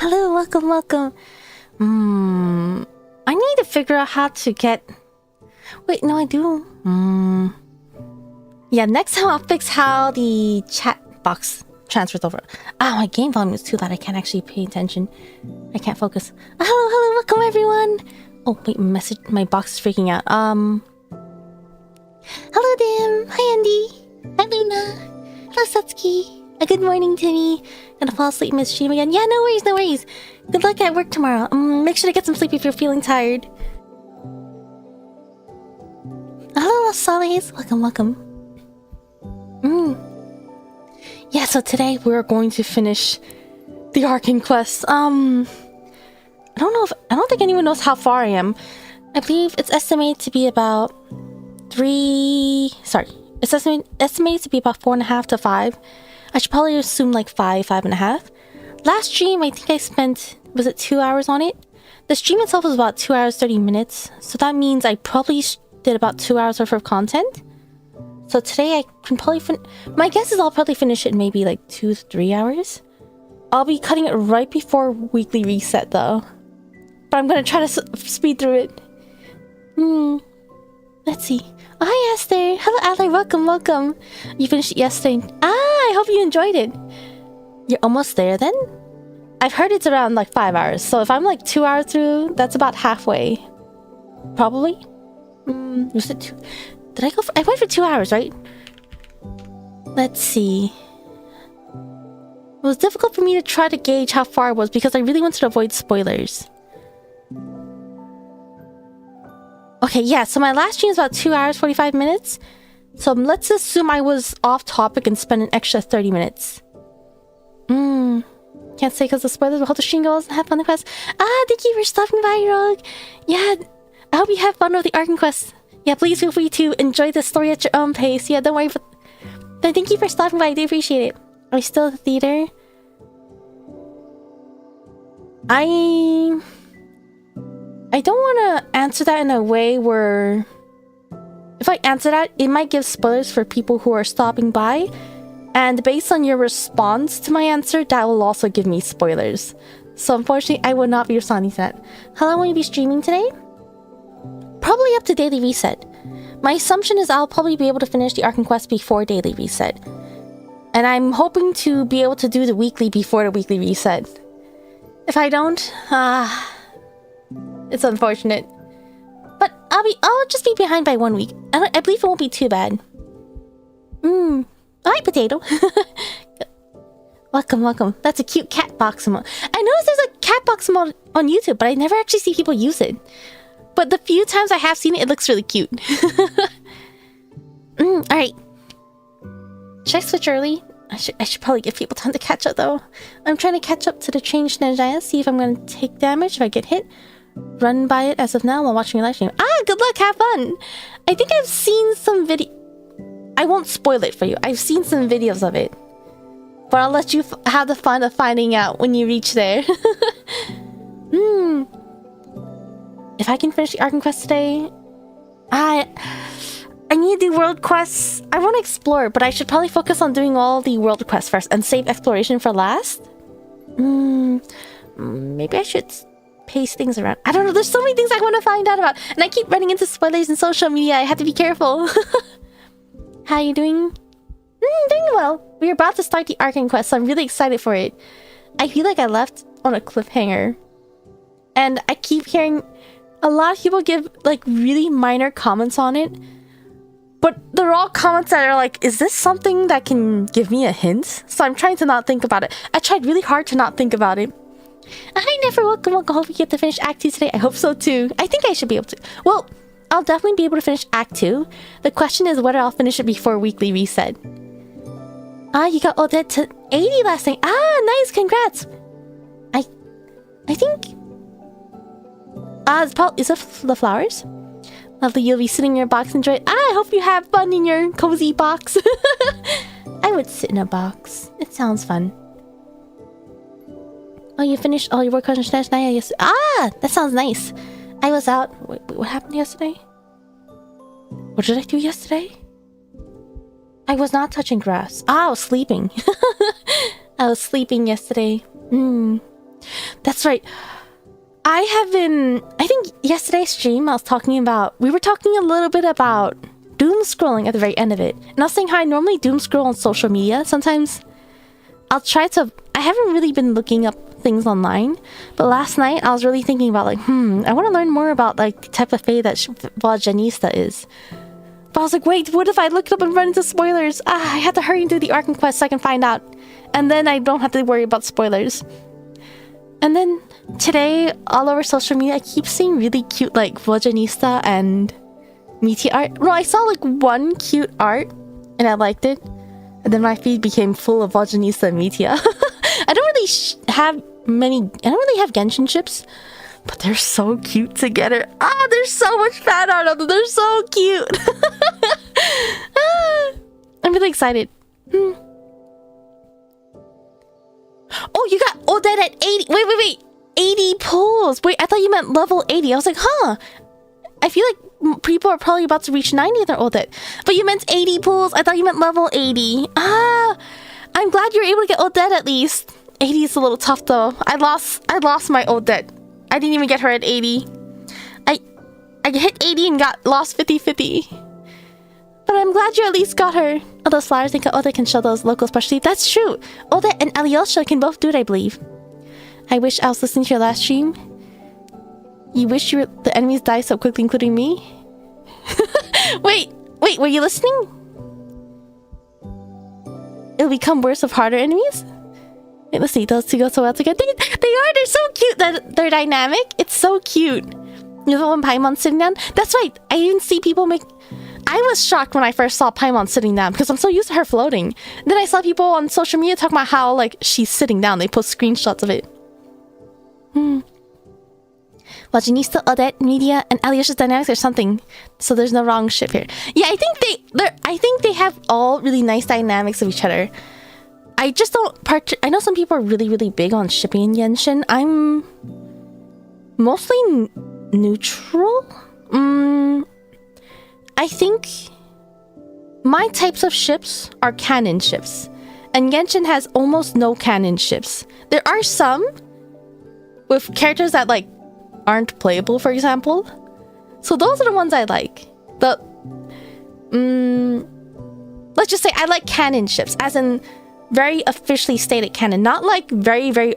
hello, welcome. I need to figure out how to get... Wait, no, I do. Yeah, next time I'll fix how the chat box transfers over. My game volume is too loud. I can't actually pay attention. I can't focus. Hello, welcome everyone. Oh, wait, my box is freaking out. Hello, Dim. Hi, Andy. Hi, Luna. Hello, Satsuki. Good morning, Timmy. Gonna fall asleep in this stream again. Yeah, no worries. Good luck at work tomorrow. Make sure to get some sleep if you're feeling tired. Hello, Solis. Welcome. Yeah, so today we're going to finish the Arcane Quest. I don't think anyone knows how far I am. I believe it's estimated to be about it's estimated to be about 4.5 to 5. I should probably assume like 5.5. Last stream, I think I spent, was it 2 hours on it? The stream itself was about 2 hours, 30 minutes. So that means I probably did about 2 hours worth of content. So today I can probably my guess is I'll probably finish it in maybe like 2 to 3 hours. I'll be cutting it right before weekly reset though. But I'm gonna try to speed through it. Let's see. Oh, hi Esther. Hello Adler, welcome. You finished it yesterday. I hope you enjoyed it. You're almost there then? I've heard it's around like 5 hours. So if I'm like 2 hours through, that's about halfway. Probably. Was it 2? Did I go for... I went for 2 hours, right? Let's see. It was difficult for me to try to gauge how far it was because I really wanted to avoid spoilers. Okay, yeah, so my last stream was about 2 hours, 45 minutes. So let's assume I was off topic and spent an extra 30 minutes. Can't say because the spoilers will hold the stream goals and have fun with the quest. Thank you for stopping by, Rogue. Yeah, I hope you have fun with the Arcane Quest. Yeah, please feel free to enjoy the story at your own pace. Yeah, don't worry. But thank you for stopping by. I do appreciate it. Are we still at the theater? I don't want to answer that in a way where... If I answer that, it might give spoilers for people who are stopping by. And based on your response to my answer, that will also give me spoilers. So unfortunately, I will not be responding to that. How long will you be streaming today? Probably up to daily reset. My assumption is I'll probably be able to finish the Arcane Quest before daily reset. And I'm hoping to be able to do the weekly before the weekly reset. If I don't, it's unfortunate. But I'll just be behind by 1 week. I believe it won't be too bad. Hi, potato. Welcome. That's a cute cat box emote. I noticed there's a cat box emote on YouTube, but I never actually see people use it. But the few times I have seen it, it looks really cute. Alright. Should I switch early? I should probably give people time to catch up though. I'm trying to catch up to the changed Ninja, see if I'm going to take damage if I get hit. Run by it as of now while watching your live stream. Good luck, have fun! I think I've seen some video... I won't spoil it for you. I've seen some videos of it. But I'll let you have the fun of finding out when you reach there. If I can finish the Arcane Quest today... I need to do world quests. I want to explore, but I should probably focus on doing all the world quests first and save exploration for last. Maybe I should pace things around. I don't know, there's so many things I want to find out about. And I keep running into spoilers in social media. I have to be careful. How are you doing? Doing well. We're about to start the Arcane Quest, so I'm really excited for it. I feel like I left on a cliffhanger. And I keep hearing a lot of people give like really minor comments on it. But they're all comments that are like, is this something that can give me a hint? So I'm trying to not think about it. I tried really hard to not think about it. Hi, Never. Welcome. Hope you get to finish Act 2 today. I hope so too. I think I should be able to. Well, I'll definitely be able to finish Act 2. The question is whether I'll finish it before weekly reset. You got all that to 80 last night. Nice. Congrats. I think... is it the flowers? Lovely, you'll be sitting in your box and enjoy it. I hope you have fun in your cozy box. I would sit in a box. It sounds fun. Oh, you finished all your work on Naya yesterday? That sounds nice. I was out. Wait, what happened yesterday? What did I do yesterday? I was not touching grass. I was sleeping. I was sleeping yesterday. That's right. I think yesterday's stream I was talking about, we were talking a little bit about doom scrolling at the very end of it. And I was saying how I normally doom scroll on social media. Sometimes I haven't really been looking up things online, but last night I was really thinking about like, I want to learn more about like the type of fae that Vaginista is. But I was like, wait, what if I look it up and run into spoilers? I had to hurry and do the Arkham quest so I can find out. And then I don't have to worry about spoilers. And then today, all over social media, I keep seeing really cute like Vaginista and Meteor art. No, I saw like one cute art and I liked it. And then my feed became full of Vaginista and Meteor. I don't really have Genshin ships, but they're so cute together. There's so much fan art of them. They're so cute. I'm really excited. Oh, you got Odette at 80. Wait. 80 pulls. Wait, I thought you meant level 80. I was like, I feel like people are probably about to reach 90 in their Odette. But you meant 80 pulls. I thought you meant level 80. I'm glad you were able to get Odette at least. 80 is a little tough though. I lost my Odette. I didn't even get her at 80. I hit 80 and lost 50-50. But I'm glad you at least got her. Oh, those flowers think Odette can show those local specialty. That's true. Odette and Alyosha can both do it, I believe. I wish I was listening to your last stream. You wish the enemies die so quickly, including me? Wait, were you listening? It'll become worse with harder enemies? Wait, let's see, those two go so well together. They're so cute. They're dynamic. It's so cute. You know the one Paimon sitting down? That's right. I even see people make... I was shocked when I first saw Paimon sitting down because I'm so used to her floating. Then I saw people on social media talking about how like she's sitting down. They post screenshots of it. Vaginista, Odette, Media, and Alyosha's dynamics or something. So there's no wrong ship here. Yeah, I think they have all really nice dynamics of each other. I just don't I know some people are really, really big on shipping in Genshin. I'm mostly neutral. I think my types of ships are canon ships. And Genshin has almost no canon ships. There are some with characters that like aren't playable, for example. So those are the ones I like. Let's just say I like canon ships, as in very officially stated canon, not like very, very...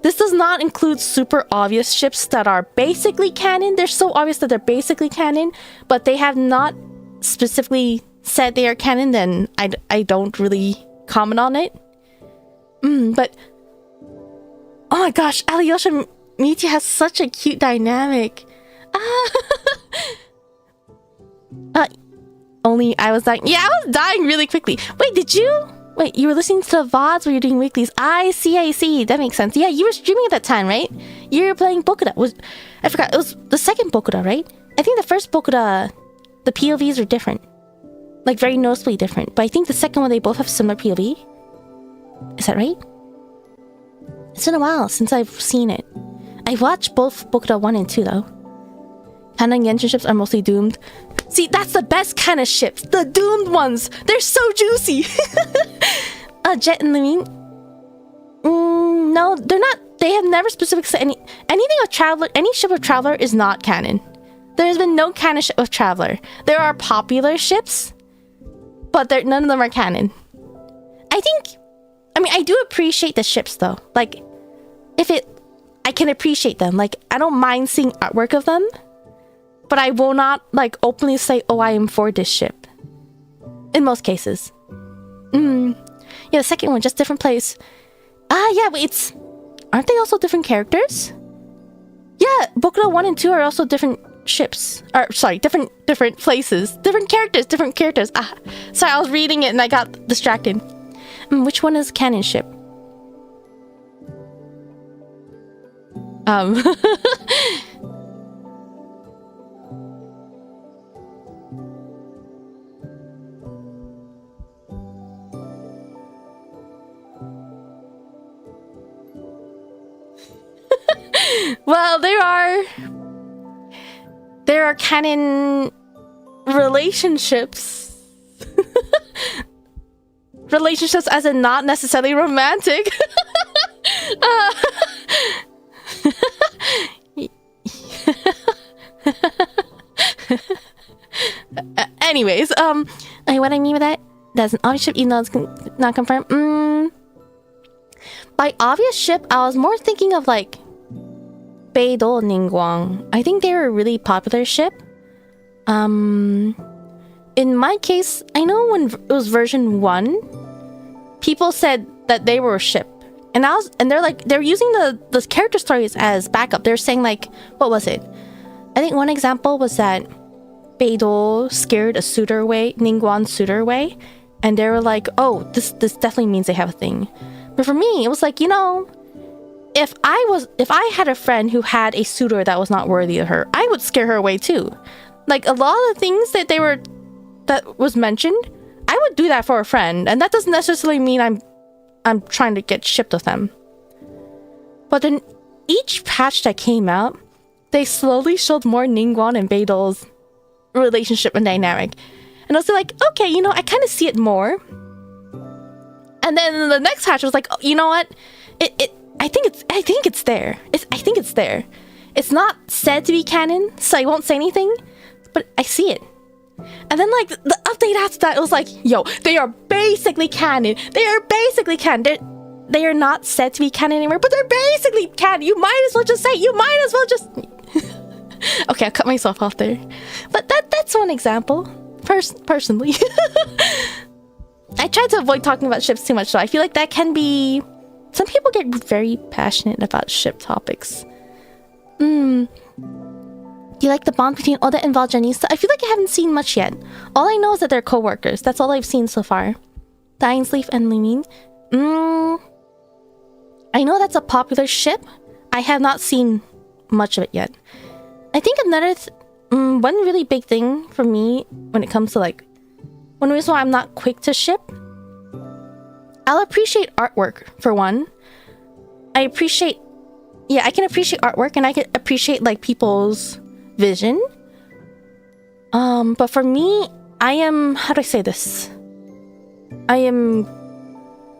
This does not include super obvious ships that are basically canon. They're so obvious that they're basically canon, but they have not specifically said they are canon, then I don't really comment on it. But... Oh my gosh, Alyosha Meteor has such a cute dynamic. Only I was dying. Yeah, I was dying really quickly. Wait, you were listening to the VODs where you're doing weeklies. I see. That makes sense. Yeah, you were streaming at that time, right? You were playing Bokuda. I forgot. It was the second Bokuda, right? I think the first Bokuda, the POVs are different. Like, very noticeably different. But I think the second one, they both have similar POV. Is that right? It's been a while since I've seen it. I watched both Bokuda 1 and 2, though. Canon Genshin ships are mostly doomed. See, that's the best kind of ships. The doomed ones. They're so juicy. Jet and Lamine. No, they're not. They have never specifically said anything of Traveler. Any ship of Traveler is not canon. There's been no canon ship of Traveler. There are popular ships, but none of them are canon. I do appreciate the ships though. Like, I can appreciate them. Like, I don't mind seeing artwork of them. But I will not, like, openly say, oh, I am for this ship. In most cases. Yeah, the second one, just different place. Yeah, wait, aren't they also different characters? Yeah, Bokuda 1 and 2 are also different ships. Or, sorry, different places. Different characters. Sorry, I was reading it and I got distracted. Which one is canon ship? Well, there are canon relationships. Relationships as in not necessarily romantic. Anyways, okay, what I mean by that, that's an obvious ship even though it's not confirmed. By obvious ship, I was more thinking of like Beidou and Ningguang. I think they were a really popular ship. In my case, I know when it was version 1, people said that they were a ship. And they're using the character stories as backup. They're saying like, what was it? I think one example was that Beidou scared a suitor away, Ningguang's suitor away, and they were like, oh, this definitely means they have a thing. But for me, it was like, you know, if I had a friend who had a suitor that was not worthy of her, I would scare her away too. Like a lot of the things that was mentioned, I would do that for a friend, and that doesn't necessarily mean I'm trying to get shipped with them. But in each patch that came out, they slowly showed more Ningguang and Beidou's relationship and dynamic. And I was like, okay, you know, I kind of see it more. And then the next patch was like, oh, you know what? I think it's there. I think it's there. It's not said to be canon, so I won't say anything, but I see it. And then like the update after that, it was like, yo, they are basically canon. They are basically canon. They are not said to be canon anymore, but they're basically canon. You might as well just say. You might as well just. Okay, I'll cut myself off there. But that's one example. Personally. I try to avoid talking about ships too much, so I feel like that can be... Some people get very passionate about ship topics. Do you like the bond between Oda and Valjanista? I feel like I haven't seen much yet. All I know is that they're co-workers. That's all I've seen so far. The Ainsleaf and Lumin. I know that's a popular ship. I have not seen much of it yet. I think another... one really big thing for me when it comes to like... One reason why I'm not quick to ship... I'll appreciate artwork, for one. I appreciate... Yeah, I can appreciate artwork and I can appreciate like people's vision. But for me, I am... How do I say this? I am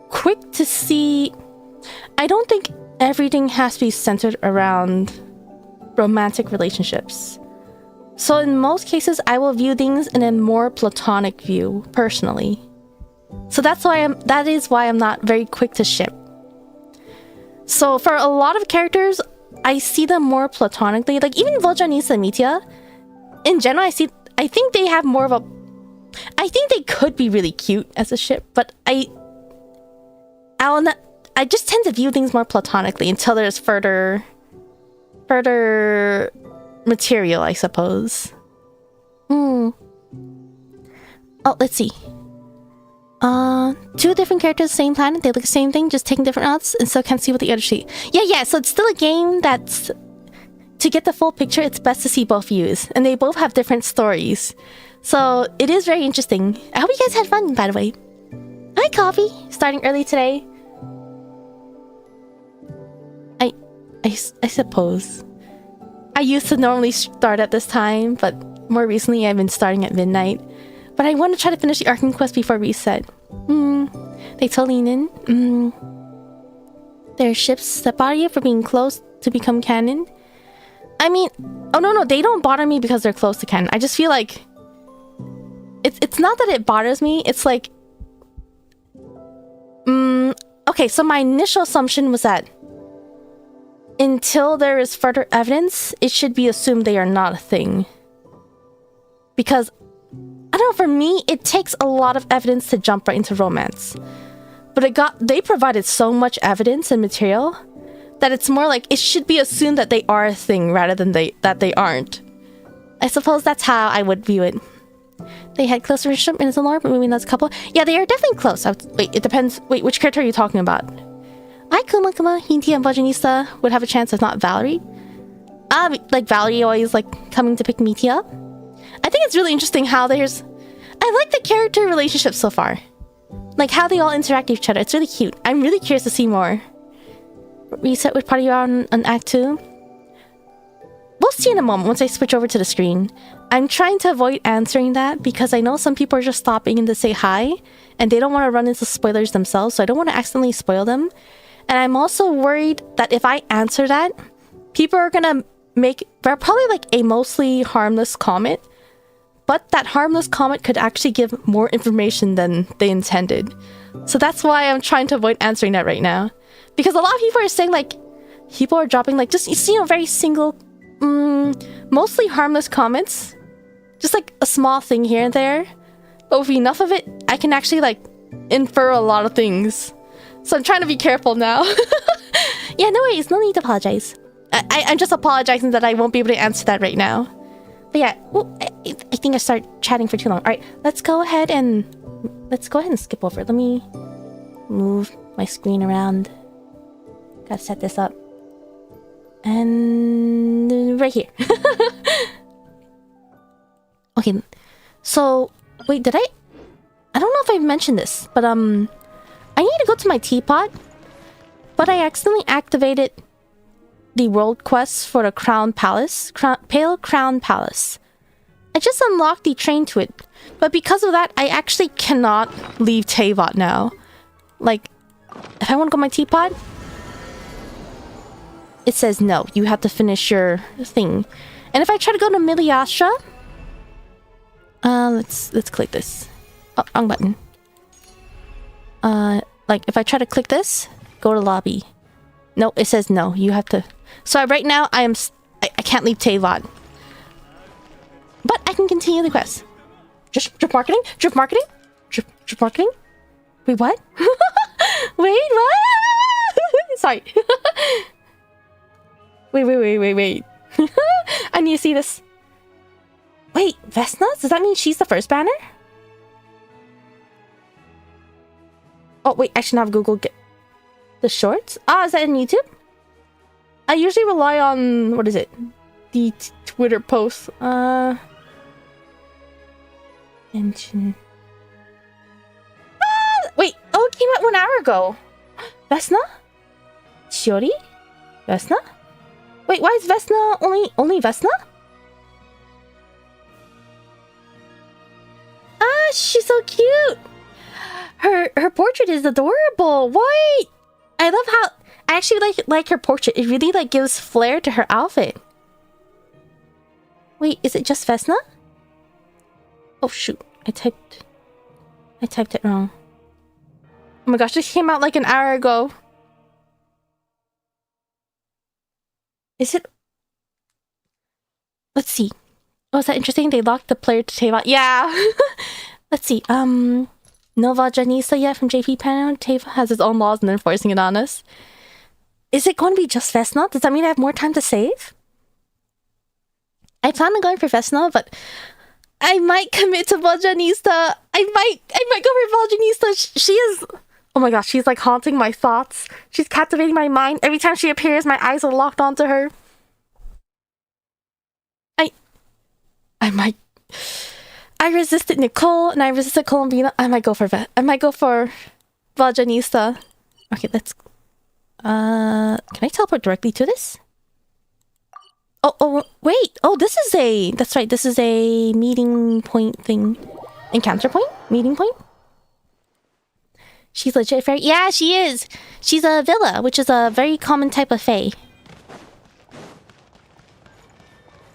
quick to see... I don't think everything has to be centered around romantic relationships. So in most cases, I will view things in a more platonic view, personally. So that is why I'm not very quick to ship. So for a lot of characters, I see them more platonically. Like even Voljanisa and Mitya, in general, I think they have more of a... I think they could be really cute as a ship, but I just tend to view things more platonically until there's further material, I suppose. Oh, let's see. Two different characters, same planet. They look the same thing, just taking different outs, and so can't see what the other see. Yeah. So it's still a game that's... To get the full picture, it's best to see both views, and they both have different stories. So it is very interesting. I hope you guys had fun, by the way. Hi, Coffee. Starting early today. I suppose. I used to normally start at this time, but more recently I've been starting at midnight. But I want to try to finish the Arkham quest before reset. They told Leanin. There are ships that bother you for being close to become canon. I mean, oh no, they don't bother me because they're close to canon. I just feel like it's not that it bothers me. It's like, okay. So my initial assumption was that until there is further evidence, it should be assumed they are not a thing. Because I don't know, for me, it takes a lot of evidence to jump right into romance. But they provided so much evidence and material that it's more like it should be assumed that they are a thing rather than that they aren't. I suppose that's how I would view it. They had close relationship in the lore, but maybe that's a couple. Yeah, they are definitely close. Wait, it depends. Wait, which character are you talking about? I, Kuma, Hinti, and Vajanista would have a chance if not Valerie. Like Valerie always like coming to pick Mitya up. I think it's really interesting how there's... I like the character relationships so far. Like how they all interact with each other. It's really cute. I'm really curious to see more. Reset with party on Act 2. We'll see in a moment once I switch over to the screen. I'm trying to avoid answering that because I know some people are just stopping in to say hi and they don't want to run into spoilers themselves, so I don't want to accidentally spoil them. And I'm also worried that if I answer that, people are gonna make probably like a mostly harmless comment, but that harmless comment could actually give more information than they intended. So that's why I'm trying to avoid answering that right now. Because a lot of people are saying like, people are dropping like just, you know, very single, mostly harmless comments. Just like a small thing here and there. But with enough of it, I can actually like infer a lot of things. So I'm trying to be careful now. Yeah, no worries, no need to apologize. I'm just apologizing that I won't be able to answer that right now. But yeah, I think I started chatting for too long. Alright, let's go ahead and skip over. Let me move my screen around. Gotta set this up. And right here. Okay, so wait, did I don't know if I mentioned this, but I need to go to my teapot, but I accidentally activated the world quest for the Pale Crown Palace. I just unlocked the train to it, but because of that, I actually cannot leave Teyvat now. Like, if I want to go to my teapot, it says no, you have to finish your thing. And if I try to go to Miliasha, let's click this. Oh, wrong button. Like if I try to click this, go to lobby. No, it says no, you have to. So right now I can't leave Teyvat. But I can continue the quest. Drip marketing? Drip marketing? Drip marketing? Wait, what? Wait, what? Sorry. Wait. I need to see this. Wait, Vesna? Does that mean she's the first banner? Oh, wait, I should have Google get the shorts. Ah, is that in YouTube? I usually rely on, what is it? The Twitter posts. Genshin. Ah, wait, oh, it came out 1 hour ago. Vesna? Shiori? Vesna? Wait, why is Vesna only Vesna? Ah, she's so cute. Her portrait is adorable. Wait, I love how I actually like her portrait. It really like gives flair to her outfit. Wait, is it just Vesna? Oh shoot, I typed it wrong. Oh my gosh, this came out like an hour ago. Is it? Let's see. Oh, is that interesting? They locked the player to Teyvat. Yeah. Let's see. Nova Janisa yet from JP Panel. Teyvat has its own laws and they're enforcing it on us. Is it going to be just Vesna? Does that mean I have more time to save? I plan on going for Vesna, but I might commit to Voljanista. I might go for Voljanista. She is... Oh my gosh, she's like haunting my thoughts. She's captivating my mind. Every time she appears, my eyes are locked onto her. I resisted Nicole and I resisted Colombina. I might go for Voljanista. Okay, let's... can I teleport directly to this? Oh, wait. Oh, this is a... That's right, this is a meeting point thing. Encounter point? Meeting point? She's legit fairy. Yeah, she is. She's a villa, which is a very common type of fae.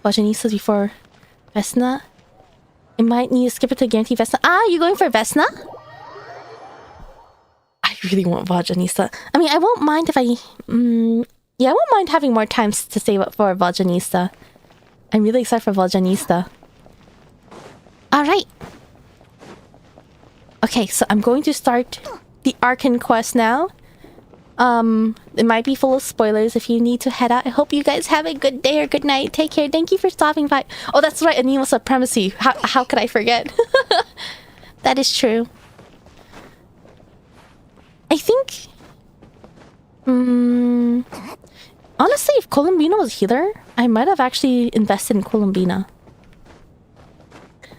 Voljanista before Vesna. I might need to skip it to guarantee Vesna. Ah, you going for Vesna? I really want Voljanista. I mean, I won't mind if I... yeah, I won't mind having more time to save up for Voljanista. I'm really excited for Voljanista. Alright. Okay, so I'm going to start the Arcan quest now. It might be full of spoilers if you need to head out. I hope you guys have a good day or good night. Take care. Thank you for stopping by. Oh, that's right. Anemo Supremacy. How could I forget? That is true. I think... honestly, if Colombina was healer, I might have actually invested in Colombina.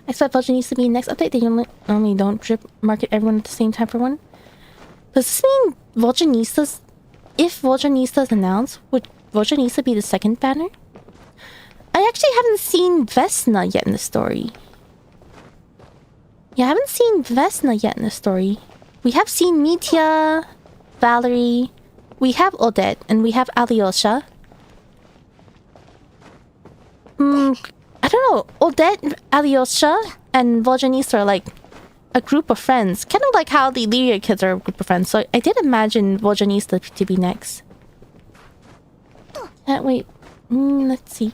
I expect Voljan needs to be next update. They only don't drip market everyone at the same time for one. Does this mean Voljanistas... If Voljanistas announced, would Voljanista be the second banner? I actually haven't seen Vesna yet in the story. Yeah, I haven't seen Vesna yet in the story. We have seen Mitya, Valerie. We have Odette and we have Alyosha. I don't know. Odette, Alyosha, and Voljanista are like a group of friends. Kind of like how the Lyria kids are a group of friends. So I did imagine Voljanista to be next. Wait. Let's see.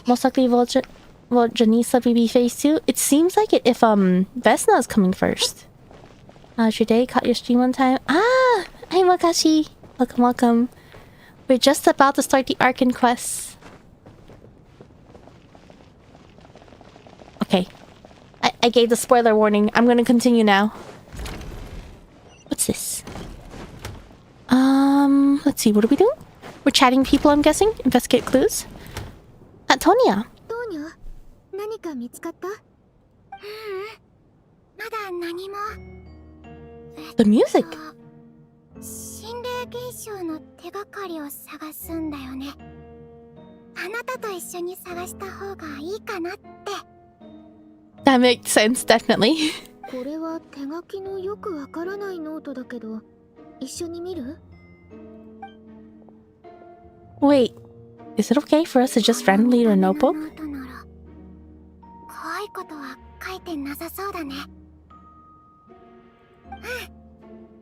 Most likely Voljanista will be phase 2. It seems like it if Vesna is coming first. How's your day? Caught your stream one time. Ah! Hi Makashi! Welcome, welcome. We're just about to start the Arkan quest. Okay. I gave the spoiler warning. I'm gonna continue now. What's this? Let's see, what are we doing? We're chatting people, I'm guessing? Investigate clues? Tonya! Tonya? 何か見つかった？まだ何も。The music! 心霊現象の手がかりを探すんだよね。あなたと一緒に探した方がいいかなって。That makes sense, definitely. これは手書きのよくわからないノートだけど、一緒に見る？ Wait, is it okay for us to just randomly read a notebook? 怖いことは書いてなさそうだね。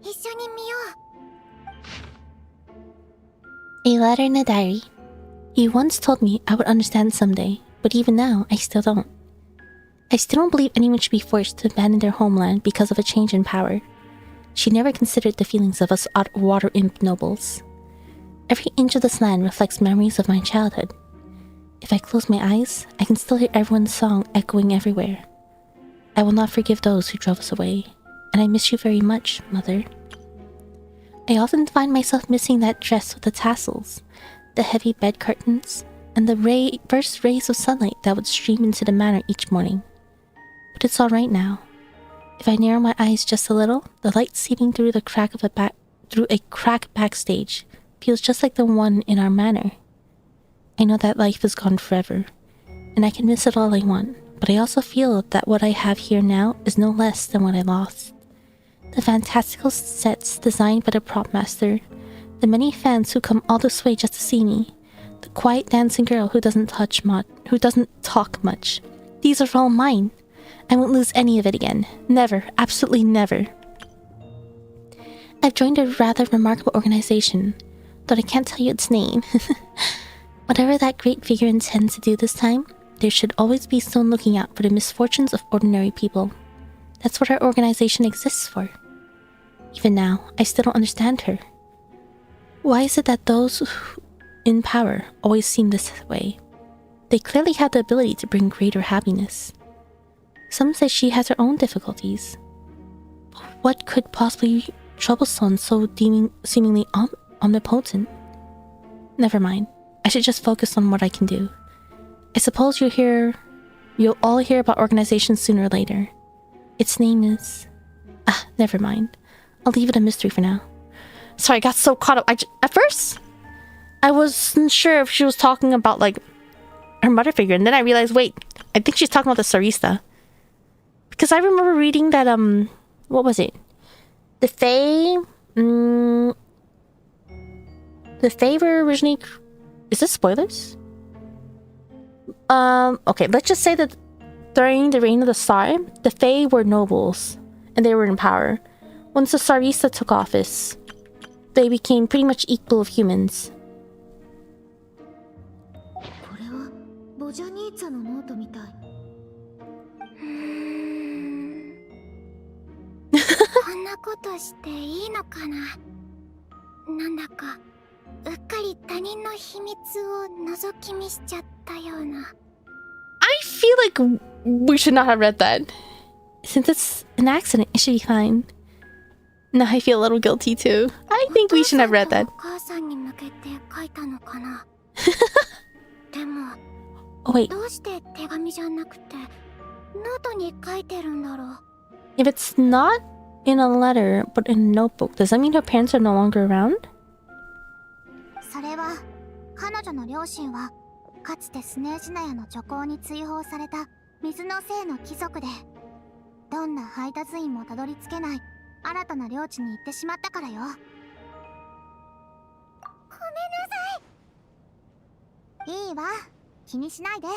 一緒に見よう。 A letter in a diary. You once told me I would understand someday, but even now, I still don't. I still don't believe anyone should be forced to abandon their homeland because of a change in power. She never considered the feelings of us water imp nobles. Every inch of this land reflects memories of my childhood. If I close my eyes, I can still hear everyone's song echoing everywhere. I will not forgive those who drove us away, and I miss you very much, Mother. I often find myself missing that dress with the tassels, the heavy bed curtains, and the first rays of sunlight that would stream into the manor each morning. But it's all right now. If I narrow my eyes just a little, the light seeping through a crack backstage feels just like the one in our manor. I know that life is gone forever, and I can miss it all I want, but I also feel that what I have here now is no less than what I lost. The fantastical sets designed by the prop master, the many fans who come all this way just to see me, the quiet dancing girl who doesn't talk much. These are all mine. I won't lose any of it again. Never, absolutely never. I've joined a rather remarkable organization, though I can't tell you its name. Whatever that great figure intends to do this time, there should always be someone looking out for the misfortunes of ordinary people. That's what our organization exists for. Even now, I still don't understand her. Why is it that those in power always seem this way? They clearly have the ability to bring greater happiness. Some say she has her own difficulties. What could possibly trouble someone so seemingly omnipotent? Never mind. I should just focus on what I can do. I suppose you'll all hear about organizations sooner or later. Its name is... never mind. I'll leave it a mystery for now. Sorry, I got so caught up. At first, I wasn't sure if she was talking about, like, her mother figure. And then I realized, wait, I think she's talking about the Sarista. Because I remember reading that, what was it? The Fae... the Fae were originally... Is this spoilers? Okay, let's just say that during the reign of the Tsar, the Fae were nobles, and they were in power. Once the Tsarista took office, they became pretty much equal of humans. これはボジャニーツァのノートみたい。こんなことしていいのかな。なんだかうっかり他人の秘密を覗き見しちゃったような。I feel like we should not have read that. Since it's an accident, it should be fine. Now I feel a little guilty too. I think we shouldn't have read that. お母さんに向けて書いたのかな。でも、 Oh wait, どうして手紙じゃなくてノートに書いてるんだろう。 if it's not in a letter but in a notebook, does that mean her parents are no longer around? それは彼女の両親はかつてスネージナヤの女工に追放された水の精の貴族で、どんな配達員もたどり着けない新たな領地に行ってしまったからよ。ごめんなさい。いいわ、気にしないで。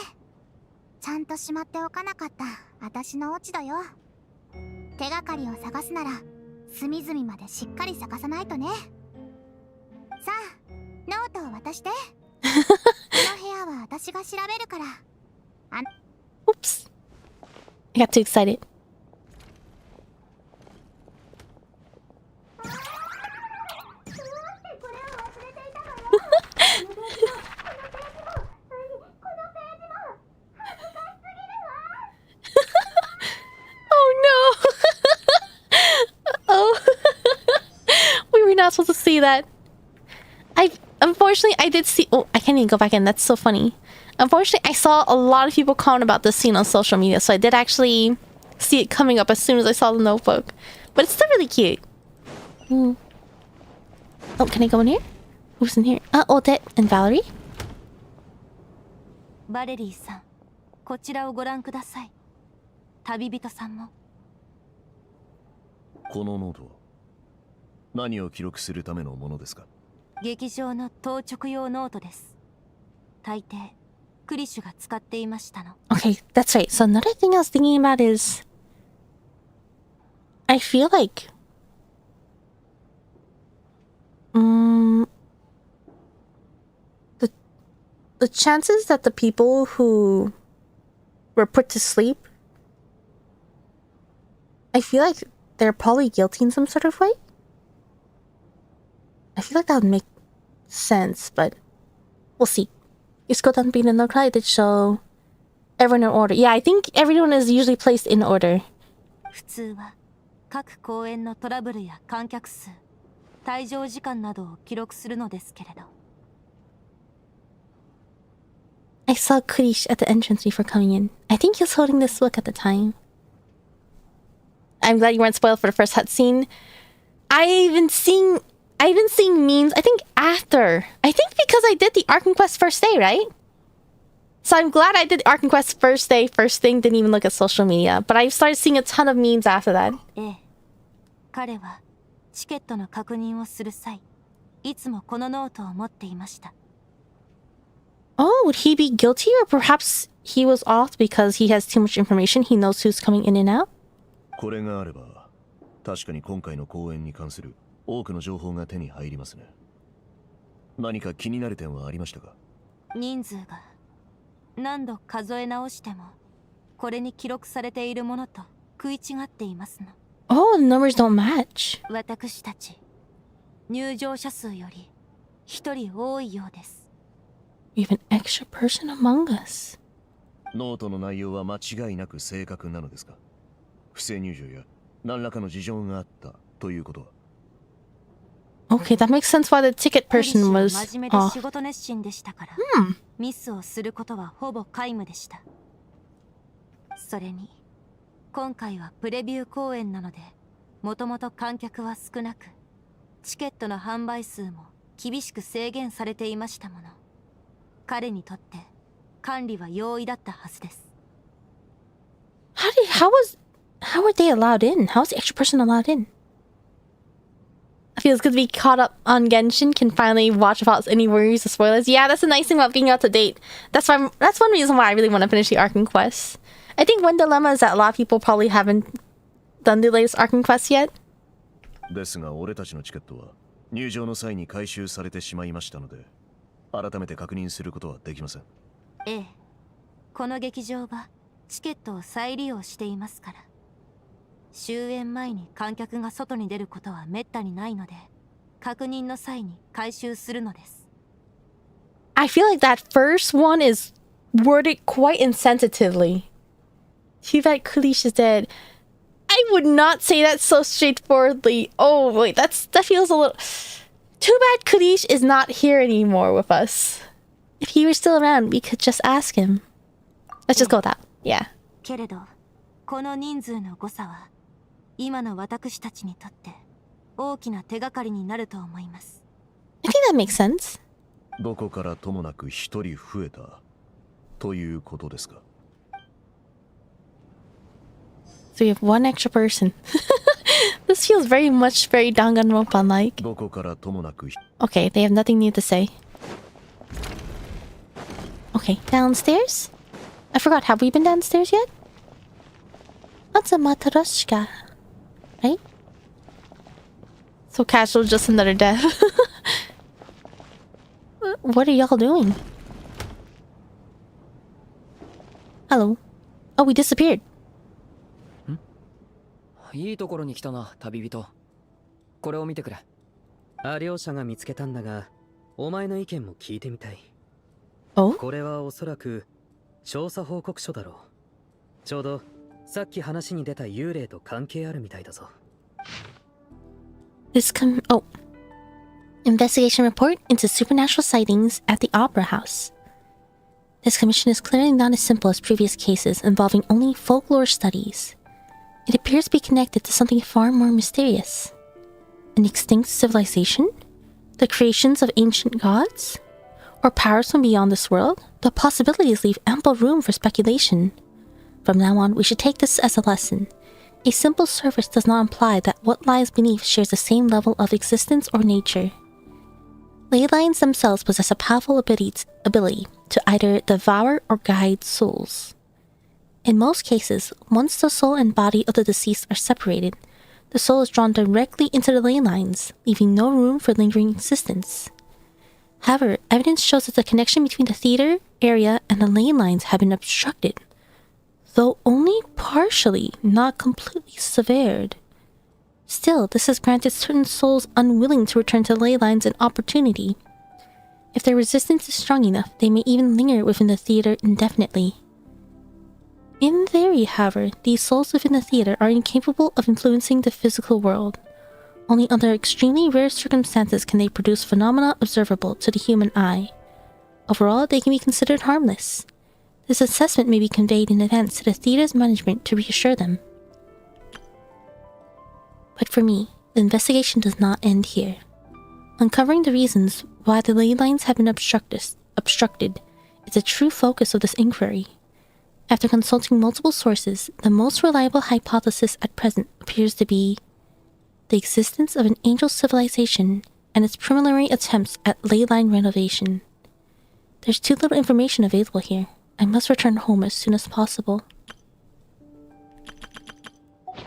ちゃんとしまっておかなかった私の落ち度よ。手がかりを探すなら隅々までしっかり探さないとね。さあ、ノートを渡して。この部屋は私が調べるから。Oops. I got too excited. Oh no! Oh, we were not supposed to see that. Unfortunately, I did see. Oh, I can't even go back in. That's so funny. Unfortunately, I saw a lot of people comment about this scene on social media, so I did actually see it coming up as soon as I saw the notebook. But it's still really cute. Oh, can I go in here? Who's in here? Odette and Valerie? バレリーさん、こちらをご覧ください。旅人さんも。このノートは何を記録するためのものですか？劇場の当直用ノートです。大抵クリシュが使っていましたの。Okay, that's right. So another thing I was thinking about is I feel like the chances that the people who were put to sleep, I feel like they're probably guilty in some sort of way. I feel like that would make sense, but we'll see. You scroll down being in the crowd that show everyone in order. Yeah, I think everyone is usually placed in order. 普通は各公演のトラブルや観客数、退場時間などを記録するのですけれど。I saw Kurish at the entrance before coming in. I think he was holding this book at the time. I'm glad you weren't spoiled for the first cutscene. I've been seeing memes, I think after. I think because I did the Arc and Quest first day, right? So I'm glad I did the Arc and Quest first day, first thing, didn't even look at social media. But I started seeing a ton of memes after that. ええ、彼はチケットの確認をする際、いつもこのノートを持っていました。Oh, would he be guilty? Or perhaps he was off because he has too much information. He knows who's coming in and out? これがあれば、確かに今回の公演に関する多くの情報が手に入りますね。何か気になる点はありましたか？人数が何度数え直しても、これに記録されているものと食い違っていますの。Oh, the numbers don't match. 私たち、入場者数より一人多いようです。We have an extra person among us. ノートの内容は間違いなく正確なのですか？不正入場や何らかの事情があったということは。Okay, that makes sense why the ticket person was 真面目で off. 仕事熱心でしたから、ミスをすることはほぼ皆無でした。それに、今回はプレビュー公演なので、もともと観客は少なく、チケットの販売数も厳しく制限されていましたもの。彼にとって管理は容易だったはずです。How were they allowed in? How was the extra person allowed in? I feel it's good to be caught up on Genshin, can finally watch without any worries or spoilers. Yeah, that's the nice thing about being up to date. That's one reason why I really want to finish the Arc and Quest. I think one dilemma is that a lot of people probably haven't done the latest Arc and Quest yet. ですが俺たちのチケットは入場の際に回収されてしまいましたので、改めて確認することはできません。ええ、この劇場はチケットを再利用していますから。終演前に観客が外に出ることはめったにないので、確認の際に回収するのです。I feel like that first one is worded quite insensitively. Too bad Kulish is dead. I would not say that so straightforwardly. Oh wait, that feels a little... Too bad Kulish is not here anymore with us. If he were still around, we could just ask him. Let's just go with that. Yeah. けれど、この人数の誤差は、今の私たちにとって大きな手がかりになると思います。I think that makes sense. どこからともなく一人増えたということですか？ So we have one extra person. This feels very much very Danganronpa like. どこからともなく Okay, they have nothing new to say. Okay, downstairs? I forgot, have we been downstairs yet? What's a matryoshka? Right? So casual, just another death. What are y'all doing? Hello. Oh, we disappeared. いいところに来たな、旅人。これを見てくれ。両者が見つけたんだが、お前の意見も聞いてみたい。Oh? これはおそらく調査報告書だろう。ちょうどさっき話に出た幽霊と関係あるみたいだぞ。Oh. Investigation report into supernatural sightings at the Opera House. This commission is clearly not as simple as previous cases involving only folklore studies. It appears to be connected to something far more mysterious. An extinct civilization? The creations of ancient gods? Or powers from beyond this world? The possibilities leave ample room for speculation. From now on, we should take this as a lesson. A simple surface does not imply that what lies beneath shares the same level of existence or nature. Ley lines themselves possess a powerful ability to either devour or guide souls. In most cases, once the soul and body of the deceased are separated, the soul is drawn directly into the ley lines, leaving no room for lingering existence. However, evidence shows that the connection between the theater area and the ley lines have been obstructed, though only partially, not completely severed. Still, this has granted certain souls unwilling to return to the ley lines an opportunity. If their resistance is strong enough, they may even linger within the theater indefinitely. In theory, however, these souls within the theater are incapable of influencing the physical world. Only under extremely rare circumstances can they produce phenomena observable to the human eye. Overall, they can be considered harmless. This assessment may be conveyed in advance to the theater's management to reassure them. But for me, the investigation does not end here. Uncovering the reasons why the ley lines have been obstructed is a true focus of this inquiry. After consulting multiple sources, the most reliable hypothesis at present appears to be the existence of an angel civilization and its preliminary attempts at ley line renovation. There's too little information available here. I must return home as soon as possible.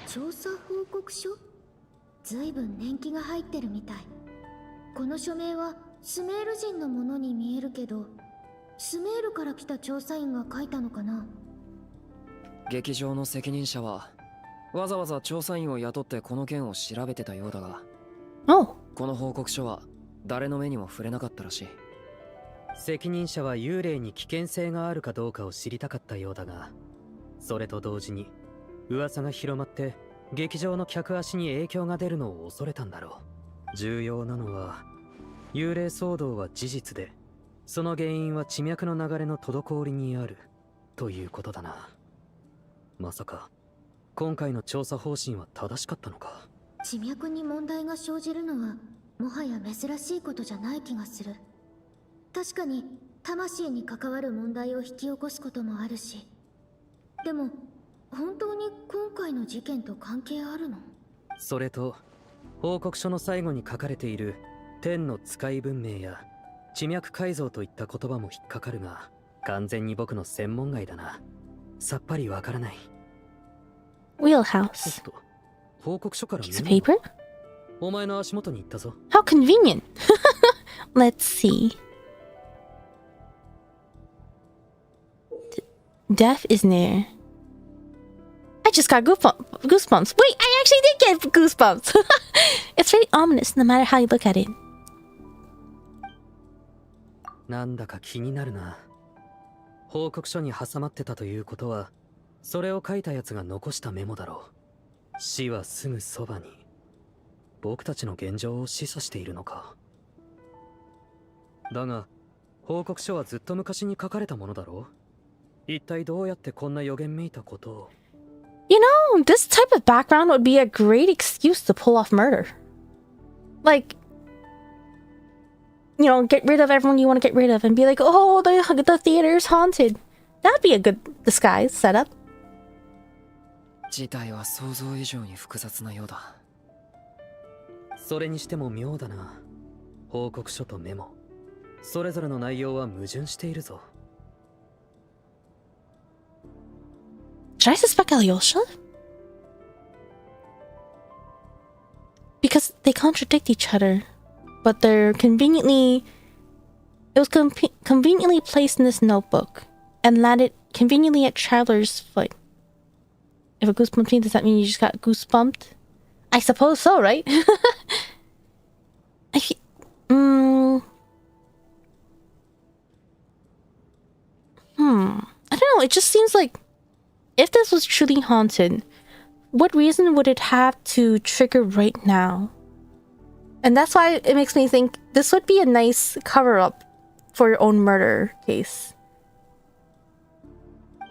調査報告書？ずいぶん年季が入ってるみたい。この署名はスメール人のものに見えるけど、スメールから来た調査員が書いたのかな？劇場の責任者はわざわざ調査員を雇ってこの件を調べてたようだが、Oh. この報告書は誰の目にも触れなかったらしい。責任者は幽霊に危険性があるかどうかを知りたかったようだが、それと同時に噂が広まって劇場の客足に影響が出るのを恐れたんだろう。重要なのは幽霊騒動は事実で、その原因は地脈の流れの滞りにあるということだな。まさか今回の調査方針は正しかったのか。地脈に問題が生じるのはもはや珍しいことじゃない気がする。確かに魂に関わる問題を引き起こすこともあるし、でも本当に今回の事件と関係あるの？それと報告書の最後に書かれている天の使い文明や地脈改造といった言葉も引っかかるが、完全に僕の専門外だな。さっぱりわからない。Wheelhouse. 報告書から Piece of paper? お前の足元に行ったぞ。How convenient. Let's see. Death is near. I just got goosebumps. Wait, I actually did get goosebumps. It's very ominous no matter how you look at it. なんだか気になるな。報告書に挟まってたということは、それを書いたやつが残したメモだろう。死はすぐそばに。僕たちの現状を示唆しているのか。だが、報告書はずっと昔に書かれたものだろう。一体どうやってこんな予言めいたことを。You know, this type of background would be a great excuse to pull off murder. Like, you know, get rid of everyone you want to get rid of and be like, oh, the theater's haunted. That'd be a good disguise setup. 事態は想像以上に複雑なようだ。それにしても妙だな。報告書とメモ。それぞれの内容は矛盾しているぞ。Should I suspect Alyosha? Because they contradict each other, but they're conveniently... It was conveniently placed in this notebook and landed conveniently at Traveler's foot. If a goosebump means, does that mean you just got goosebumped? I suppose so, right? I don't know, it just seems like if this was truly haunted, what reason would it have to trigger right now? And that's why it makes me think this would be a nice cover-up for your own murder case.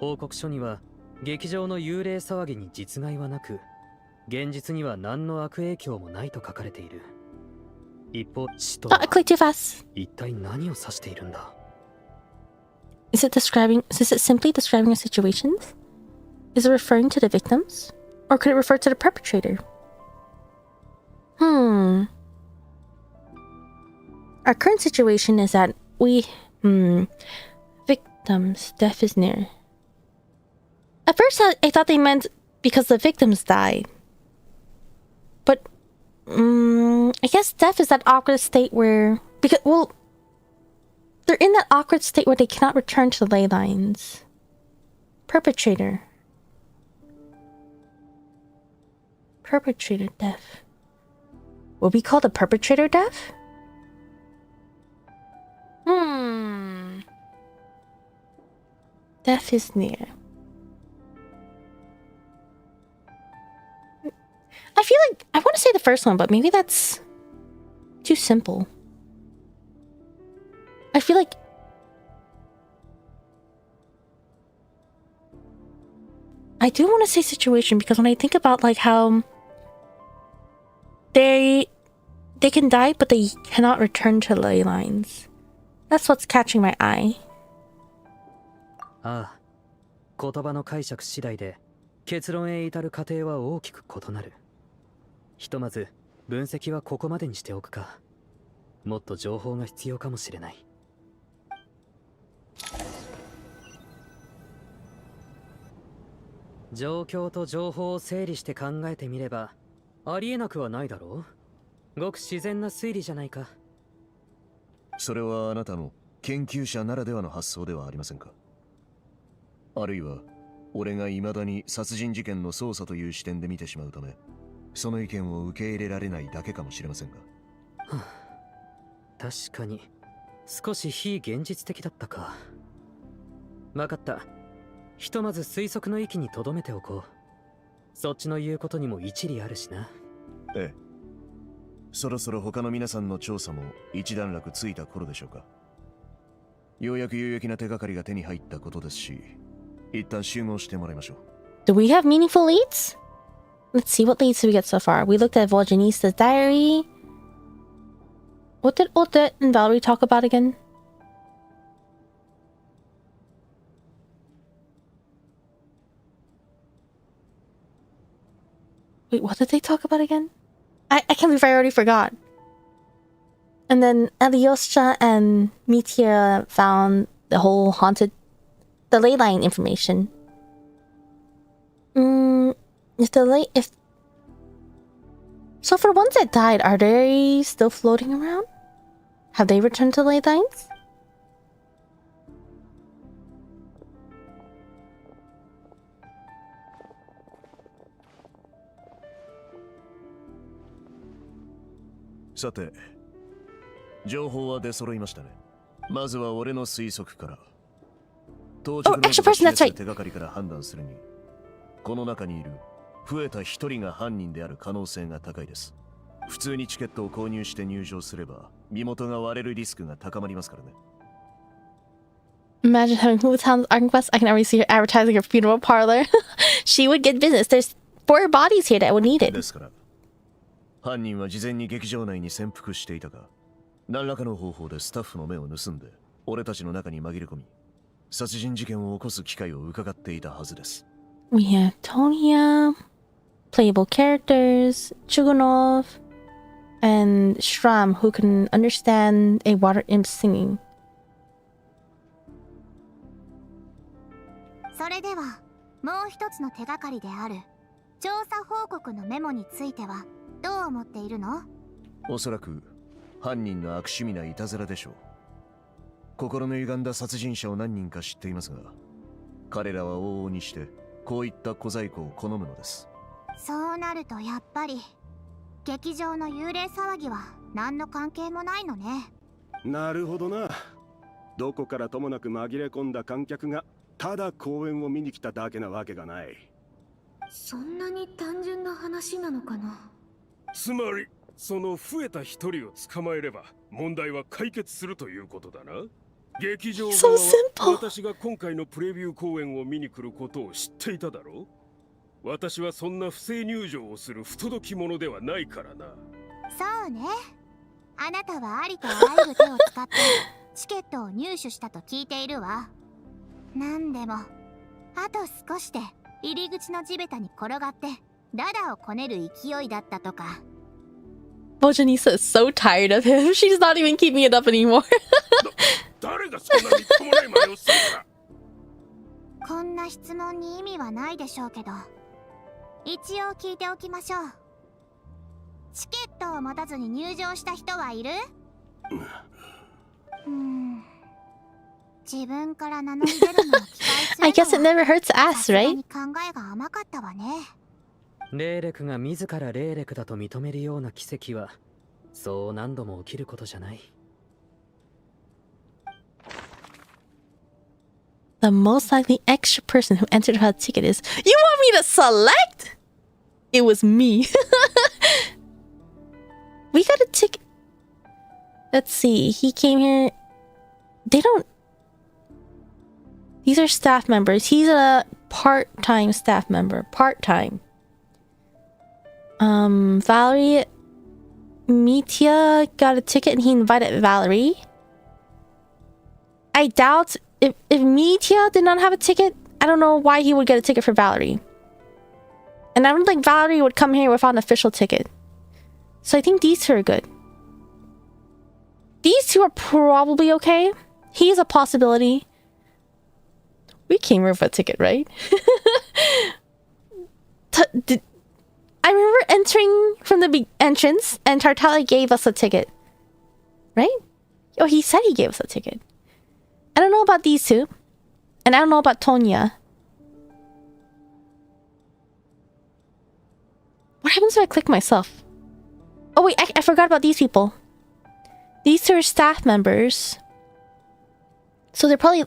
報告書には劇場の幽霊騒ぎに実害はなく、現実には何の悪影響もないと書かれている。一方、死とは I clicked too fast. 一体何を指しているんだ? Is it simply describing a situation? Is it referring to the victims? Or could it refer to the perpetrator? Our current situation is that victims, death is near. At first I thought they meant because the victims died. But I guess death is that awkward state where they're in that awkward state where they cannot return to the ley lines. Perpetrator death. Would we call the perpetrator death? Death is near. I feel like I want to say the first one, but maybe that's too simple. I feel like I do want to say situation because when I think about like how they can die but they cannot return to ley lines. That's what's catching my eye. ああ、言葉の解釈次第で結論へ至る過程は大きく異なる。ひとまず分析はここまでにしておくか。もっと情報が必要かもしれない。状況と情報を整理して考えてみればありえなくはないだろう。ごく自然な推理じゃないか。それはあなたの研究者ならではの発想ではありませんか。あるいは俺が未だに殺人事件の捜査という視点で見てしまうため、その意見を受け入れられないだけかもしれませんが。確かに少し非現実的だったか。分かった。ひとまず推測の域に留めておこう。そっちの言うことにも一理あるしな。ええ。そろそろ他の皆さんの調査も一段落ついた頃でしょうか。ようやく有益な手がかりが手に入ったことですし、一旦集合してもらいましょう。Do we have meaningful leads? Let's see what leads we get so far. We looked at Volganista's diary. What did Odette and Valerie talk about again? Wait, what did they talk about again? I can't believe I already forgot. And then Alyosha and Mitya found the whole the ley line information. So for the ones that died, are they still floating around? Have they returned to ley lines?さて、情報は出揃いましたね。まずは俺の推測から。到着の手がかりから判断するに、この中にいる増えた一人が犯人である可能性が高いです。普通にチケットを購入して入場すれば、身元が割れるリスクが高まりますからね。Imagine having Who Town's Arconquest. I can already see her advertising her funeral parlor. She would get business. There's 4 bodies here that would need it. ですから、犯人は事前に劇場内に潜伏していたが、何らかの方法でスタッフの目を盗んで、俺たちの中に紛れ込み、殺人事件を起こす機会を伺っていたはずです。We have Tonya, playable characters, Chugunov, and Shram, who can understand a water imp singing. それではもう一つの手がかりである調査報告のメモについてはどう思っているの？おそらく犯人の悪趣味ないたずらでしょう。心の歪んだ殺人者を何人か知っていますが、彼らは往々にしてこういった小細工を好むのです。そうなるとやっぱり劇場の幽霊騒ぎは何の関係もないのね。なるほどな。どこからともなく紛れ込んだ観客がただ公演を見に来ただけなわけがない。そんなに単純な話なのかな。つまりその増えた一人を捕まえれば問題は解決するということだな。劇場側は私が今回のプレビュー公演を見に来ることを知っていただろう。私はそんな不正入場をする不届き者ではないからな。そうね。あなたはありとあらゆる手を使ってチケットを入手したと聞いているわ。なんでもあと少しで入り口の地べたに転がってダダをこねる勢いだったとか。Bojanisa is so tired of him. She's not even keeping it up anymore. 誰がそんなみっともない真似をするか。こんな質問に意味はないでしょうけど、一応聞いておきましょう。チケットを持たずに入場した人はいる？自分から名乗り出るのを期待するのは I guess it never hurts to ask, さすが right? に考えが甘かったわね。霊力が自ら霊力だと認めるような奇跡はそう何度も起きることじゃない。The most likely extra person who entered her ticket is... You want me to select? It was me. We got a ticket. Let's see. He came here. They don't... These are staff members. He's a part-time staff member. Part-time. Valerie... Mitya got a ticket and he invited Valerie. I doubt... If Mitya did not have a ticket, I don't know why he would get a ticket for Valerie. And I don't think Valerie would come here without an official ticket. So I think these two are good. These two are probably okay. He's a possibility. We came here with a ticket, right? I remember entering from the entrance and Tartala gave us a ticket. Right? Oh, he said he gave us a ticket. I don't know about these two. And I don't know about Tonya. What happens if I click myself? Oh wait, I forgot about these people. These two are staff members. So they're probably...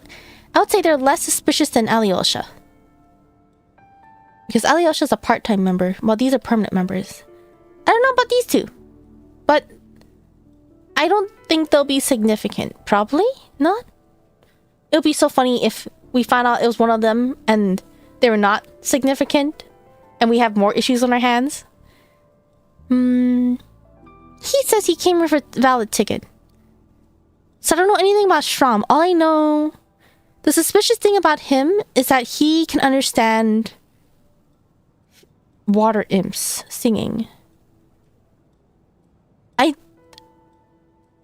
I would say they're less suspicious than Alyosha. Because Alyosha's a part-time member, while these are permanent members. I don't know about these two. But... I don't think they'll be significant. Probably not. It would be so funny if we found out it was one of them and they were not significant and we have more issues on our hands. He says he came here for a valid ticket. So I don't know anything about Shram. All I know... The suspicious thing about him is that he can understand water imps singing.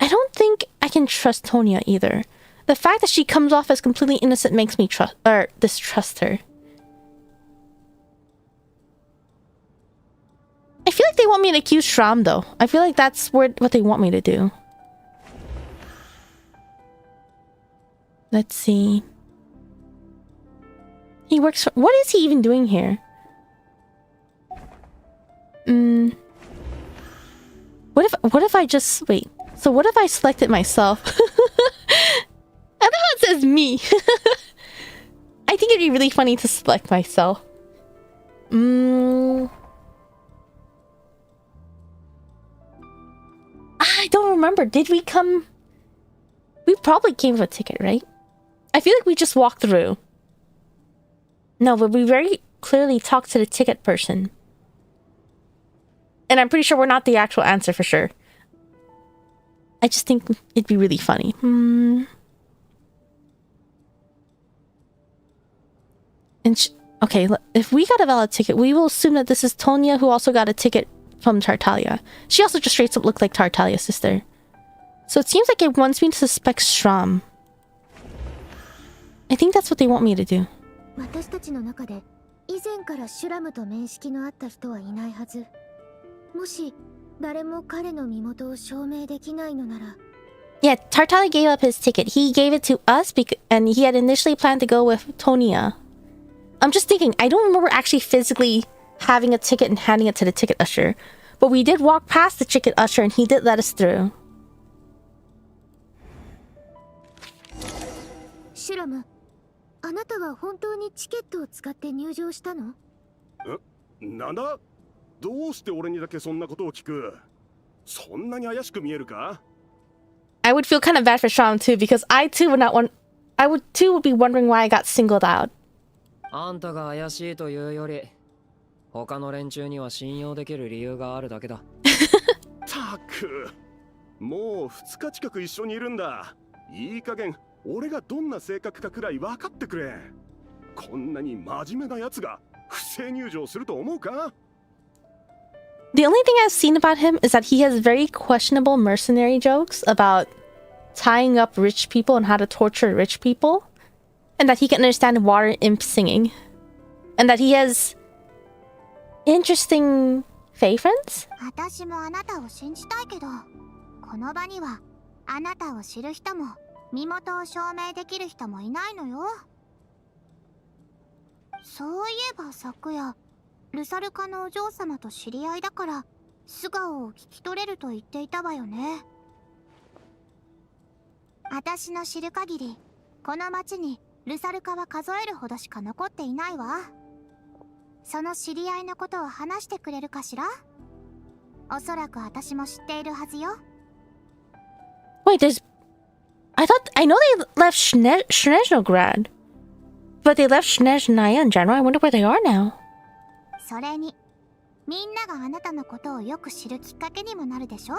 I don't think I can trust Tonya either. The fact that she comes off as completely innocent makes me distrust her. I feel like they want me to accuse Shram though. I feel like that's what they want me to do. Let's see. He works for... What is he even doing here? What if I just... Wait. So what if I select it myself? I know it says me. I think it'd be really funny to select myself. I don't remember. Did we come... We probably came with a ticket, right? I feel like we just walked through. No, but we very clearly talked to the ticket person. And I'm pretty sure we're not the actual answer for sure. I just think it'd be really funny. And okay, if we got a valid ticket, we will assume that this is Tonya who also got a ticket from Tartaglia. She also just straight up looked like Tartaglia's sister. So it seems like it wants me to suspect Strom. I think that's what they want me to do. 私たちの中で以前からシュラムと面識のあった人はいないはず。もし誰も彼の身元を証明できないのなら。Yeah, Tartaglia gave up his ticket. He gave it to us and he had initially planned to go with Tonia. I'm just thinking, I don't remember actually physically having a ticket and handing it to the ticket usher. But we did walk past the ticket usher and he did let us through. シュラム、あなたは本当にチケットを使って入場したの？なんだ？どうして俺にだけそんなことを聞く？そんなに怪しく見えるか？ I would feel kind of bad for Strom too because I too would be wondering why I got singled out. あんたが怪しいというより、他の連中には信用できる理由があるだけだ。たく、もう2日近く一緒にいるんだ。いい加減俺がどんな性格かくらい分かってくれ。こんなに真面目なやつが不正入場すると思うか？ The only thing I've seen about him is that he has very questionable mercenary jokes about tying up rich people and how to torture rich people, and that he can understand water imp singing, and that he has interesting fae friends. 私もあなたを信じたいけど、この場にはあなたを知る人も身元を証明できる人もいないのよ。そういえば昨夜、ルサルカのお嬢様と知り合いだから素顔を聞き取れると言っていたわよね。私の知る限り、この町にルサルカは数えるほどしか残っていないわ。その知り合いのことを話してくれるかしら？おそらく私も知っているはずよ。Wait, I know they left Snezhnograd, but they left Snezhnaya in general. I wonder where they are now. それに、みんながあなたのことをよく知るきっかけにもなるでしょ？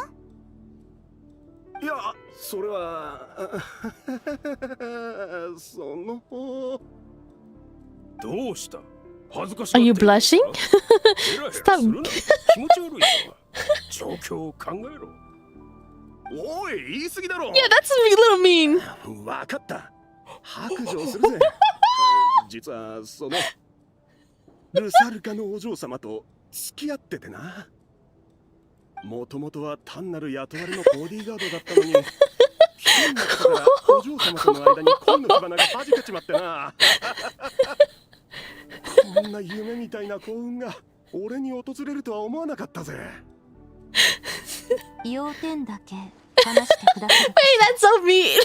いや、それはその。どうした？恥ずかしが Are って you るのか？ blushing? ヘラヘラするな。 Stop. 気持ち悪いわ。状況を考えろ。おい、言い過ぎだろ。 Yeah, that's a little mean. わかった。白状するぜ。実はそのルサルカのお嬢様と付き合っててな。もともとは単なる雇われのボディーガードだったのに、変なことからお嬢様との間に恋の火花が弾けちまってな。こんな夢みたいな幸運が俺に訪れるとは思わなかったぜ。要点だけ話してくださる。Wait, that's so mean.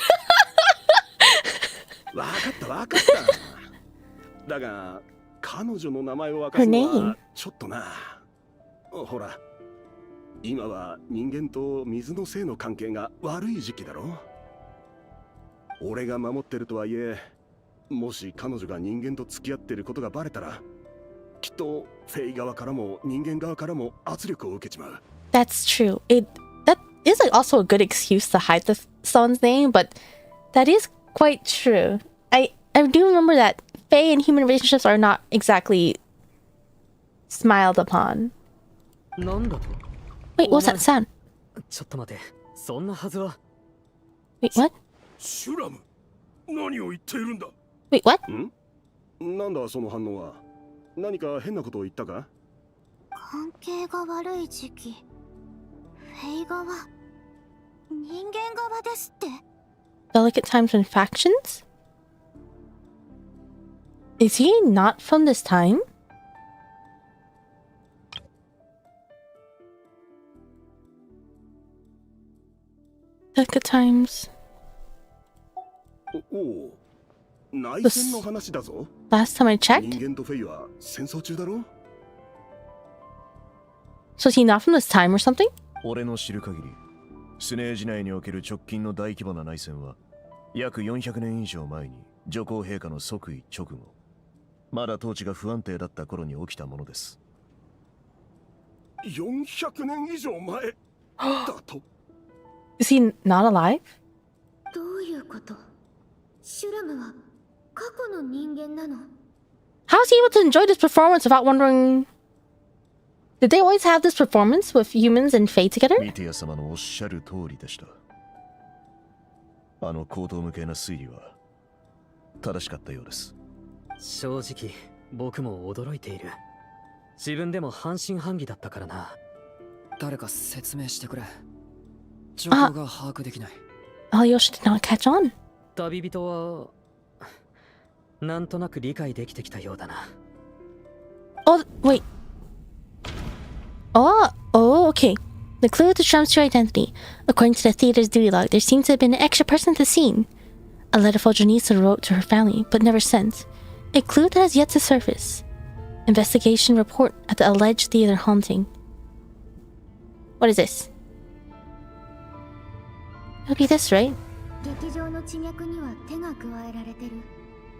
わかったわかった。だが彼女の名前を明かすのはちょっとな。ほら、今は人間と水の性の関係が悪い時期だろ。俺が守ってるとはいえ、もし彼女が人間と付き合ってることがバレたら、きっとフェイ側からも人間側からも圧力を受けちまう。That's true. That is like also a good excuse to hide the son's name, but that is quite true. I do remember that Fae and human relationships are not exactly smiled upon. なんだと？ Wait, what's that sound? ちょっと待て。そんなはずは。 Wait, what? シュラム、何を言っているんだ？ Wait, what? なんだその反応は。何か変なことを言ったか？関係が悪い時期、フェイ側、人間側ですって。 Delicate times when factions? Is he not from this time? Delicate times. おお、内戦の話だぞ。 Last time I checked? 人間とフェイは戦争中だろ。 So is he not from this time or something? 俺の知る限り、スネー時内における直近の大規模な内戦は、約400年以上前に女皇陛下の即位直後、まだ統治が不安定だった頃に起きたものです。400年以上前だと。Is he not alive? どういうこと？シュラムは過去の人間なの？ How is he able to enjoy this performance without wondering Did they always have this performance with humans and Fae together? ミティア様のおっしゃる通りでした。あの口頭無形な推理は正しかったようです。正直僕も驚いている。自分でも半信半疑だったからな。誰か説明してくれ。状況が把握できない。Yoshi did not catch on. 旅人はなんとなく理解できてきたようだな。Oh, wait. Oh, okay. The clue to Trump's true identity. According to the theater's duty log, there seems to have been an extra person at the scene. A letter Janisa wrote to her family, but never sent. A clue that has yet to surface. Investigation report at the alleged theater haunting. What is this? It'll be this, right? 劇場の地脈には手が加えられてる。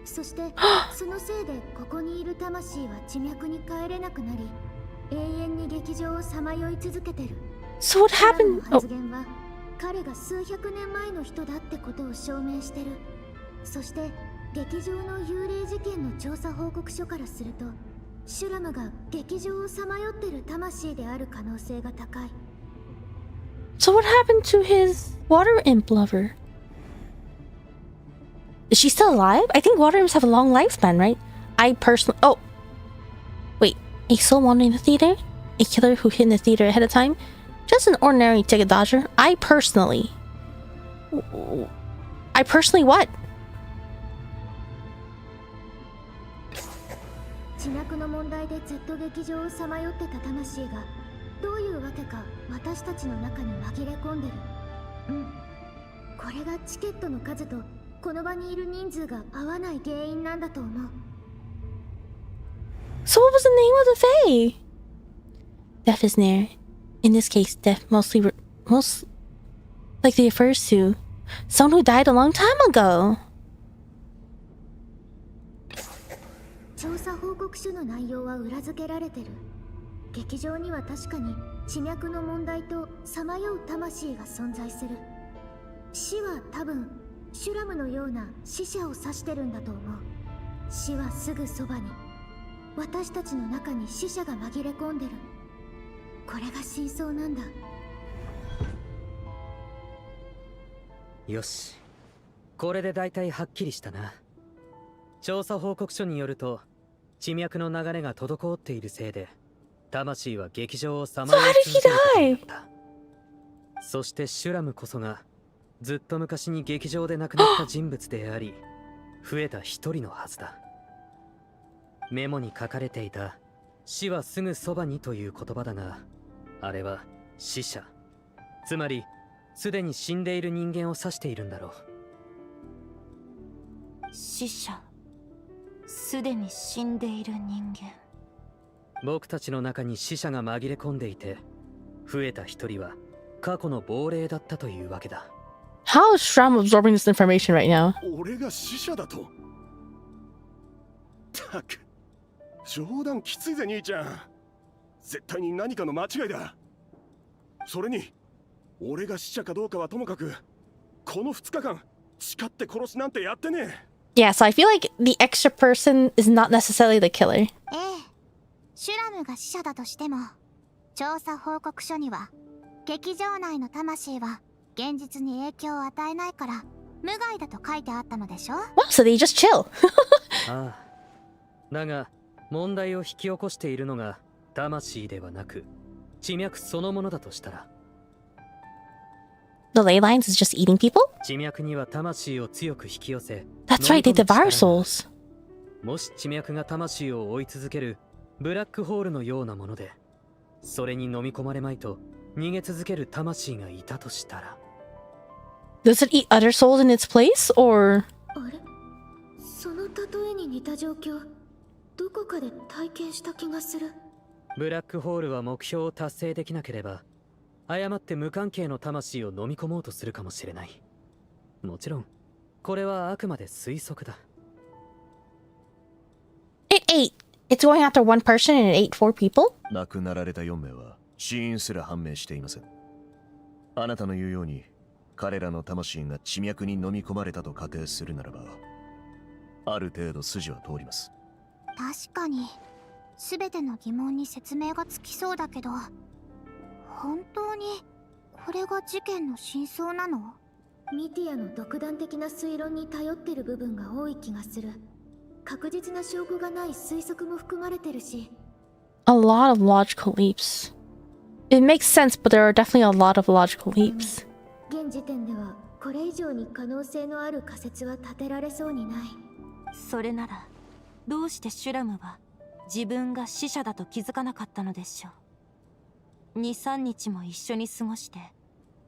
そしてそのせいでここにいる魂は地脈に帰れなくなり、永遠に劇場をさまよい続けてる。So what happened? 発言は彼が数百年前の人だってことを証明してる。そして劇場の幽霊事件の調査報告書からすると、シュラムが劇場をさまよってる魂である可能性が高い。So what happened to his water imp lover? Is she still alive? I think water imps have a long lifespan, right? I personally... Oh! Wait, a soul wandering the theater? A killer who hid in the theater ahead of time? Just an ordinary ticket dodger? I personally what? 地脈の問題でずっと劇場をさまよってた魂がどういうわけか私たちの中に紛れ込んでる。これがチケットの数とこの場にいる人数が合わない原因なんだと思う。 So what was the name of the Fae? Death is near. In this case, death most likely refers to someone who died a long time ago. 調査報告書の内容は裏付けられてる。劇場には確かに地脈の問題とさまよう魂が存在する。死は多分シュラムのような死者を指してるんだと思う。死はすぐそばに、私たちの中に死者が紛れ込んでる。これが真相なんだ。よし、これで大体はっきりしたな。調査報告書によると、地脈の流れが滞っているせいで魂は劇場をさまよい続けることになった。そしてシュラムこそがずっと昔に劇場で亡くなった人物であり、増えた一人のはずだ。メモに書かれていた死はすぐそばにという言葉だが、あれは死者、つまりすでに死んでいる人間を指しているんだろう。死者、すでに死んでいる人間。僕たちの中に死者が紛れ込んでいて、増えた一人は過去の亡霊だったというわけだ。How is Shram absorbing this information right now? 俺が死者だと。たく、冗談きついぜ兄ちゃん。絶対に何かの間違いだ。それに俺が死者かどうかはともかく、この2日間誓って殺すなんてやってねえ。Yeah, so I feel like the extra person is not necessarily the killer. シュラムが死者だとしても、調査報告書には劇場内の魂は現実に影響を与えないから無害だと書いてあったのでしょ。 Wow, so they just chill. ああ。だが問題を引き起こしているのが魂ではなく地脈そのものだとしたら、 The ley lines is just eating people? 地脈には魂を強く引き寄せ、 That's right, they devour souls. もし地脈が魂を追い続けるブラックホールのようなもので、それに飲み込まれまいと逃げ続ける魂がいたとしたら、 Does it eat other souls in its place, or? あれ、その例えに似た状況、どこかで体験した気がする。ブラックホールは目標を達成できなければ、誤って無関係の魂を飲み込もうとするかもしれない。もちろん、これはあくまで推測だ。It ate. It's going after one person and it ate 4 people? 亡くなられた4名は死因すら判明していません。あなたの言うように、彼らの魂が地脈に飲み込まれたと仮定するならば、ある程度筋は通ります。確かに全ての疑問に説明がつきそうだけど、本当にこれが事件の真相なの？ミティアの独断的な推論に頼ってる部分が多い気がする。確実な証拠がない推測も含まれてるし。A lot of logical leaps. It makes sense, but there are definitely a lot of logical leaps. 現時点ではこれ以上に可能性のある仮説は立てられそうにない。それならどうしてシュラムは自分が死者だと気づかなかったのでしょう。2、3日も一緒に過ごして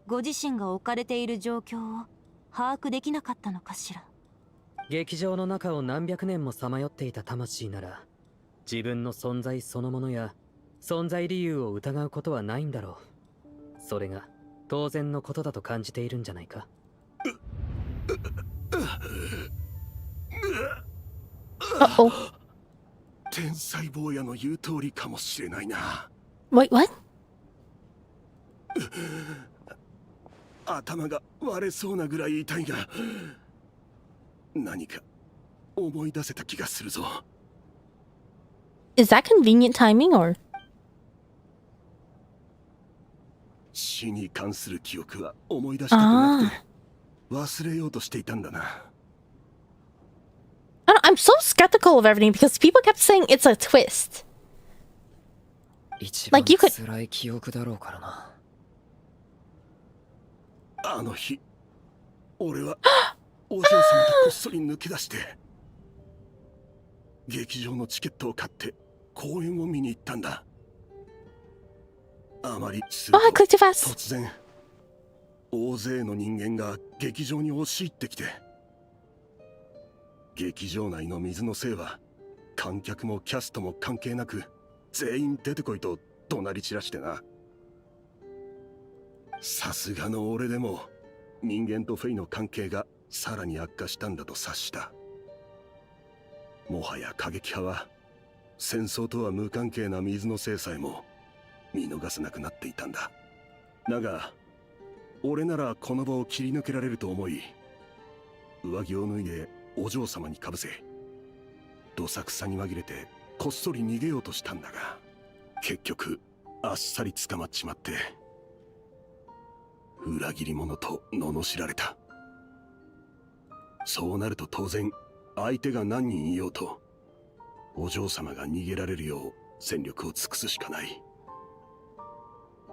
ご自身が置かれている状況を把握できなかったのかしら。劇場の中を何百年もさまよっていた魂なら、自分の存在そのものや存在理由を疑うことはないんだろう。それが当然のことだと感じているんじゃないか。天才坊やの言う通りかもしれないな。Wait, what? 頭が割れそうなぐらい痛いが、何か思い出せた気がするぞ。Is that convenient timing or? 死に関する記憶は思い出したくなくて忘れようとしていたんだな。I'm so skeptical of everything because people kept saying it's a twist. 一番 Like you could- 辛い記憶だろうからな。あの日、俺はお嬢様とこっそり抜け出して劇場のチケットを買って公演を見に行ったんだ。あまりする Oh, I と clicked too fast. 突然大勢の人間が劇場に押し入ってきて、劇場内の水のせいは観客もキャストも関係なく全員出てこいと怒鳴り散らしてな。さすがの俺でも人間とフェイの関係がさらに悪化したんだと察した。もはや過激派は戦争とは無関係な水のせいさえも見逃せなくなっていたんだ。だが俺ならこの場を切り抜けられると思い、上着を脱いでお嬢様にかぶせ、どさくさに紛れてこっそり逃げようとしたんだが、結局あっさり捕まっちまって、裏切り者と罵られた。そうなると当然相手が何人いようとお嬢様が逃げられるよう戦力を尽くすしかない。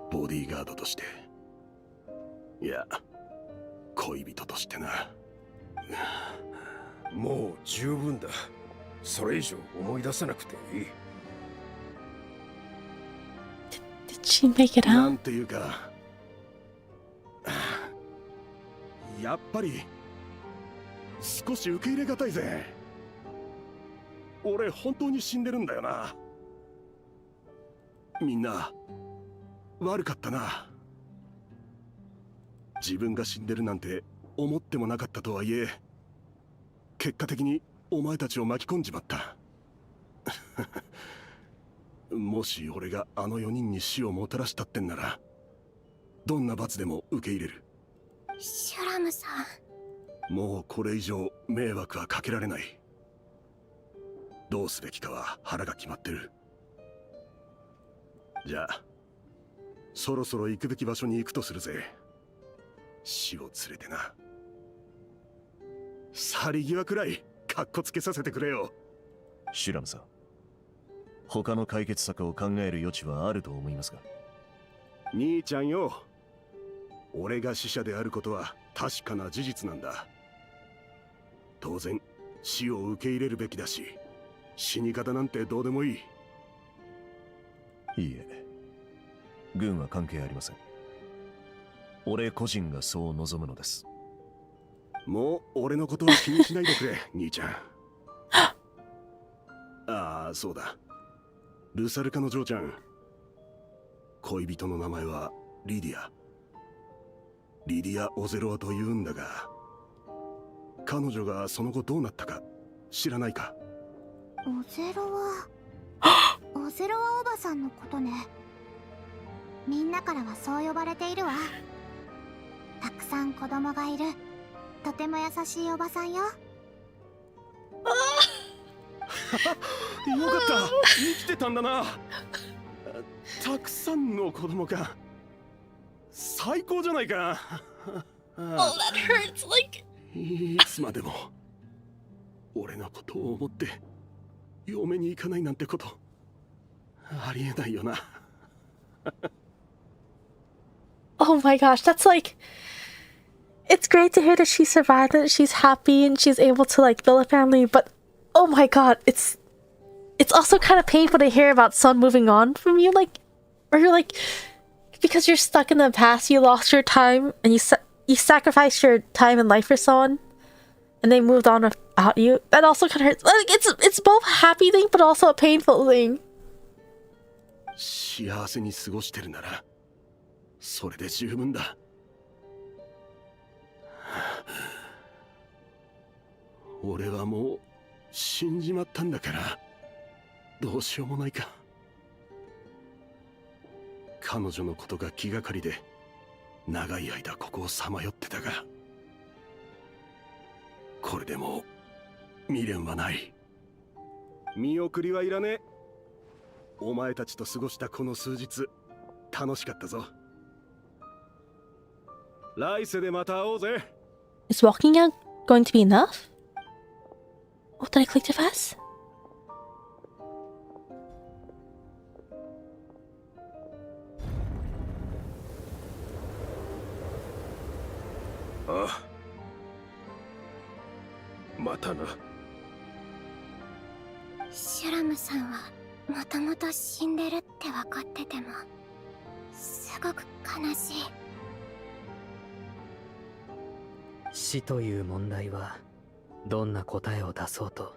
ボディーガードとして、いや恋人としてな。もう十分だ。それ以上思い出さなくていい。Did she make it な out? んていうか、やっぱり少し受け入れがたいぜ。俺本当に死んでるんだよな。みんな悪かったな。自分が死んでるなんて思ってもなかったとはいえ、結果的にお前たちを巻き込んじまった。もし俺があの4人に死をもたらしたってんなら、どんな罰でも受け入れる。シュラムさん、もうこれ以上迷惑はかけられない。どうすべきかは腹が決まってる。じゃあそろそろ行くべき場所に行くとするぜ。死を連れてな。去り際くらいカッコつけさせてくれよ。シュラムさん、他の解決策を考える余地はあると思いますか？兄ちゃんよ、俺が死者であることは確かな事実なんだ。当然死を受け入れるべきだし、死に方なんてどうでもいい。いいえ、軍は関係ありません。俺個人がそう望むのです。もう俺のことは気にしないでくれ、兄ちゃん。ああ、そうだ。ルサルカの嬢ちゃん。恋人の名前はリディア。リディア・オゼロワと言うんだが、彼女がその後どうなったか知らないか？オゼロワオゼロワおばさんのことね。みんなからはそう呼ばれているわ。たくさん子供がいるとても優しいおばさんよ。った生きてたんだな。たくさんの子供か。最高じゃないか。Oh, that hurts. Like. いつまでも俺のことを思って嫁に行かないなんてことありえないよな。Oh my gosh, that's like. It's great to hear that she survived it. She's happy and she's able to like build a family, but oh my god, it's also kind of painful to hear about Son moving on from you, like, or you're like, because you're stuck in the past, you lost your time and you sacrificed your time and life for someone, and they moved on without you. That also kind of hurts. Like it's both a happy thing, but also a painful thing. 幸せに過ごしてるならそれで十分だ。俺はもう死んじまったんだからどうしようもないか。彼女のことが気がかりで長い間ここをさまよってたが、これでもう未練はない。見送りはいらねえ。お前たちと過ごしたこの数日楽しかったぞ。来世でまた会おうぜ。Is walking out going to be enough? Oh, did I click too fast? Ah. またな。シュラムさんはもともと死んでるって分かっててもすごく悲しい。死という問題はどんな答えを出そうと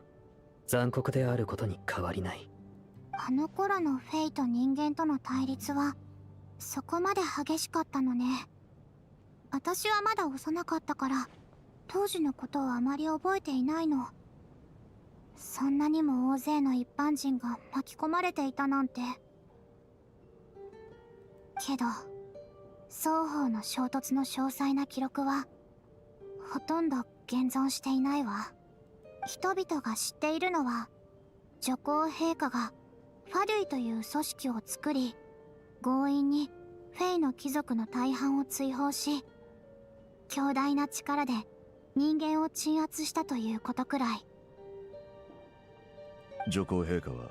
残酷であることに変わりない。あの頃のフェイと人間との対立はそこまで激しかったのね。私はまだ幼かったから当時のことをあまり覚えていないの。そんなにも大勢の一般人が巻き込まれていたなんて。けど双方の衝突の詳細な記録はほとんど現存していないわ。人々が知っているのは女皇陛下がファデュイという組織を作り強引にフェイの貴族の大半を追放し強大な力で人間を鎮圧したということくらい。女皇陛下は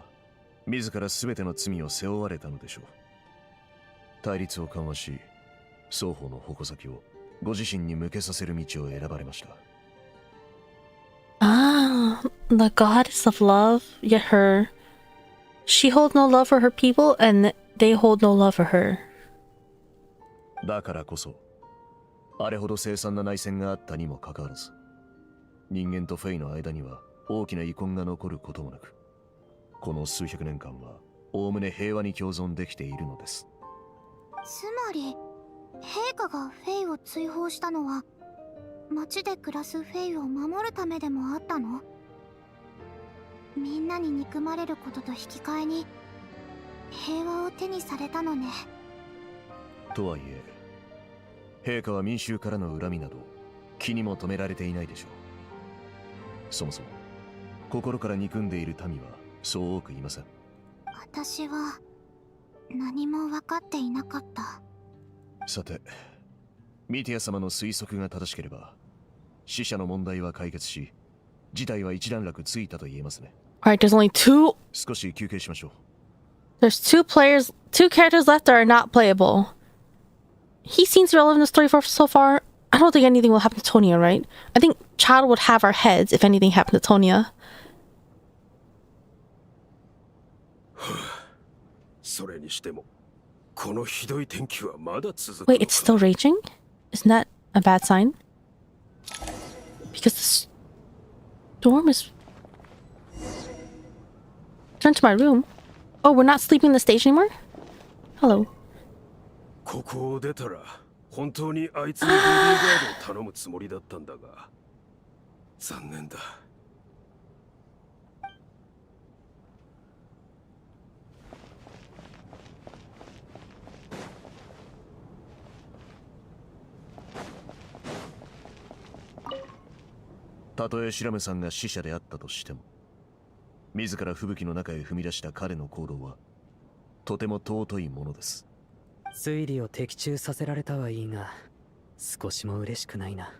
自ら全ての罪を背負われたのでしょう。対立を緩和し双方の矛先をご自身に向けさせる道を選ばれました。Ah, the goddess of love, yet she holds no love for her people and they hold no love for her. だからこそあれほど凄惨な内戦があったにもかかわらず人間とフェイの間には大きな遺恨が残ることもなくこの数百年間はおおむね平和に共存できているのです。つまり陛下がフェイを追放したのは町で暮らすフェイを守るためでもあったの？みんなに憎まれることと引き換えに平和を手にされたのね。とはいえ陛下は民衆からの恨みなど気にも留められていないでしょう。そもそも心から憎んでいる民はそう多くいません。私は何も分かっていなかった。さてミティア様の推測が正しければ死者の問題は解決し事態は一段落ついたと言えますね。Alright, there's only two. 少し休憩しましょう。There's two characters left that are not playable. He seems relevant in the story so far. I don't think anything will happen to Tonya, right? I think Chad would have our heads if anything happened to Tonya. それにしてもこのひどい天気はまだ続く。 Wait, it's still raging? Isn't that a bad sign? Because the storm is... Turn to my room. Oh, we're not sleeping in the stage anymore? Hello. ここを出たら本当にあいつにボディーガードを頼むつもりだったんだが残念だ。たとえシラムさんが死者であったとしても自ら吹雪の中へ踏み出した彼の行動はとても尊いものです。推理を的中させられたはいいが、少しも嬉しくないな。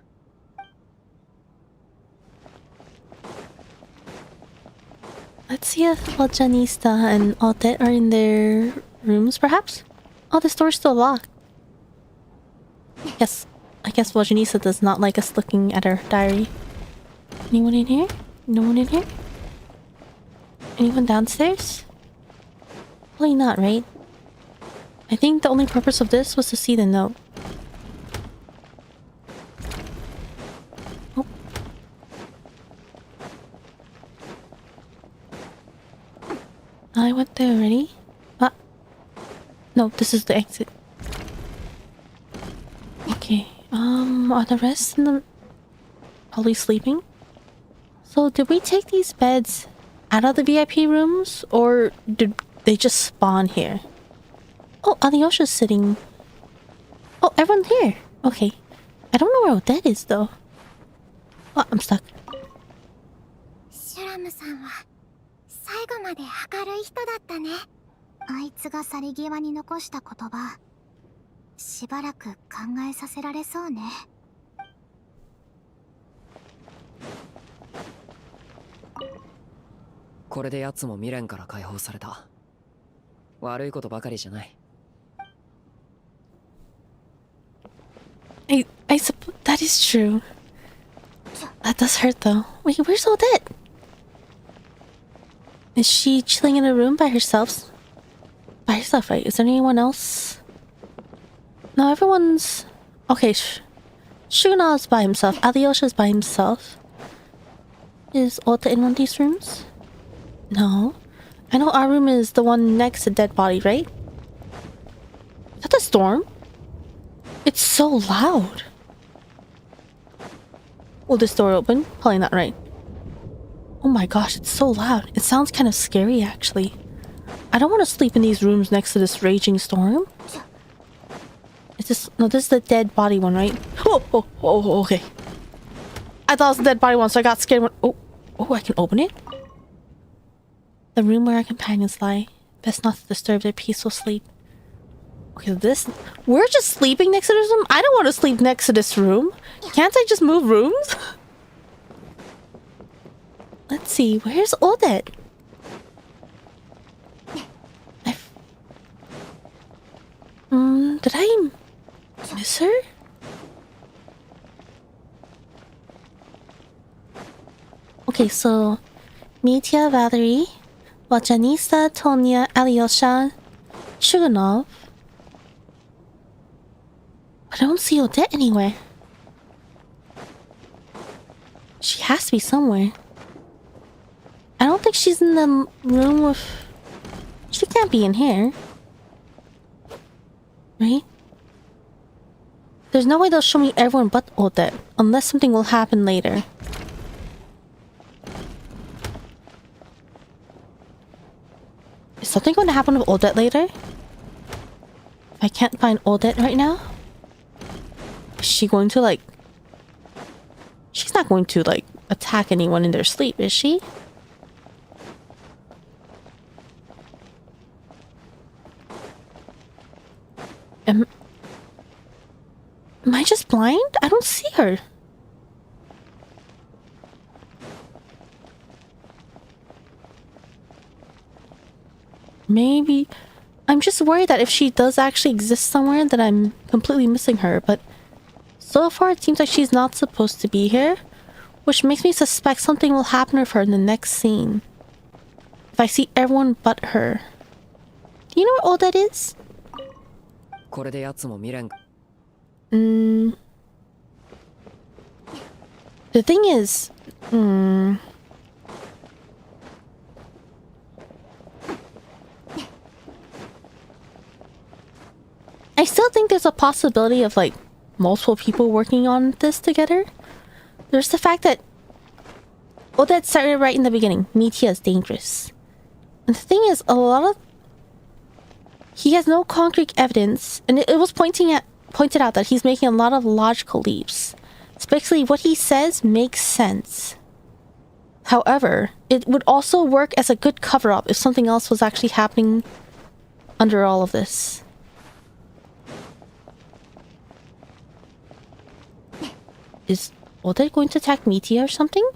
Let's see if Janista and Odette are in their rooms, perhaps? Oh, this door's still locked. Yes, I guess Janista does not like us looking at her diary. Anyone in here? No one in here? Anyone downstairs? Probably not, right? I think the only purpose of this was to see the note. Oh. I went there already. Ah. No, this is the exit. Okay. Are the rest in the... probably sleeping? So, did we take these beds out of the VIP rooms? Or did they just spawn here? Oh, Alyosha's sitting... Oh, everyone's here. Okay. I don't know where Odette is, though. Oh, I'm stuck. シュラムさんは最後まで明るい人だったね。あいつが去り際に残した言葉、しばらく考えさせられそうね。これで奴も未練から解放された。悪いことばかりじゃない。I suppose that is true. That does hurt though. Wait, where's Odette? Is she chilling in a room by herself? By herself, right? Is there anyone else? No, everyone's... Okay, Shuna's by himself. Alyosha's by himself. Is Odette in one of these rooms? No. I know our room is the one next to dead body, right? Is that the storm? It's so loud. Will this door open? Probably not, right? Oh my gosh, it's so loud. It sounds kind of scary, actually. I don't want to sleep in these rooms next to this raging storm. Is this... No, this is the dead body one, right? Oh, okay. I thought it was the dead body one, so I got scared when... Oh, I can open it? The room where our companions lie. Best not to disturb their peaceful sleep. Okay, this... We're just sleeping next to this room? I don't want to sleep next to this room. Can't I just move rooms? Let's see, where's Odette? Did I miss her? Okay, so... Mitya, Valerie, Janista, Tonya, Alyosha, Shuganov. But I don't see Odette anywhere. She has to be somewhere. I don't think she's in the room with... She can't be in here. Right? There's no way they'll show me everyone but Odette, unless something will happen later. Is something going to happen with Odette later? If I can't find Odette right now? Is she going to, like... She's not going to, like, attack anyone in their sleep, is she? Am I just blind? I don't see her. Maybe... I'm just worried that if she does actually exist somewhere, that I'm completely missing her, but... So far, it seems like she's not supposed to be here, which makes me suspect something will happen with her in the next scene. If I see everyone but her. Do you know where Odette is? The thing is... I still think there's a possibility of, like, multiple people working on this together. There's the fact that Odette started right in the beginning. Mitya is dangerous. And the thing is, a lot of... He has no concrete evidence, and it was pointed out that he's making a lot of logical leaps. Especially what he says makes sense. However, it would also work as a good cover-up if something else was actually happening under all of this. Is Ode going to attack Mitia or something?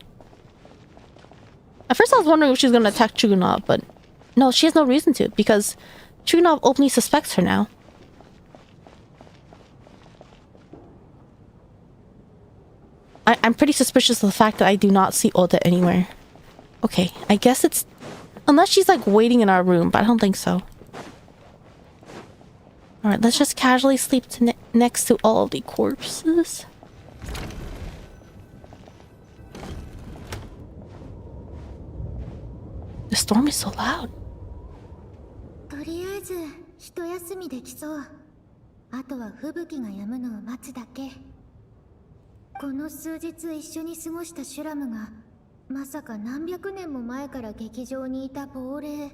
At first I was wondering if she was going to attack Chugunov, but no, she has no reason to, because Chugunov openly suspects her now. I'm pretty suspicious of the fact that I do not see Ode anywhere. Okay, I guess it's... Unless she's like waiting in our room, but I don't think so. Alright, let's just casually sleep next to all of the corpses. The storm is so loud. とりあえず一休みできそう。あとは吹雪が止むのを待つだけ。この数日一緒に過ごしたシュラムがまさか何百年も前から劇場にいた亡霊、いや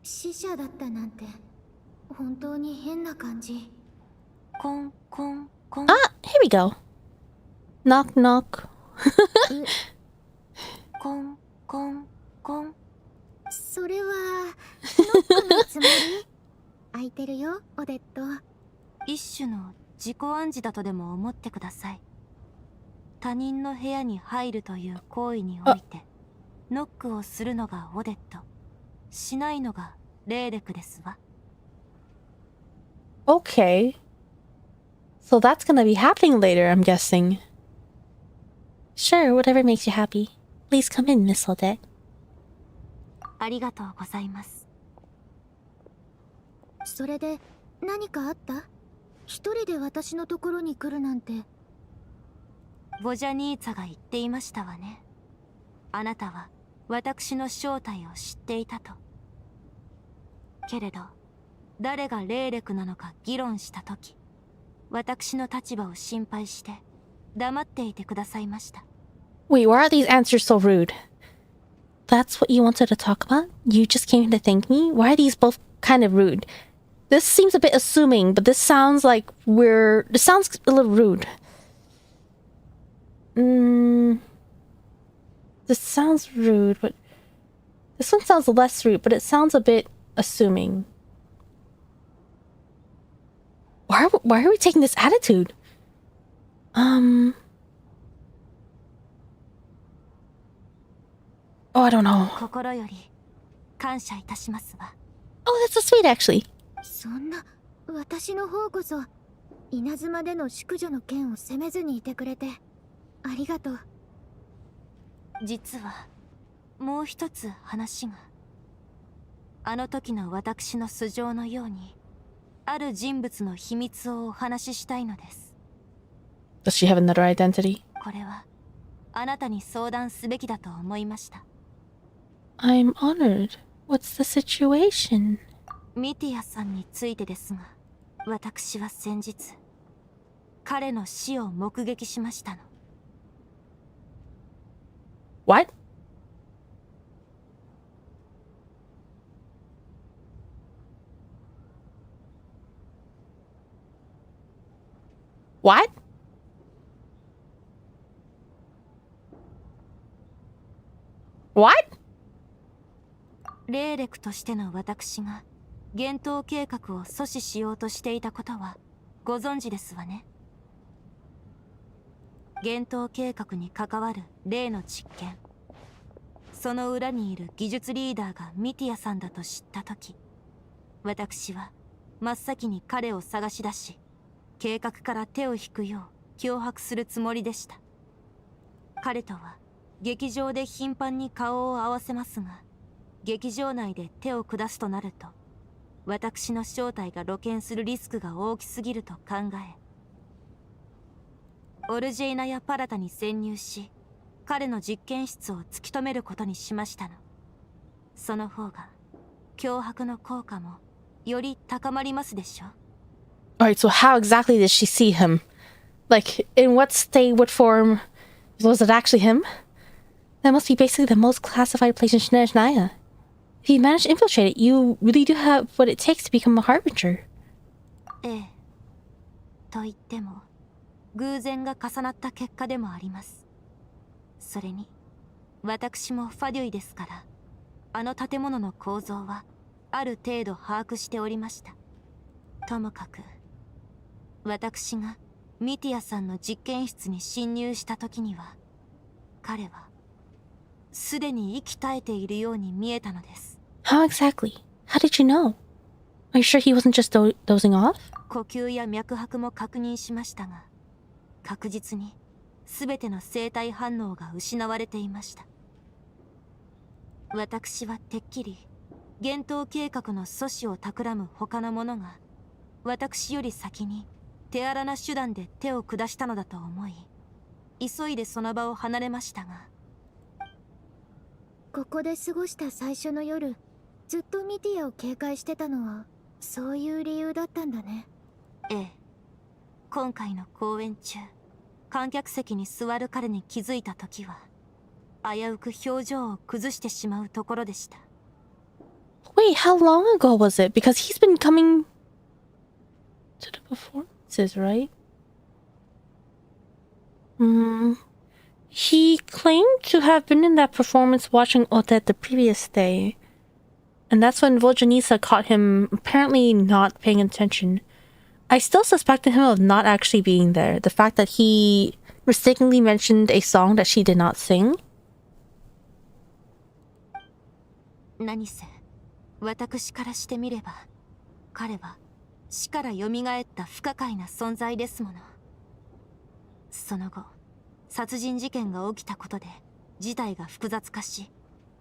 死者だったなんて本当に変な感じ。コンコンコン。Ah, here we go. Knock knock. コンコンコン。それはノックのつもり？空いてるよ、オデット。一種の自己暗示だとでも思ってください。他人の部屋に入るという行為においてノックをするのがオデット、しないのがレーレクですわ。Okay. So that's gonna be happening later, I'm guessing. Sure, whatever makes you happy. Please come in, Miss Ode. ありがとうございます。それで何かあった？一人で私のところに来るなんて。ボジャニーツァが言っていましたわね。あなたは私の正体を知っていたと。けれど誰がレーレクなのか議論したとき、私の立場を心配して黙っていてくださいました。Wait, why are these answers so rude? That's what you wanted to talk about? You just came to thank me? Why are these both kind of rude? This seems a bit assuming, but this sounds like this sounds a little rude. This sounds rude, but this one sounds less rude, but it sounds a bit assuming. Why are we taking this attitude? Oh, I don't know. 心より感謝いたしますわ。Oh, that's so sweet, actually. そんな、私の方こそ稲妻での淑女の件を責めずにいてくれてありがとう。実はもう一つ話が。あの時の私の素性のようにある人物の秘密をお話ししたいのです。Does she have another identity? これはあなたに相談すべきだと思いました。I'm honored. What's the situation? ミティアさんについてですが、私は先日彼の死を目撃しましたの。What? What? What? レーレクとしての私が幻冬計画を阻止しようとしていたことはご存知ですわね。幻冬計画に関わる例の実験、その裏にいる技術リーダーがミティアさんだと知ったとき、私は真っ先に彼を探し出し、計画から手を引くよう脅迫するつもりでした。彼とは劇場で頻繁に顔を合わせますが、劇場内で手を下すとなると私の正体が露見するリスクが大きすぎると考え、オルジェイナやパラタに潜入し彼の実験室を突き止めることにしましたの。その方が脅迫の効果もより高まりますでしょう。 Alright, so how exactly did she see him? Like, in what state, what form? Was it actually him? That must be basically the most classified place in Shinaya. If you manage to infiltrate it, you really do have what it takes to become a harbinger. ええ。と言っても、偶然が重なった結果でもあります。それに、私もファデュイですから、あの建物の構造はある程度把握しておりました。ともかく、私がミティアさんの実験室に侵入した時には、彼はすでに息絶えているように見えたのです。How exactly? How did you know? Are you sure he wasn't just dozing off? 呼吸や脈拍も確認しましたが、確実に全ての生体反応が失われていました。私はてっきり幻冬計画の阻止を企む他の者が私より先に手荒な手段で手を下したのだと思い、急いでその場を離れましたが、ここで過ごした最初の夜、ずっとミティアを警戒してたのはそういう理由だったんだね。ええ、今回の公演中、観客席に座る彼に気づいた時は危うく表情を崩してしまうところでした。 Wait, how long ago was it? Because he's been coming to the performances, right? He claimed to have been in that performance watching Odette the previous day. And that's when Voljanisa caught him apparently not paying attention. I still suspected him of not actually being there. The fact that he mistakenly mentioned a song that she did not sing. 何せ私からしてみれば、彼は死から蘇った不可解な存在ですもの。その後、殺人事件が起きたことで事態が複雑化し、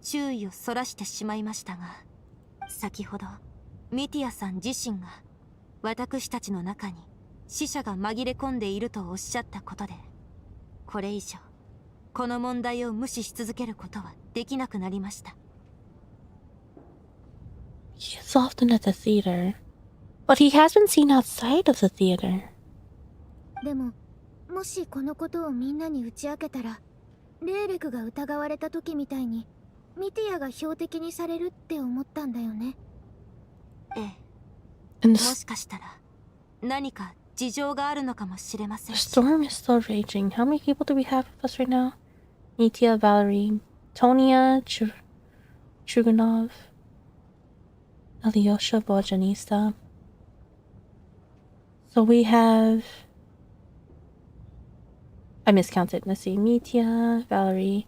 注意をそらしてしまいましたが、先ほどミティアさん自身が私たちの中に死者が紛れ込んでいるとおっしゃったことで、これ以上この問題を無視し続けることはできなくなりました。He is often at the theater, but he has been seen outside of the theater. でも、もしこのことをみんなに打ち明けたら、レーレクが疑われた時みたいにミティアが標的にされるって思ったんだよね。ええ、もしかしたら何か事情があるのかもしれません。 The storm is still raging. How many people do we have with us right now? Nitya, Valerie, Tonya, Chuganov, Alyosha, Bojanista. So we have... I miscounted. Let's see. Nitya, Valerie,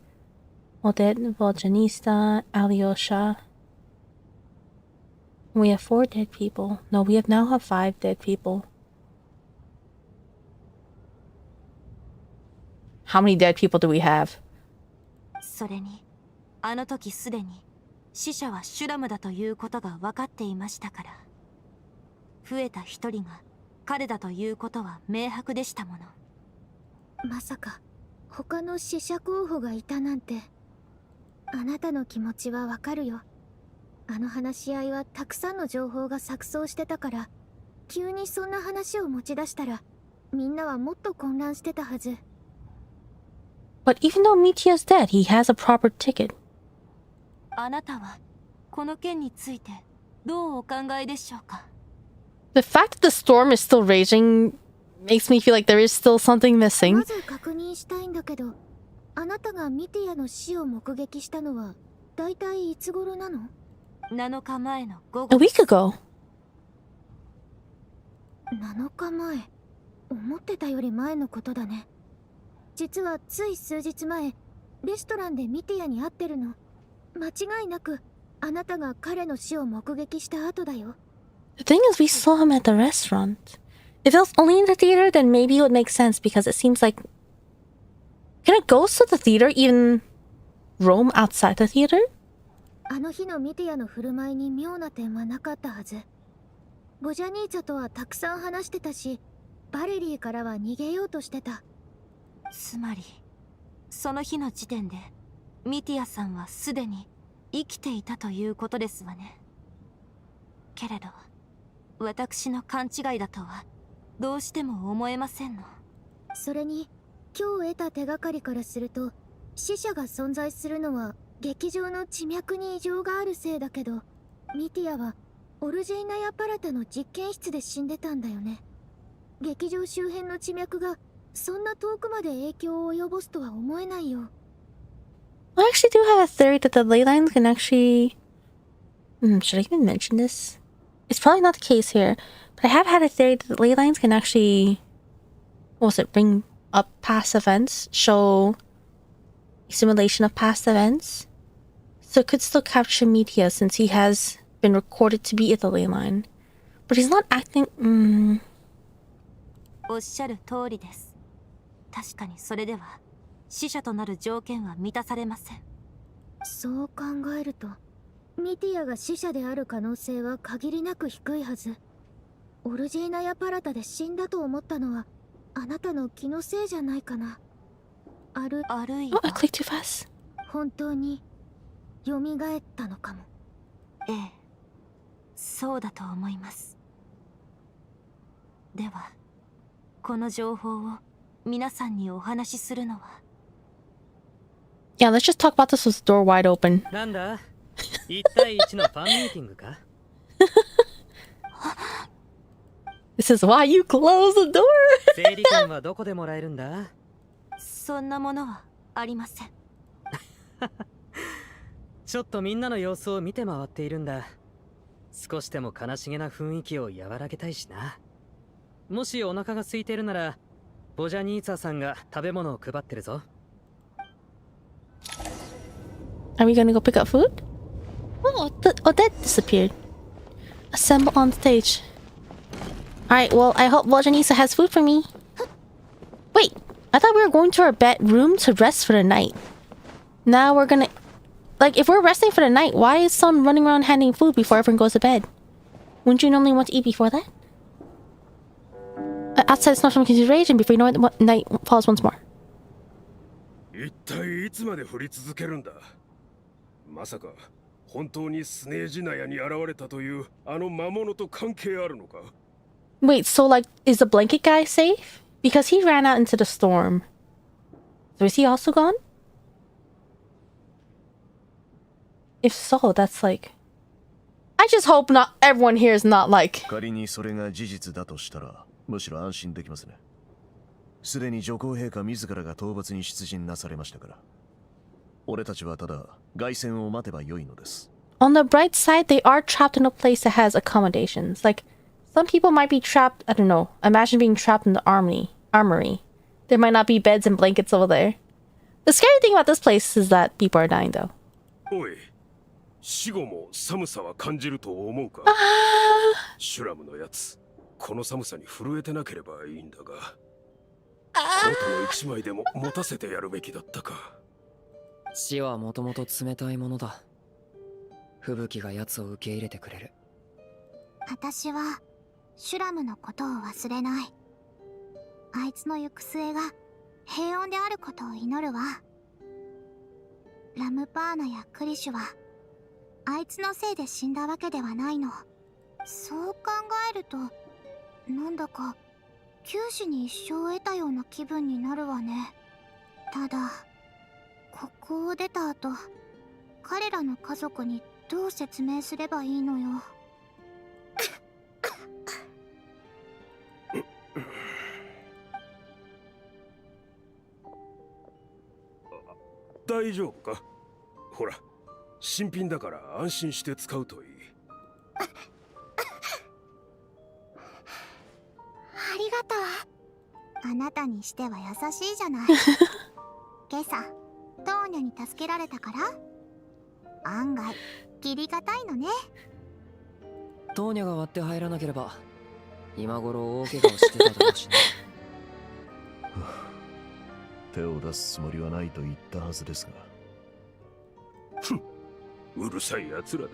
Odette, Bojanista, Alyosha. We have 4 dead people. No, we now have 5 dead people. How many dead people do we have? それに、あの時すでに死者はシュラムだということが分かっていましたから、増えた一人が彼だということは明白でしたもの。まさか他の死者候補がいたなんて。あなたの気持ちはわかるよ。あの話し合いはたくさんの情報が錯綜してたから、急にそんな話を持ち出したらみんなはもっと混乱してたはず。But even though Mitya's dead, he has a proper ticket. あなたはこの件についてどうお考えでしょうか？ The fact that the storm is still raging makes me feel like there is still something missing. まず確認したいんだけど、あなたがミティアの死を目撃したのはだいたいいつ頃なの？7日前の午 A 後。 week ago. 7日前。思ってたより前のことだね。実はつい数日前、レストランでミティアに会ってるの。間違いなくあなたが彼の死を目撃した後だよ。The thing is, we saw him at the restaurant. If it was only in the theater, then maybe it would make sense because it seems like... Can a ghost of the theater even roam outside the theater? あの日のミティアの振る舞いに妙な点はなかったはず。ボジャニーチャとはたくさん話してたし、バレリーからは逃げようとしてた。つまりその日の時点でミティアさんはすでに生きていたということですわね。けれど私の勘違いだとはどうしても思えませんの。それに今日得た手がかりからすると、死者が存在するのは劇場の地脈に異常があるせいだけど、ミティアはオルジェイナヤパラタの実験室で死んでたんだよね。劇場周辺の地脈がそんな遠くまで影響を及ぼすとは思えないよ。I actually do have a theory that the ley lines can actually... should I even mention this? It's probably not the case here, but I have had a theory that the ley lines can actually... What was it? Bring up past events, show a simulation of past events. So it could still capture media since he has been recorded to be at the ley line. But he's not acting... おっしゃる通りです。確かにそれでは死者となる条件は満たされません。そう考えると、ミティアが死者である可能性は限りなく低いはず。オルジーナやパラタで死んだと思ったのはあなたの気のせいじゃないかな。あるいは Oh, I clicked too fast. 本当に蘇ったのかも。ええ、そうだと思います。では、この情報を皆さんにお話しするのは。Yeah, let's just talk about this with the door wide open. なんだ ?1 対1のファンミーティングか This is why you close the door! 整理券はどこでもらえるんだそんなものはありません。ちょっとみんなの様子を見て回っているんだ。少しでも悲しげな雰囲気を和らげたいしな。もしお腹が空いてるなら、ボジャニーツァさんが食べ物を配ってるぞ。Are we gonna go pick up food? Oh, that disappeared. Assemble on stage. Alright, well, I hope Bojanisa has food for me. Wait, I thought we were going to our bedroom to rest for the night. Now we're gonna... Like, if we're resting for the night, why is someone running around handing food before everyone goes to bed? Wouldn't you normally want to eat before that? Outside it's not from consideration before you know it, night falls once more. 一体いつまで降り続けるんだ。まさか本当にスネージナヤに現れたというあの魔物と関係あるのか？ Wait, so like, is the blanket guy safe? Because he ran out into the storm. So is he also gone? If so, that's like... I just hope not everyone here is not like... 仮にそれが事実だとしたら、むしろ安心できますね。すでに女皇陛下自らが討伐に出陣なされましたから。俺たちはただ凱旋を待てば良いのです。On the bright side, they are trapped in a place that has accommodations. Like, some people might be trapped, I don't know, imagine being trapped in the armory. There might not be beds and blankets over there. The scary thing about this place is that people are dying, though. おい、死後も寒さは感じると思うか？シュラムのやつ、この寒さに震えてなければいいんだが、コートの一枚でも持たせてやるべきだったか。死はもともと冷たいものだ。吹雪が奴を受け入れてくれる。私はシュラムのことを忘れない。あいつの行く末が平穏であることを祈るわ。ラムパーナやクリシュはあいつのせいで死んだわけではないの。そう考えるとなんだか九死に一生を得たような気分になるわね。ただここを出た後、彼らの家族にどう説明すればいいのよ。大丈夫か？ほら、新品だから安心して使うといい。ありがとう。あなたにしては優しいじゃない。今朝トーニャに助けられたから案外切りがたいのね。トーニャが割って入らなければ今頃大怪我をしてただろうしね。手を出すつもりはないと言ったはずですが。ふん、うるさいやつらだ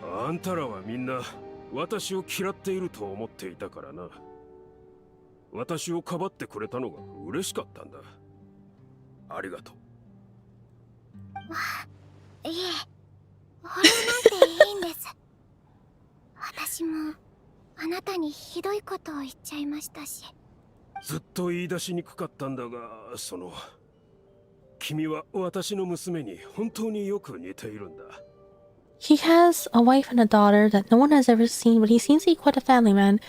な。あんたらはみんな私を嫌っていると思っていたからな。私をかばってくれたのが嬉しかったんだ。ありがとう。わあ、いえ、お礼なんていいんです。私もあなたにひどいことを言っちゃいましたし。ずっと言い出しにくかったんだが、君は私の娘に本当によく似ているんだ。He has a wife and a daughter that no one has ever seen, but he seems to be quite a family man.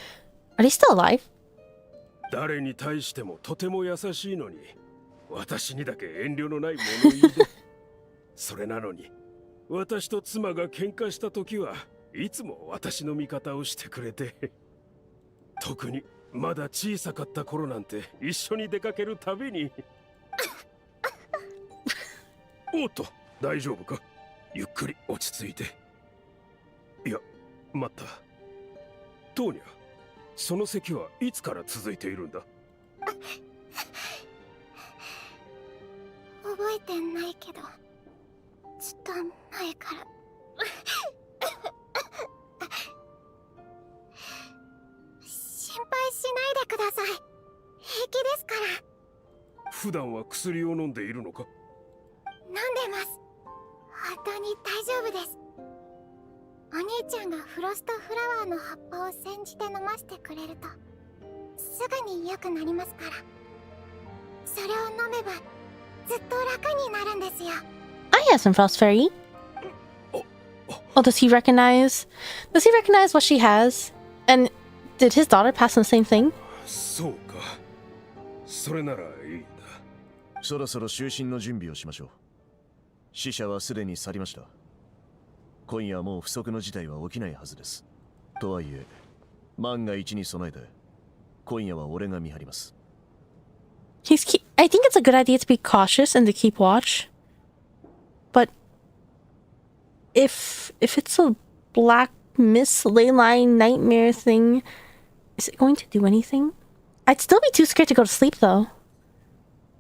Are they still alive? 誰に対してもとても優しいのに、私にだけ遠慮のない物言いで。それなのに、私と妻が喧嘩した時はいつも私の味方をしてくれて。特にまだ小さかった頃なんて一緒に出かけるたびに。おっと、大丈夫か？ゆっくり落ち着いて。いや、待った。トーニャ、その席はいつから続いているんだ？覚えてないけど、ずっと前から。心配しないでください。平気ですから。普段は薬を飲んでいるのか？飲んでます。本当に大丈夫です。お兄ちゃんがフロストフラワーの葉っぱを煎じて飲ませてくれるとすぐに良くなりますから。それを飲めばずっと楽になるんですよ。I have some frost fairy. Oh, does he recognize what she has? And did his daughter pass on the same thing? そうか。それならいいんだ。そろそろ就寝の準備をしましょう。死者はすでに去りました。今夜はもう不測の事態は起きないはずです。とはいえ、万が一に備えて、今夜は俺が見張ります。I think it's a good idea to be cautious and to keep watch. But if it's a black mist ley line nightmare thing, is it going to do anything? I'd still be too scared to go to sleep though.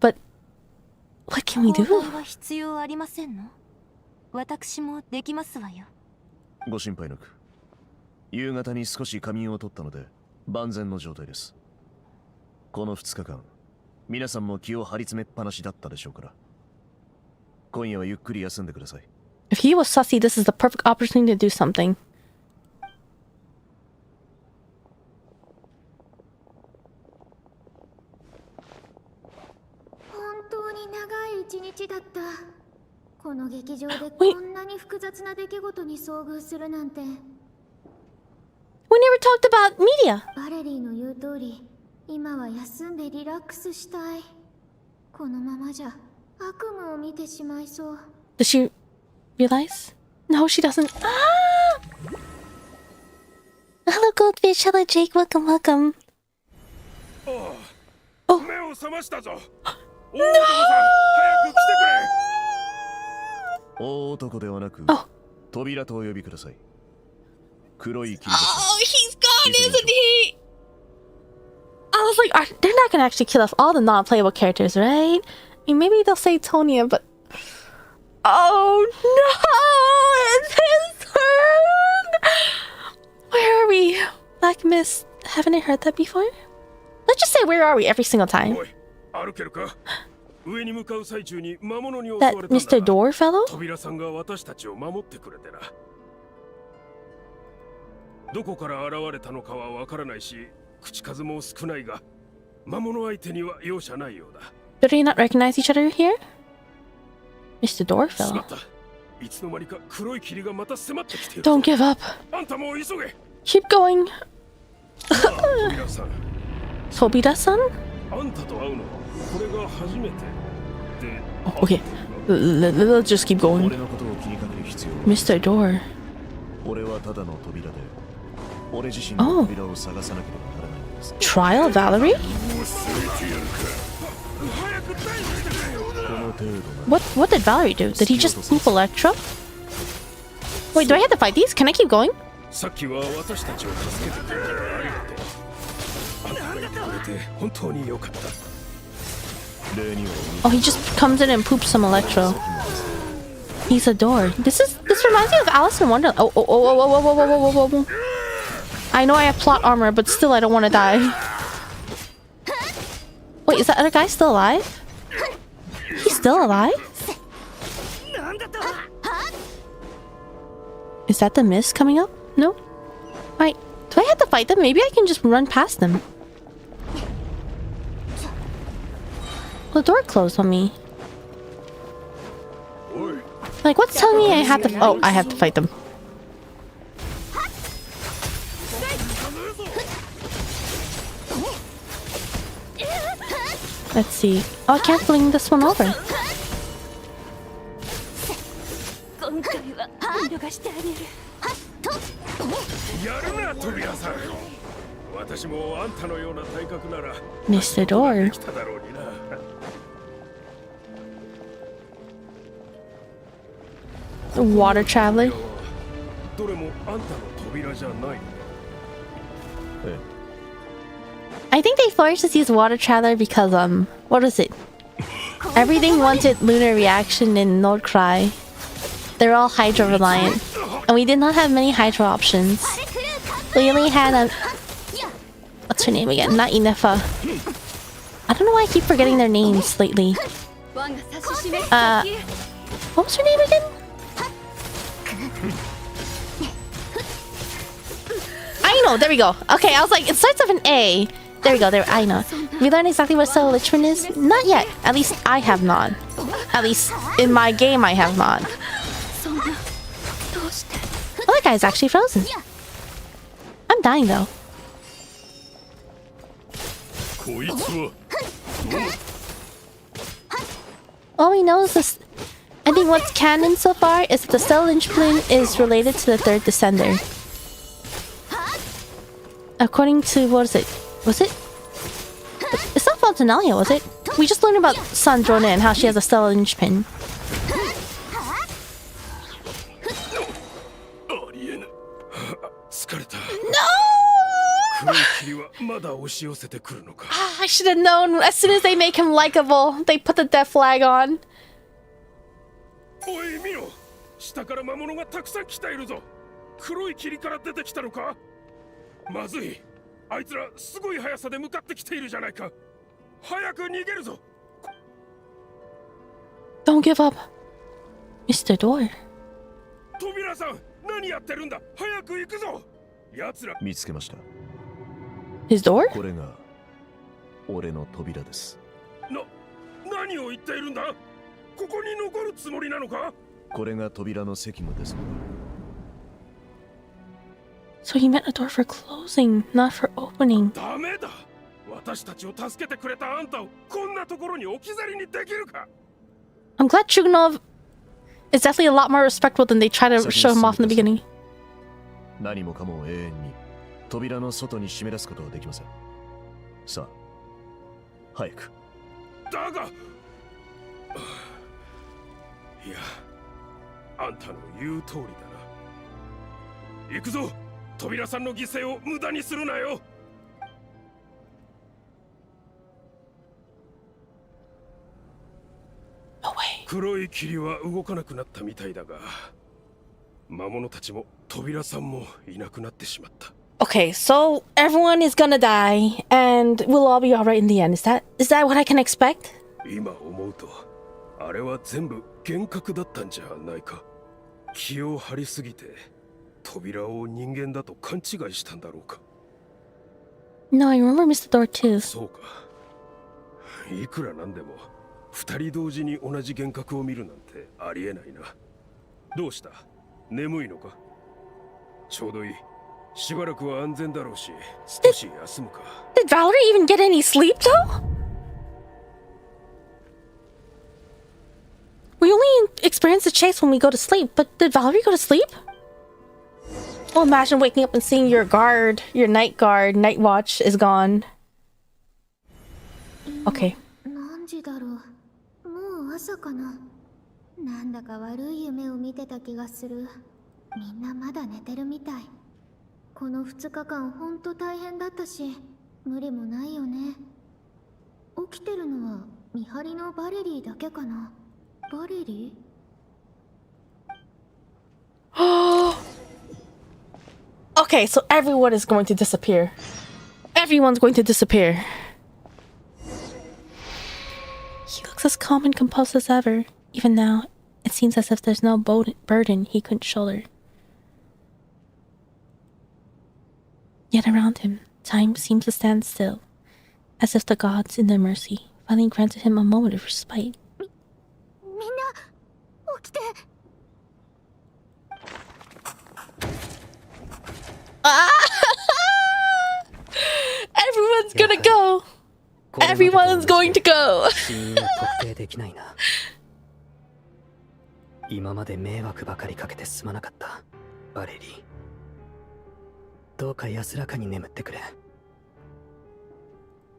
But what can we do? は必要ありませんの？私もできますわよ。ご心配なく。夕方に少し仮眠を取ったので万全の状態です。この2日間、皆さんも気を張り詰めっぱなしだったでしょうから。今夜はゆっくり休んでください。If he was sussy, this is the perfect opportunity to do something. 本当に長い一日だった。この劇場でこんなに複雑な出来事に遭遇するなんて。We never talked about media. バレリーの言う通り、今は休んでリラックスしたい。このままじゃ悪夢を見てしまいそう。Does she realize? No, she doesn't. Ah! Hello, Goldfish. Hello, Jake. Welcome, welcome. 目を覚ましたぞ。大男さん、早く来てくれ。大男ではなく、扉とお呼びください。黒い霧です。Oh, he's gone, isn't he? I was like, they're not gonna actually kill off all the non-playable characters, right? I mean, maybe they'll say Tonya, but oh no, it's his turn. Where are we? Black Mist. Haven't I heard that before? Let's just say where are we every single time. That Mr. Door fellow? 扉さんが私たちを守ってくれてな。どこから現れたのかはわからないし、口数も少ないが、魔物相手には容赦ないようだ。Do they not recognize each other here? Mr. Door fellow. いつの間にか黒い霧がまた迫ってきている。Don't give up. あんたも急げ。 Keep going. 扉さん。Tobida-san? あんたと会うのはこれが初めてで。Okay. Let's just keep going. Mr. Door. 俺はただの扉で、俺自身の扉を探さなければならないんです。Trial Valerie? What did Valerie do? Did he just poop Electra? Wait, do I have to fight these? Can I keep going? さっきは私たちを助けてくれてありがとう。あんたがいてくれて本当に良かった。Oh, he just comes in and poops some Electro. He's a door. This reminds me of Alice in Wonderland. Oh. I know I have plot armor, but still I don't want to die. Wait, is that other guy still alive? He's still alive? Is that the mist coming up? No? Wait, do I have to fight them? Maybe I can just run past them. The door closed on me. Like, what's telling me I have to... Oh, I have to fight them. Let's see. Oh, I can't bring this one over. 今回は見逃してあげる。やるなトビラさん。私もあんたのような体格なら Mr. Door. 来ただろうにな。The water traveler. どれもあんたの扉じゃないの。え I think they forced us to use water traveler because what was it? Everything wanted lunar reaction and node cry. They're all hydro reliant, and we did not have many hydro options. We only had what's her name again? Not Inefa. I don't know why I keep forgetting their names lately. What was her name again? Aino, there we go. Okay, I was like, it starts with an A. There we go, there, Aino. We learned exactly what self-advertise is? Not yet. At least I have not. At least in my game, I have not. Oh, that guy's actually frozen. I'm dying though. All we know is this. I think what's canon so far is that the self-advertise is related to the third descender. According to, what is it? Was it? It's not Fontanelia, was it? We just learned about Sandrona and how she has a stellar inch pin. No! I should have known. As soon as they make him likable, they put the death flag on. おい見ろ、下から魔物がたくさん来ているぞ。黒い霧から出てきたのか。まずい、あいつらすごい速さで向かってきているじゃないか。早く逃げるぞ。Don't give up, Mr. Door. 扉さん、何やってるんだ。早く行くぞ。奴ら見つけました。 His door? これが俺の扉です。何を言っているんだ。ここに残るつもりなのか。これが扉の責務です。 So he meant a door for closing, not for opening. ダメだ。私たちを助けてくれたあんたをこんなところに置き去りにできるか。 I'm glad Chugunov is definitely a lot more respectful than they try to show him off in the beginning. 何もかも永遠に扉の外に締め出すことはできません。さあ、早く。だが、いや、あんたの言う通りだな。行くぞ。扉さんの犠牲を無駄にするなよ。黒い霧は動かなくなったみたいだが、魔物たちも扉さんもいなくなってしまった。Okay, so everyone is gonna die, and we'll all be alright in the end. Is that what I can expect? 今思うと、あれは全部幻覚だったんじゃないか。気を張りすぎて、扉を人間だと勘違いしたんだろうか。No, I remember Mr. Door too. そうか。いくらなんでも、二人同時に同じ幻覚を見るなんてありえないな。どうした？眠いのか？ちょうどいい。しばらくは安全だろうし、少し休むか。Did Valerie even get any sleep though? We only experience the chase when we go to sleep, but did Valerie go to sleep? Well, imagine waking up and seeing your guard, your night guard, night watch is gone. Okay. 何時だろう。もう朝かな。なんだか悪い夢を見てた気がする。みんなまだ寝てるみたい。この2日間ほんと大変だったし、無理もないよね。起きてるのは見張りのバレリーだけかな。バレリーOkay, so everyone is going to disappear. Everyone's going to disappear. He looks as calm and composed as ever. Even now, it seems as if there's no burden he couldn't shoulder. Yet around him, time seems to stand still, as if the gods, in their mercy, finally granted him a moment of respite. みんな起きて。Everyone's gonna go. Everyone's going to go! 死因は特定できないな。今まで迷惑ばかりかけてすまなかった、バレリー。どうか安らかに眠ってくれ。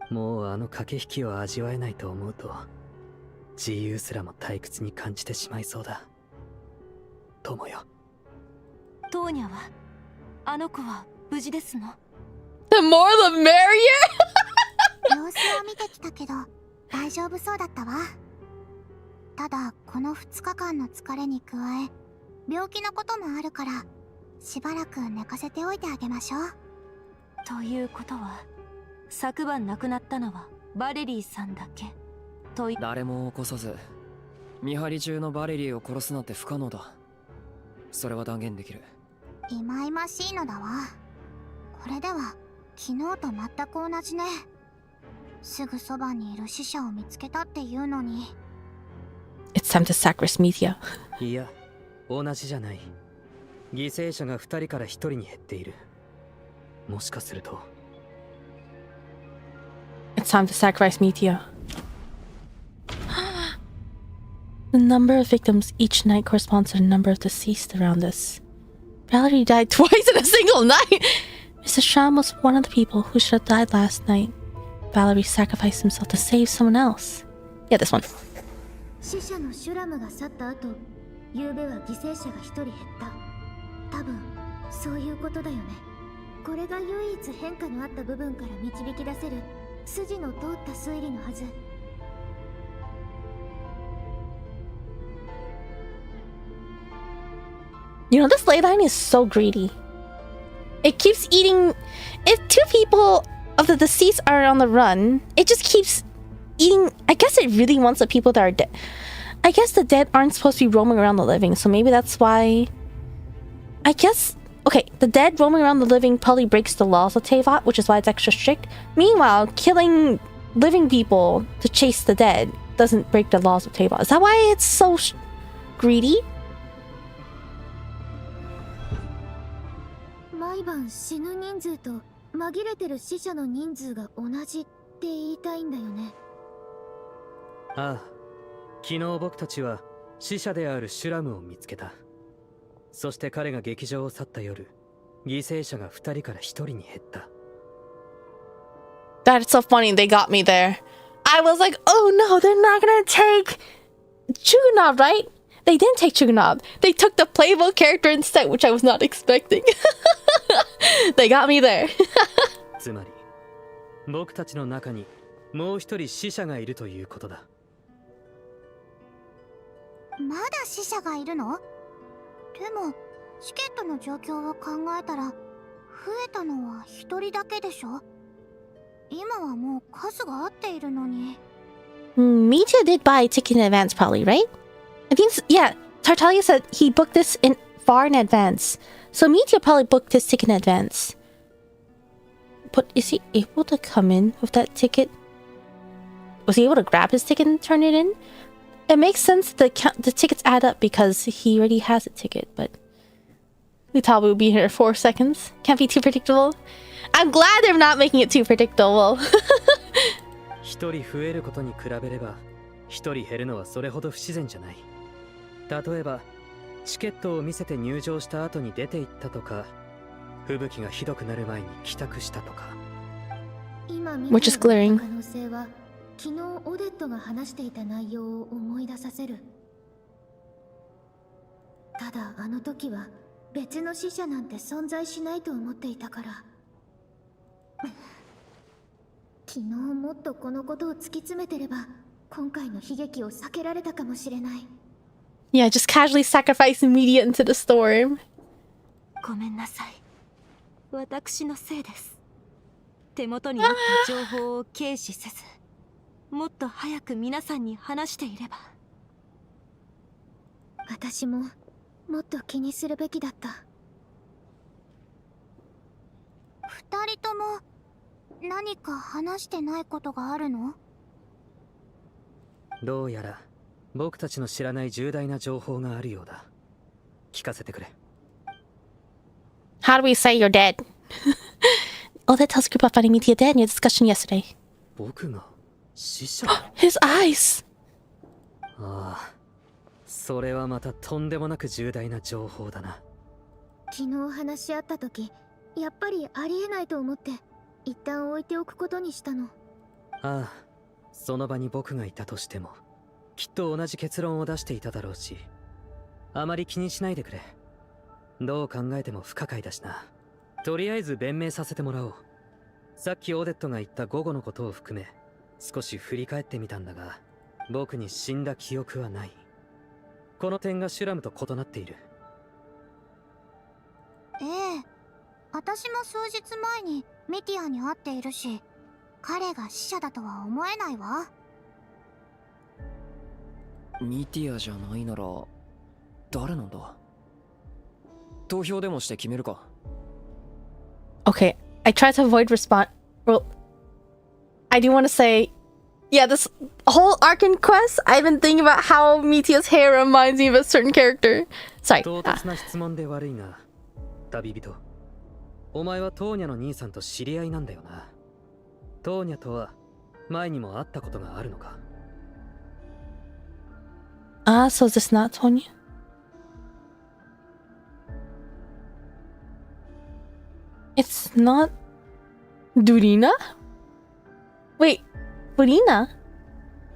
もうあの駆け引きを味わえないと思うと、自由すらも退屈に感じてしまいそうだ。友よ。トーニャは、あの子は無事ですの？ The more the merrier! 様子を見てきたけど大丈夫そうだったわ。ただこの2日間の疲れに加え病気のこともあるからしばらく寝かせておいてあげましょう。ということは、昨晩亡くなったのはバレリーさんだけと誰も起こさず見張り中のバレリーを殺すなんて不可能だ。それは断言できる。いまいましいのだわ。これでは昨日と全く同じね。すぐそばにいる死者を見つけたっていうのに。 It's time to sacrifice Mithya. いや、同じじゃない。犠牲者が2人から1人に減っている。もしかすると。It's time to sacrifice Mithya. The number of victims each night corresponds to the number of deceased around us. Valerie died twice in a single night! Mr. Sham was one of the people who should have died last night. Valerie sacrificed himself to save someone else. Yeah, this one. 死者のシュラムが去った後、昨べは犠牲者が1人減った。多分そういうことだよね。これが唯一変化のあった部分から導き出せる筋の通った推理のはず。You know, this ley line is so greedy. It keeps eating. If 2 people of the deceased are on the run, it just keeps eating. I guess it really wants the people that are dead. I guess the dead aren't supposed to be roaming around the living, so maybe that's why. I guess. Okay, the dead roaming around the living probably breaks the laws of Teyvat, which is why it's extra strict. Meanwhile, killing living people to chase the dead doesn't break the laws of Teyvat. Is that why it's so greedy? 毎晩死ぬ人数と紛れてる死者の人数が同じって言いたいんだよね。ああ、昨日僕たちは死者であるシュラムを見つけた。そして彼が劇場を去った夜、犠牲者が2人から1人に減った。That's so funny, they got me there. I was like, oh no, they're not gonna take Chugunov, right? They didn't take Chugunov. They took the playable character instead, which I was not expecting. They got me there. つまり、僕たちの中にもう一人死者がいるということだ。まだ死者がいるの？でもチケットの状況を考えたら増えたのは1人だけでしょ？今はもう数が合っているのに。Mithya did buy a ticket in advance, probably, right? I think, yeah, Tartaglia said he booked this in far in advance. So Mithya probably booked his ticket in advance. But is he able to come in with that ticket? Was he able to grab his ticket and turn it in? It makes sense that the tickets add up because he already has a ticket, but we thought we would be here in 4 seconds. Can't be too predictable. I'm glad they're not making it too predictable. 一人増えることに比べれば、一人減るのはそれほど不自然じゃない。例えば、チケットを見せて入場した後に出て行ったとか、吹雪がひどくなる前に帰宅したとか。今見た可能性は、昨日オデットが話していた内容を思い出させる。ただあの時は別の死者なんて存在しないと思っていたから。昨日もっとこのことを突き詰めてれば、今回の悲劇を避けられたかもしれない。Yeah, just casually sacrificing media into the storm. ごめんなさい。私のせいです。手元にあった情報を軽視せず、もっと早く皆さんに話していれば。私ももっと気にするべきだった。2人とも何か話してないことがあるの？どうやら僕たちの知らない重大な情報があるようだ。聞かせてくれ。How do we say you're dead? Oh, that tells a group about finding Mithya dead in your discussion yesterday. 僕が死者 His eyes! ああ、それはまたとんでもなく重大な情報だな。昨日話し合った時、やっぱりありえないと思って一旦置いておくことにしたの。ああ、その場に僕がいたとしてもきっと同じ結論を出していただろうし、あまり気にしないでくれ。どう考えても不可解だしな。とりあえず弁明させてもらおう。さっきオデットが言った午後のことを含め少し振り返ってみたんだが、僕に死んだ記憶はない。この点がシュラムと異なっている。ええ、私も数日前にミティアに会っているし、彼が死者だとは思えないわ。ミティアじゃないなら誰なんだ？投票でもして決めるか。 Okay, I tried to avoid response. Well, I do want to say, yeah, this whole Arkan quest, I've been thinking about how Mitia's hair reminds me of a certain character. Sorry. 唐突な質問で悪いが、旅人、お前はトーニャの兄さんと知り合いなんだよな。トーニャとは前にも会ったことがあるのか？ So is this not Tonya? It's not Durina? Wait, Burina?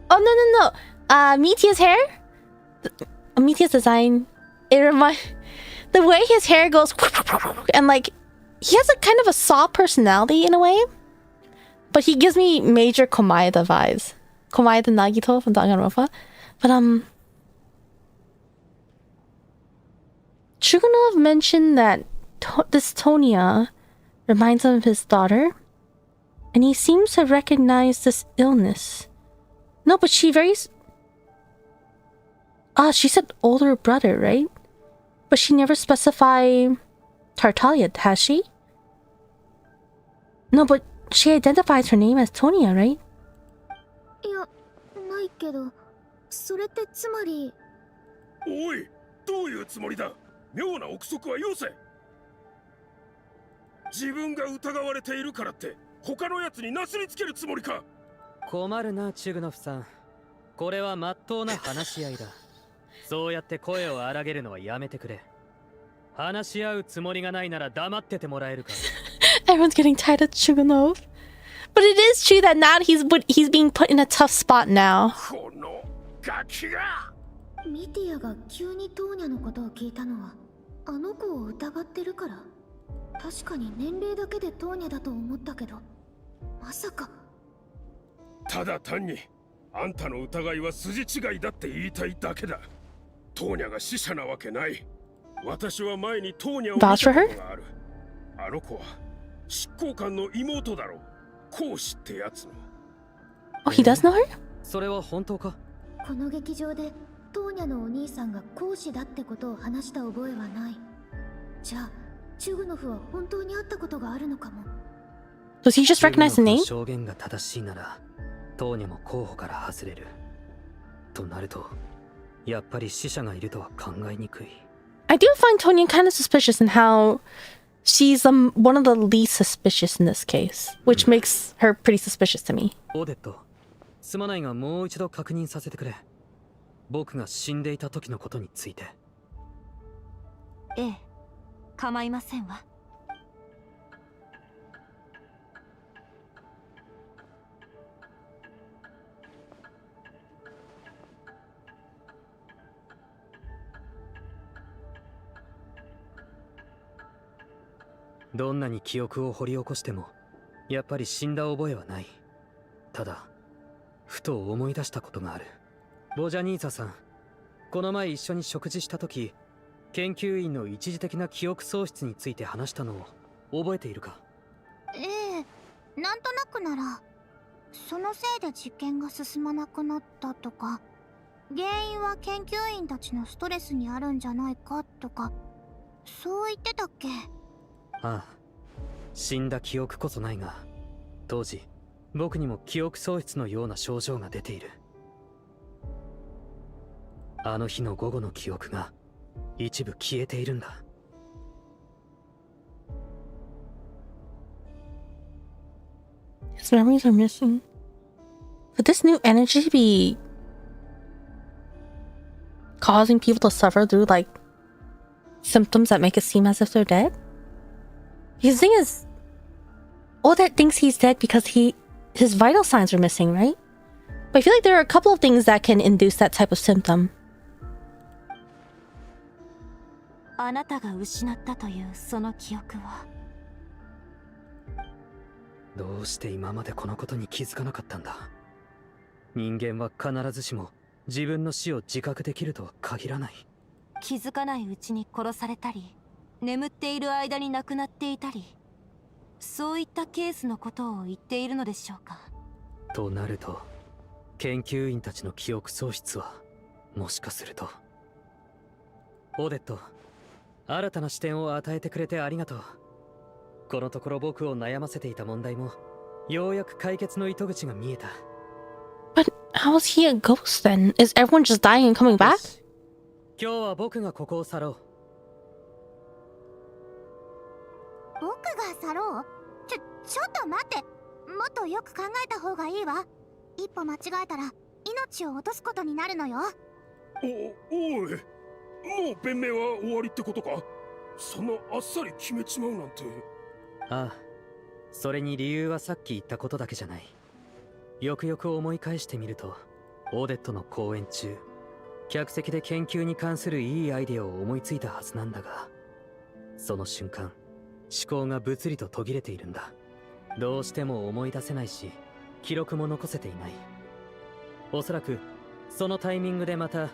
Oh, no. Mitia's hair? Mitia's design. It reminds... The way his hair goes... And like... He has a kind of a soft personality in a way. But he gives me major Komaeda vibes. Komaeda Nagito from Danganronpa. But, Chugunov mentioned that this Tonya reminds him of his daughter, and he seems to recognize this illness. No, but she she said older brother, right? But she never specified Tartaglia, has she? No, but she identifies her name as Tonya, right? いや、ないけど、それってつまり。おい、どういうつもりだ？妙な憶測はよせ。自分が疑われているからって他のやつになすりつけるつもりか？困るな、チュグノフさん。これは真っ当な話し合いだ。そうやって声を荒げるのはやめてくれ。話し合うつもりがないなら黙っててもらえるか。Everyone's getting tired of Chugunov. But it is true that now he's being put in a tough spot now. このガキが！ミティアが急にトーニャのことを聞いたのは、あの子を疑ってるから。確かに年齢だけでトーニャだと思ったけど、まさか。ただ単にあんたの疑いは筋違いだって言いたいだけだ。トーニャが死者なわけない。私は前にトーニャを見たことがある。あの子は執行官の妹だろう。講師ってやつの。Oh, he does know her? それは本当か？この劇場でトーニャのお兄さんが講師だってことを話した覚えはない。じゃあ、チュグノフは本当に会ったことがあるのかも。Does he just recognize the name? 証言が正しいなら、トーニャも候補から外れる。となると、やっぱり死者がいるとは考えにくい。I do find Tonya kind of suspicious in how she's one of the least suspicious in this case, which makes her pretty suspicious to me. オデット、すまないがもう一度確認させてくれ。僕が死んでいた時のことについて。ええ、構いませんわ。どんなに記憶を掘り起こしてもやっぱり死んだ覚えはない。ただふと思い出したことがある。ボジャニーザさん、この前一緒に食事した時、研究員の一時的な記憶喪失について話したのを覚えているか？ええ、なんとなくなら。そのせいで実験が進まなくなったとか、原因は研究員たちのストレスにあるんじゃないかとか、そう言ってたっけ？ああ、死んだ記憶こそないが、当時僕にも記憶喪失のような症状が出ている。あの日の午後の記憶が一部消えているんだ。His memories are missing. Could this new energy be causing people to suffer through like symptoms that make it seem as if they're dead? Because the thing is, Odette thinks he's dead because his vital signs are missing, right? But I feel like there are a couple of things that can induce that type of symptom. あなたが失ったというその記憶はどうして今までこのことに気づかなかったんだ。人間は必ずしも自分の死を自覚できるとは限らない。気づかないうちに殺されたり、眠っている間に亡くなっていたり、そういったケースのことを言っているのでしょうか。となると、研究員たちの記憶喪失はもしかすると。オデット、新たな視点を与えてくれてありがとう。このところ僕を悩ませていた問題もようやく解決の糸口が見えた。But how is he a ghost then? Is everyone just dying and coming back? 今日は僕がここを去ろう。僕が去ろう？ちょっと待って。もっとよく考えた方がいいわ。一歩間違えたら命を落とすことになるのよ。おい、もう弁明は終わりってことか？そんなあっさり決めちまうなんて。ああ、それに理由はさっき言ったことだけじゃない。よくよく思い返してみると、オーデットの講演中、客席で研究に関するいいアイデアを思いついたはずなんだが、その瞬間、思考が物理と途切れているんだ。どうしても思い出せないし、記録も残せていない。おそらく、そのタイミングでまた、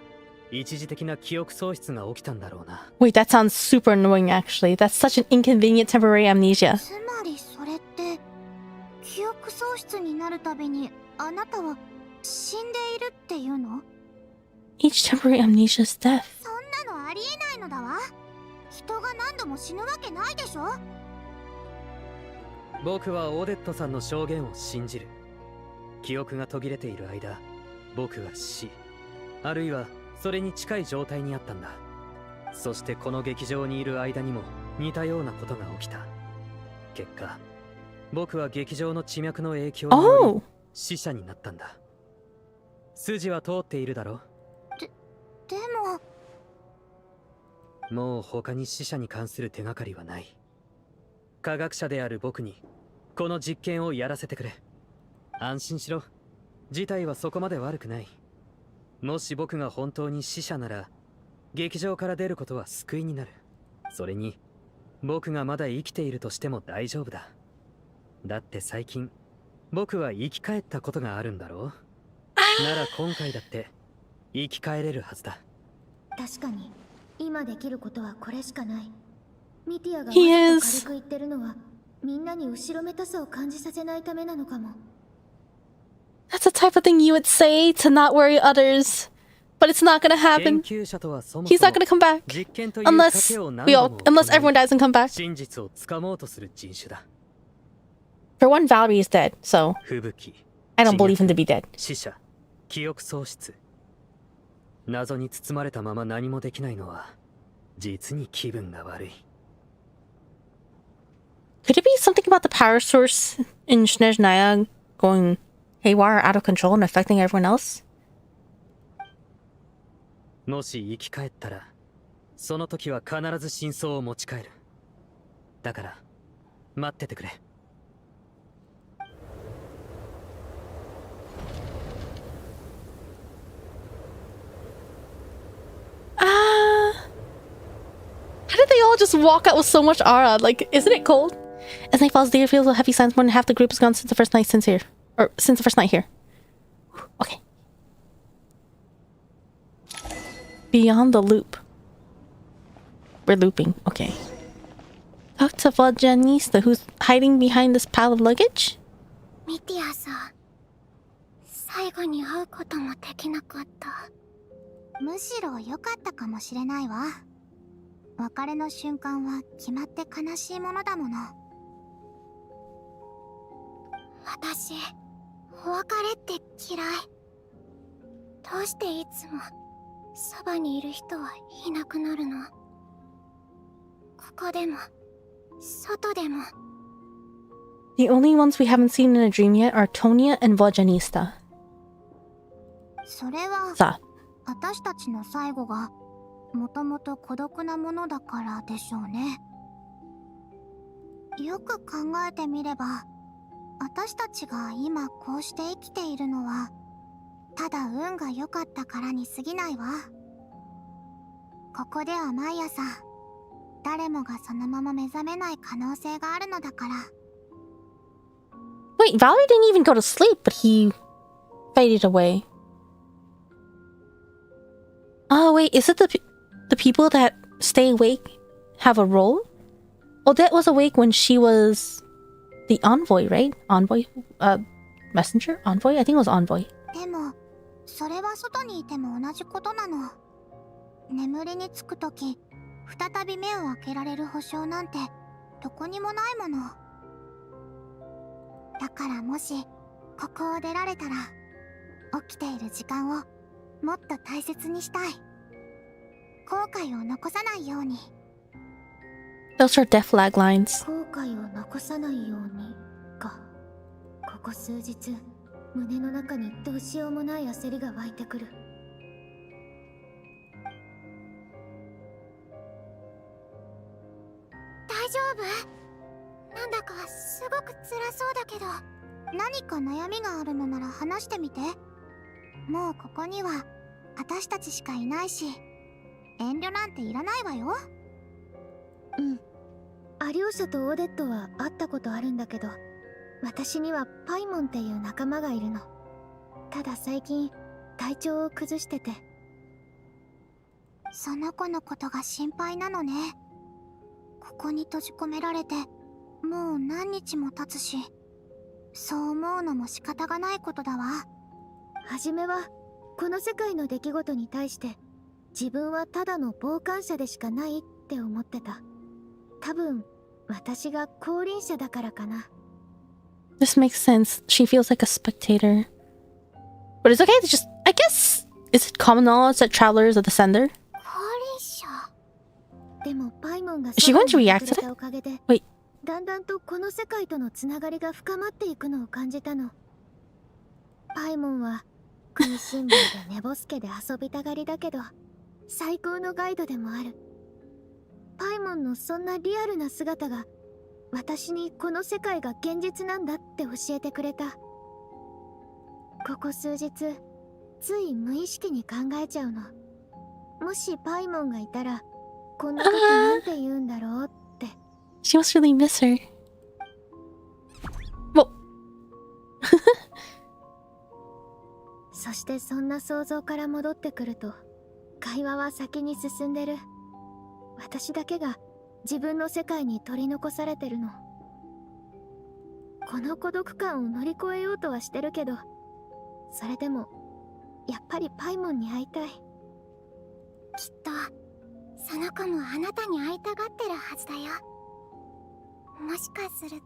一時的な記憶喪失が起きたんだろうな。Wait, that sounds super annoying actually. That's such an inconvenient temporary amnesia. つまりそれって、記憶喪失になるたびにあなたは死んでいるっていうの？ Each temporary amnesia is death. そんなのありえないのだわ。人が何度も死ぬわけないでしょ。僕はオーデットさんの証言を信じる。記憶が途切れている間、僕は死、あるいはそれに近い状態にあったんだ。そしてこの劇場にいる間にも似たようなことが起きた。結果、僕は劇場の地脈の影響により死者になったんだ。筋は通っているだろ？でももう他に死者に関する手がかりはない。科学者である僕にこの実験をやらせてくれ。安心しろ。事態はそこまで悪くない。もし僕が本当に死者なら、劇場から出ることは救いになる。それに、僕がまだ生きているとしても大丈夫だ。だって最近、僕は生き返ったことがあるんだろう。なら今回だって生き返れるはずだ。確かに今できることはこれしかない。ミティアがHe 軽く言ってるのはみんなに後ろめたさを感じさせないためなのかも。That's the type of thing you would say to not worry others. But it's not gonna happen. 研究者とはそもそ He's も not gonna come back. 実験という賭けを何度も Unless everyone dies and come back. 真実をつかもうとする人種だ。 For one, Valerie is dead, so 吹雪、 I don't believe him to be dead. 死者、記憶喪失。謎に包まれたまま何もできないのは実に気分が悪い。 Could it be something about the power source in Snezhnaya going haywire, out of control, and affecting everyone else? もし生き返ったら、その時は必ず真相を持ち帰る。だから、待っててくれ。How did they all just walk out with so much aura? Like, isn't it cold? As night falls, the feels with heavy signs. More than half the group is gone since the first night here. Okay. Beyond the loop. We're looping. Okay. Talk to Vajanista, who's hiding behind this pile of luggage? ミティアさん、最後に会うこともできなかった。むしろ良かったかもしれないわ。別れの瞬間は決まって悲しいものだもの。私、お別れって嫌い。どうしていつもそばにいる人はいなくなるの？ここでも、外でも。The only ones we haven't seen in a dream yet are Tonya and Vajanista. それはさあ。私たちの最後がもともと孤独なものだからでしょうね。よく考えてみれば、私たちが今こうして生きているのはただ運が良かったからに過ぎないわ。ここでは毎朝誰もがそのまま目覚めない可能性があるのだから。 Wait, Valerie didn't even go to sleep, but he faded away. Oh wait, is it the people that stay awake have a role? Odette was awake when she was the envoy, right? Envoy? Messenger? Envoy? I think it was envoy. でもそれは外にいても同じことなの。眠りにつくとき再び目を開けられる保証なんてどこにもないもの。だからもしここを出られたら起きている時間をもっと大切にしたい。後悔を残さないように。 Those are death flag lines. 後悔を残さないようにか。ここ数日胸の中にどうしようもない焦りが湧いてくる。大丈夫？なんだかすごく辛そうだけど。何か悩みがあるのなら話してみて。もうここには私たちしかいないし遠慮なんていらないわよ。うん。アリョーシャとオーデットは会ったことあるんだけど、私にはパイモンっていう仲間がいるの。ただ最近体調を崩してて。その子のことが心配なのね。ここに閉じ込められてもう何日も経つし、そう思うのも仕方がないことだわ。初めはこの世界の出来事に対して自分はただの傍観者でしかないって思ってた。多分私が降臨者だからかな。 This makes sense. She feels like a spectator. But it's okay to just... I guess... Is it common knowledge that travelers are the sender? 降臨者。でもパイモンが Is she going to react to くれ that? たおかげで Wait. だんだんとこの世界とのつながりが深まっていくのを感じたの。パイモンは食いしん坊で寝ぼすけで遊びたがりだけど最高のガイドでもある。パイモンのそんなリアルな姿が私にこの世界が現実なんだって教えてくれた。ここ数日つい無意識に考えちゃうの。もしパイモンがいたらこんな時なんて言うんだろうって。 She must really miss her. Well... そしてそんな想像から戻ってくると会話は先に進んでる。私だけが自分の世界に取り残されてるの。この孤独感を乗り越えようとはしてるけど、それでもやっぱりパイモンに会いたい。きっとその子もあなたに会いたがってるはずだよ。もしかすると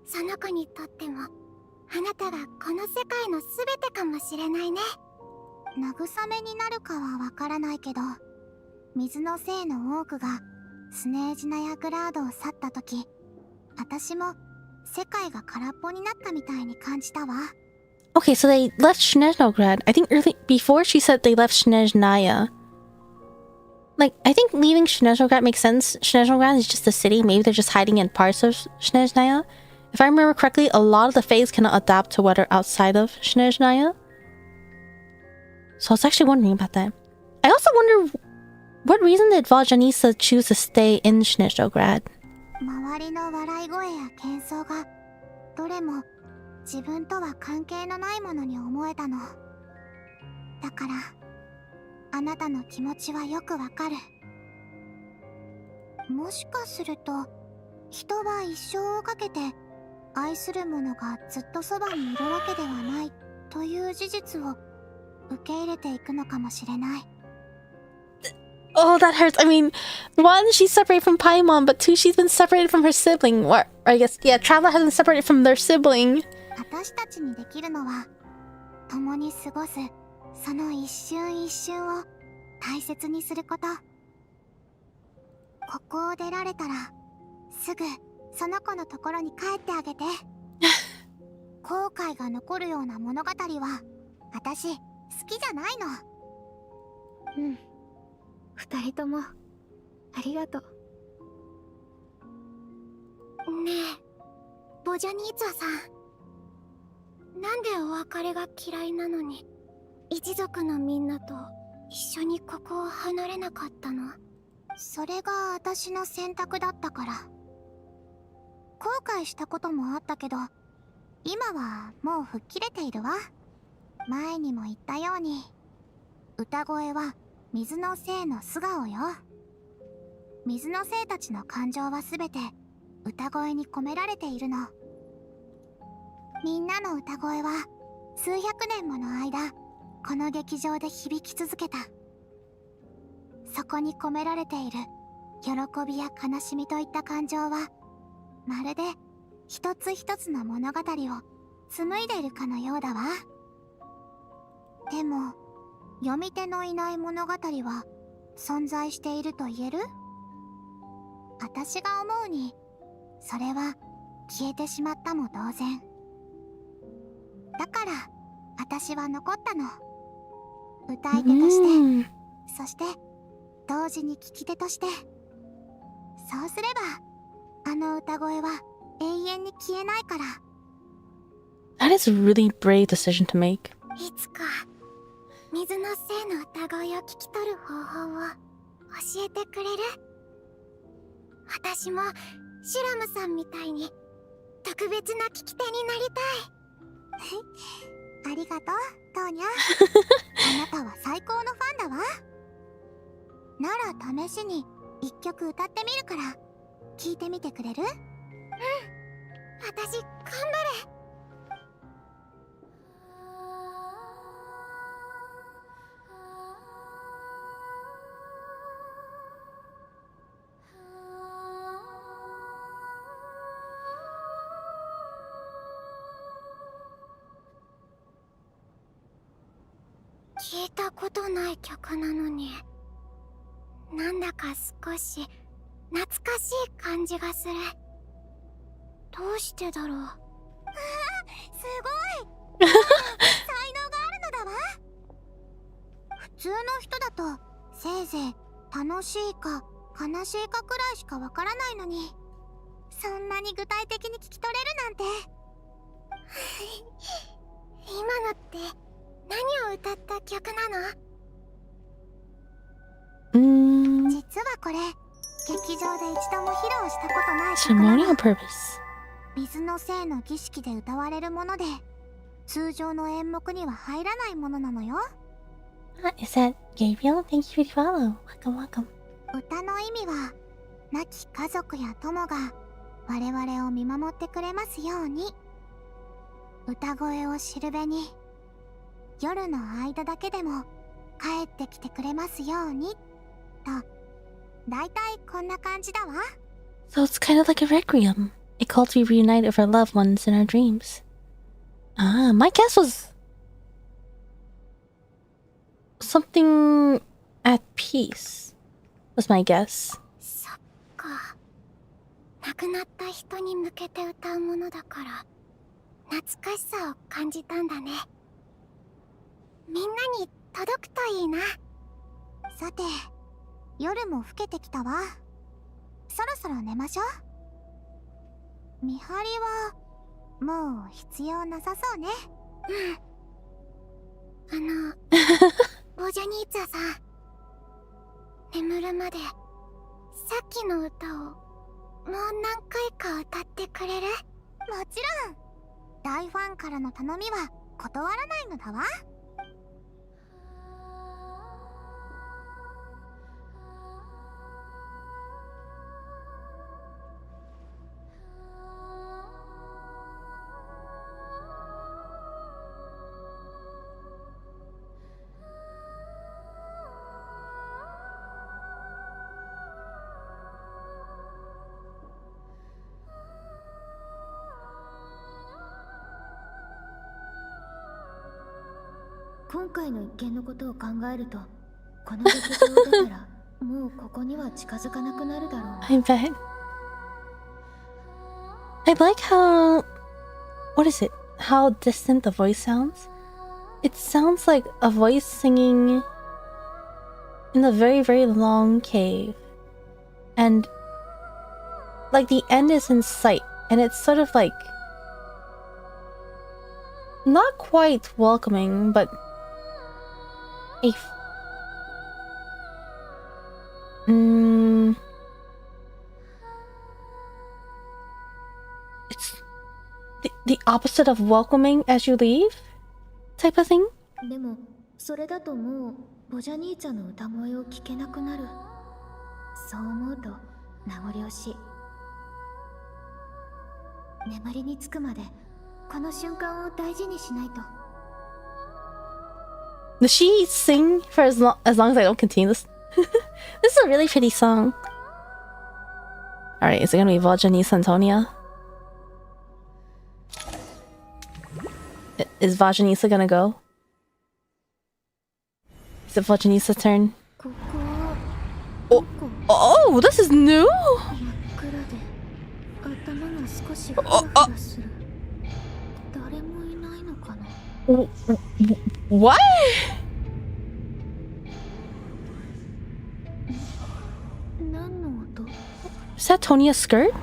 その子にとってもあなたがこの世界の全てかもしれないね。慰めになるかはわからないけど、水の精の多くがスネージナやグラードを去った時、私も世界が空っぽになったみたいに感じたわ。 Okay, so they left Snezhnograd. I think before she said they left Snezhnaya. Like, I think leaving Snezhnograd makes sense. Snezhnograd is just a city. Maybe they're just hiding in parts of Snezhnaya. If I remember correctly, a lot of the Faes cannot adapt to weather outside of Snezhnaya. So I was actually wondering about that. I also wonder, what reason did Valjanisa choose to stay in Snezhnograd? 周りの笑い声や喧騒がどれも自分とは関係のないものに思えたの。だからあなたの気持ちはよくわかる。もしかすると人は一生をかけて愛する者がずっとそばにいるわけではないという事実を受け入れていくのかもしれない。 Oh, that hurts. I mean, one, she's separated from Paimon, but two, she's been separated from her sibling. Or I guess, yeah, Traveler has been separated from their sibling. 私たちにできるのは共に過ごすその一瞬一瞬を大切にすること。ここを出られたらすぐその子のところに帰ってあげて。後悔が残るような物語は私好きじゃないの。うん。二人とも、ありがとう。ねえ、ボジャニーツァさん。なんでお別れが嫌いなのに、一族のみんなと一緒にここを離れなかったの？それが私の選択だったから。後悔したこともあったけど、今はもう吹っ切れているわ。前にも言ったように、歌声は水の精の素顔よ。水の精たちの感情はすべて歌声に込められているの。みんなの歌声は数百年もの間、この劇場で響き続けた。そこに込められている喜びや悲しみといった感情は、まるで一つ一つの物語を紡いでいるかのようだわ。でも、読み手のいない物語は存在していると言える？私が思うに、それは消えてしまったも同然。だから、私は残ったの。歌い手として、そして、同時に聴き手として。そうすれば、あの歌声は永遠に消えないから。That is a really brave decision to make. いつか、水の精の歌声を聞き取る方法を教えてくれる？私もシュラムさんみたいに特別な聞き手になりたい。ありがとう、トーニャ。あなたは最高のファンだわ。なら試しに一曲歌ってみるから、聞いてみてくれる？うん、私頑張る。聞いたことない曲なのに、なんだか少し懐かしい感じがする。どうしてだろう。すごい才能があるのだわ。普通の人だとせいぜい楽しいか悲しいかくらいしかわからないのに、そんなに具体的に聞き取れるなんて。今のって何を歌った曲なの？実はこれ、劇場で一度も披露したことない曲なの。Ceremonial purpose. 水の精の儀式で歌われるもので、通常の演目には入らないものなのよ。Is that Gabriel? Thank you for the follow. Welcome, welcome. 歌の意味は、亡き家族や友が我々を見守ってくれますように。歌声をしるべに、夜の間だけでも帰ってきてくれますようにと、だいたいこんな感じだわ。 So it's kind of like a requiem. A call to reunite with our loved ones in our dreams. Ah, my guess was something at peace. Was my guess. そっか。亡くなった人に向けて歌うものだから懐かしさを感じたんだね。みんなに届くといいな。さて、夜も更けてきたわ。そろそろ寝ましょう。見張りはもう必要なさそうね。うん。ボジャニーツァさん、眠るまでさっきの歌をもう何回か歌ってくれる？もちろん。大ファンからの頼みは断らないのだわ。今回の一件のことを考えると、この劇場を出たらもうここには近づかなくなるだろうな。I bet. I like how... What is it? How distant the voice sounds? It sounds like a voice singing in a very, very long cave. And like the end is in sight. And it's sort of like not quite welcoming, but it's the opposite of welcoming as you leave type of thing. でもそれだともうボジャ兄ちゃんの歌声を聞けなくなる。そう思うと名残惜しい。眠りにつくまでこの瞬間を大事にしないと。Does she sing for as long as I don't continue this? This is a really pretty song. Alright, is it gonna be Vajanisa Antonia? Is Vajanisa gonna go? Is it Vajanisa's turn? Oh, this is new! What? Is that Tonia's skirt?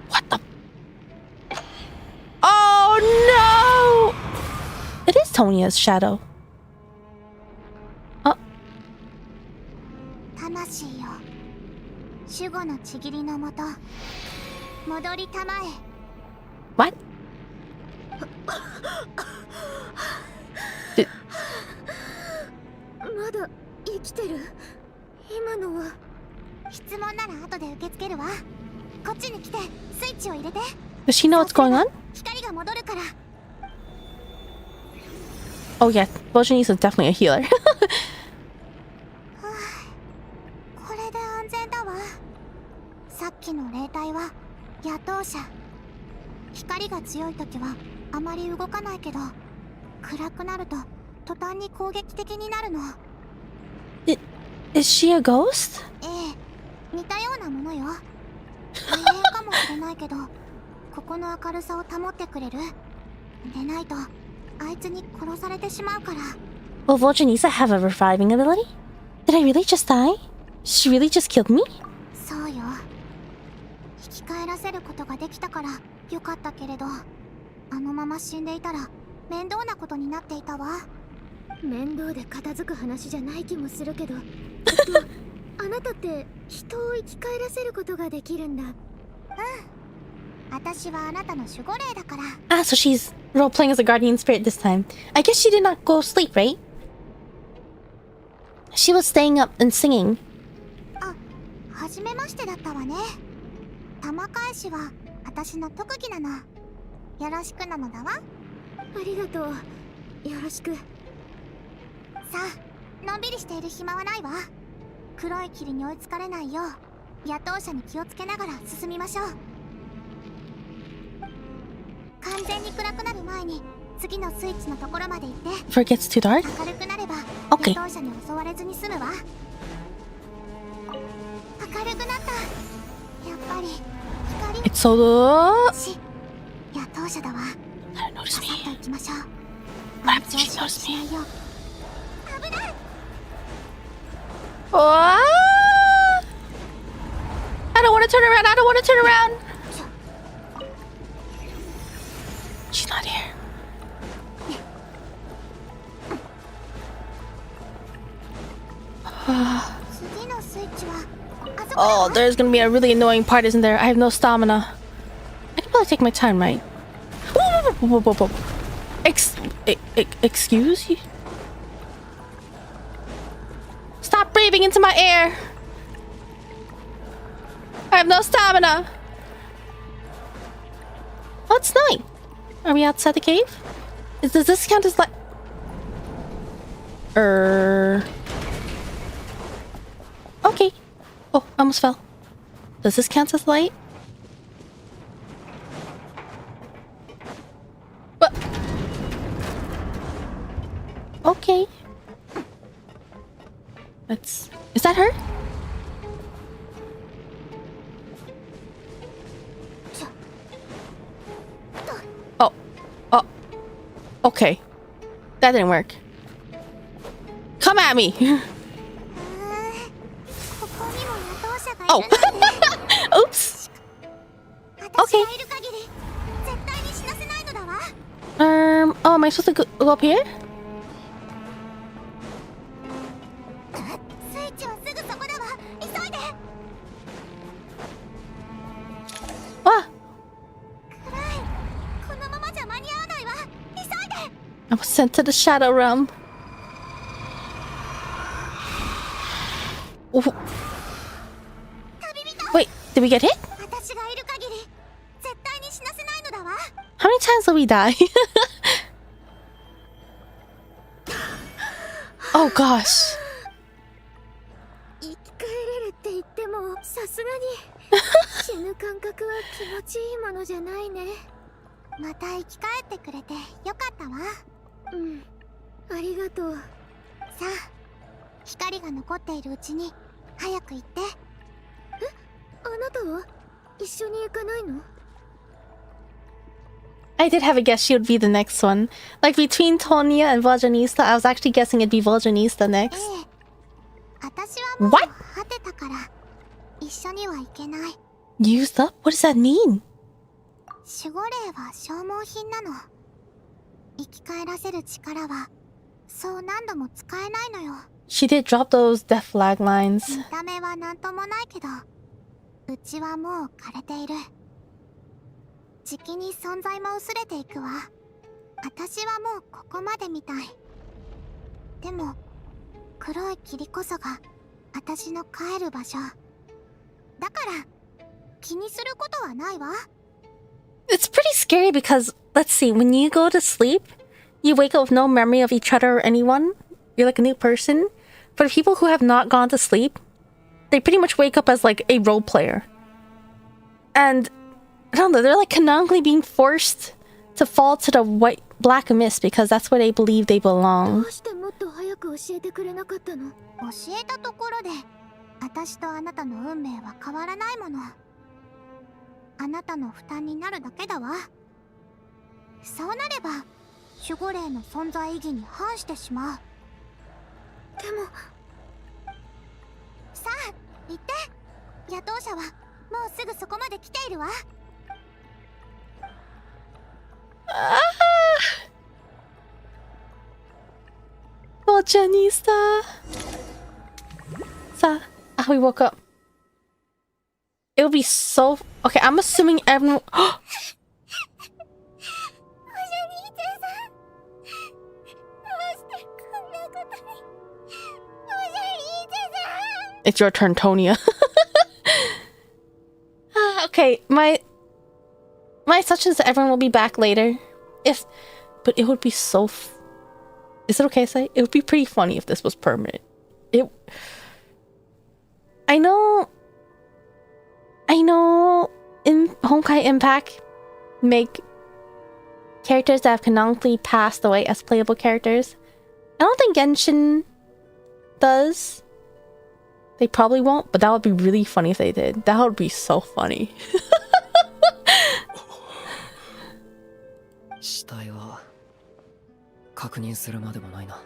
What the? Oh no! It is Tonia's shadow. 魂よ、守護のちぎりのもと、戻りたまえ。What? Did... まだ生きてる。今のは。質問なら後で受け付けるわ。こっちに来てスイッチを入れて。Does she know what's going on? 光が戻るから。Oh yeah, Vajanisa is definitely a healer. これで安全だわ。さっきの霊体は野党者。光が強い時はあまり動かないけど、暗くなると途端に攻撃的になるの。Is she a ghost? ええ、似たようなものよ。大変かもしれないけど、ここの明るさを保ってくれる？でないとあいつに殺されてしまうから。Will Vajanisa have a reviving ability? Did I really just die? She really just killed me? そうよ。生き返らせることができたからよかったけれど、あのまま死んでいたら面倒なことになっていたわ。面倒で片付く話じゃない気もするけど、あなたって人を生き返らせることができるんだ。私はあなたの守護霊だから。Ah, so she's role-playing as a guardian spirit this time. I guess she did not go sleep, right? She was staying up and singing. あ、初めましてだったわね。玉返しは私の特技なの。よろしくなのだわ。ありがとう。よろしく。さあ、のんびりしている暇はないわ。黒い霧に追いつかれないよう、野党者に気をつけながら進みましょう。完全に暗くなる前に次のスイッチのところまで行って。Before it gets too dark? 明るくなれば、Okay. 野党者に襲われずに済むわ。明るくなった。やっぱり光。It's so low. 野党者だわ。I don't notice さ me. っと行きましょう。 What happens if she notices しない me? よ。危ない。What? I don't want to turn around. I don't want to turn around. She's not here. Oh, there's gonna be a really annoying part, isn't there? I have no stamina. I can probably take my time, right? Whoa, whoa, whoa, whoa. Excuse you? Stop breathing into my air. I have no stamina. Oh, it's night. Are we outside the cave? Does this count as like... Okay. Oh, I almost fell. Does this count as light? What? Okay. Let's... Is that her? Oh. Oh. Okay. That didn't work. Come at me. Oh. Oops. Okay. Oh, am I supposed to go up here? What? I was sent to the shadow realm. Ooh. Wait, did we get hit? How many times will we die? Oh gosh. 生き返れるって言ってもさすがに死ぬ感覚は気持ちいいものじゃないね。また生き返ってくれてよかったわ。うん、ありがとう。さあ、光が残っているうちに早く行って。あなたは一緒に行かないの？ I did have a guess she would be the next one. Like between Tonya and Voljanista, I was actually guessing it'd be Voljanista next. 私はもう What? 果てたから一緒には行けない。 Used up? What does that mean? 守護霊は消耗品なの。生き返らせる力はそう何度も使えないのよ。 She did drop those death flag lines. 見た目はなんともないけど、うちはもう枯れている。じきに存在も薄れていくわ。私はもうここまでみたい。でも黒い霧こそが私の帰る場所。だから気にすることはないわ。 It's pretty scary because, let's see, when you go to sleep, you wake up with no memory of each other or anyone. You're like a new person. But people who have not gone to sleep, they pretty much wake up as like a role player. And I don't know, they're like canonically being forced to fall to the black mist because that's where they believe they belong. どうしてもっと早く教えてくれなかったの？教えたところで私とあなたの運命は変わらないもの。あなたの負担になるだけだわ。そうなれば守護霊の存在意義に反してしまう。でもさあ行って。野党者はもうすぐそこまで来ているわ。Voljanista. So, we woke up. It would be so... Okay, I'm assuming everyone... It's your turn, Tonya. Okay, my assumption is that everyone will be back later. But it would be so... Is it okay to say? It would be pretty funny if this was permanent. I know in Honkai Impact make characters that have canonically passed away as playable characters. I don't think Genshin does. They probably won't, but that would be really funny if they did. That would be so funny. 死体は確認するまでもないな。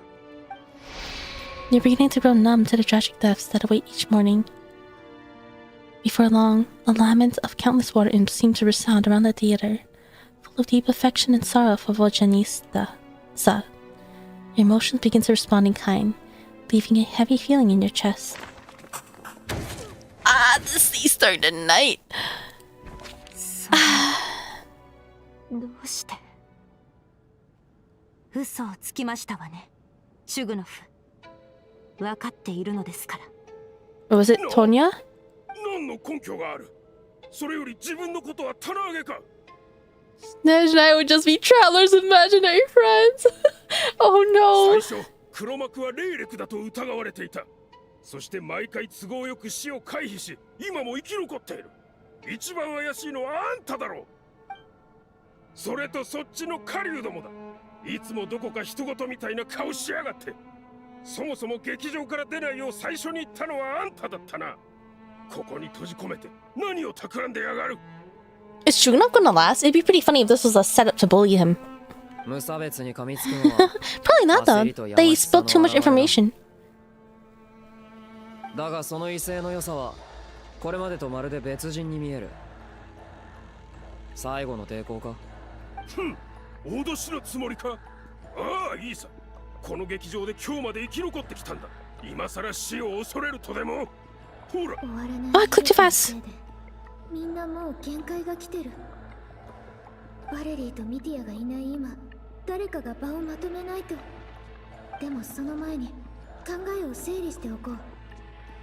You're beginning to grow numb to the tragic deaths that await each morning. Before long, the laments of countless water imps seem to resound around the theater, full of deep affection and sorrow for Voljanista. Your emotions begin to respond in kind, leaving a heavy feeling in your chest. The sea started at night. どうして嘘をつきましたわね、シュグノフ。分かっているのですから。Was it Tonya? 何の根拠がある？それより自分のことは棚上げか。 Neж and I would just be travelers' imaginary friends. Oh no. 最初、黒幕は霊力だと疑われていた。そして毎回都合よく死を回避し、今も生き残っている。一番怪しいのはあんただろう。それとそっちの狩人どもだ。いつもどこか人事みたいな顔しやがって。そもそも劇場から出ないよう最初に言ったのはあんただったな。ここに閉じ込めて何を企んでやがる。 Is Shugna gonna last? It'd be pretty funny if this was a setup to bully him. 無差別に噛みつくのは Probably not though. They spilled too much information. だがその威勢の良さはこれまでとまるで別人に見える。最後の抵抗か。脅しのつもりか。ああ、いいさ。この劇場で今日まで生き残ってきたんだ。今さら死を恐れるとでも。ほら。I clicked too fast. みんなもう限界が来てる。バレリーとミティアがいない今、誰かが場をまとめないと。でもその前に考えを整理しておこう。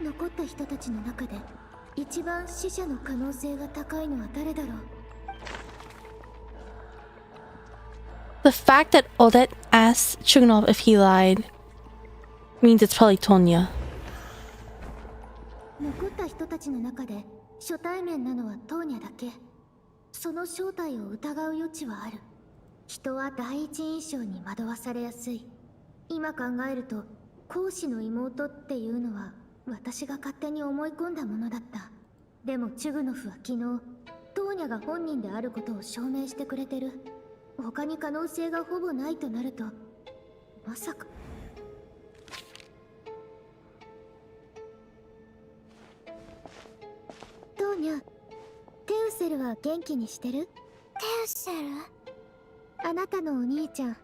残った人たちの中で一番死者の可能性が高いのは誰だろう。The fact that Odette asked Chugunov if he lied means it's probably Tonya. 残った人たちの中で初対面なのはトーニャだけ。その正体を疑う余地はある。人は第一印象に惑わされやすい。今考えると講師の妹っていうのは私が勝手に思い込んだものだった。でもチュグノフは昨日トーニャが本人であることを証明してくれてる。他に可能性がほぼないとなると、まさか。トーニャ、テウセルは元気にしてる？テウセル？あなたのお兄ちゃん、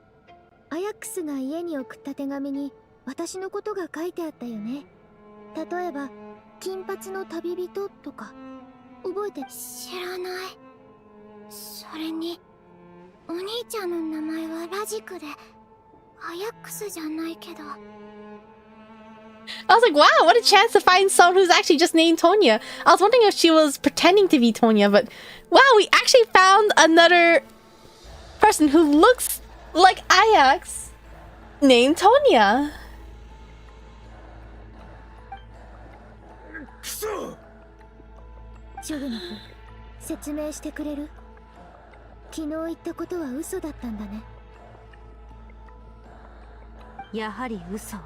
アヤックスが家に送った手紙に私のことが書いてあったよね。例えば、金髪の旅人とか、覚えてる？知らない。それに、お兄ちゃんの名前はラジクで、アヤックスじゃないけど。I was like, wow, what a chance to find someone who's actually just named Tonya. I was wondering if she was pretending to be Tonya, but wow, we actually found another person who looks like Ajax named Tonya. くそ！チュグノフ、説明してくれる？昨日言ったことは嘘だったんだね。やはり嘘。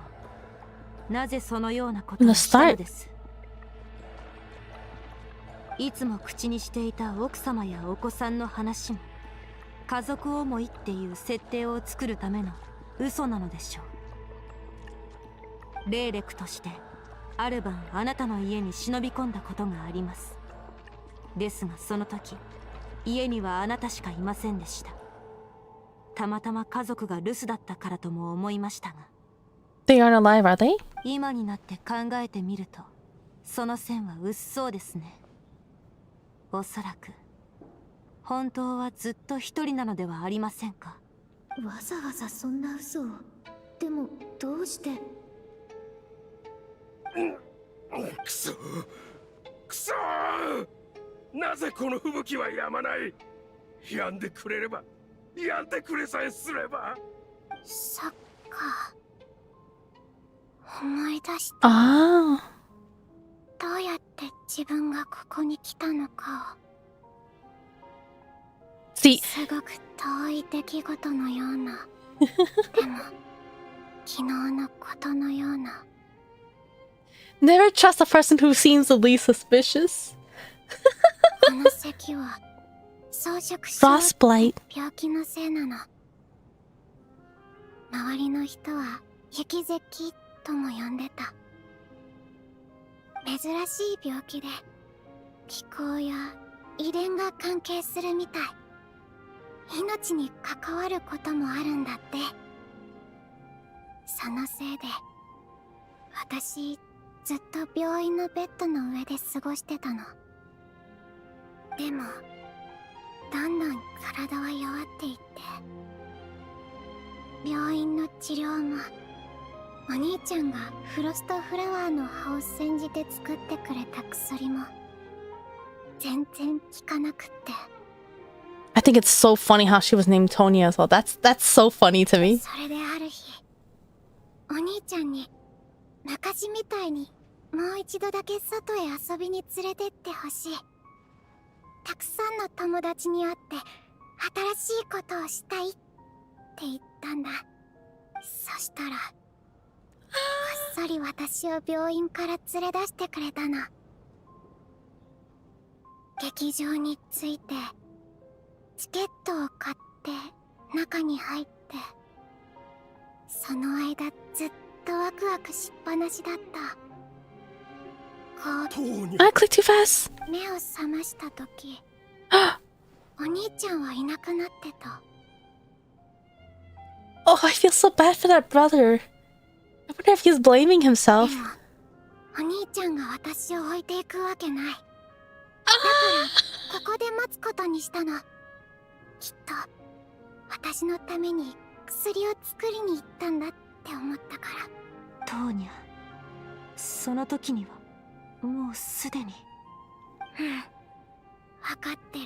なぜそのようなことをしたのです。いつも口にしていた奥様やお子さんの話も家族思いっていう設定を作るための嘘なのでしょう。霊力としてある晩あなたの家に忍び込んだことがあります。ですがその時家にはあなたしかいませんでした。たまたま家族が留守だったからとも思いましたが。They aren't alive, are they? 今になって考えてみるとその線は薄そうですね。おそらく本当はずっと一人なのではありませんか。わざわざそんな嘘を。でもどうして？くそ！くそ！なぜこの吹雪は止まない？止んでくれれば、止んでくれさえすれば。そっか。思い出した。ああ。どうやって自分がここに来たのかを。See, すごく遠い出来事のような。でも、昨日のことのような。never trust a person who seems the least suspicious. この咳は装飾症って病気のせいなの。周りの人は雪咳とも呼んでた。珍しい病気で気候や遺伝が関係するみたい。命に関わることもあるんだって。そのせいで私ずっと病院のベッドの上で過ごしてたの。でもどんどん体は弱っていって、病院の治療もお兄ちゃんがフロストフラワーの葉を煎じて作ってくれた薬も全然効かなくって。 I think it's so funny how she was named Tonya as well. That's so funny to me. それである日、お兄ちゃんに昔みたいにもう一度だけ外へ遊びに連れてってほしい。たくさんの友達に会って新しいことをしたいって言ったんだ。そしたらこっそり私を病院から連れ出してくれたの。劇場に着いてチケットを買って中に入って、その間ずっとワクワクしっぱなしだった。I clicked too fast. 目を覚ました時、お兄ちゃんはいなくなってた。Oh, I feel so bad for that brother. I wonder if he's blaming himself. でもお兄ちゃんが私を置いていくわけない。だからここで待つことにしたの。きっと私のために薬を作りに行ったんだって思ったから。トーニャ、その時にはもうすでに。うん、分かってる。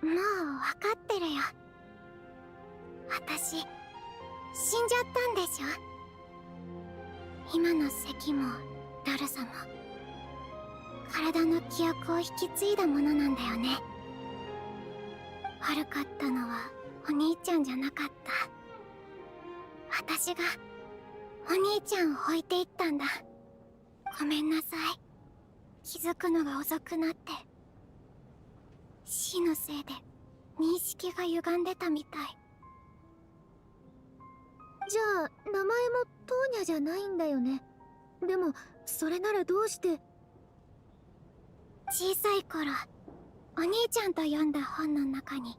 もう分かってるよ。私死んじゃったんでしょ。今の咳もだるさも体の記憶を引き継いだものなんだよね。悪かったのはお兄ちゃんじゃなかった。私がお兄ちゃんを置いていったんだ。ごめんなさい。気づくのが遅くなって。死のせいで認識が歪んでたみたい。じゃあ名前もトーニャじゃないんだよね。でもそれならどうして。小さい頃お兄ちゃんと読んだ本の中に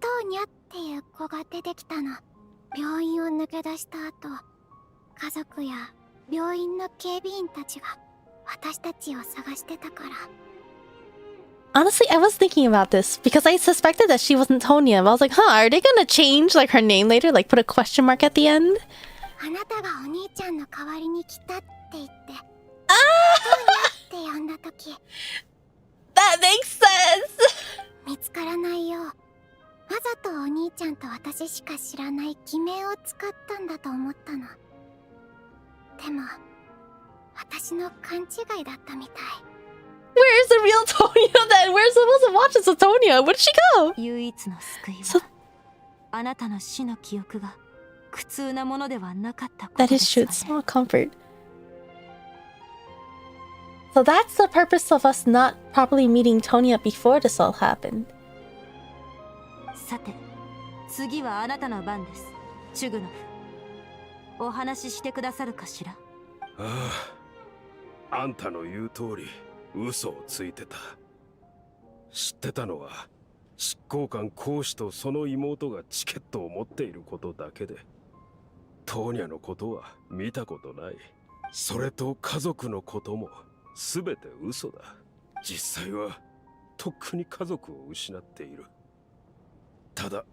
トーニャっていう子が出てきたの。病院を抜け出した後、家族や病院の警備員たちが私たちを探してたから。Honestly, I was thinking about this because I suspected that she wasn't Tonya. But I was like, huh, are they gonna change like her name later? Like put a question mark at the end? あなたがお兄ちゃんの代わりに来たって言って、トーニャって呼んだ時、That makes sense! 見つからないよう、わざとお兄ちゃんと私しか知らない偽名を使ったんだと思ったの。でも、私の勘違いだったみたい。Where's the real Tonya then? We're supposed to watch this with Tonya. Where did she go? 唯一の救いは、あなたの死の記憶が苦痛なものではなかったことですわ That is ね。true. It's small comfort. So that's the purpose of us not properly meeting Tonya before this all happened. さて、次はあなたの番です。チュグノフ。お話ししてくださるかしら。ああ、あんたの言う通り嘘をついてた。知ってたのは執行官公使とその妹がチケットを持っていることだけで、トーニャのことは見たことない。それと家族のことも全て嘘だ。実際はとっくに家族を失っている。ただ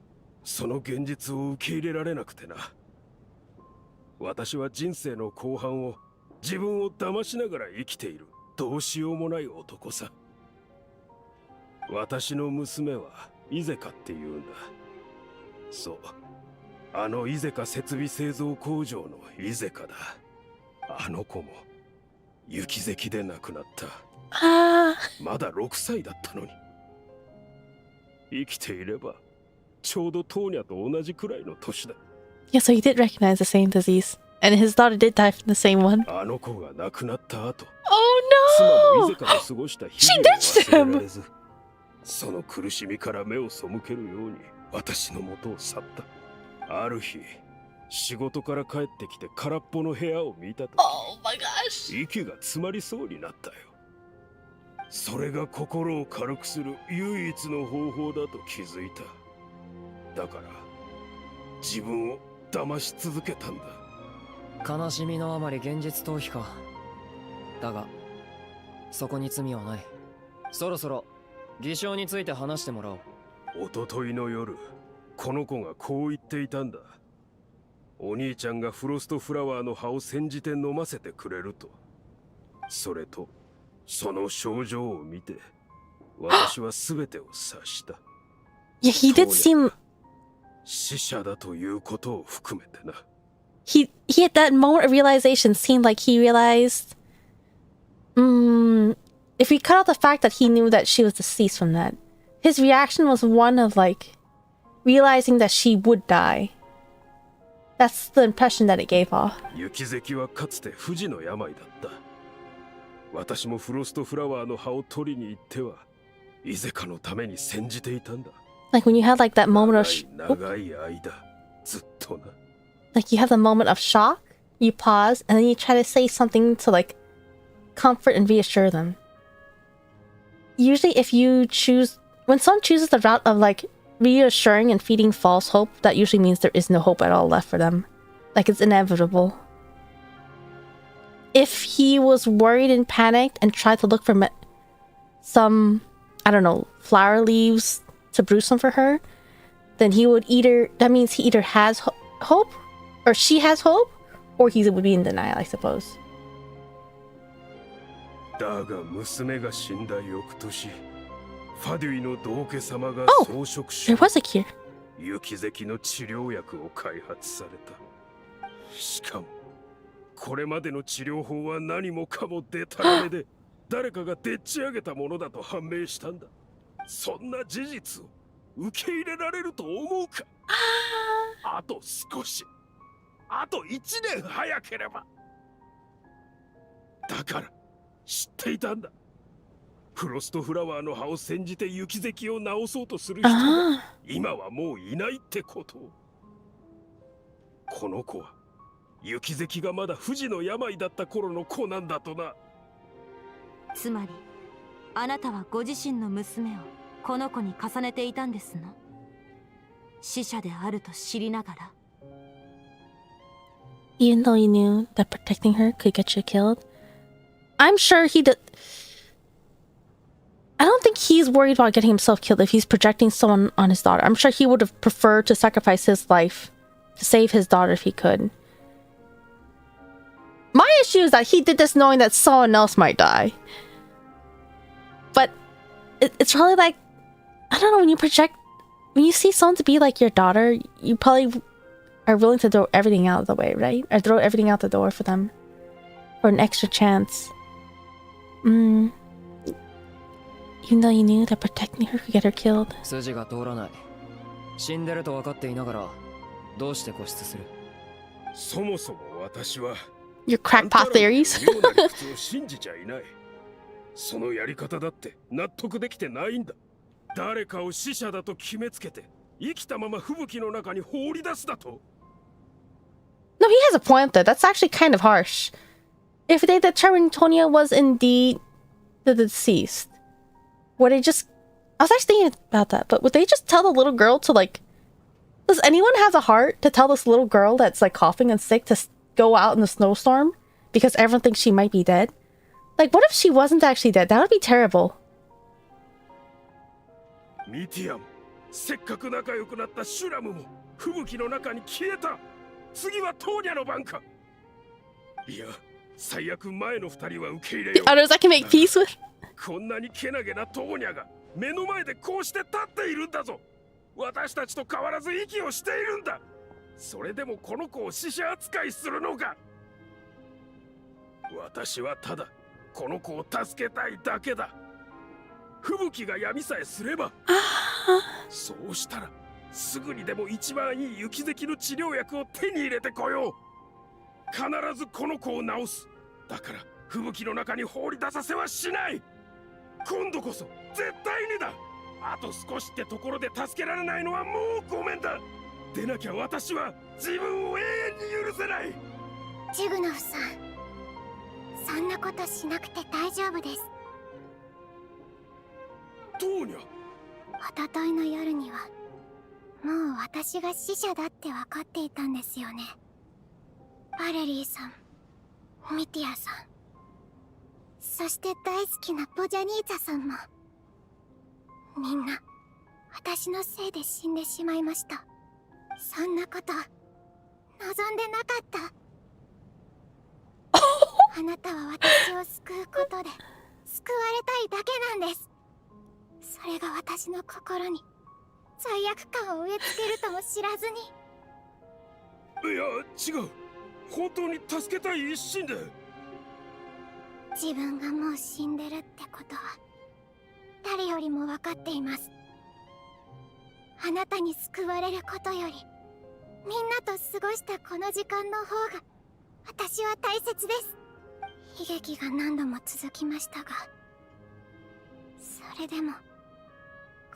その現実を受け入れられなくてな。私は人生の後半を自分を騙しながら生きているどうしようもない男さ。私の娘はイゼカって言うんだ。そう、あのイゼカ設備製造工場のイゼカだ。あの子も雪石で亡くなった。まだ6歳だったのに。生きていればちょうどトーニャと同じくらいの年だ。Yeah, so he did recognize the same disease. And his daughter did die from the same one. あの子が亡くなった後、 Oh 妻もイゼカと過ごした日々を忘れられず、その苦しみから目を背けるように私の元を去った。ある日、仕事から帰ってきて空っぽの部屋を見たとき、Oh my gosh. 息が詰まりそうになったよ。それが心を軽くする唯一の方法だと気づいた。だから自分を騙し続けたんだ。悲しみのあまり現実逃避か。だがそこに罪はない。そろそろ偽証について話してもらおう。一昨日の夜、この子がこう言っていたんだ。お兄ちゃんがフロストフラワーの葉を煎じて飲ませてくれると。それとその症状を見て私は全てを察した。Yeah, he did seem... 死者だということを含めてな。He at that moment of realization seemed like he realized... if we cut out the fact that he knew that she was deceased from that, his reaction was one of like realizing that she would die. That's the impression that it gave off. 雪石はかつて不治の病だった。私もフロストフラワーの葉を取りに行ってはイゼカのために煎じていたんだ。Like when you had like that moment of like you have the moment of shock, you pause, and then you try to say something to like comfort and reassure them. Usually if you choose, when someone chooses the route of like reassuring and feeding false hope, that usually means there is no hope at all left for them. Like it's inevitable. If he was worried and panicked and tried to look for some, I don't know, flower leaves to brew some for her, then he would either, that means he either has hope, or she has hope, or he would be in denial, I suppose. Oh, there was a cure. 雪石の治療薬を開発された。しかもこれまでの治療法は何もかもデタラメで誰かがでっち上げたものだと判明したんだ。そんな事実を受け入れられると思うか。あと少し、あと1年早ければ。だから知っていたんだ。フロストフラワーの葉を煎じて雪石を直そうとする人が今はもういないってことを。この子は雪石がまだ不治の病だった頃の子なんだとな。つまりあなたはご自身の娘をこの子に重ねていたんですの。死者であると知りながら。Even though you knew that protecting her could get you killed, I'm sure he did. I don't think he's worried about getting himself killed if he's projecting someone on his daughter. I'm sure he would have preferred to sacrifice his life to save his daughter if he could. My issue is that he did this knowing that someone else might die. But it's probably like, I don't know, when you see someone to be like your daughter, you probably are willing to throw everything out of the way, right? Or throw everything out the door for them. For an extra chance. Even though you knew that protecting her could get her killed. 筋が通らない。死んでると分かっていながらどうして固執する？そもそも私は Your crackpot theories. 信じちゃいない。そのやり方だって納得できてないんだ。誰かを死者だと決めつけて生きたまま吹雪の中に放り出すだと。No, he has a point there. That's actually kind of harsh. If they determined Tonya was indeed the deceased, would they just... I was actually thinking about that, but would they just tell the little girl to like... Does anyone have the heart to tell this little girl that's like coughing and sick to go out in the snowstorm because everyone thinks she might be dead? Like, what if she wasn't actually dead? That would be terrible. ミティアム、せっかく仲良くなったシュラムも吹雪の中に消えた。次はトーニャの番か。いや、最悪前の二人は受け入れよう。 The others I can make peace with. こんなにけなげなトーニャが目の前でこうして立っているんだぞ。私たちと変わらず息をしているんだ。それでもこの子を死者扱いするのか。私はただこの子を助けたいだけだ。吹雪が止みさえすれば、そうしたらすぐにでも一番いい雪石の治療薬を手に入れてこよう。必ずこの子を治す。だから吹雪の中に放り出させはしない。今度こそ絶対にだ。あと少しってところで助けられないのはもうごめんだ。でなきゃ私は自分を永遠に許せない。ジグノフさん、そんなことしなくて大丈夫です。トーニャ、一昨日の夜にはもう私が死者だって分かっていたんですよね。バレリーさん、ミティアさん、そして大好きなボジャニーツァさんも、みんな私のせいで死んでしまいました。そんなこと望んでなかった。あなたは私を救うことで救われたいだけなんです。それが私の心に罪悪感を植え付けるとも知らずに。いや違う、本当に助けたい一心で。自分がもう死んでるってことは誰よりも分かっています。あなたに救われることよりみんなと過ごしたこの時間の方が私は大切です。悲劇が何度も続きましたが、それでも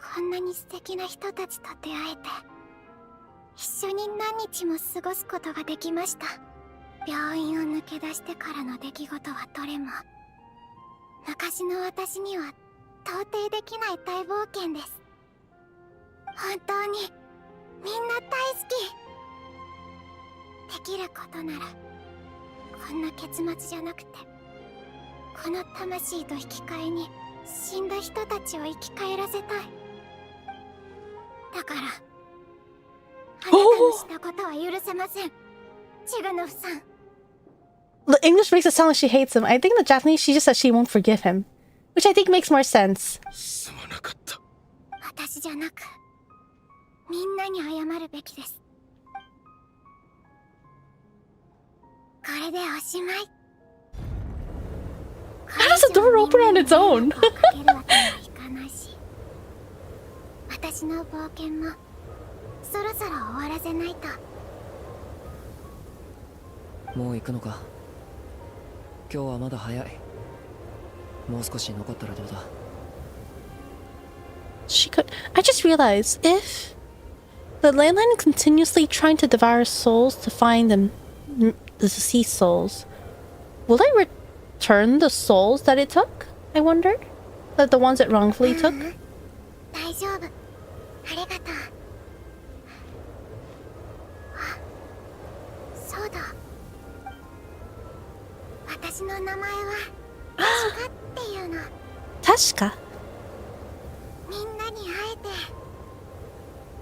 こんなに素敵な人たちと出会えて、一緒に何日も過ごすことができました。病院を抜け出してからの出来事はどれも昔の私には到底できない大冒険です。本当にみんな大好き。できることならこんな結末じゃなくて、この魂と引き換えに死んだ人たちを生き返らせたい。だからあなたのしたことは許せません、チグノフさん。The English makes it sound like she hates him. I think in the Japanese, she just says she won't forgive him. Which I think makes more sense. すまなかった。私じゃなく、みんなに謝るべきです。これでおしまい。 How does the door open on its own? 私の冒険もそろそろ終わらせないと。もう行くのか。今日はまだ早い。もう少し残ったらどうだ。 She could. I just realized if the landline is continuously trying to devour souls to find them, the deceased souls, will I return the souls that it took? I wondered. That the ones it wrongfully took. 大丈夫。ありがとう。あ、そうだ。私の名前は確かっていうの。確か。みんなに会えて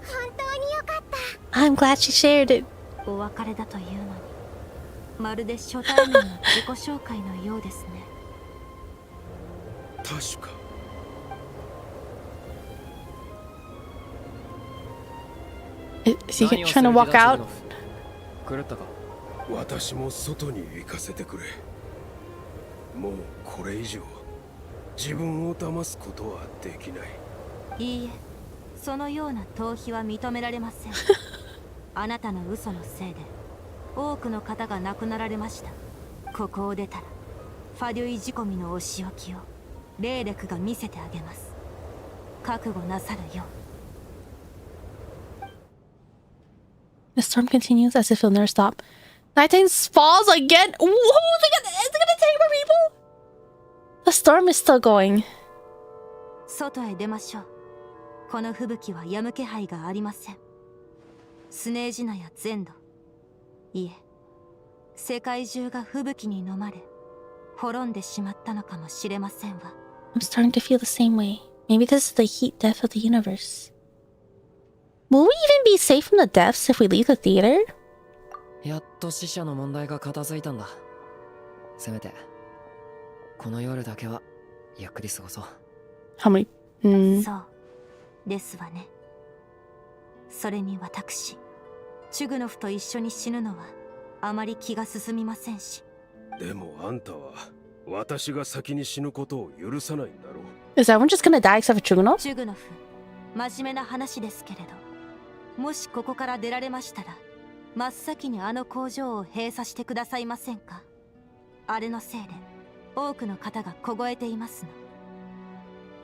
本当によかった。I'm glad she shared it. お別れだというのに、まるで初対面の自己紹介のようですね。確か。Is he trying to walk out? 狂ったか。私も外に行かせてくれ。もうこれ以上自分を騙すことはできない。いいえ、そのような逃避は認められません。あなたの嘘のせいで多くの方が亡くなられました。ここを出たらファデュイ仕込みのお仕置きを霊力が見せてあげます。覚悟なさるよう。 The storm continues as if it'll never stop. Nighttime falls again. Whoa! Is it gonna take more people? The storm is still going. 外へ出ましょう。この吹雪は止む気配がありません。スネージナや全土、いえ、世界中が吹雪に飲まれ、滅んでしまったのかもしれませんわ。I'm starting to feel the same way. Maybe this is the heat death of the universe. Will we even be safe from the deaths if we leave the theater? やっと死者の問題が片付いたんだ。せめてこの夜だけはゆっくり過ごそう。 How many? そうですわね。それに私、チュグノフと一緒に死ぬのはあまり気が進みませんし。でもあんたは私が先に死ぬことを許さないんだろう。 Is everyone just gonna die except for Chugunov? チュグノフ、真面目な話ですけれど、もしここから出られましたら、真っ先にあの工場を閉鎖してくださいませんか。あれのせいで多くの方が凍えていますの。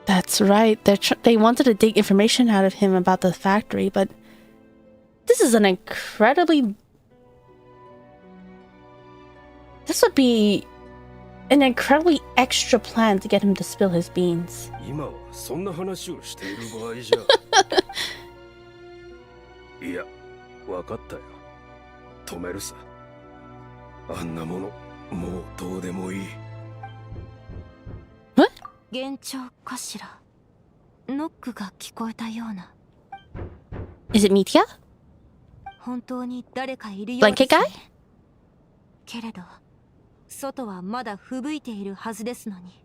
That's right. They wanted to dig information out of him about the factory, but this is an incredibly... This would be an incredibly extra plan to get him to spill his beans. 今はそんな話をしている場合じゃ。いや、わかったよ。止めるさ。あんなもの、もうどうでもいい。幻聴かしら。ノックが聞こえたような。Is it Mitya? 本当に誰かいるようです、ね。けれど、外はまだ吹雪いているはずですのに。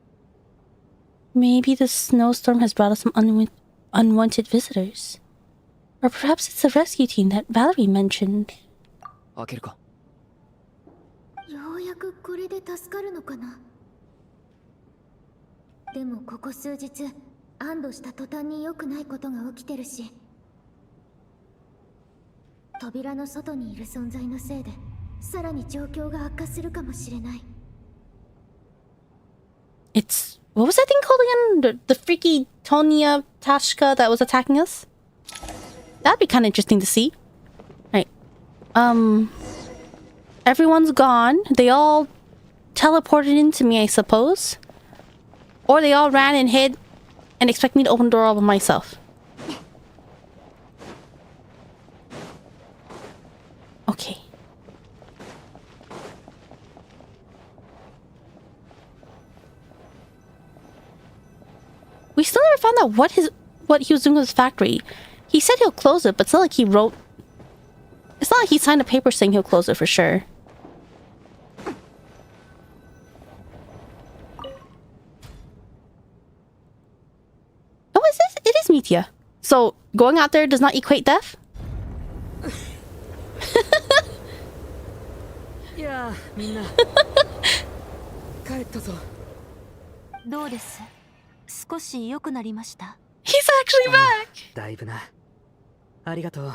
Maybe the snowstorm has brought us some unwanted visitors. Or perhaps it's the rescue team that Valerie mentioned. 開けるか。ようやくこれで助かるのかな。でもここ数日安堵した途端に良くないことが起きてるし、扉の外にいる存在のせいでさらに状況が悪化するかもしれない。 It's What was that thing called again? The freaky Tonya Tashka that was attacking us? That'd be kind of interesting to see. Right. Everyone's gone. They all teleported into me, I suppose. Or they all ran and hid and expect me to open the door all by myself. Okay. We still never found out what he was doing with his factory. He said he'll close it, but it's not like he wrote... It's not like he signed a paper saying he'll close it for sure. Oh, is this? It is Mitya. So, going out there does not equate death? いやー、みんな帰ったぞ。どうです？少し良くなりました。He's actually back! だいぶな。ありがとう。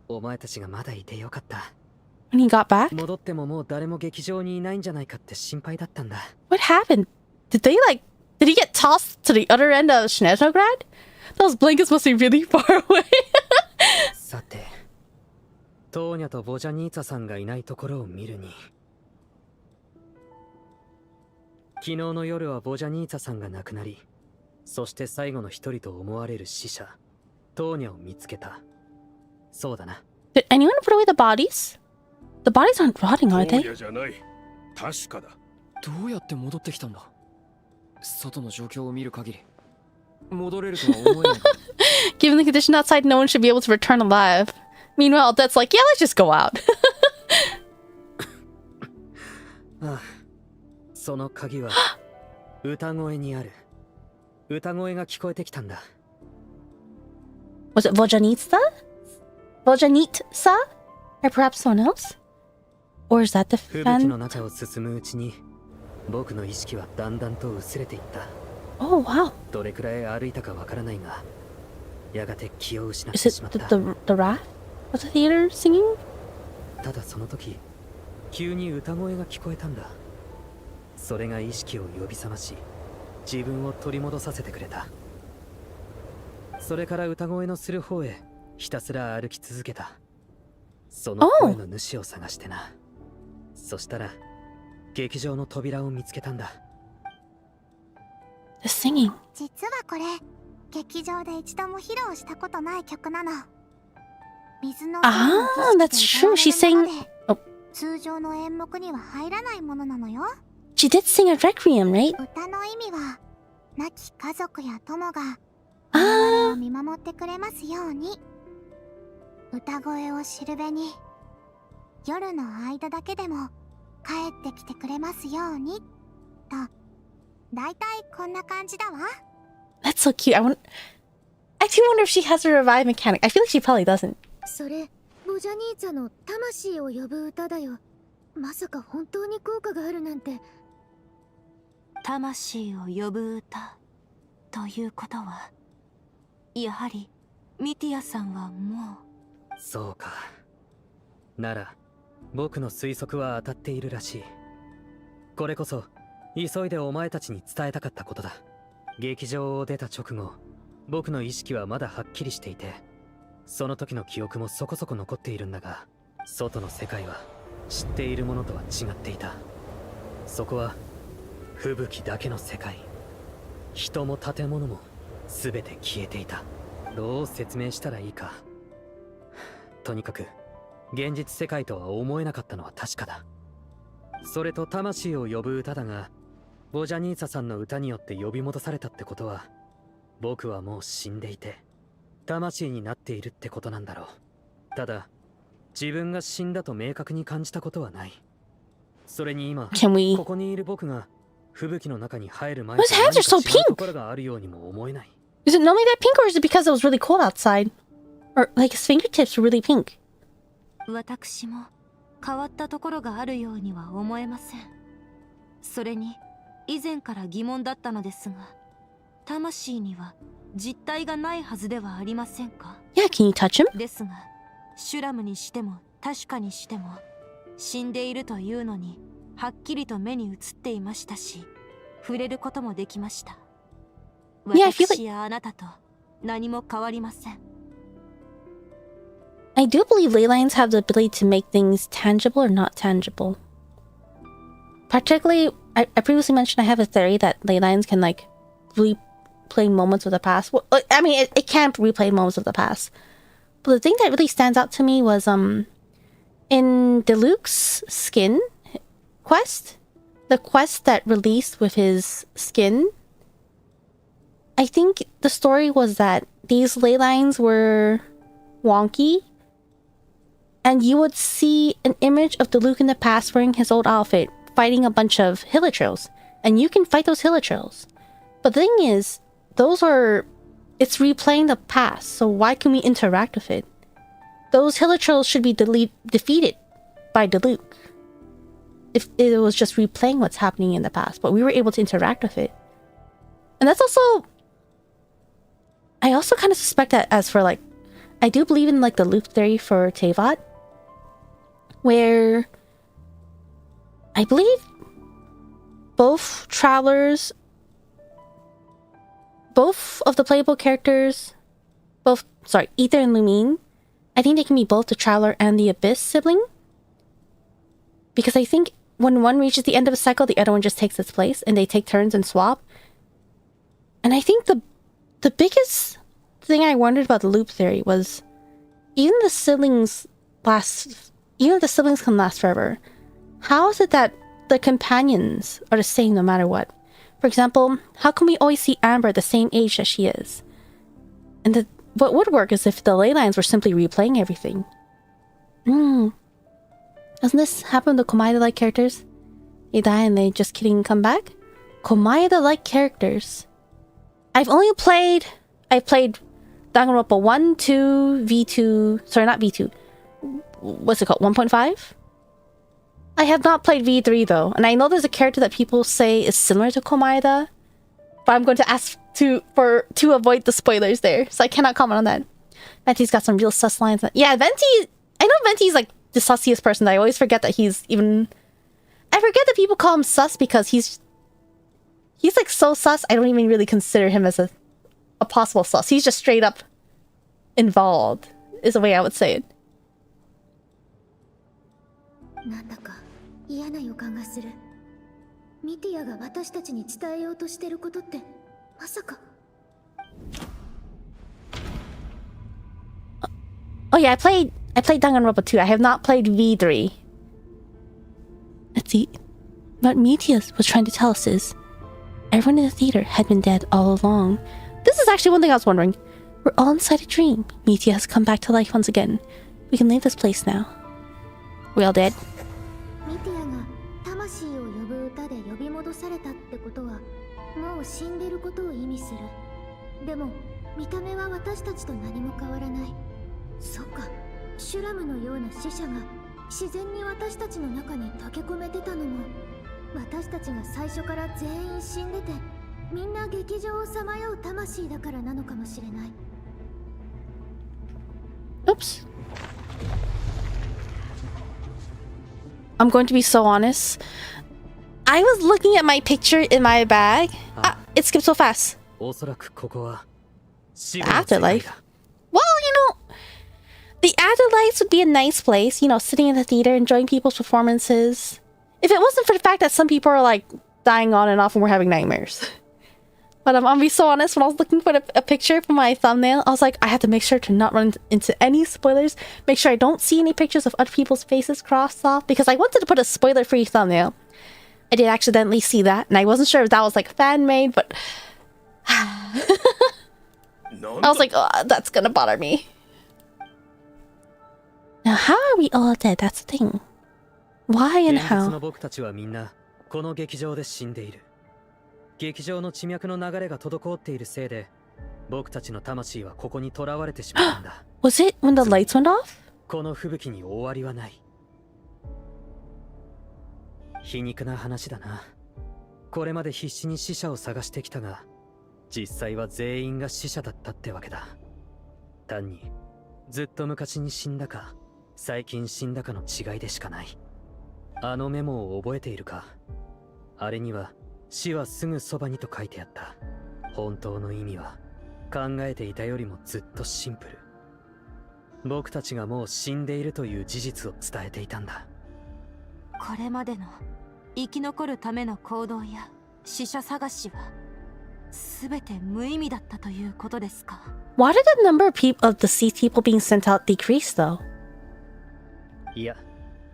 お前たちがまだいてよかった。When he got back? 戻ってももう誰も劇場にいないんじゃないかって心配だったんだ。What happened? Did he get tossed to the other end of Snezhnograd? Those blankets must be really far away. さて、トーニャとボジャニーツァさんがいないところを見るに。昨日の夜はボジャニーツァさんが亡くなり、そして最後の一人と思われる死者、トーニャを見つけた。そうだな。Did anyone put away the bodies? The bodies aren't rotting, are トー they? ニャじゃない。確かだ。どうやって戻ってきたんだ。外の状況を見る限り戻れるとは思えない。Given the condition outside, no one should be able to return alive. Meanwhile, Death's like, yeah, let's just go out. ああ、その鍵は歌声にある。歌声が聞こえてきたんだ。Was it Vojanitsa? Vojanitsa? Or perhaps someone else? Or is that the 吹雪の fan? 中を進むうちに、僕の意識はだんだんと薄れていった。Oh, wow. どれくらい歩いたかわからないが、やがて気を失っ Is て it しまった。 the rat of the theater singing? ただその時、急に歌声が聞こえたんだ。それが意識を呼び覚まし、自分を取り戻させてくれた。それから歌声のする方へひたすら歩き続けた。その声の主を探してな。そしたら劇場の扉を見つけたんだ。The singing. 実はこれ劇場で一度も披露したことない曲なの。水の Ah, that's true. She sang. Oh, 通常の演目には入らないものなのよ。 she did sing a requiem, right? 歌の意味は亡き家族や友が Ah, を見守ってくれますように。歌声を知るべに夜の間だけでも帰ってきてくれますようにと、だいたいこんな感じだわ。 that's so cute. I do wonder if she has a revive mechanic. I feel like she probably doesn't. それボジャニーツァの魂を呼ぶ歌だよ。まさか本当に効果があるなんて。魂を呼ぶ歌ということは、やはりミティアさんはもう。そうか。なら僕の推測は当たっているらしい。これこそ急いでお前たちに伝えたかったことだ。劇場を出た直後、僕の意識はまだはっきりしていて、その時の記憶もそこそこ残っているんだが、外の世界は知っているものとは違っていた。そこは吹雪だけの世界。人も建物も全て消えていた。どう説明したらいいか。とにかく現実世界とは思えなかったのは確かだ。それと魂を呼ぶ歌だが、ボジャニーツァさんの歌によって呼び戻されたってことは、僕はもう死んでいて魂になっているってことなんだろう。ただ自分が死んだと明確に感じたことはない。それに今 Can we? ここにいる僕が吹雪の中に入る前 Those hands are so 違うところがあるようにも思えない。 Is it normally that pink, or is it because it was really cold outside? Or like his fingertips were really pink? 私も変わったところがあるようには思えません。それに以前から疑問だったのですが、魂には実体がないはずではありませんか？ Yeah, can you touch him? ですが、シュラムにしても確かにしても死んでいるというのにはっきりと目に映っていましたし、触れることもできました。 Yeah, I feel like 私やあなたと何も変わりません。 I do believe ley lines have the ability to make things tangible or not tangible. Particularly, I previously mentioned I have a theory that ley lines can like replay moments of the past. Well, I mean, it can't replay moments of the past. But the thing that really stands out to me was in Diluc's skin quest, the quest that released with his skin, I think the story was that these ley lines were wonky, and you would see an image of Diluc in the past wearing his old outfit, fighting a bunch of hilichurls, and you can fight those hilichurls. But the thing is, it's replaying the past, so why can we interact with it? Those hilichurls should be defeated by Diluc if it was just replaying what's happening in the past, but we were able to interact with it. And that's also... I also kind of suspect that as for like... I do believe in like the loop theory for Teyvat, where I believe both travelers, both of the playable characters, Ether and Lumine, I think they can be both the Traveler and the Abyss sibling. Because I think when one reaches the end of a cycle, the other one just takes its place, and they take turns and swap. And I think the biggest thing I wondered about the loop theory was even the siblings can last forever. How is it that the companions are the same no matter what? For example, how can we always see Amber at the same age as she is? And what would work is if the ley lines were simply replaying everything. Doesn't this happen to Komaeda-like characters? They die and they just kidding come back? Komaeda-like characters. I've played Danganronpa 1, 2, V2... Sorry, not V2. What's it called? 1.5? I have not played V3 though, and I know there's a character that people say is similar to Komaeda, but I'm going to ask to avoid the spoilers there, so I cannot comment on that. Venti's got some real sus lines. Yeah, Venti... I know Venti's like the sussiest person. I always forget that he's even... I forget that people call him sus because he's like so sus, I don't even really consider him as a possible sus. He's just straight up involved, is the way I would say it. なんだか嫌な予感がする。ミティアが私たちに伝えようとしてることってまさか。Oh yeah, I played Danganronpa 2. I have not played V3. Let's see. What Mitias was trying to tell us is everyone in the theater had been dead all along. This is actually one thing I was wondering. We're all inside a dream. Mitia has come back to life once again. We can leave this place now. We all dead? ミティアが魂を呼ぶ歌で呼び戻されたってことはもう死んでることを意味する。でも見た目は私たちと何も変わらない。そっか、シュラムのような死者が自然に私たちの中に溶け込めてたのも私たちが最初から全員死んでてみんな劇場をさまよう魂だからなのかもしれない。 Oops. I'm going to be so honest. I was looking at my picture in my bag. It skipped so fast. Afterlife. Well, the afterlife would be a nice place, sitting in the theater, enjoying people's performances. If it wasn't for the fact that some people are like dying on and off and we're having nightmares. But I'm gonna be so honest, when I was looking for a picture for my thumbnail, I was like, I have to make sure to not run into any spoilers. Make sure I don't see any pictures of other people's faces crossed off, because I wanted to put a spoiler-free thumbnail. I did accidentally see that, and I wasn't sure if that was like fan-made, but... I was like, oh, that's gonna bother me. Now, how are we all dead? That's the thing. Why and how? 劇場の地脈の流れが滞っているせいで僕たちの魂はここに囚われてしまうんだ。Was it when the lights went off? この吹雪に終わりはない。皮肉な話だな。これまで必死に死者を探してきたが、実際は全員が死者だったってわけだ。単にずっと昔に死んだか、最近死んだかの違いでしかない。あのメモを覚えているか？あれには死はすぐそばにと書いてあった。本当の意味は考えていたよりもずっとシンプル。僕たちがもう死んでいるという事実を伝えていたんだ。これまでの生き残るための行動や死者探しは全て無意味だったということですか？ Why did the number of deceased people being sent out decrease though? いや、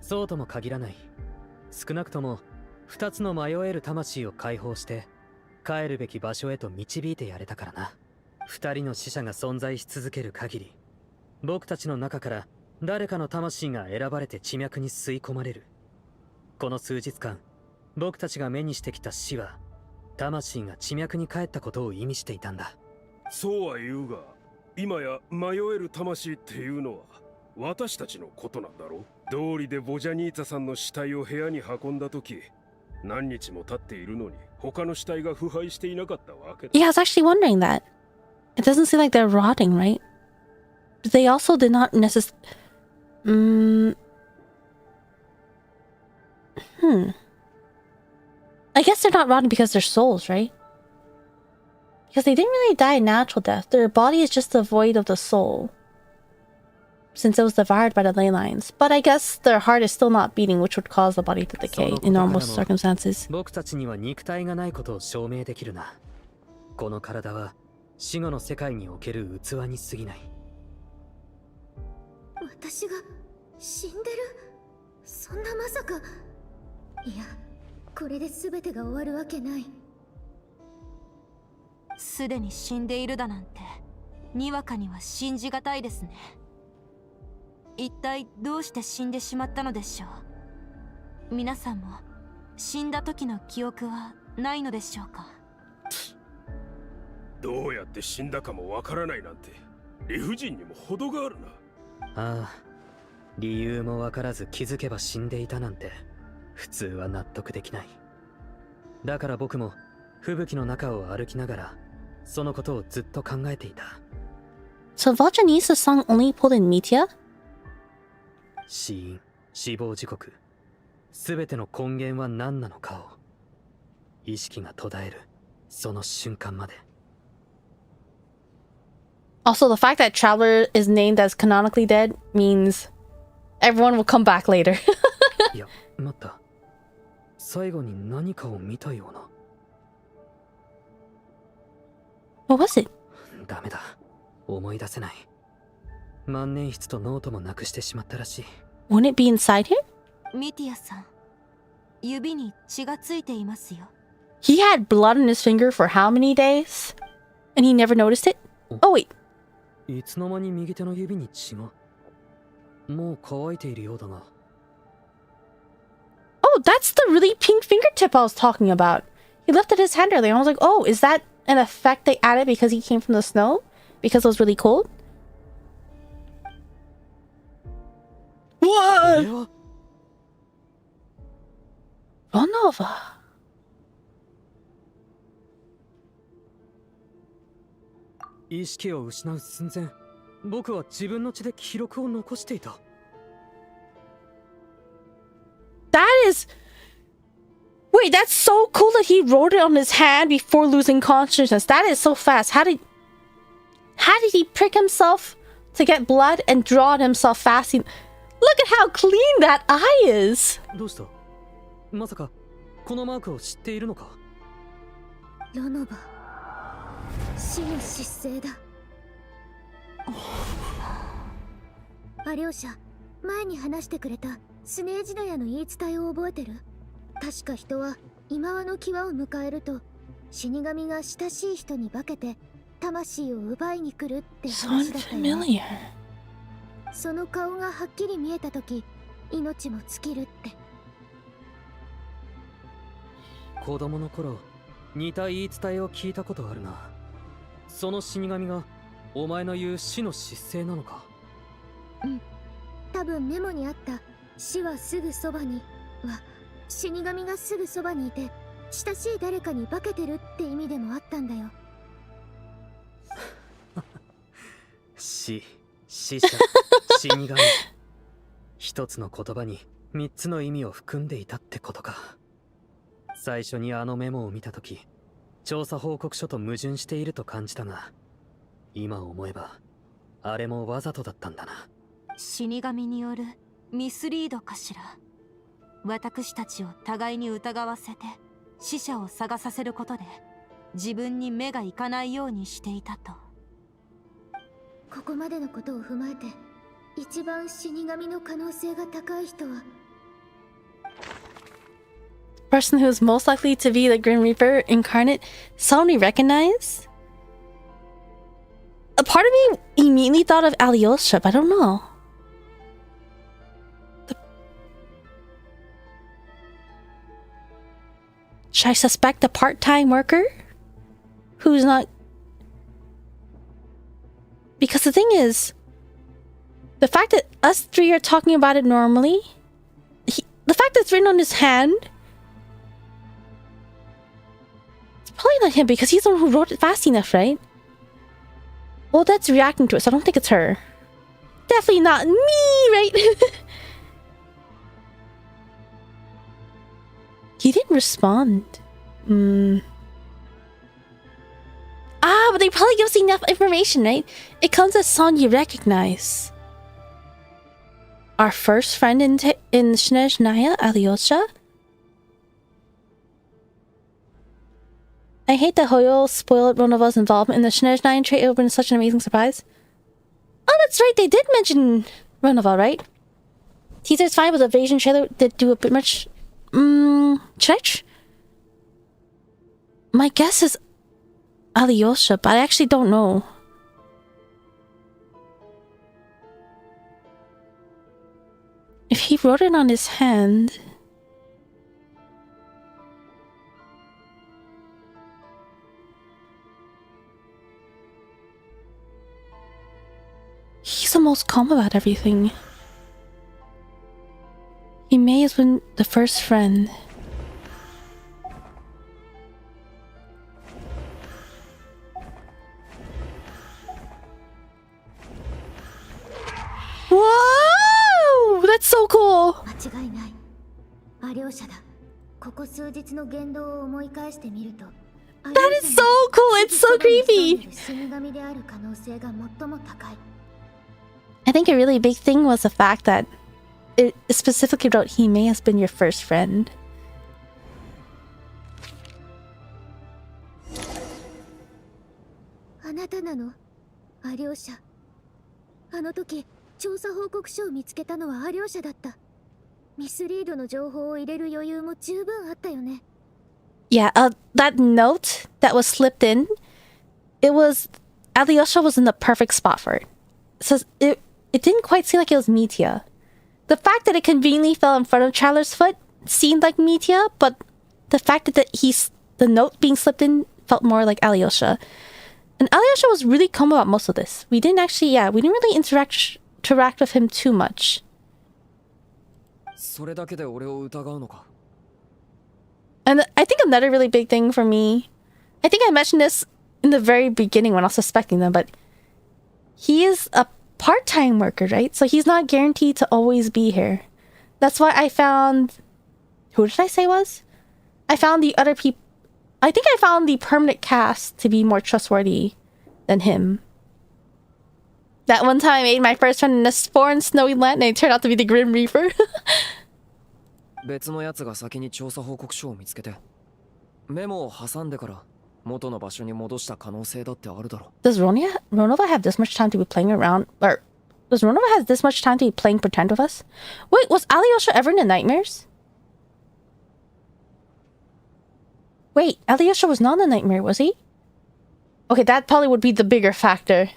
そうとも限らない。少なくとも2つの迷える魂を解放して帰るべき場所へと導いてやれたからな。2人の死者が存在し続ける限り、僕たちの中から誰かの魂が選ばれて地脈に吸い込まれる。この数日間、僕たちが目にしてきた死は魂が地脈に帰ったことを意味していたんだ。そうは言うが、今や迷える魂っていうのは私たちのことなんだろう。道理でボジャニータさんの死体を部屋に運んだ時、何日も経っているのに他の死体が腐敗していなかったわけだ。 Yeah, I was actually wondering that. It doesn't seem like they're rotting, right? But they also did not necessarily... I guess they're not rotting because they're souls, right? Because they didn't really die a natural death. Their body is just devoid of the soul, since it was devoured by the ley lines. But I guess their heart is still not beating, which would cause the body to decay in normal circumstances. 僕たちには肉体がないことを証明できるな。この体は死後の世界における器に過ぎない。私が死んでる？そんなまさか。いや、これで全てが終わるわけない。すでに死んでいるだなんてにわかには信じがたいですね。一体どうして死んでしまったのでしょう。皆さんも死んだ時の記憶はないのでしょうか。どうやって死んだかもわからないなんて理不尽にも程があるな。ああ、理由もわからず気づけば死んでいたなんて普通は納得できない。だから僕も吹雪の中を歩きながらそのことをずっと考えていた。 So Vajanisa's song only pulled in Mitya? 死因、死亡時刻、すべての根源は何なのかを意識が途絶えるその瞬間まで。 Also, the fact that Traveler is named as canonically dead means everyone will come back later. いや、待った。最後に何かを見たような。What was it? ダメだ。思い出せない。万年筆とノートもなくしてしまったらしい。Wouldn't it be inside him? ミティアさん、指に血がついていますよ。 He had blood on his finger for how many days? And he never noticed it? Oh wait. いつの間に右手の指に血が。もう乾いているようだが。Oh, that's the really pink fingertip I was talking about. He lifted his hand earlier and I was like, oh, is that an effect they added because he came from the snow? Because it was really cold? What? Ronova. 意識を失う寸前、僕は自分の血で記録を残していた。That is... Wait, that's so cool that he wrote it on his hand before losing consciousness. That is so fast. How did he prick himself to get blood and draw it himself fast? Look at how clean that eye is. どうした？まさかこのマークを知っているのか？ロノバ、死の失勢だ。アリョーシャ、前に話してくれたスネージノヤの言い伝えを覚えてる？確か人は今和の際を迎えると死神が親しい人に化けて魂を奪いに来るって話だったよね。その顔がはっきり見えた時、命も尽きるって。子供の頃似た言い伝えを聞いたことあるな。その死神がお前の言う死の失勢なのか？うん、多分メモにあった死はすぐそばには死神がすぐそばにいて親しい誰かに化けてるって意味でもあったんだよ。死者死神、一つの言葉に三つの意味を含んでいたってことか。最初にあのメモを見たとき、調査報告書と矛盾していると感じたが、今思えばあれもわざとだったんだな。死神によるミスリードかしら。私たちを互いに疑わせて死者を探させることで自分に目がいかないようにしていたと。ここまでのことを踏まえて一番死神の可能性が高い人は Person who is most likely to be the Grim Reaper incarnate, someone we recognize? A part of me immediately thought of Alyosha, but I don't know. Should I suspect a part-time worker? Who's not... Because the thing is, the fact that us three are talking about it normally, the fact that it's written on his hand, it's probably not him because he's the one who wrote it fast enough, right? Well, that's reacting to it, so I don't think it's her. Definitely not me, right? He didn't respond. Ah, but they probably give us enough information, right? It comes as someone you recognize. Our first friend in Snezhnaya, Alyosha? I hate that Hoyo spoiled Ronova's involvement in the Snezhnaya trade. It would have been such an amazing surprise. Oh, that's right, they did mention Ronova, right? Teaser's fine, but the Evasion trailer did do a bit much... Should my guess is Alyosha, but I actually don't know. If he wrote it on his hand... He's the most calm about everything. He may have been the first friend. Whoa! That's so cool! 間違いない。アリョーシャだ。ここ数日の言動を思い返してみると、 That is so cool! It's so creepy! 死神である可能性が最も高い。 I think a really big thing was the fact that it specifically wrote he may have been your first friend. あなたなの、アリョーシャ。あの時、調査報告書を見つけたのはアリョーシャだった。ミスリードの情報を入れる余裕も十分あったよね。Yeah, that note that was slipped in, it was... Alyosha was in the perfect spot for it. So it didn't quite seem like it was Mitya. The fact that it conveniently fell in front of Traveler's foot seemed like Mitya, but the fact that the note being slipped in felt more like Alyosha. And Alyosha was really calm about most of this. We didn't really interact with him too much. それだけで俺を疑うのか? And I think another really big thing for me, I think I mentioned this in the very beginning when I was suspecting them, but he is a part-time worker, right? So he's not guaranteed to always be here. That's why I found... Who did I say was? I found the other people... I think I found the permanent cast to be more trustworthy than him. That one time I made my first friend in a foreign snowy land and it turned out to be the Grim Reaper. 別のやつが先に調査報告書を見つけてメモを挟んでから元の場所に戻した可能性だってあるだろ。 Does Ronova have this much time to be playing around? Or does Ronova have this much time to be playing pretend with us? Wait, was Alyosha ever in the nightmares? Wait, Alyosha was not in the nightmare, was he? Okay, that probably would be the bigger factor.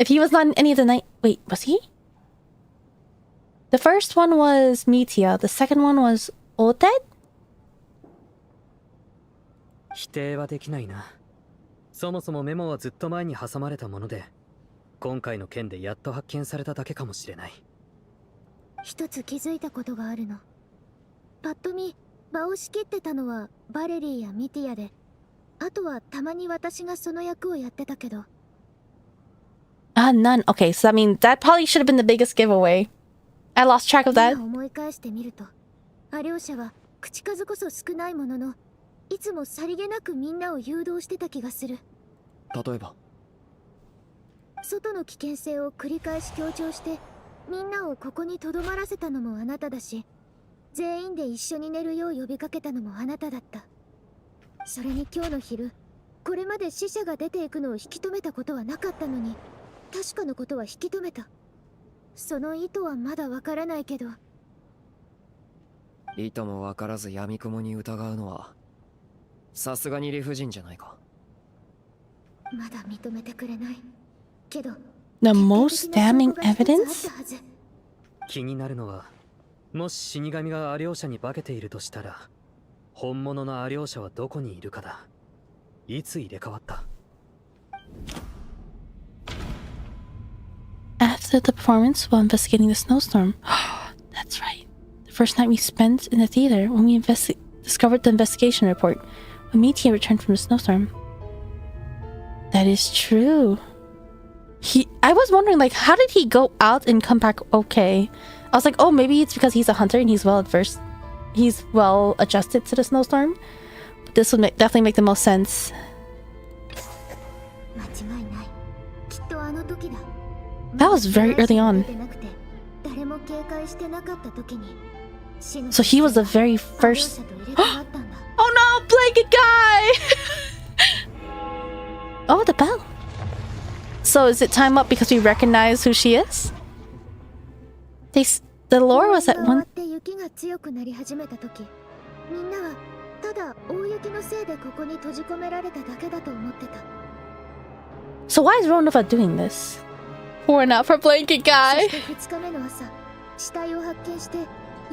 If he was not in any of the night... Wait, was he? The first one was Mitya. The second one was Oted? 否定はできないな。そもそもメモはずっと前に挟まれたもので、今回の件でやっと発見されただけかもしれない。一つ気づいたことがあるの。パッと見、場を仕切ってたのはバレリーやミティアで、あとはたまに私がその役をやってたけど。None. Okay, so I mean, that probably should have been the biggest giveaway. I lost track of that. 思い返してみると、アリョーシャは口数こそ少ないものの、いつもさりげなくみんなを誘導してた気がする。例えば外の危険性を繰り返し強調してみんなをここにとどまらせたのもあなただし、全員で一緒に寝るよう呼びかけたのもあなただった。それに今日の昼、これまで死者が出ていくのを引き止めたことはなかったのに、確かのことは引き止めた。その意図はまだわからないけど。意図もわからず闇雲に疑うのはさすがに理不尽じゃないか。まだ認めてくれないけど、 The most damning evidence? 気になるのは、もし死神がアリョーシャに化けているとしたら、本物のアリョーシャはどこにいるかだ。いつ入れ替わった？ After the performance while investigating the snowstorm. That's right. The first night we spent in the theater when we discovered the investigation report when Meteor returned from the snowstorm. That is true. I was wondering, like, how did he go out and come back okay? I was like, oh, maybe it's because he's a hunter and he's well adjusted to the snowstorm. But this would definitely make the most sense. That was very early on. So he was the very first. Oh no, blanket guy! Oh, the bell. So is it time up because we recognize who she is? The lore was at one. So why is Ronova doing this? We're not for blanket guy. 死体を発見して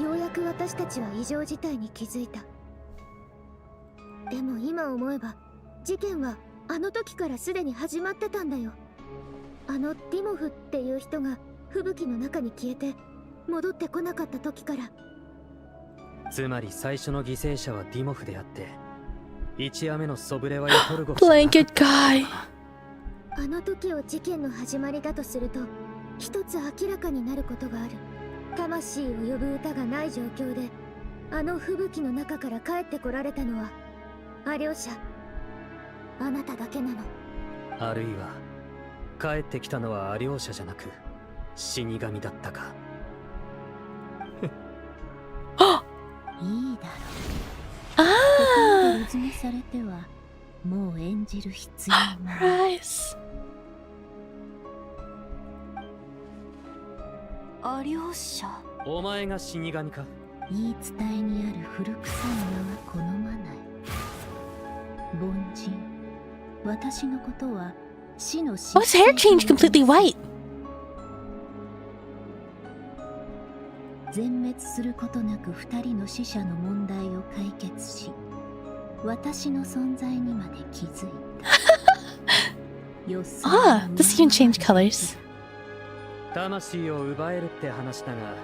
ようやく私たちは異常事態に気づいた。でも今思えば事件はあの時からすでに始まってたんだよ。あのディモフっていう人が吹雪の中に消えて戻ってこなかった時から。つまり最初の犠牲者はディモフであって、1夜目のソブレワやトルゴフ。Blanket guy. あの時を事件の始まりだとすると、一つ明らかになることがある。魂を呼ぶ歌がない状況で、あの吹雪の中から帰ってこられたのは、アリョーシャ、あなただけなの。あるいは、帰ってきたのはアリョーシャじゃなく、死神だったか。いいだろう。ああ。ここまでされては、もう演じる必要もない。アリョーシャ。お前が死神か？言い伝えにある古臭い名は好まない。凡人。私のことは死の死。Why is hair change completely white? 全滅することなく2人の死者の問題を解決し、私の存在にまで気づいた。Ah, this can change colors. 魂を奪えるって話だが、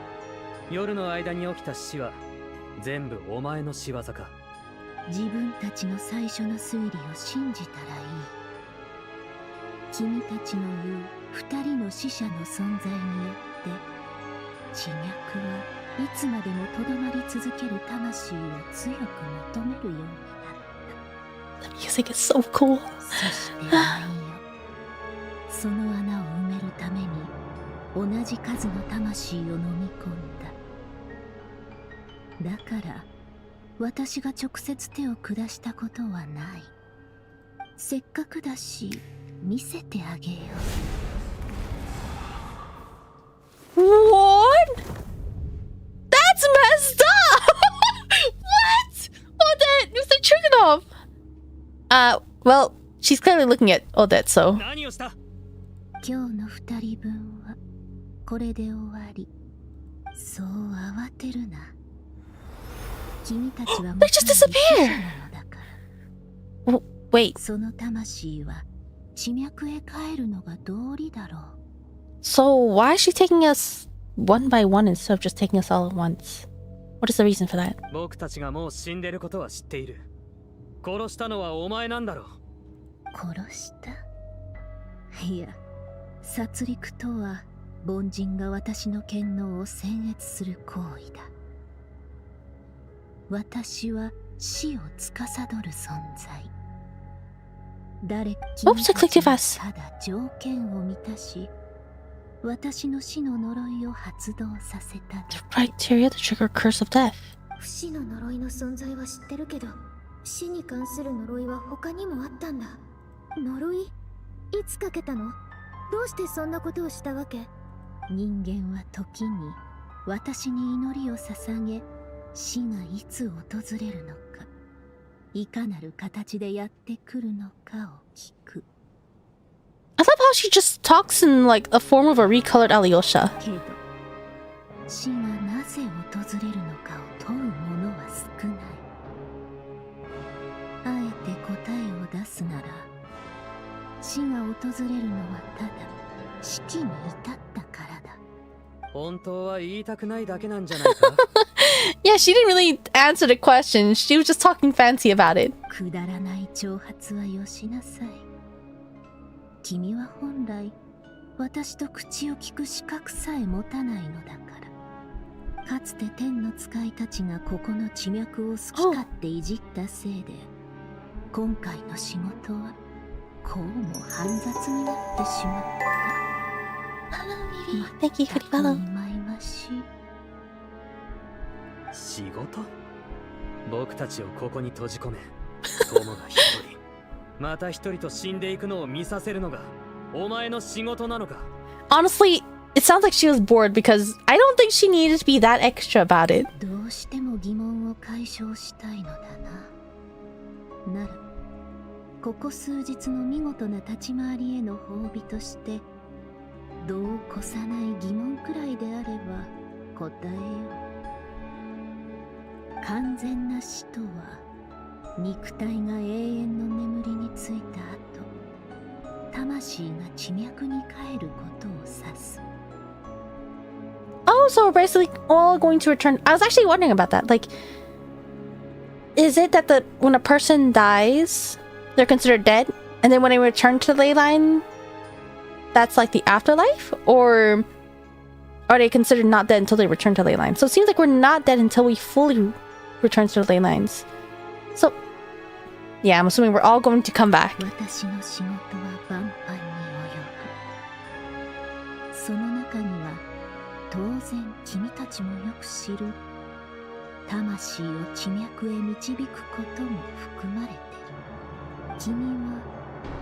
夜の間に起きた死は全部お前の仕業か？自分たちの最初の推理を信じたらいい。君たちの言う2人の死者の存在によって地脈はいつまでもとどまり続ける魂を強く求めるようになった。 The music is so cool. そして愛よ、その穴を埋めるために同じ数の魂を飲み込んだ。だから私が直接手を下したことはない。せっかくだし見せてあげよWhat? う。That's messed up! What? Odette, Mr. Trigonov! Well, she's clearly looking at Odette, so. 何をした？今日の2人分はこれで終わり。そう慌てるな。君たちはもう They just disappear! Wait. その魂は地脈へ帰るのが道理だろう。So why is she taking us one by one instead of just taking us all at once? What is the reason for that? 僕たちがもう死んでることは知っている。殺したのはお前なんだろう。殺した？いや、殺戮とは凡人が私の権能を僭越する行為だ。私は死を司る存在。誰か Oops, I clicked too fast. ただ条件を満たし、私の死の呪いを発動させた。 Criteria to trigger curse of death. 不死の呪いの存在は知ってるけど、死に関する呪いは他にもあったんだ。呪い？いつかけたの？どうしてそんなことをしたわけ？人間は時に私に祈りを捧げ、死がいつ訪れるのか、いかなる形でやってくるのかを聞く。 I love how she just talks in like a form of a recolored Alyosha. けど死がなぜ訪れるのかを問う者は少ない。あえて答えを出すなら、死が訪れるのはただ死期に至ったからだ。本当は言いたくないだけなんじゃないか。Yeah, she didn't really answer the question. She was just talking fancy about it. くだらない挑発はよしなさい。君は本来私と口を聞く資格さえ持たないのだから。かつて天の使いたちがここの地脈を好き勝手いじったせいで、今回の仕事はこうも煩雑になってしまった。Thank you for the follow. 忌々しい。仕事？僕たちをここに閉じ込め、友が一人、また一人と死んでいくのを見させるのがお前の仕事なのか？ Honestly, it sounds like she was bored because I don't think she needed to be that extra about it. どうしても疑問を解消したいのだな。なら、ここ数日の見事な立ち回りへの褒美として、度を越さない疑問くらいであれば答えよう。完全な死とは、肉体が永遠の眠りについた後、魂が地脈に帰ることを指す。Oh, so we're basically all going to return. I was actually wondering about that. Like, is it that when a person dies, they're considered dead, and then when they return to the ley line, that's like the afterlife? Or are they considered not dead until they return to ley line? So it seems like we're not dead until we fully return to the ley lines. So, yeah, I'm assuming we're all going to come back. 私の仕事は万般に及ぶ。その中には当然君たちもよく知る魂を地脈へ導くことも含まれている。君は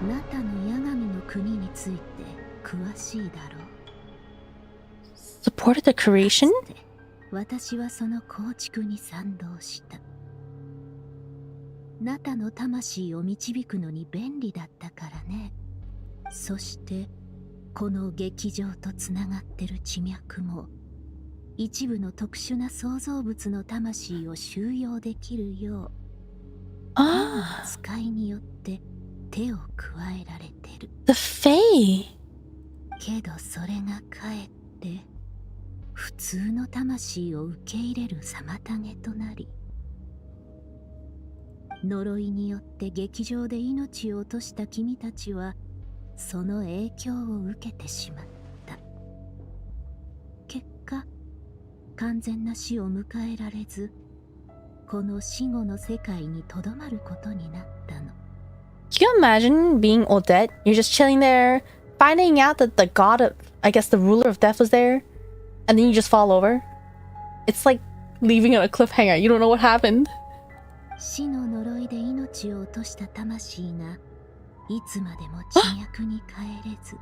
ナタの八神の国について詳しいだろう。 Supported the creation? 私はその構築に賛同した。ナタの魂を導くのに便利だったからね。そしてこの劇場とつながってる地脈も一部の特殊な創造物の魂を収容できるよう、使いによって手を加えられてる。 The Fae. けどそれがかえって普通の魂を受け入れる妨げとなり、呪いによって劇場で命を落とした君たちはその影響を受けてしまった。結果、完全な死を迎えられず、この死後の世界にとどまることになったの。 Can you imagine being all dead? You're just chilling there, finding out that the god of, I guess the ruler of death was there, and then you just fall over? It's like leaving on a cliffhanger. You don't know what happened. 死の呪いで命を落とした魂がいつまでも地脈に帰れず、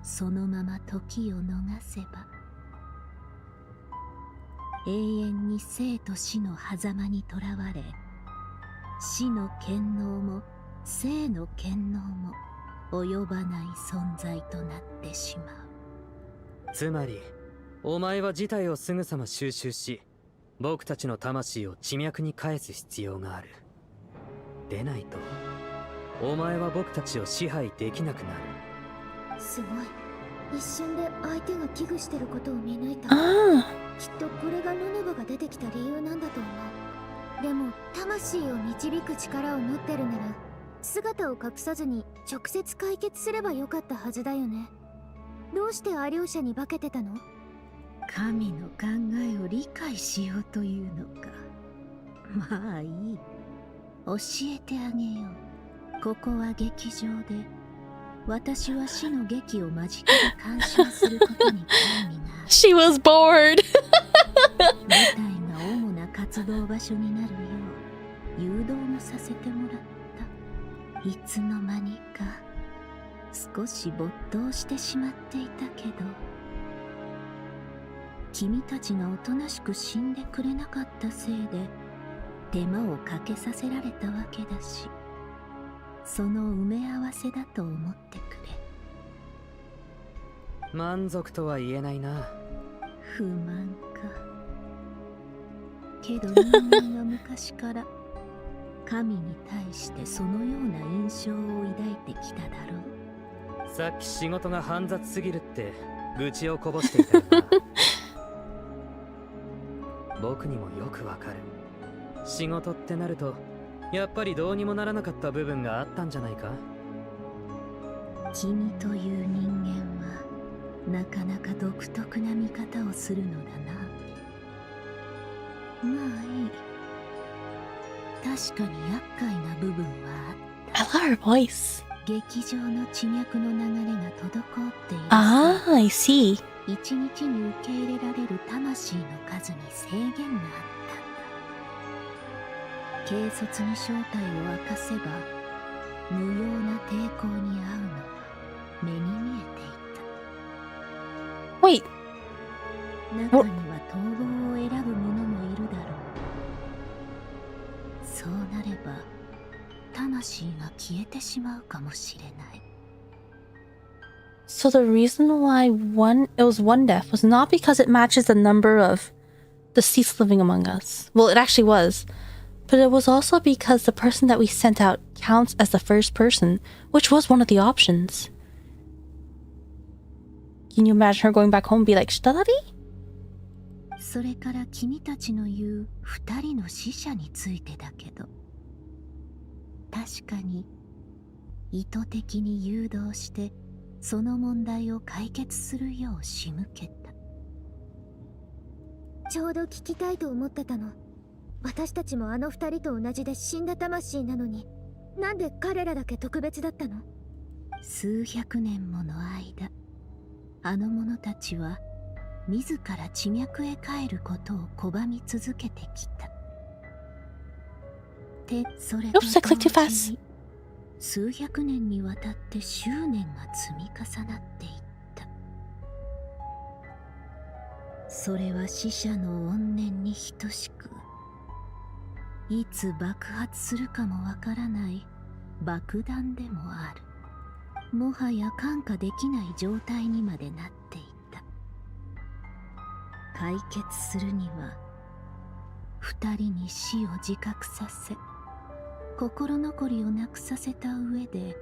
そのまま時を逃せば永遠に生と死の狭間にとらわれ、死の権能も生の権能も及ばない存在となってしまう。つまりお前は事態をすぐさま収集し、僕たちの魂を地脈に返す必要がある。でないとお前は僕たちを支配できなくなる。すごい。一瞬で相手が危惧してることを見抜いた。きっとこれがノノバが出てきた理由なんだと思う。でも魂を導く力を持ってるなら姿を隠さずに直接解決すればよかったはずだよね。どうしてアリョーシャに化けてたの？神の考えを理解しようというのか。まあいい。教えてあげよう。ここは劇場で、私は死の劇を間近で鑑賞することに興味がある。She was bored. 舞台が主な活動場所になるよう誘導もさせてもらった。いつの間にか少し没頭してしまっていたけど、君たちがおとなしく死んでくれなかったせいで手間をかけさせられたわけだし、その埋め合わせだと思ってくれ。満足とは言えないな。不満か。けど人間は昔から神に対してそのような印象を抱いてきただろう。さっき仕事が煩雑すぎるって愚痴をこぼしていたよな。僕にもよくわかる。仕事ってなるとやっぱりどうにもならなかった部分があったんじゃないか。君という人間はなかなか独特な見方をするのだな。まあいい。確かに厄介な部分はあった。 I love her voice. 劇場の地脈の流れが滞っている。Ah, I see. 一日に受け入れられる魂の数に制限があったんだ。軽率に正体を明かせば無用な抵抗に遭うのは目に見えていた。 Wait. 中には逃亡を選ぶ者もいるだろう。そうなれば魂が消えてしまうかもしれない。 So the reason why it was one death was not because it matches the number of deceased living among us. Well, it actually was. But it was also because the person that we sent out counts as the first person, which was one of the options. Can you imagine her going back home and be like, Shitadari? それから君たちの言う二人の死者についてだけど、確かに意図的に誘導してその問題を解決するよう仕向けた。ちょうど聞きたいと思ってたの。私たちもあの二人と同じで死んだ魂なのに、なんで彼らだけ特別だったの？数百年もの間、あの者たちは自ら地脈へ帰ることを拒み続けてきた。で、それと同時に数百年にわたって執念が積み重なっていった。それは死者の怨念に等しく、いつ爆発するかもわからない爆弾でもある。もはや看過できない状態にまでなっていた。解決するには二人に死を自覚させ、心残りをなくさせた上で、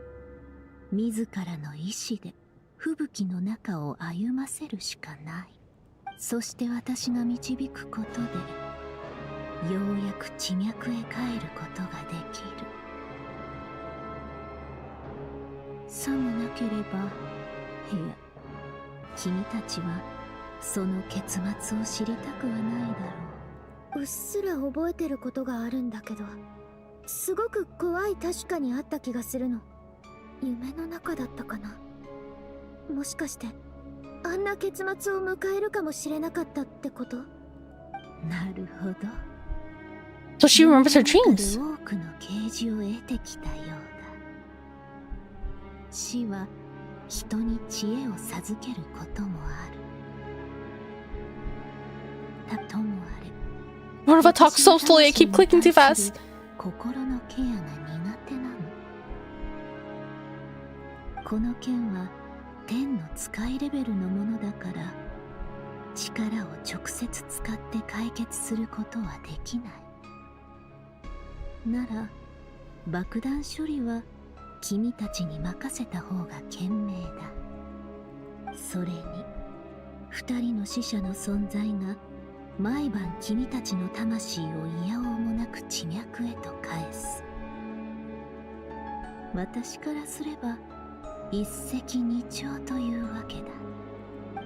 自らの意志で吹雪の中を歩ませるしかない。そして私が導くことで、ようやく地脈へ帰ることができる。さもなければ、いや、君たちはその結末を知りたくはないだろう。うっすら覚えてることがあるんだけど、すごく怖い確かにあった気がするの。夢の中だったかな。もしかしてあんな結末を迎えるかもしれなかったってこと？なるほど。So she remembers her dreams. 多くの啓示を得てきたようだ。死は人に知恵を授けることもある。ともあれ。What if I talk so slowly? I keep clicking too fast. 心のケアが苦手なの。この剣は天の使いレベルのものだから、力を直接使って解決することはできない。なら爆弾処理は君たちに任せた方が賢明だ。それに二人の死者の存在が毎晩君たちの魂をいやおうもなく地脈へと返す。私からすれば一石二鳥というわけだ。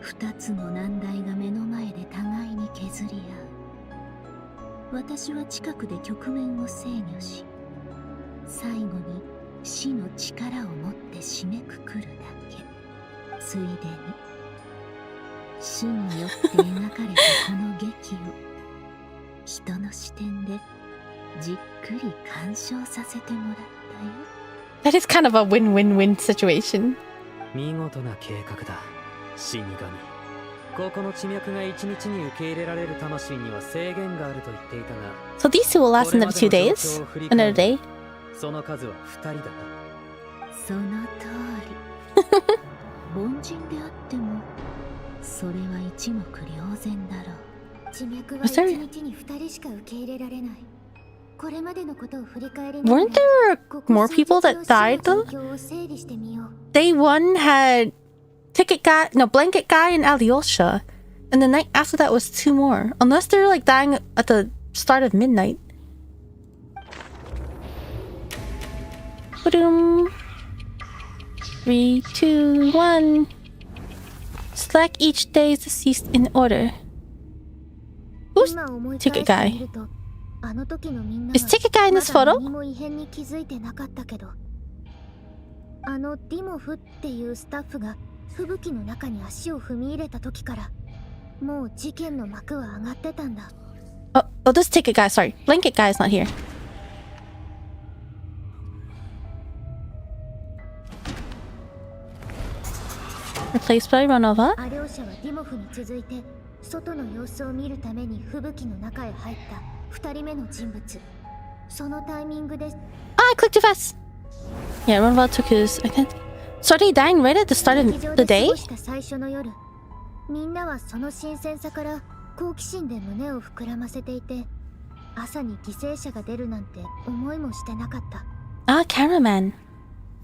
二つの難題が目の前で互いに削り合う。私は近くで局面を制御し、最後に死の力を持って締めくくるだけ。ついでに死によって描かれたこの劇を人の視点でじっくり鑑賞させてもらったよ。That is kind of a win-win-win situation. 見事な計画だ、死神。ここの地脈が一日に受け入れられる魂には制限があると言っていたが、 So these two will last another 2 days? Another day? その数は2人だな。その通り。凡人であってもそれは一目瞭然だろう。地脈は Was there- 一日に2人しか受け入れられない。これまでのことを振り返り Weren't there more people that died though? を整理してみよう。 Day 1 had Ticket Guy, no, Blanket Guy and Alyosha. And the night after that was 2 more. Unless they're like dying at the start of midnight. Ba-doom. 3, 2, 1. Select each day's deceased in order. Who's 今思い Ticket 返してみ Guy? ると、あの時のみんな Is Ticket Guy in this まだ photo? 何も異変に気づいてなかったけど、あのディモフっていうスタッフが吹雪の中に足を踏み入れた時からもう事件の幕は上がってたんだ。 Oh, this Ticket Guy, sorry. Blanket Guy is not here. Replaced by Runova. ア両者はディモフに続いて外の様子を見るために吹雪の中へ入った2人目の人物。そのタイミングで Ah, I clicked too fast. Yeah, Runova took his. I can't. Started dying right at the start of 劇場 the で過 day? ごした最初の夜、みんなはその新鮮さから好奇心で胸を膨らませていて、朝に犠牲者が出るなんて思いもしてなかった。 Ah, cameraman.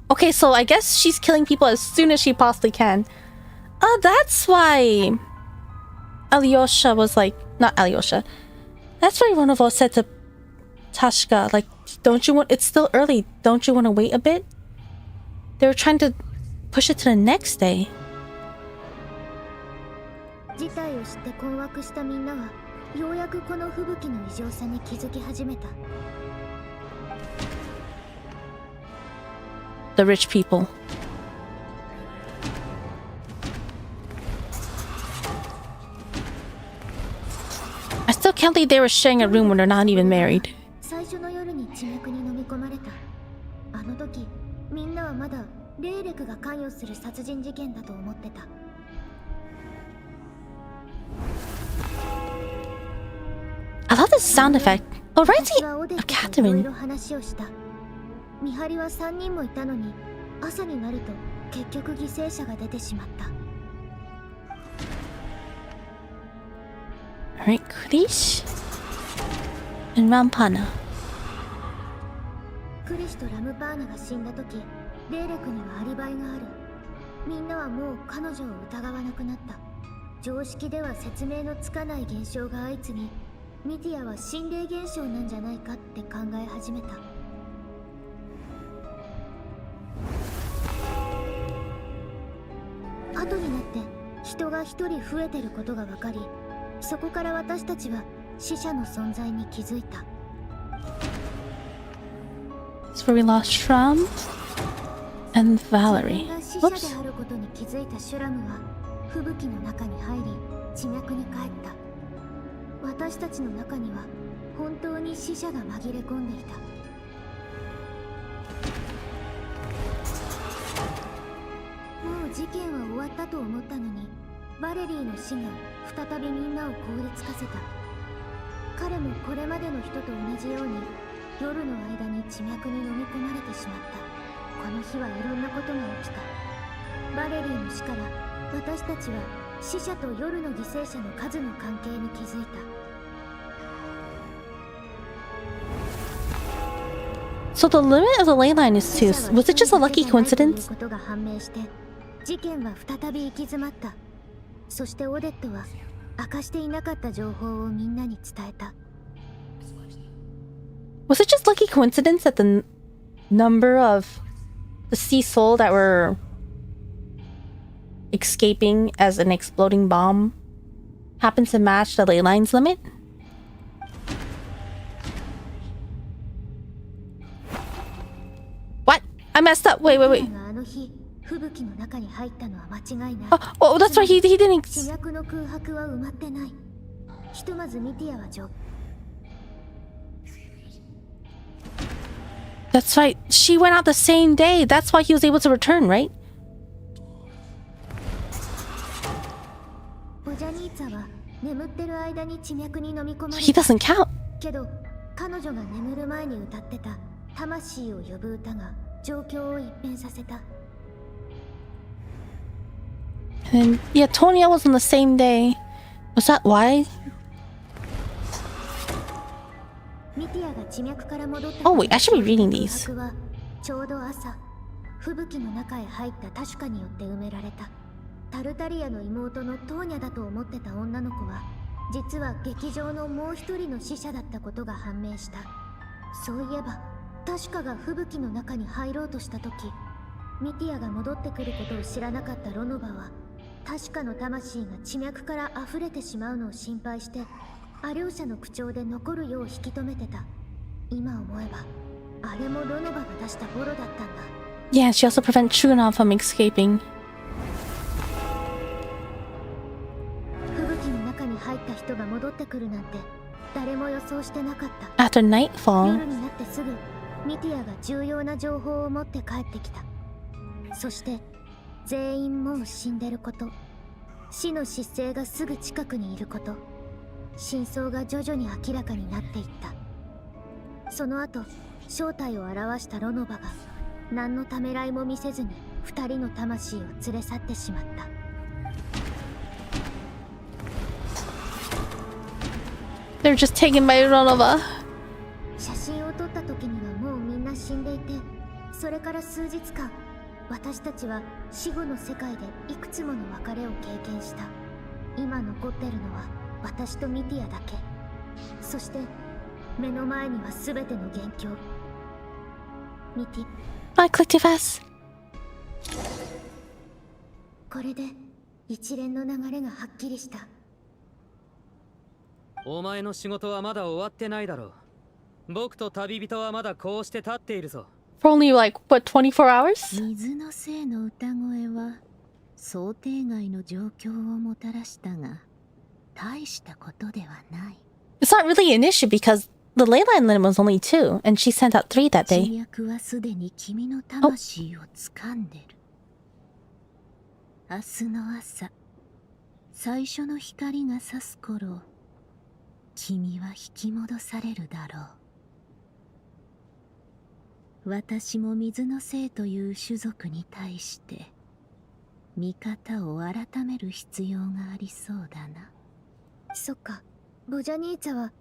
Okay, so I guess she's killing people as soon as she possibly can. Oh, that's why Alyosha was like, not Alyosha. That's why Runova said to Tashka, like, don't you want, it's still early, don't you want to wait a bit? They were trying to push it to the next day. 事態を知って困惑したみんなはようやくこの吹雪の異常さに気づき始めた。 The rich people. I still can't believe they were sharing a room when they're not even married. 最初の夜に地脈に飲み込まれた。あの時みんなはまだレーレクが関与する殺人事件だと思ってた。 I love this sound effect. Oh, Rising 私はオデッ of トといろいろ Catherine. 話をした。見張りは3人もいたのに、朝になると結局犠牲者が出てしまった。 Alright, Krish and Rampana. クリシとラムパーナが死んだ時、レーレクにはアリバイがある。みんなはもう彼女を疑わなくなった。常識では説明のつかない現象が相次ぎ、ミティアは心霊現象なんじゃないかって考え始めた。後になって人が一人増えてることが分かり、そこから私たちは死者の存在に気づいた。 That's where we lost Shram and Valerie. 自分が死 Whoops. 者であることに気づいたシュラムは吹雪の中に入り地脈に帰った。私たちの中には本当に死者が紛れ込んでいた。もう事件は終わったと思ったのに、バレリーの死が再びみんなを凍りつかせた。彼もこれまでの人と同じように夜の間に地脈に飲み込まれてしまった。この日はいろんなことが起きた。バレリーの死から私たちは死者と夜の犠牲者の数の関係に気づいた。 So the limit of the ley line is 2. Was it just a lucky coincidence? ことが判明して事件は再び行き詰まった。そしてオデットは明かしていなかった情報をみんなに伝えた。 Was it just lucky coincidence that the number of the sea soul that were escaping as an exploding bomb happens to match the ley line's limit? messed up. Wait. あの日吹雪の中に入ったのは間違いない。Oh, that's right. He didn't. 地脈の空白は埋まってない。ひとまずミティアはThat's right. She went out the same day. That's why he was able to return, right? ボジャニーツァは眠ってる間に地脈に飲み込まれ He た。 doesn't count. けど彼女が眠る前に歌ってた魂を呼ぶ歌が状況を一変させた。 And yeah, Tonya was on the same day. Was that why? ミティアが地脈から戻って Oh wait, I should be reading these. 空白はちょうど朝吹雪の中へ入った確かによって埋められた。タルタリアの妹のトーニャだと思ってた女の子は実は劇場のもう一人の死者だったことが判明した。そういえば確かが吹雪の中に入ろうとした時、ミティアが戻ってくることを知らなかったロノバは確かの魂が地脈から溢れてしまうのを心配してア両者の口調で残るよう引き止めてた。今思えばあれもロノバが出したボロだったんだ。 Yeah, she also prevent Truna from escaping. 吹雪の中に入った人が戻ってくるなんて誰も予想してなかった。 After nightfall. 夜になってすぐミティアが重要な情報を持って帰ってきた。そして全員もう死んでること、死の失勢がすぐ近くにいること、真相が徐々に明らかになっていった。その後正体を表したロノバが何のためらいも見せずに二人の魂を連れ去ってしまった。 They're just taken by Ronova. 写真を撮った時にはもうみんな死んでいて、それから数日間私たちは死後の世界でいくつもの別れを経験した。今残ってるのは私とミティアだけ。そして目の前には全ての元凶。ミティ。 I clicked too fast. これで一連の流れがはっきりした。お前の仕事はまだ終わってないだろう。僕と旅人はまだこうして立っているぞ。For only like, what, 24 hours? 水のせいの歌声は想定外の状況をもたらしたが大したことではない。 It's not really an issue because the ley line limit was only 2 and she sent out 3 that 地 day. 脈はすでに君の魂を掴んでる。明日の朝、最初の光が差す頃、君は引き戻されるだろう。私も水のせいという種族に対して見方を改める必要がありそうだな。そっか、ボジャニーツァは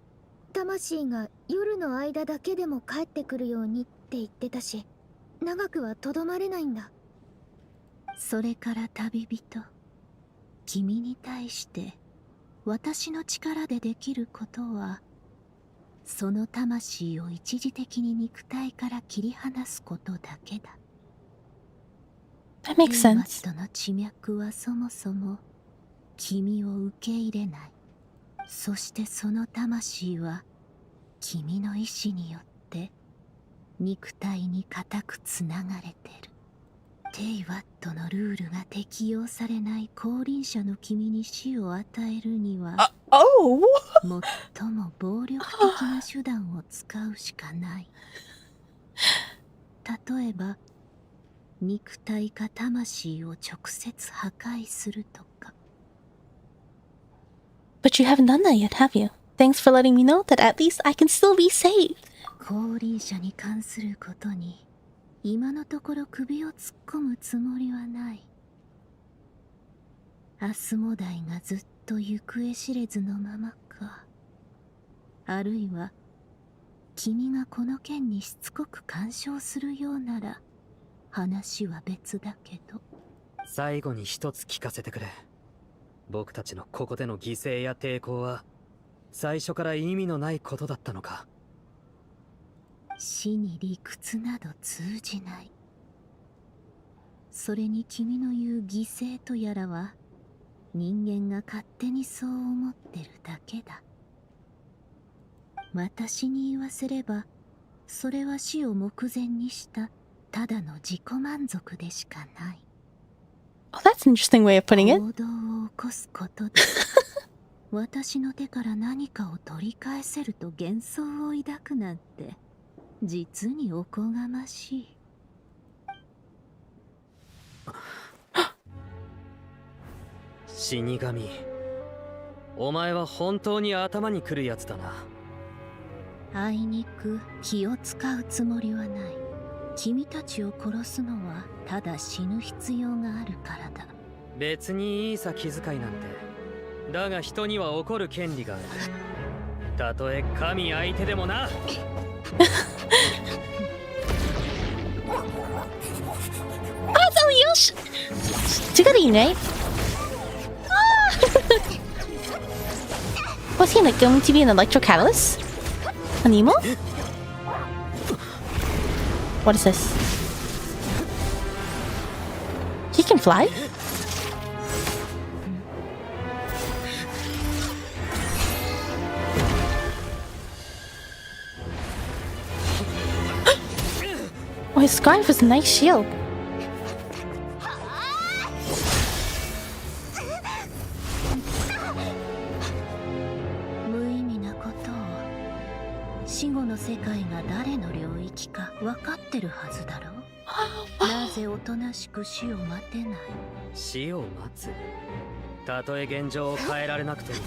魂が夜の間だけでも帰ってくるようにって言ってたし、長くはとどまれないんだ。それから旅人、君に対して私の力でできることはその魂を一時的に肉体から切り離すことだけだ。 That makes sense. との地脈はそもそも君を受け入れない。そしてその魂は君の意志によって肉体に固くつながれてる。テイワットのルールが適用されない降臨者の君に死を与えるには、Oh! 最も暴力的な手段を使うしかない。例えば肉体か魂を直接破壊するとか。 But you haven't done that yet, have you? Thanks for letting me know that at least I can still be saved. 降臨者に関することに今のところ首を突っ込むつもりはない。アスモダイがずっと行方知れずのままか、あるいは君がこの件にしつこく干渉するようなら話は別だけど。最後に一つ聞かせてくれ。僕たちのここでの犠牲や抵抗は最初から意味のないことだったのか。死に理屈など通じない。それに君の言う犠牲とやらは人間が勝手にそう思ってるだけだ。私に言わせればそれは死を目前にしたただの自己満足でしかない。 Oh, that's an interesting way of putting it. 行動を起こすことで私の手から何かを取り返せると幻想を抱くなんて実におこがましい。死神、お前は本当に頭にくるやつだな。あいにく気を使うつもりはない。君たちを殺すのはただ死ぬ必要があるからだ。別にいいさ気遣いなんて。だが人には怒る権利がある。たとえ神相手でもな。あ、そうよし。違ういいね。Was he like going to be an electro catalyst? An emo? What is this? He can fly? Oh, his scarf is a nice shield. Ha oh, なぜおとなしく死を待てない。死を待つ。たとえ現状を変えられなくても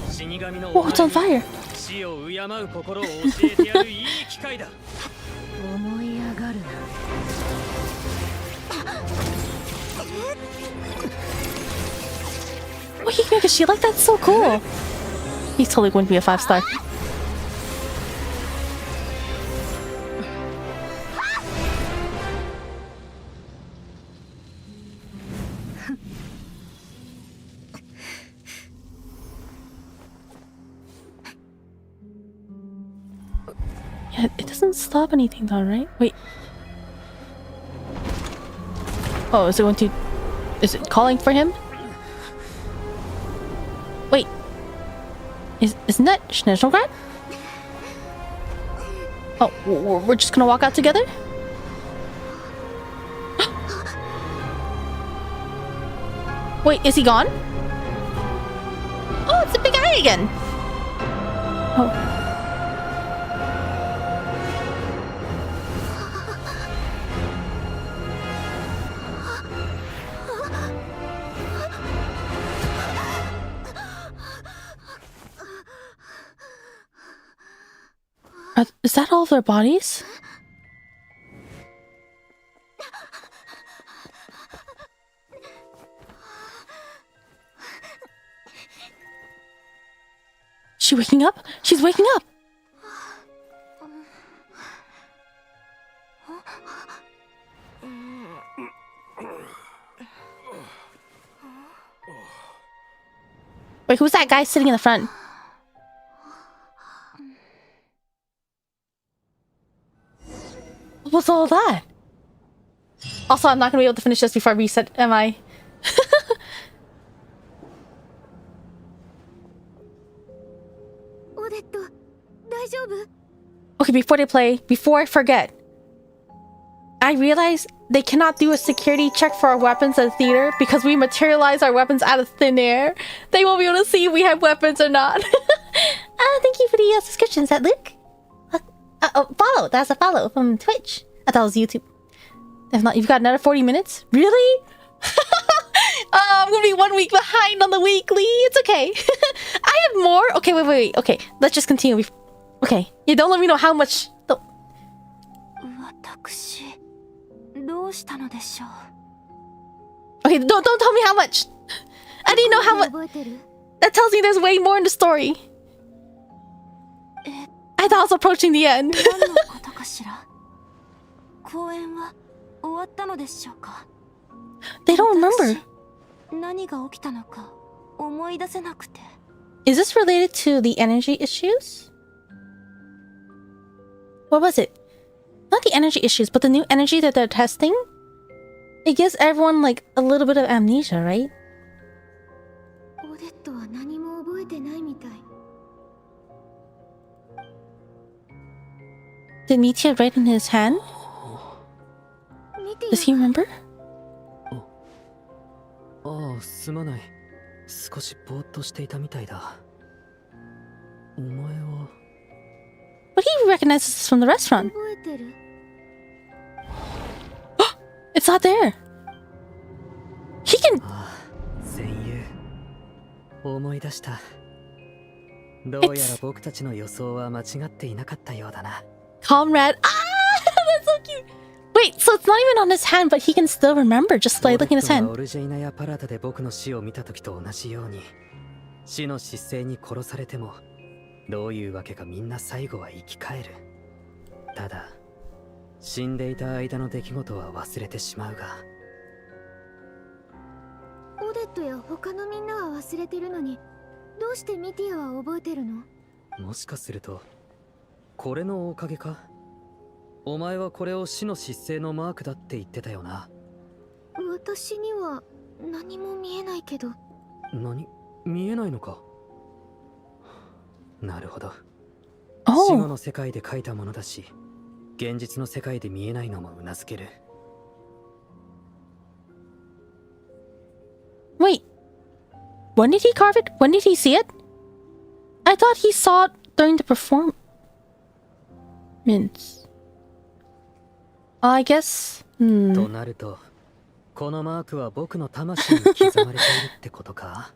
死神の Oh, it's on fire. 死を敬う心を教えてやるいい機会だ。思い上がるな。Oh, he can make a shield like that? That's so cool. He's totally going to be a 5-star. Yeah, it doesn't stop anything though, right? Wait. Oh, is it going to... Is it calling for him? Wait. Isn't that Schnitzelgrad? Oh, we're just gonna walk out together? Wait, is he gone? Oh, it's a big eye again! Oh. Is that all of their bodies? She waking up? She's waking up! Wait, who's that guy sitting in the front? What was all that? Also, I'm not gonna be able to finish this before I reset, am I? Okay, before they play, before I forget, I realize they cannot do a security check for our weapons at the theater because we materialize our weapons out of thin air. They won't be able to see if we have weapons or not. Thank you for the subscription. Is that Luke? Follow. That's a follow from Twitch. I thought it was YouTube. If not, you've got another 40 minutes? Really? I'm gonna be 1 week behind on the weekly. It's okay. I have more. Okay, wait. Okay, let's just continue. Okay, yeah, don't let me know how much. Okay, don't tell me how much. I didn't know how much. That tells me there's way more in the story. I thought I was approaching the end. They don't remember. Is this related to the energy issues? What was it? Not the energy issues, but the new energy that they're testing? It gives everyone like a little bit of amnesia, right? Did Mitya write in his hand? ティ Does he remember? ああ、すまない。少しぼーっとしていたみたいだ。お前は。But he recognizes us from the restaurant. 覚えてる？ It's not there. He can. ああ、戦友。思い出した。どうやら僕たちの予想は間違っていなかったようだな。Comrade. Ah, that's so cute. Wait, so it's not even on his hand, but he can still remember just by looking at his hand. オルジェイナやパラダで僕の死を見た時と同じように、死の失勢に殺されても、どういうわけかみんな最後は生き返る。ただ、死んでいた間の出来事は忘れてしまうが。オデットや他のみんなは忘れてるのに、どうしてミティアは覚えてるの？もしかすると、これのおかげか？お前はこれを死の失勢のマークだって言ってたよな。私には何も見えないけど。何？見えないのか？なるほど。Oh. 死後の世界で書いたものだし、現実の世界で見えないのもうなずける。Wait. When did he carve it? When did he see it? I thought he saw it during the performance. I guess. となると、このマークは僕の魂に刻まれているってことか？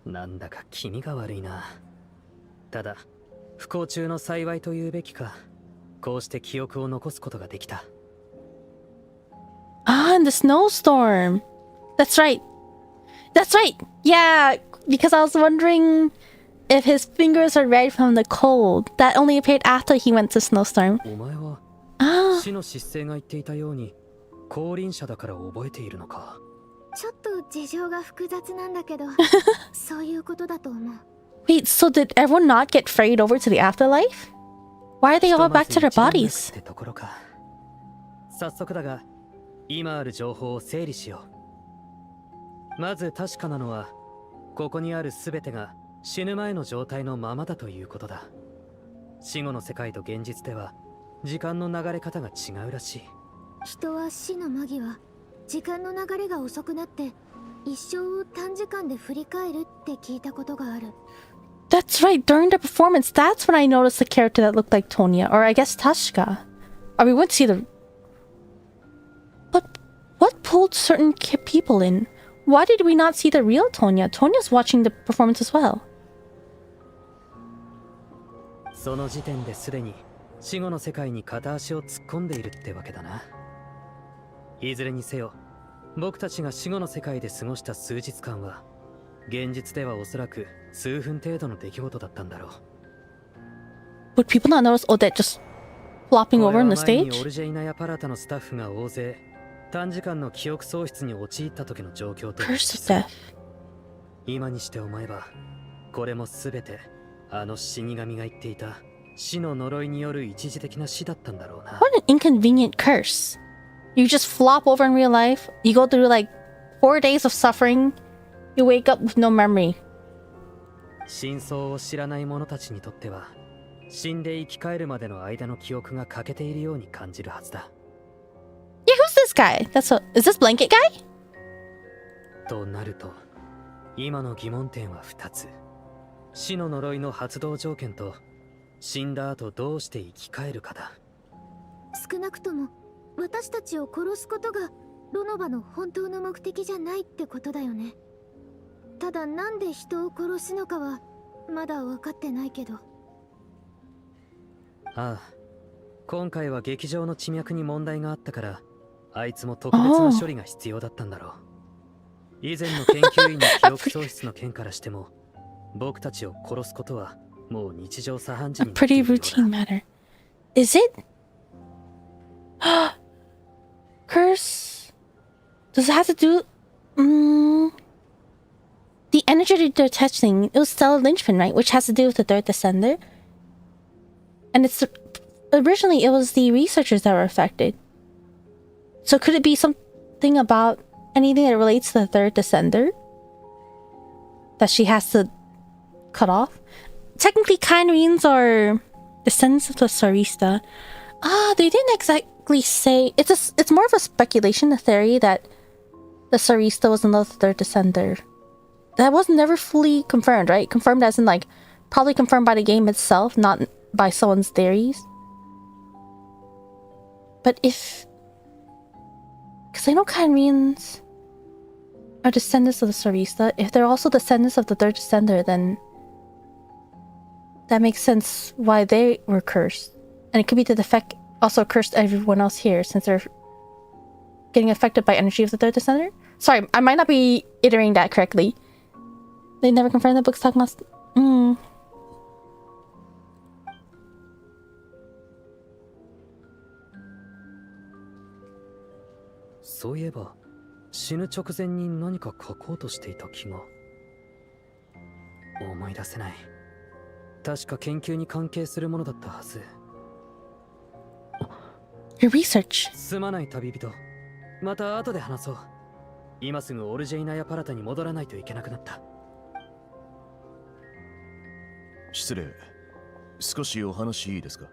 なんだか気味が悪いな。ただ、不幸中の幸いと言うべきか。こうして記憶を残すことができた。Ah, in the snowstorm. That's right. That's right. Yeah, because I was wondering if his fingers are red from the cold. That only appeared after he went to snowstorm. お前は Ah. 死の失勢が言っていたように、降臨者だから覚えているのか。ちょっと事情が複雑なんだけど、そういうことだと思う。Wait, so did everyone not get ferried over to the afterlife? Why are they all back to their bodies? ってところか。早速だが、今ある情報を整理しよう。まず確かなのは、ここにあるすべてが死ぬ前の状態のままだということだ。死後の世界と現実では、時間の流れ方が違うらしい。人は死の間際、時間の流れが遅くなって、一生を短時間で振り返るって聞いたことがある。That's right, during the performance, that's when I noticed the character that looked like Tonya, or I guess Tashka. Or we went to see the... But what pulled certain people in? Why did we not see the real Tonya? Tonya's watching the performance as well. その時点ですでに死後の世界に片足を突っ込んでいるってわけだな。いずれにせよ、僕たちが死後の世界で過ごした数日間は、現実ではおそらく数分程度の出来事だったんだろう。Would people not notice Odette just flopping over in the これは前に stage? オルジェイナやパラタのスタッフが大勢短時間の記憶喪失に陥った時の状況と Curse of death. 今にして思えば、これもすべてあの死神が言っていた死の呪いによる一時的な死だったんだろうな。What an inconvenient curse. You just flop over in real life, you go through like 4 days of suffering, you wake up with no memory. 真相を知らない者たちにとっては、死んで生き返るまでの間の記憶が欠けているように感じるはずだ。Yeah, who's this guy? Is this blanket guy? となると、今の疑問点は2つ。死の呪いの発動条件と、死んだ後どうして生き返るかだ。少なくとも私たちを殺すことがロノバの本当の目的じゃないってことだよね。ただなんで人を殺すのかはまだ分かってないけど。ああ、今回は劇場の地脈に問題があったから、あいつも特別な処理が必要だったんだろう。以前の研究員の記憶喪失の件からしても、僕たちを殺すことはもう日常茶飯事 A になってい pretty るようだ。 routine matter. Is it? Curse? Does it have to do... The energy they're testing, it was Stella Lynchpin, right? Which has to do with the third descender. And it's... Originally, it was the researchers that were affected. So could it be something about anything that relates to the third descender? That she has to cut off? Technically, Kynreans are descendants of the Sarista. Ah, they didn't exactly say it's more of a speculation, a theory that the Sarista was in love with their descender. That was never fully confirmed, right? Confirmed as in like probably confirmed by the game itself, not by someone's theories. But if, because I know Kyrians are descendants of the Sarista, if they're also descendants of the third descender, then that makes sense why they were cursed. And it could be that the effect also cursed everyone else here, since they're getting affected by energy of the third descender. Sorry, I might not be iterating that correctly. They never confirmed the book's talking about... そういえば死ぬ直前に何か書こうとしていた気が思い出せない。確か研究に関係するものだったはず。Your research. すまない旅人。また後で話そう。今すぐオルジェイナやパラタに戻らないといけなくなった。失礼。少しお話いいですか？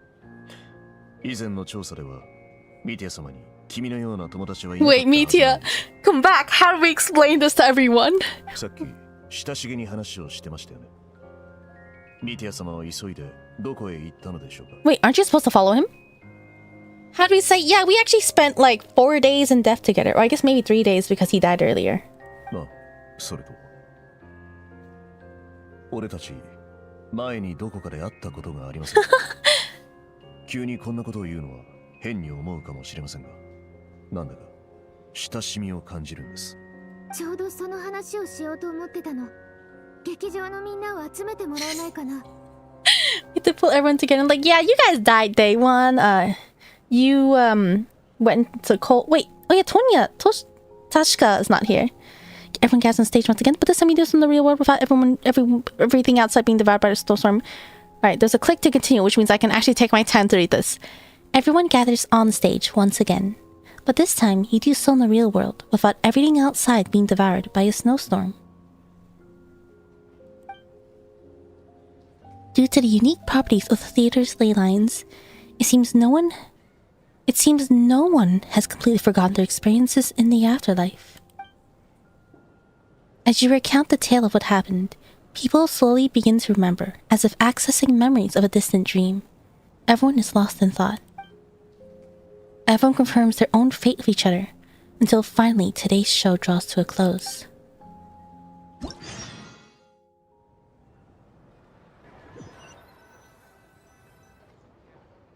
以前の調査ではミティア様に君のような友達はいなかった。 Wait, Mitia, come back. How do we explain this to everyone? さっき親しげに話をしてましたよね。ミティア様は急いでどこへ行ったのでしょうか？ Wait, aren't you supposed to follow him? How do we say? Yeah, we actually spent like 4 days in death together. Or I guess maybe 3 days because he died earlier. まあ、それと俺たち前にどこかで会ったことがありますか？急にこんなことを言うのは変に思うかもしれませんが、なんだか親しみを感じるんです。ちょうどその話をしようと思ってたの。劇場のみんなを集めてもらえないかな。We have to pull everyone together. Like, yeah, you guys died day one. You went to cold. Wait, oh yeah, Tashka is not here. Everyone gathers on stage once again, but this time we do this in the real world without everything outside being devoured by the snowstorm. Alright, there's a click to continue, which means I can actually take my time to read this. Everyone gathers on the stage once again, but this time you do so in the real world without everything outside being devoured by a snowstorm. Due to the unique properties of the theater's ley lines, it seems no one has completely forgotten their experiences in the afterlife. As you recount the tale of what happened, people slowly begin to remember, as if accessing memories of a distant dream. Everyone is lost in thought. Everyone confirms their own fate with each other, until finally today's show draws to a close.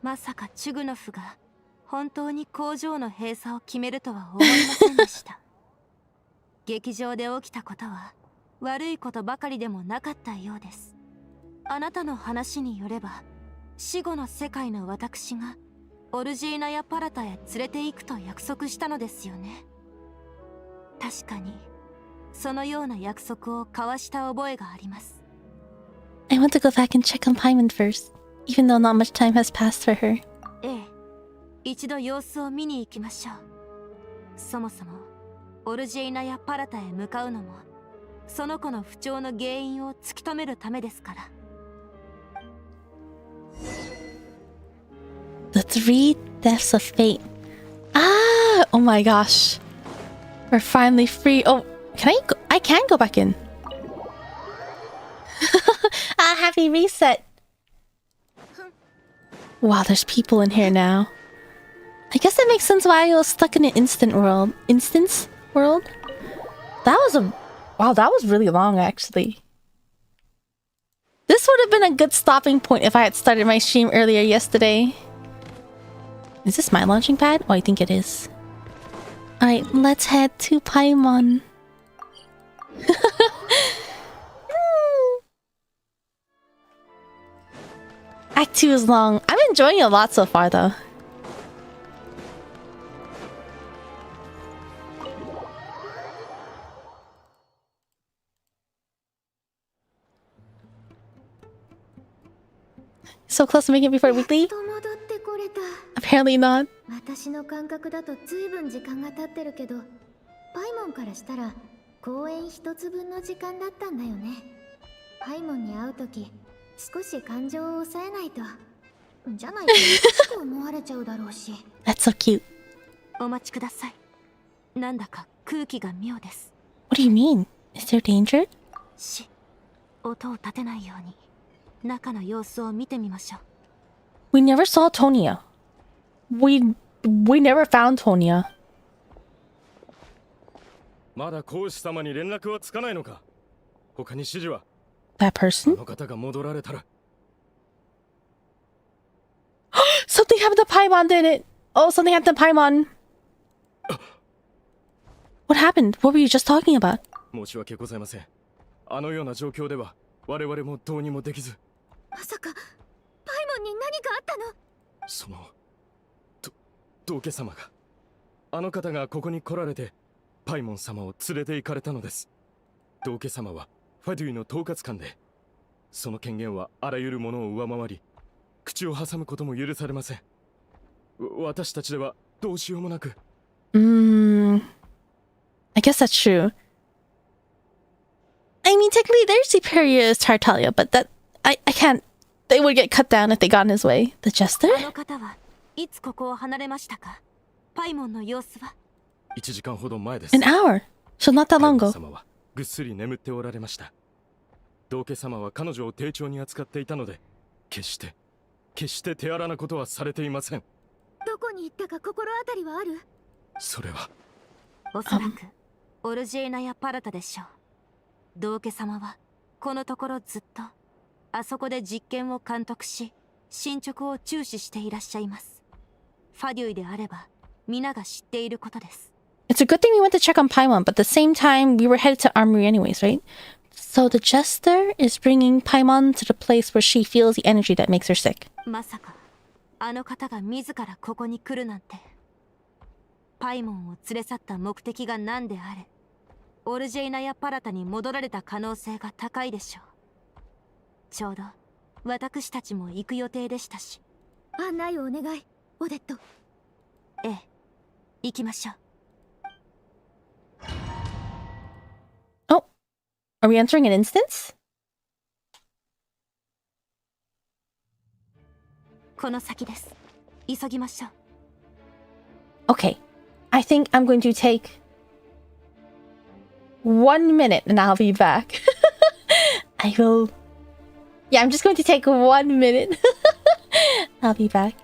Masaka Chugunovが本当に工場の閉鎖を決めるとは思いませんでした。劇場で起きたことは悪いことばかりでもなかったようです。あなたの話によれば、死後の世界の私がオルジーナやパラタへ連れて行くと約束したのですよね。確かにそのような約束を交わした覚えがあります。I want to go back and check on Paimon first, even though not much time has passed for her. ええ、一度様子を見に行きましょう。そもそもオルジェイナやパラタへ向かうのもその子の不調の原因を突き止めるためですから。The 3 deaths of fate. Ah! Oh my gosh. We're finally free. Oh, can I go? I can go back in. Ah, happy reset. Wow, there's people in here now. I guess that makes sense why I was stuck in an instance world. That was really long actually. This would have been a good stopping point if I had started my stream earlier yesterday. Is this my launching pad? Oh, I think it is. Alright, let's head to Paimon. Act 2 is long. I'm enjoying it a lot so far though. So close to making it before weekly? Apparently not. 私の感覚だと随分時間が経ってるけど、パイモンからしたら公演一つ分の時間だったんだよね。パイモンに会うとき、少し感情を抑えないと。じゃないと優しく思われちゃうだろうし。That's so cute. お待ちください。なんだか空気が妙です。What do you mean? Is there danger? 音を立てないように中の様子を見てみましょう。We never saw Tonya. We never found Tonya. まだ講師様に連絡はつかないのか。他に指示は That person? の方が戻られたら。Something happened to Paimon, didn't it? Oh, something happened to Paimon. What happened? What were you just talking about? 申し訳ございません。あのような状況では我々もどうにもできず。まさかパイモンに何かあったの？その道家様が、あの方がここに来られてパイモン様を連れて行かれたのです。道家様はファデュイの統括官で、その権限はあらゆるものを上回り、口を挟むことも許されません。私たちではどうしようもなく。I guess that's true. I mean, technically, their superior is Tartaglia, but that I can't. They would get cut down if they got in his way. The jester? あの方はいつここを離れましたか？パイモンの様子は1時間ほど前です。An hour. So not that long パイモ ago. ン様はぐっすり眠っておられました。道家様は彼女を丁重に扱っていたので、決して手荒なことはされていません。どこに行ったか心当たりはある？それはおそらくオルジェーナやパラタでしょう。道家様はこのところずっとあそこで実験を監督し、進捗を注視していらっしゃいます。ファデュイであれば皆が知っていることです。It's a good thing we went to check on Paimon, but at the same time, we were headed to Armory anyways, right? So the jester is bringing Paimon to the place where she feels the energy that makes her sick. まさかあの方が自らここに来るなんて。パイモンを連れ去った目的が何であれ、オルジェイナやパラタに戻られた可能性が高いでしょう。ちょうど私たちも行く予定でしたし。案内をお願い、オデット。ええ、行きましょう。Oh, are we entering an instance? この先です。急ぎましょOkay. う。I think I'm going to take 1 minute and I'll be back. I will. Yeah, I'm just going to take 1 minute. I'll be back.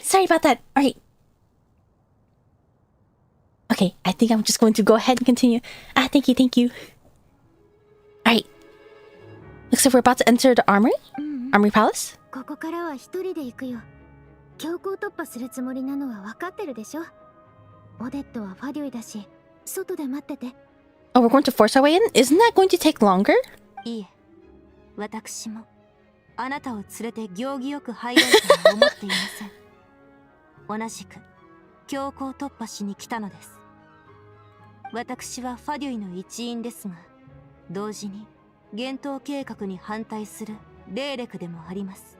Sorry about that. Alright. Okay, I think I'm just going to go ahead and continue. Thank you. Alright. Looks like we're about to enter the armory? Armory Palace? ここからは一人で行くよ。強行突破するつもりなのは分かってるでしょ。オデットはファデュイだし、外で待ってて。Oh, we're going to force our way in? Isn't that going to take longer? いえ、私もあなたを連れて行儀よく入ろうとは思っていません。同じく強行突破しに来たのです。私はファデュイの一員ですが、同時に厳冬計画に反対する霊力でもあります。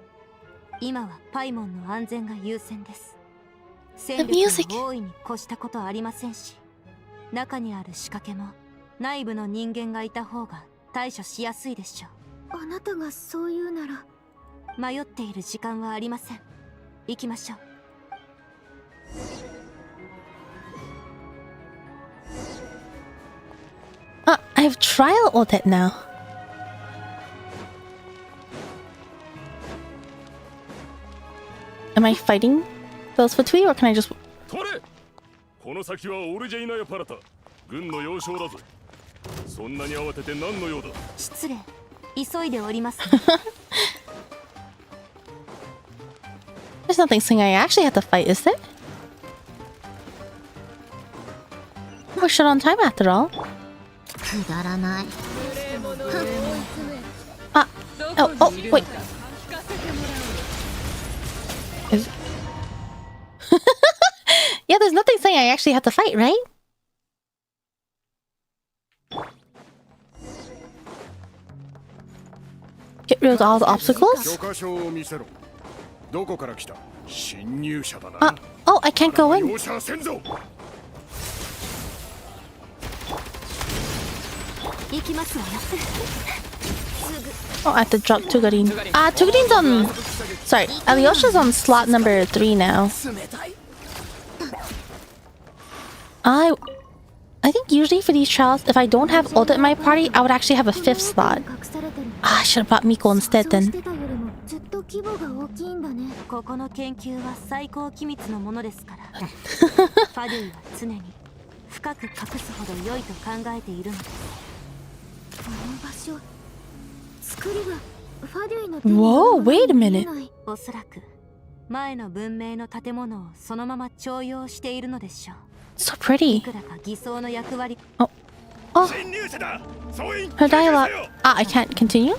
今はパイモンの安全が優先です。戦力は大いに越したことはありませんし、中にある仕掛けも内部の人間がいた方が対処しやすいでしょう。あなたがそう言うなら。迷っている時間はありません。行きましょう。I have trial Odette now. Am I fighting those for Twee or can I just... 取れ！この先は俺じゃいないパラタ。軍の要衝だぞ。そんなに慌てて何の用だ。失礼。急いでおります。There's nothing saying I actually have to fight, is there? We're short on time after all. くだらない。Oh, wait. Yeah, there's nothing saying I actually have to fight, right? Get rid of all the obstacles? Oh, I can't go in. Oh, I have to drop Tugarin. Tugarin's on... Sorry, Alyosha's on slot number 3 now. I think usually for these trials, if I don't have Oda in my party, I would actually have a 5th slot. I should have brought Miko instead then. ここの研究は最高機密のものですから。ファデュイは常に深く隠すほど良いと考えているのです。あの場所、作りがファデュイの手に Whoa, wait a minute. おそらく前の文明の建物をそのまま重用しているのでしょう。 So pretty. いくらか偽装の役割。Oh. Her dialogue. I can't continue?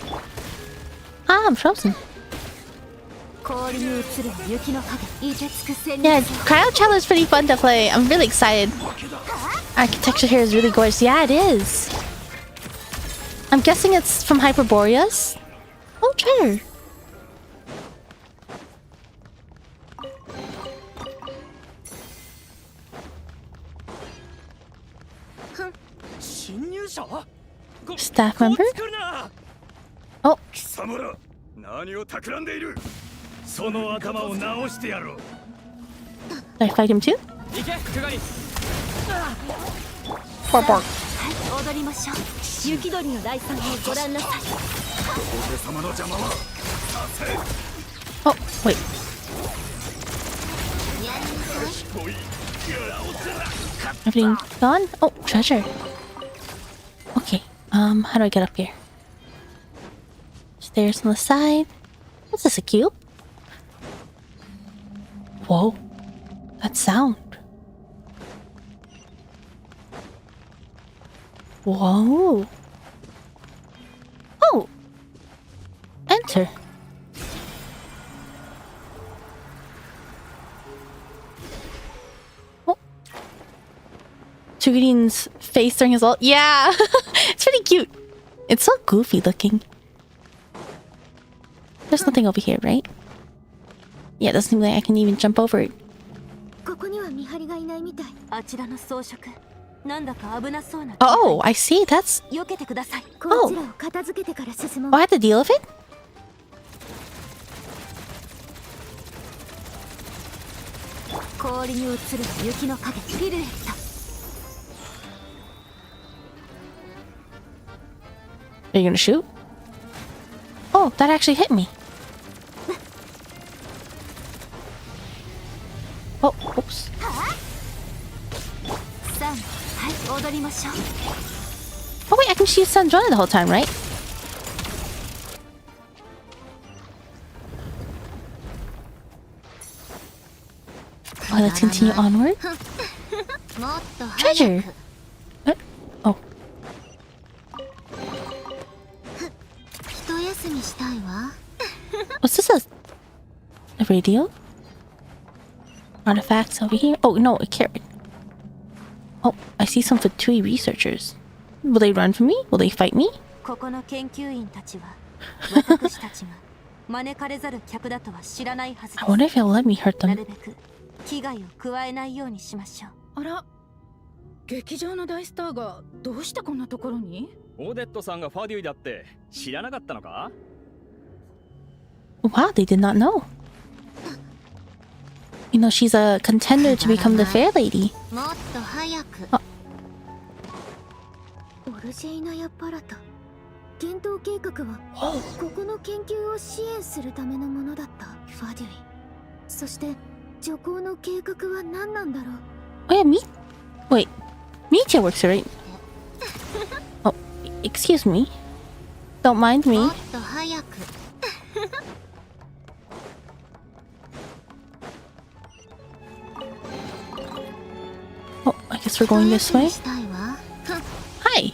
I'm frozen. Yeah, Cryo Challenge is pretty fun to play. I'm really excited. Architecture here is really gorgeous. Yeah, it is. I'm guessing it's from Hyperboreas. Oh, treasure. Staff member? Oh. Did I fight him too? Bark, bark. Oh, wait. Everything gone? Oh, treasure. Okay, how do I get up here? Stairs on the side. What's this, a cube? Whoa. That sound. Whoa. Oh. Enter. Oh. Tugarin's face during his ult. Yeah. It's pretty cute. It's so goofy looking. There's nothing over here, right? Yeah, it doesn't seem like I can even jump over it. Oh, I see. That's... Oh. Oh, I have to deal with it? Are you gonna shoot? Oh, that actually hit me. りましょう。 Oh wait, I can see Sanjana the whole time, right? Oh, let's continue onward. もっと早く Treasure. Oh, 一休みしたいわ what's this? A radio? Artifacts over here? Oh no, a carrot. Oh, I see some Vtuber researchers. Will they run from me? Will they fight me? ここの研究員たちは私たちが招かれざる客だとは知らないはずで I wonder if he'll let me hurt な them. るべく危害を加えないようにしましょう。あら、劇場の大スターがどうしてこんなところに？オデットさんがファデュイだって知らなかったのか？ Wow, they did not know. You know, she's a contender to become the fair lady. もっと早くオルジェイナやパラタ検討計画はここの研究を支援するためのものだったファデュイ。そして徐行の計画は何なんだろう。 Oh yeah, me. Wait, Micha works here, right? Oh, excuse me. Don't mind も me. っと早く Oh, I guess we're going this way. したいわ Hi.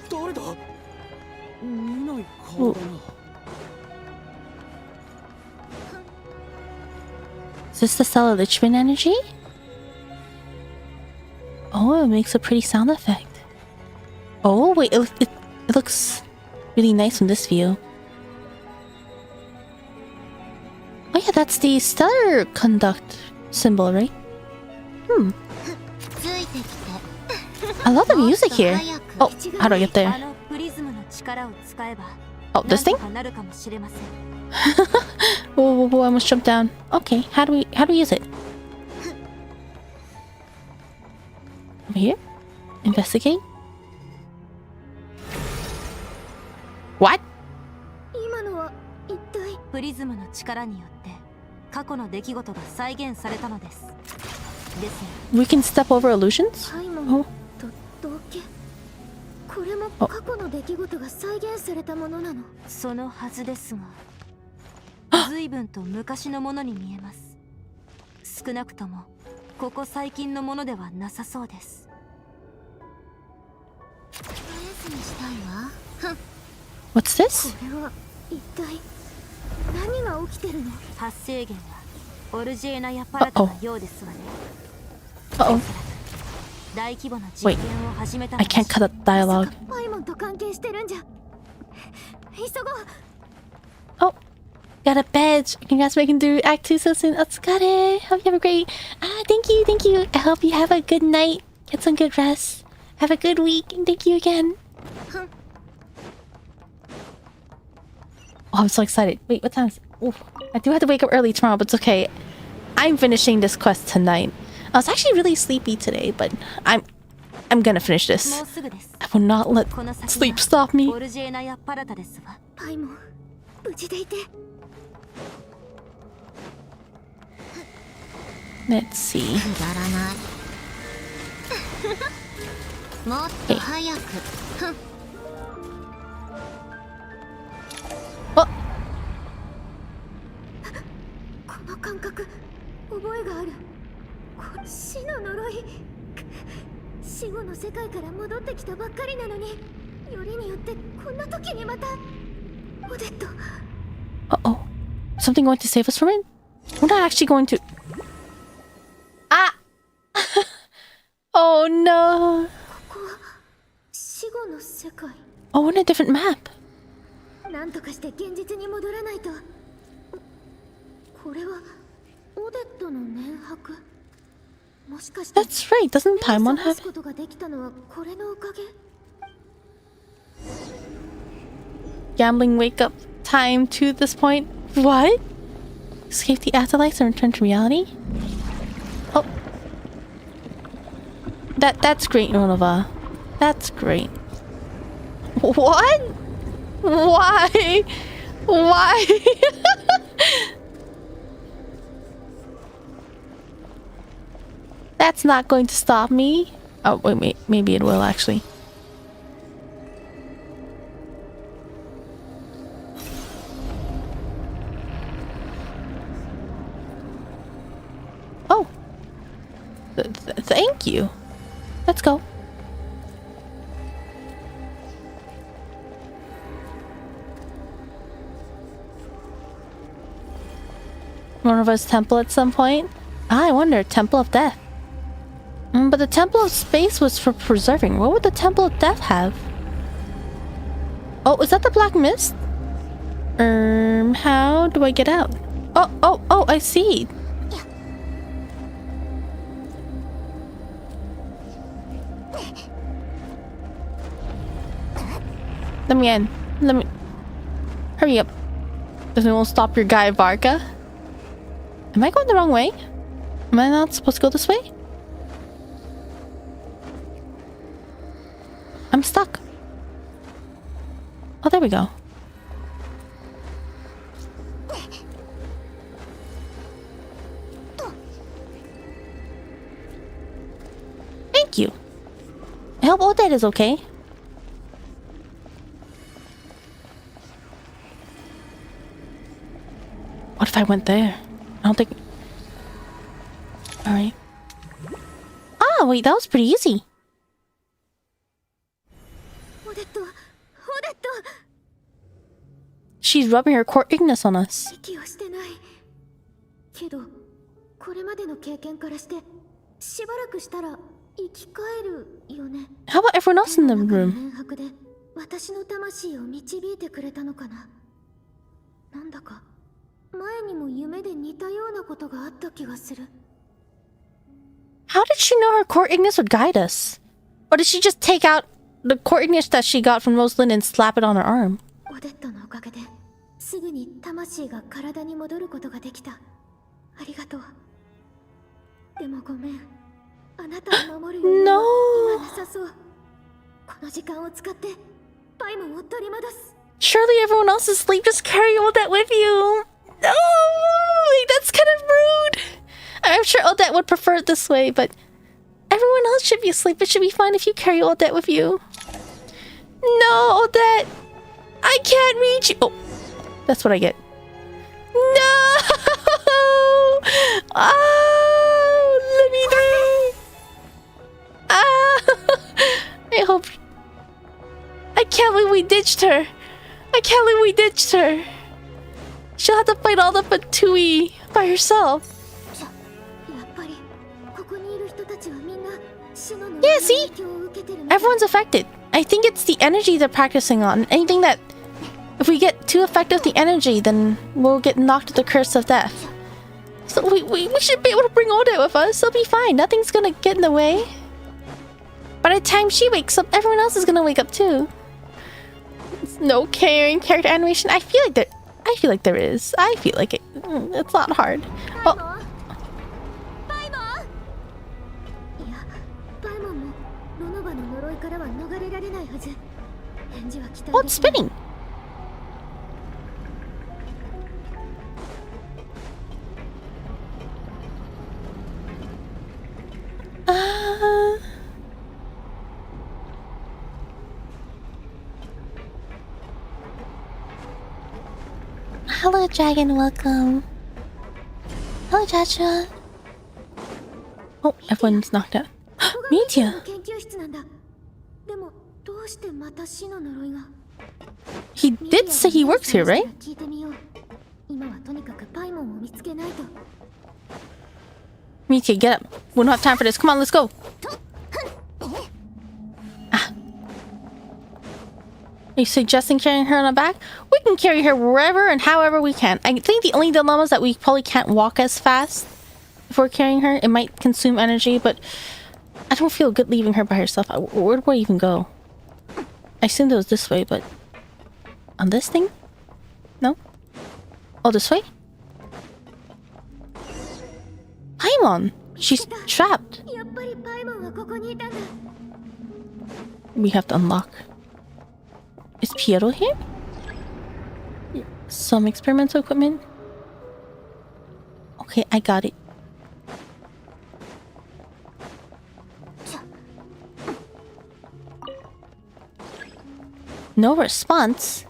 誰だ？見ない顔だな。 Is this the self-advertise energy? Oh, it makes a pretty sound effect. Oh, wait, it looks really nice from this view. Oh yeah, that's the stellar conduct symbol, right? ついてきて I love the music here. 早く Oh, how do I get あ there? のプリズムの力を使えば Oh, this 何 thing? とかなるかもしれません。 Whoa, whoa, whoa, I almost jumped down. Okay, how do we use it? Over here? Investigate? What? 今のは一体プリズムの力によって過去の出来事が再現されたのです。ですが We can step over illusions? ハイモン Oh, と同系。これも過去の出来事が再現されたものなの。そのはずですが随分と昔のものに見えます。少なくともここ最近のものではなさそうです。一休みしたいわ what's this? これは一体何が起きてるの？発生源はオルジェーナやパラタのようですわね。 Uh-oh. 大規模な実験を始めたの I で can't cut the dialogue. パイモンと関係してるんじゃ。急ごう。 Oh, got a badge. Congrats making through Act 2 so soon. Otsukare. Hope you have a great... thank you. I hope you have a good night. Get some good rest. Have a good week. And thank you again. Oh, I'm so excited. Wait, what time is it? Ooh, I do have to wake up early tomorrow, but it's okay. I'm finishing this quest tonight. I was actually really sleepy today, but I'm gonna finish も this. うすぐです。 I will not let この先 sleep stop は me. オルジェーナやパラタですわ。パイモン無事でいて。 Let's see. くだらないもっと早く Oh, この感覚覚えがある。死の呪い。死後の世界から戻ってきたばっかりなのに、よりによってこんな時にまたオデット。 uh-oh. Something going to save us from it? We're not actually going to... Ah! Oh no! ここは死後の世界。 Oh, on a different map. なんとかして現実に戻らないと。これはオデットの念拍。もしかして That's right, doesn't 目 Paimon を覚ま have すことができたのはこれのおかげ。 gambling wake up time to this point? What? Escape the afterlife and return to reality? Oh. That's great, Nonova. That's great. What? Why? Why? That's not going to stop me. Oh, wait, maybe it will actually. Oh. Thank you. Let's go. One of us temple at some point? I wonder, Temple of Death. But the Temple of Space was for preserving. What would the Temple of Death have? Oh, is that the Black Mist? How do I get out? Oh, I see. Let me in. Let me... Hurry up. Doesn't won't stop your guy, Varka. Am I going the wrong way? Am I not supposed to go this way? I'm stuck. Oh, there we go. Thank you. I hope Odette is okay. What if I went there? I don't think... Alright. Ah, wait, that was pretty easy. She's rubbing her core ignis on us. How about everyone else in the room? How did she know her core ignis would guide us? Or did she just take out the core ignis that she got from Rosalind and slap it on her arm? No! Surely everyone else is asleep. Just carry Odette with you. No! That's kind of rude. I'm sure Odette would prefer it this way, but everyone else should be asleep. It should be fine if you carry Odette with you. No, Odette! I can't reach you! Oh, that's what I get. No! Oh, let me through! Ah! I hope... I can't believe we ditched her. I can't believe we ditched her. She'll have to fight all the Fatui by herself. Yeah, see? Everyone's affected. I think it's the energy they're practicing on. Anything that... If we get too effective with the energy, then we'll get knocked with the curse of death. So we should be able to bring Odette with us. It'll be fine. Nothing's gonna get in the way. By the time she wakes up, everyone else is gonna wake up too. No caring character animation. I feel like there is. I feel like it. It's not hard. Oh. Oh, it's spinning. Hello, Dragon. Welcome. Hello, Joshua. Oh, everyone's knocked out. Media. He did say he works here, right? Media, get up. We don't have time for this. Come on, let's go. Ah. Are you suggesting carrying her on the back? We can carry her wherever and however we can. I think the only dilemma is that we probably can't walk as fast if we're carrying her. It might consume energy, but I don't feel good leaving her by herself. Where do I even go? I assumed it was this way, but... On this thing? No? Oh, this way? Paimon! She's trapped. We have to unlock. Is Piero here? Some experimental equipment? Okay, I got it. No response.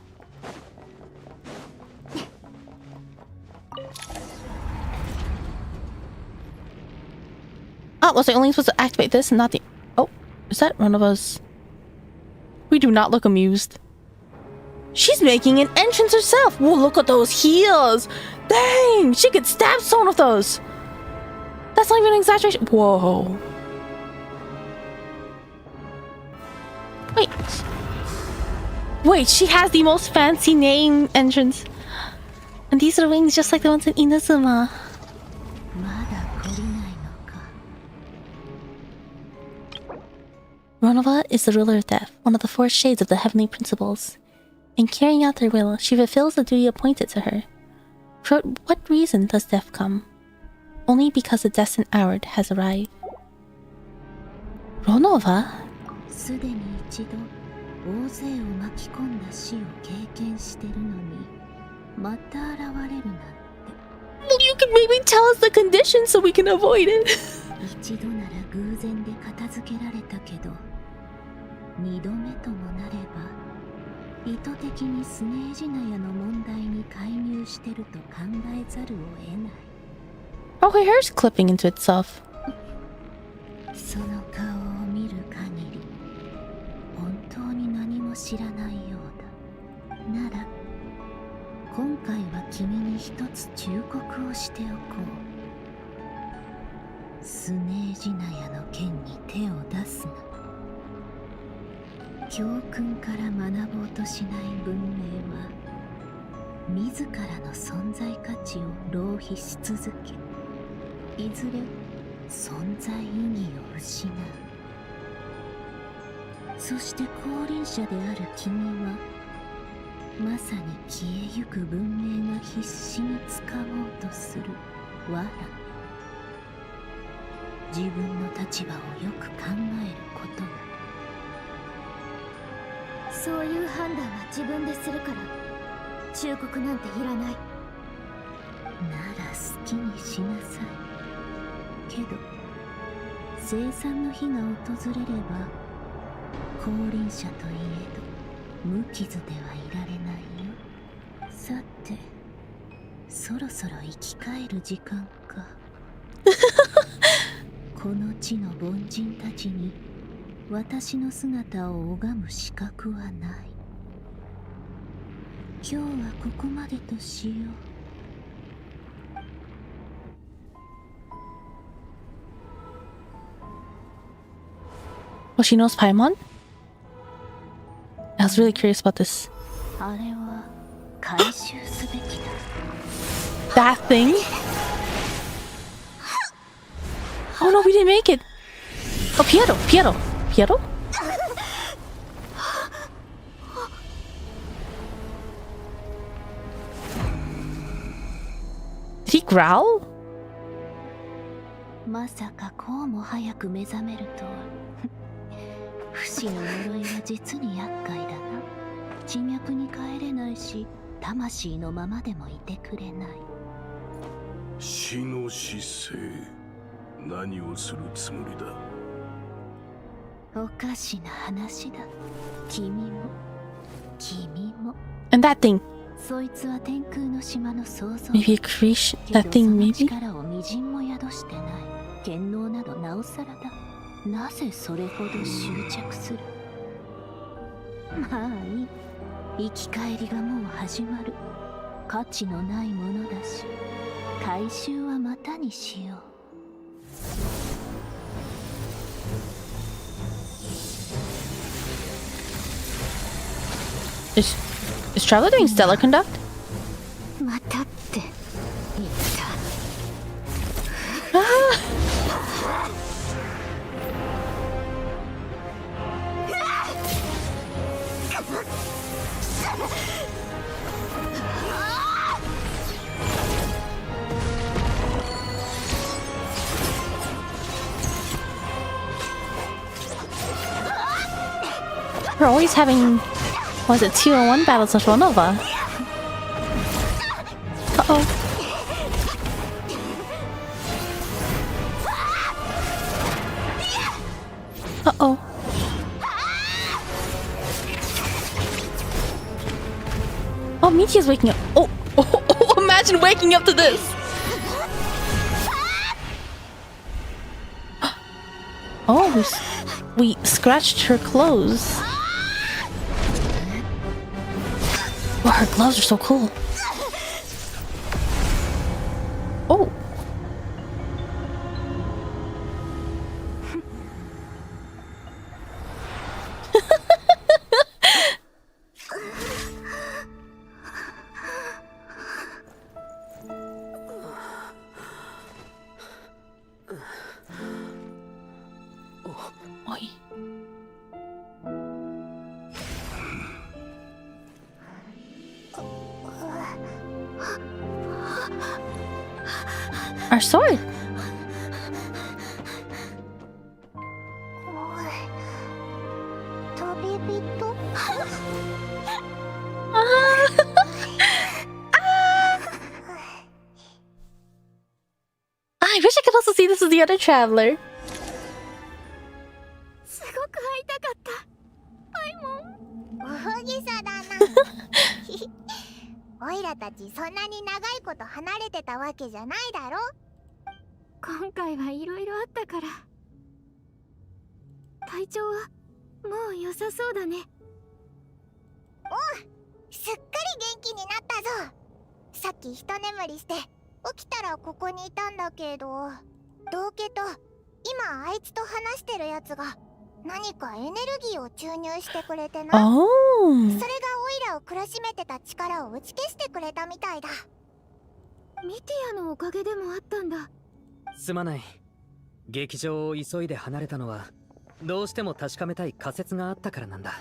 Oh, was I only supposed to activate this and not the... Oh, is that one of us? We do not look amused. She's making an entrance herself. Whoa, look at those heels. Dang, she could stab someone with those. That's not even an exaggeration. Whoa. Wait. Wait, she has the most fancy name entrance. And these are wings just like the ones in Inazuma. Ronova is the ruler of death, one of the four shades of the heavenly principles. In carrying out their will, she fulfills the duty appointed to her. For what reason does death come? Only because the destined hour has arrived. Ronova? Well, you can maybe tell us the conditions so we can avoid it. 2度目ともなれば意図的にスネージナヤの問題に介入してると考えざるを得ない。 Oh, her hair's clipping into itself. その顔を見る限り本当に何も知らないようだ。なら今回は君に一つ忠告をしておこう。スネージナヤの件に手を出すな。 教訓から学ぼうとしない文明は自らの存在価値を浪費し続け、いずれ存在意義を失う。そして降臨者である君はまさに消えゆく文明が必死に使おうとする藁。自分の立場をよく考えることだ。 そういう判断は自分でするから忠告なんていらない。なら好きにしなさい。けど生産の日が訪れれば降臨者といえど無傷ではいられないよ。さてそろそろ生き返る時間か。この地の凡人たちに 私の姿を拝む資格はない。今日はここまでとしよう。 Well, she knows Paimon? I was really curious about this. あれは回収すべきThat だ。thing? Oh no, we didn't make it. Oh, Piero, Piero. Piero? Did he growl? まさかこうも早く目覚めるとは。不死の呪いは実に厄介だな。地脈に帰れないし、魂のままでもいてくれない。死の姿勢、何をするつもりだ。 おかしな話だ。君も。 And that thing. そいつは天空の島の創造。 Maybe a creation. That thing, maybe? 力をみじんも宿してない。権能などなおさらだ。なぜそれほど執着する。まあいい。生き返りがもう始まる。価値のないものだし、回収はまたにしよう。 Is Traveler doing stellar conduct? またって言った。 We're always having, was it 2-on-1 battles with Ronova? Uh-oh. Uh-oh. Oh, Michi's waking up. Oh, imagine waking up to this. Oh, we scratched her clothes. Wow, her gloves are so cool. Oh. Oi. Our sword. I wish I could also see this as the other traveler. すごく会いたかった。パイモン。大げさだな。オイラたちそんなに長いこと離れてたわけじゃないだろ。今回はいろいろあったから。体調はもう良さそうだね。おう、すっかり元気になったぞ。さっき一眠りして起きたらここにいたんだけど、道家と今あいつと話してるやつが何かエネルギーを注入してくれてな。Oh. それがオイラを苦しめてた力を打ち消してくれたみたいだ。ミティアのおかげでもあったんだ。すまない。劇場を急いで離れたのはどうしても確かめたい仮説があったからなんだ。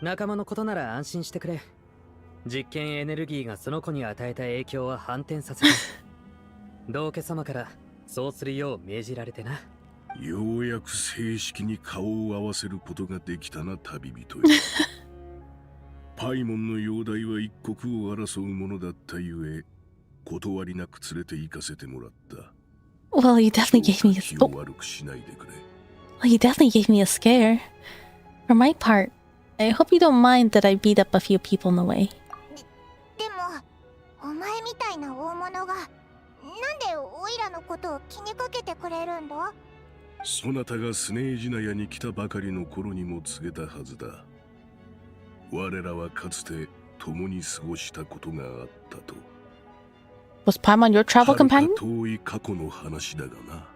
仲間のことなら安心してくれ。実験エネルギーがその子に与えた影響は反転させる。道家様からそうするよう命じられてな。ようやく正式に顔を合わせることができたな、旅人よ。パイモンの容体は一国を争うものだったゆえ、断りなく連れて行かせてもらった。Well, you definitely gave me a you definitely gave me a scare. For my part, I hope you don't mind that I beat up a few people in the way. でも、お前みたいな大物がなんでオイラのことを気にかけてくれるんだ？そなたがスネージナヤに来たばかりの頃にも告げたはずだ。我らはかつて共に過ごしたことがあったと。Was Paimon your travel companion? 遠い過去の話だがな。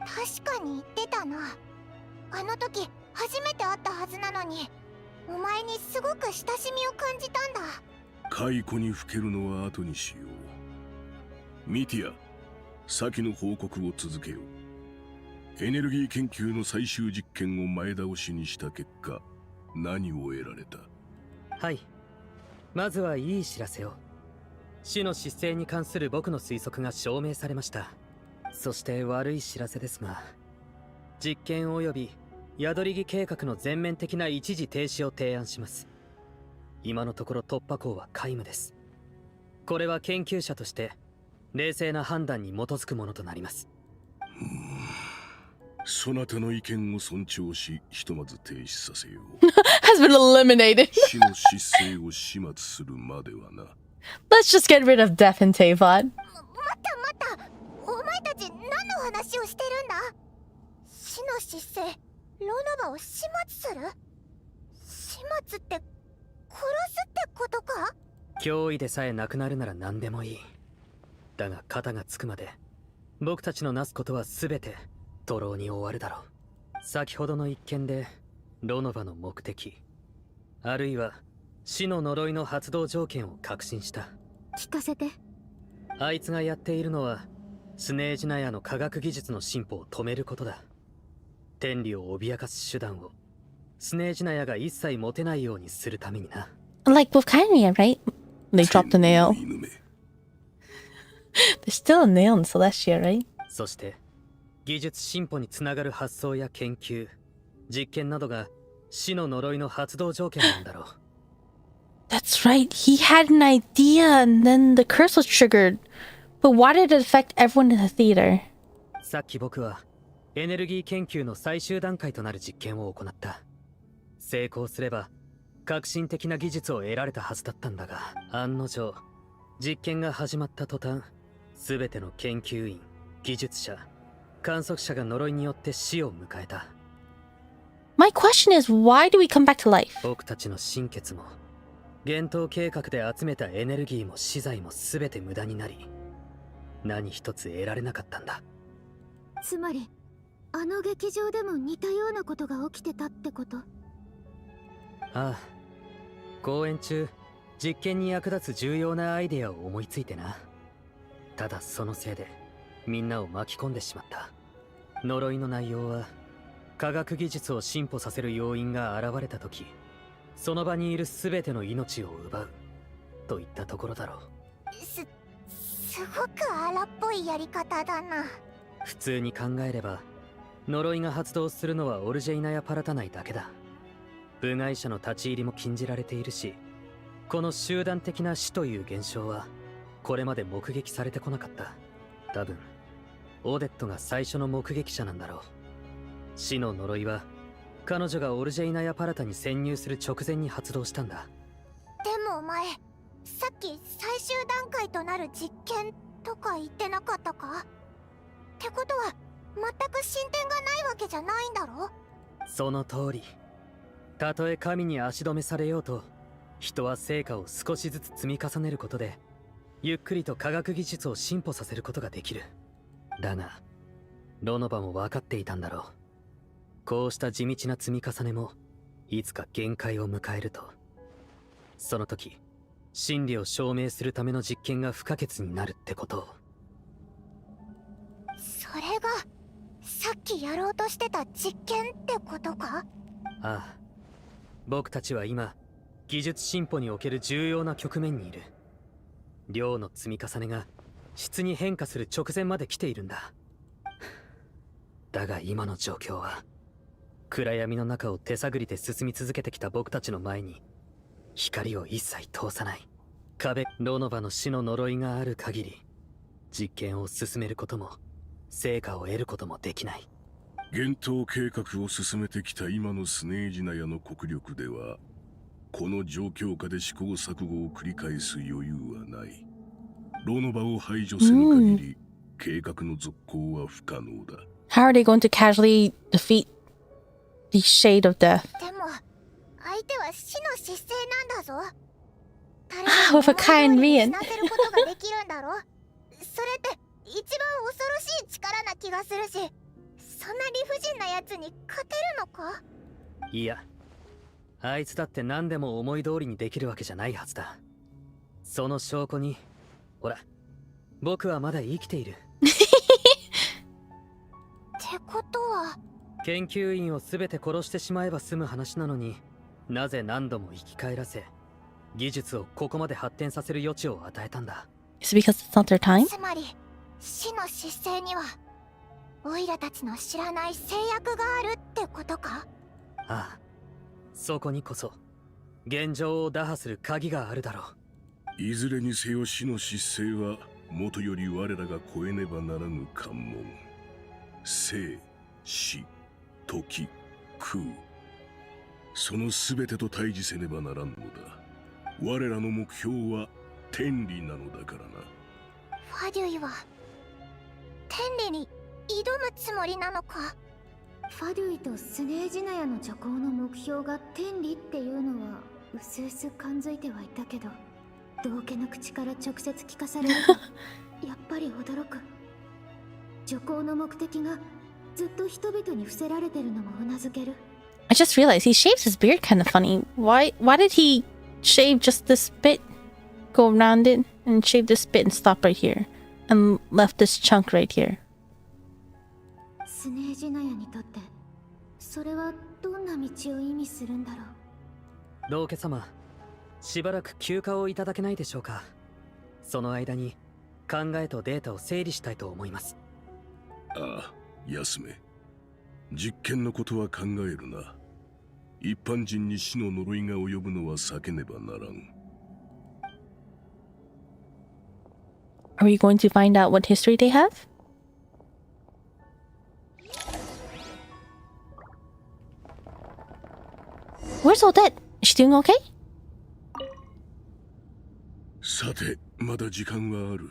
確かに言ってたな。あの時初めて会ったはずなのに、お前にすごく親しみを感じたんだ。解雇にふけるのは後にしよう。ミティア、先の報告を続けよう。エネルギー研究の最終実験を前倒しにした結果、何を得られた？はい。まずはいい知らせを。死の失勢に関する僕の推測が証明されました。そして悪い知らせですが、実験及び宿り木計画の全面的な一時停止を提案します。今のところ突破口は皆無です。これは研究者として冷静な判断に基づくものとなります。そなたの意見を尊重し、ひとまず停止させよう。Has been eliminated. 死の失勢を始末するまではな。Let's just get rid of Death and Tavon. 待った。お前たち何の話をしてるんだ？死の失勢、ロノバを始末する？始末って殺すってことか？脅威でさえなくなるなら何でもいい。だが肩がつくまで僕たちのなすことは全て徒労に終わるだろう。先ほどの一件でロノバの目的、あるいは死の呪いの発動条件を確信した。聞かせて。あいつがやっているのはスネージナヤの科学技術の進歩を止めることだ。天理を脅かす手段をスネージナヤが一切持てないようにするためにな。Like with Kairia, right? They dropped a nail. There's still a nail in Celestia, right? そして技術進歩につながる発想や研究、実験などが死の呪いの発動条件なんだろう。That's right. He had an idea and then the curse was triggered. But why did it affect everyone in the theater? さっき僕はエネルギー研究の最終段階となる実験を行った。成功すれば革新的な技術を得られたはずだったんだが、案の定実験が始まった途端、全ての研究員、技術者、観測者が呪いによって死を迎えた。 My question is, why do we come back to life? 僕たちの心血も幻冬計画で集めたエネルギーも資材も全て無駄になり、何一つ得られなかったんだ。つまりあの劇場でも似たようなことが起きてたってこと？ああ、公演中実験に役立つ重要なアイデアを思いついてな。ただそのせいでみんなを巻き込んでしまった。呪いの内容は科学技術を進歩させる要因が現れた時、その場にいる全ての命を奪うといったところだろう。すごく荒っぽいやり方だな。普通に考えれば呪いが発動するのはオルジェイナやパラタ内だけだ。部外者の立ち入りも禁じられているし、この集団的な死という現象はこれまで目撃されてこなかった。多分オデットが最初の目撃者なんだろう。死の呪いは彼女がオルジェイナやパラタに潜入する直前に発動したんだ。でもお前、さっき最終段階となる実験とか言ってなかったか？ってことは全く進展がないわけじゃないんだろ？その通り。たとえ神に足止めされようと、人は成果を少しずつ積み重ねることでゆっくりと科学技術を進歩させることができる。だがロノバも分かっていたんだろう。こうした地道な積み重ねもいつか限界を迎えると。その時真理を証明するための実験が不可欠になるってことを。それがさっきやろうとしてた実験ってことか？ああ、僕たちは今技術進歩における重要な局面にいる。量の積み重ねが質に変化する直前まで来ているんだ。だが今の状況は暗闇の中を手探りで進み続けてきた僕たちの前に光を一切通さない壁。ロノバの死の呪いがある限り実験を進めることも成果を得ることもできない。幻冬計画を進めてきた今のスネージナヤの国力では、この状況下で試行錯誤を繰り返す余裕はない。ロノバを排除せぬ限り、計画の続行は不可能だ。How are they going to casually defeat the shade of death? でも相手は死の疾病なんだぞ。 with a kind being. 死なせることができるんだろ。それって一番恐ろしい力な気がするし、そんな理不尽なやつに勝てるのか？いや、あいつだって何でも思い通りにできるわけじゃないはずだ。その証拠に、ほら、僕はまだ生きている。ってことは研究員を全て殺してしまえば済む話なのに、なぜ何度も生き返らせ技術をここまで発展させる余地を与えたんだ。 Is it because it's not their time? つまり死の疾病にはオイラたちの知らない制約があるってことか？ああ、そこにこそ現状を打破する鍵があるだろう。いずれにせよ死の疾病はもとより我らが超えねばならぬ関門。生、死、時、空、その全てと対峙せねばならんのだ。我らの目標は天理なのだからな。ファデュイは天理に挑むつもりなのか？ファデュイとスネージナヤの助行の目標が天理っていうのはうすうす感づいてはいたけど、道家の口から直接聞かされるとやっぱり驚く。助行の目的がずっと人々に伏せられてるのもうなずける。 I just realized he shaves his beard kind of funny. Why did he shave just this bit, go around it, and shave this bit and stop right here, and left this chunk right here? スネージナヤにとってそれはどんな道を意味するんだろう。う。道家様、しばらく休暇をいただけないでしょうか。その間に考えとデータを整理したいと思います。ああ、休め。実験のことは考えるな。一般人に死の呪いが及ぶのは避けねばならん。Are we going to find out what history they have? Where's Odette? Is she doing okay? さて、まだ時間はある。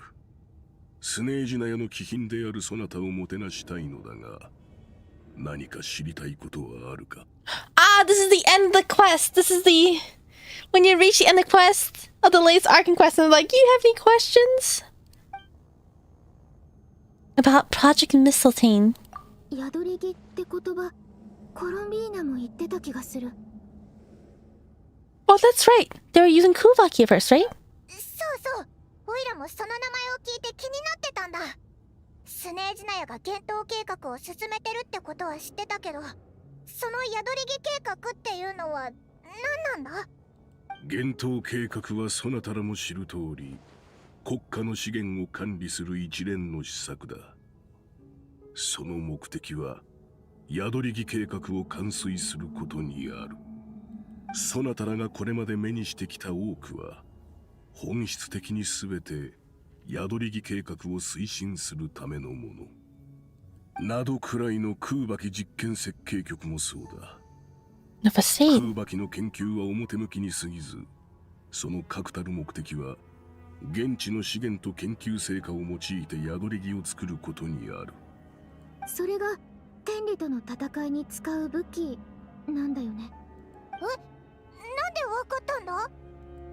スネージナヤの貴賓であるそなたをもてなしたいのだが、何か知りたいことはあるか？ Ah, this is the end of the quest. This is the... When you reach the end of the quest, of the latest Arcan quest, and they're like, "Do you have any questions?" About Project Mistletoe. 宿り木って言葉、コロンビーナも言ってた気がする。Oh, that's right. They were using Kuvaki at first, right? そうそう。オイラもその名前を聞いて気になってたんだ。スネージナヤが幻冬計画を進めてるってことは知ってたけど、その宿り木計画っていうのは何なんだ？幻冬計画はそなたらも知る通り、国家の資源を管理する一連の施策だ。その目的は宿り木計画を完遂することにある。そなたらがこれまで目にしてきた多くは、本質的に全て宿り木計画を推進するためのもの。などくらいの空爆実験設計局もそうだ。空爆の研究は表向きに過ぎず、その確たる目的は現地の資源と研究成果を用いて宿り木を作ることにある。それが天理との戦いに使う武器なんだよね。なんでわかったんだ？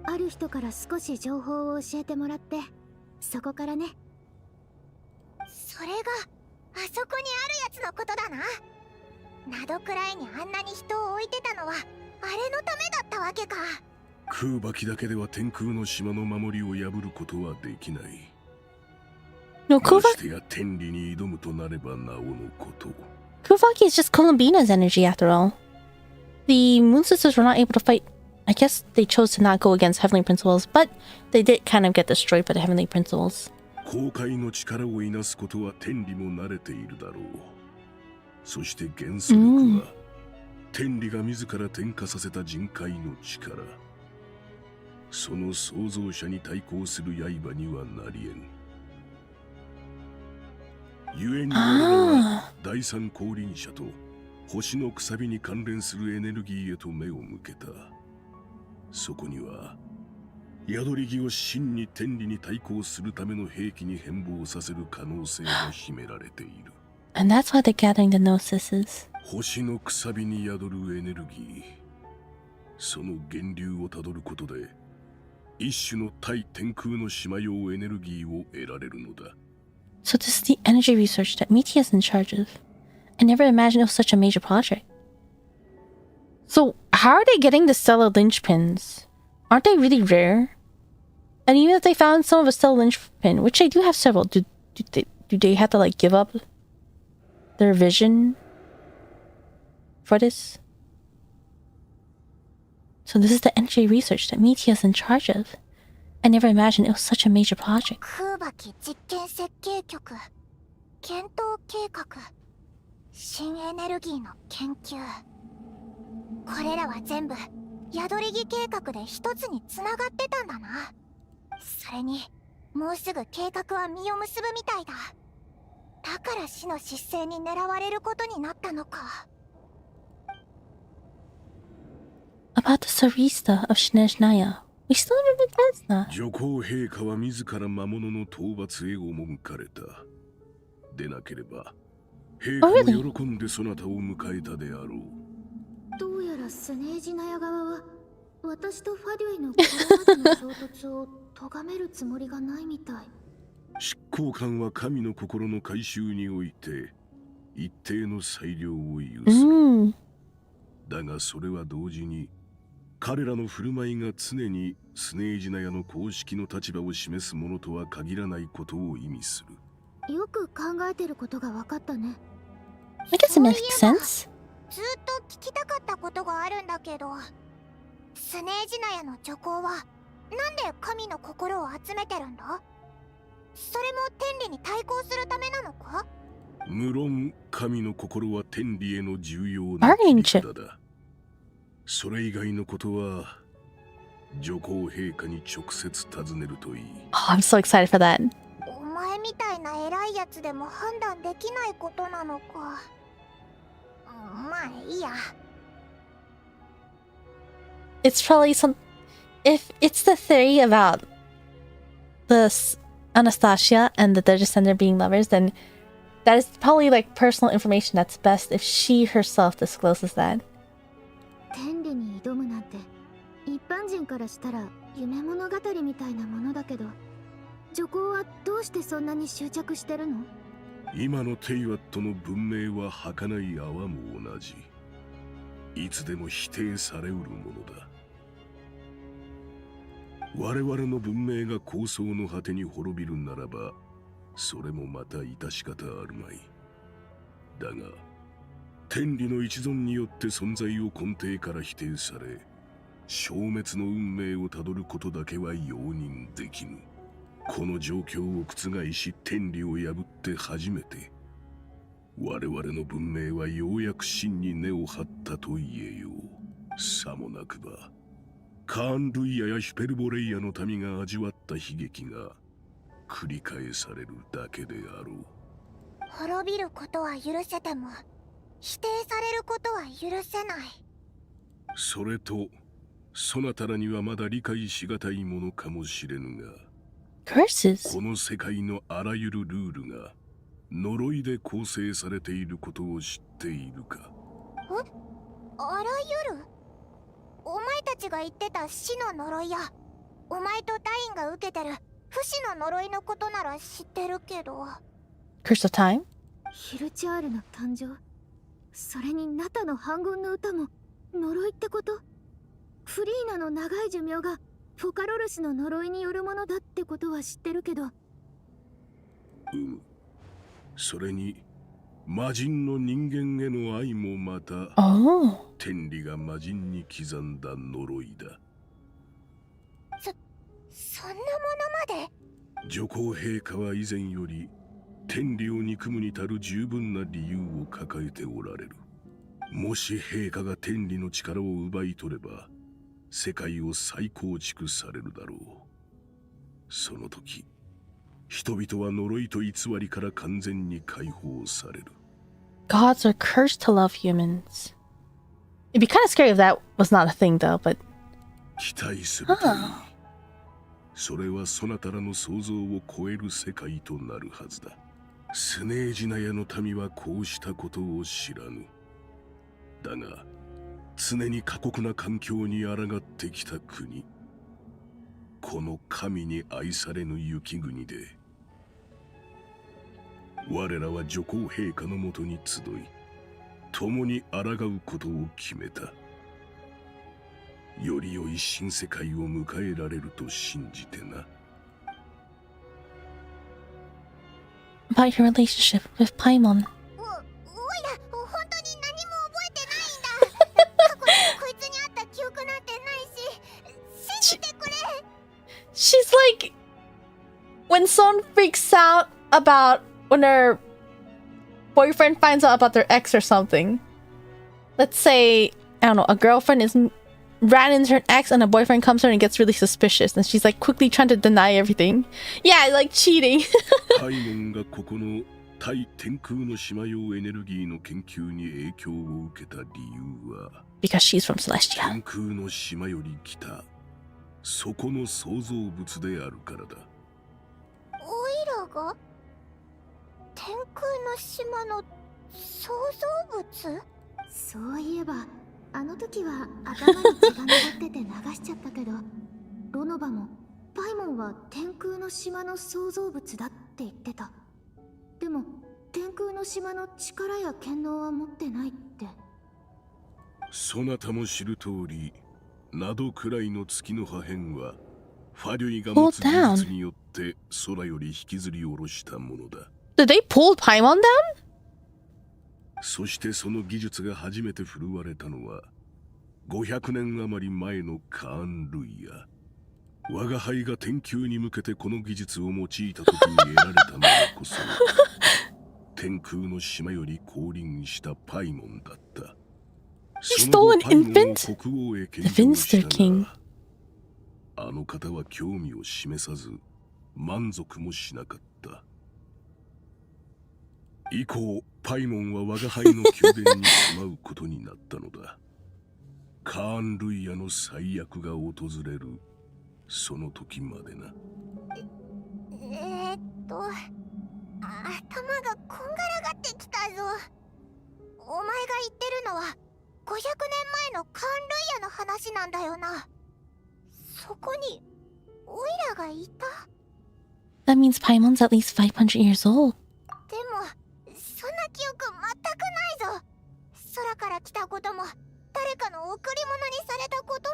ある人から少し情報を教えてもらって、そこからね。それがあそこにあるやつのことだな。などくらいにあんなに人を置いてたのはあれのためだったわけか。空爆だけでは天空の島の守りを破ることはできない。No, ましてや天理に挑むとなればなおのこと。Kuvaki is just Columbina's energy after all. The Moon Sisters were not able to fight. I guess they chose to not go against Heavenly Principles, but they did kind of get destroyed by the Heavenly Principles. 公開の力をいなすことは天理も慣れているだろう。そして元素力は、天理が自ら転化させた人海の力。その創造者に対抗する刃にはなり得ん。故に我々は第三降臨者と星のくさびに関連するエネルギーへと目を向けた。そこには宿り木を真に天理に対抗するための兵器に変貌させる可能性が秘められている。And that's why they're gathering the Gnosis. 星のくさびに宿るエネルギー。その源流をたどることで、一種の対天空の島用エネルギーを得られるのだ。So this is the energy research that Miti is in charge of. I never imagined it was such a major project. So how are they getting the stellar linchpins? Aren't they really rare? And even if they found some of a stellar linchpin, which they do have several, do they have to like give up their vision for this? So this is the energy research that Miti is in charge of. I never imagined it was such a major project. 空爆実験設計局、検討計画、新エネルギーの研究。これらは全部宿り木計画で一つにつながってたんだな。それにもうすぐ計画は実を結ぶみたいだ。だから死の失勢に狙われることになったのか。About the Sarista of Shnezhnaya. We still haven't been past that. 女皇陛下は自ら魔物の討伐へ赴かれた。でなければ陛下も喜んでそなたを迎えたであろう。どうやらスネージナヤ側は私とファデュエのこれまでの衝突を咎めるつもりがないみたい。執行官は神の心の改修において一定の裁量を有する。だがそれは同時に彼らの振る舞いが常にスネージナヤの公式の立場を示すものとは限らないことを意味する。よく考えてることが分かったね。I guess it makes sense. ずっと聞きたかったことがあるんだけど、スネージナヤの女皇はなんで神の心を集めてるんだ？それも天理に対抗するためなのか？無論神の心は天理への重要な切り札だ。それ以外のことは女皇陛下に直接尋ねるといい。Oh, I'm so excited for that. お前みたいな偉いやつでも判断できないことなのか。まあいいや。it's probably some. If it's the theory about Anastasia and the Descender being lovers, then that is probably like personal information that's best if she herself discloses that. 天理に挑むなんて一般人からしたら夢物語みたいなものだけど、女皇はどうしてそんなに執着してるの？今のテイワットの文明は儚い泡も同じ。いつでも否定されうるものだ。我々の文明が構想の果てに滅びるならば、それもまた致し方あるまい。だが、天理の一存によって存在を根底から否定され、消滅の運命をたどることだけは容認できぬ。この状況を覆し天理を破って初めて、我々の文明はようやく真に根を張ったと言えよう。さもなくば、カーン・ルイヤやヒュペルボレイヤの民が味わった悲劇が繰り返されるだけであろう。滅びることは許せても、否定されることは許せない。それと、そなたらにはまだ理解しがたいものかもしれぬが、Curses? この世界のあらゆるルールが呪いで構成されていることを知っているか？あらゆる？お前たちが言ってた死の呪いや、お前とダインが受けてる不死の呪いのことなら知ってるけど。Curse of Time? ヒルチャールの誕生、それにナタの反軍の歌も呪いってこと？フリーナの長い寿命がフォカロルスの呪いによるものだってことは知ってるけど。それに魔人の人間への愛もまた、天理が魔人に刻んだ呪いだ。そんなものまで？女皇陛下は以前より天理を憎むに足る十分な理由を抱えておられる。もし陛下が天理の力を奪い取れば、世界を再構築されるだろう。その時、人々は呪いと偽りから完全に解放される。Gods are cursed to love humans. It'd be kind of scary if that was not a thing, though, but... 期待するといい。それはそなたらの想像を超える世界となるはずだ。スネージナヤの民はこうしたことを知らぬ。だが、常に過酷な環境に抗ってきた国。この神に愛されぬ雪国で、我らは女皇陛下のもとに集い、共に抗うことを決めた。より良い新世界を迎えられると信じてな。About your relationship with Paimon. おいら、本当に何も覚えてないんだ。過去にこいつに会った記憶なんてないし、信じてくれ。She's like... When someone freaks out about... When their boyfriend finds out about their ex or something. Let's say, I don't know, a girlfriend ran into her ex and a boyfriend comes to her and gets really suspicious. And she's like quickly trying to deny everything. Yeah, like cheating. パイモンがここの対天空の島用エネルギーの研究に影響を受けた理由は Because she's from Celestia. 天空の島より来たそこの創造物であるからだ。おいらが天空の島の創造物？そういえばあの時は頭に血が上ってて流しちゃったけど、ロノバもパイモンは天空の島の創造物だって言ってた。でも天空の島の力や権能は持ってないって。そなたも知る通り、などくらいの月の破片はファリュイが持つ技術によって空より引きずり下ろしたものだ。Did they pull Paimon down? そしてその技術が初めて振るわれたのは500年余り前のカーン・ルイヤ。我が輩が天球に向けてこの技術を用いた時に得られたのこそ天空の島より降臨したパイモンだった。He stole an infant? The Finster King. あの方は興味を示さず満足もしなかった。以降パイモンは我が輩の宮殿に住まうことになったのだ。カーン・ルイヤの最悪が訪れるその時までな。頭がこんがらがってきたぞ。お前が言ってるのは500年前のカーン・ルイヤの話なんだよな。そこにオイラがいた。 That means Paimon's at least 500 years old. でもそんな記憶全くないぞ。空から来たことも誰かの贈り物にされたこと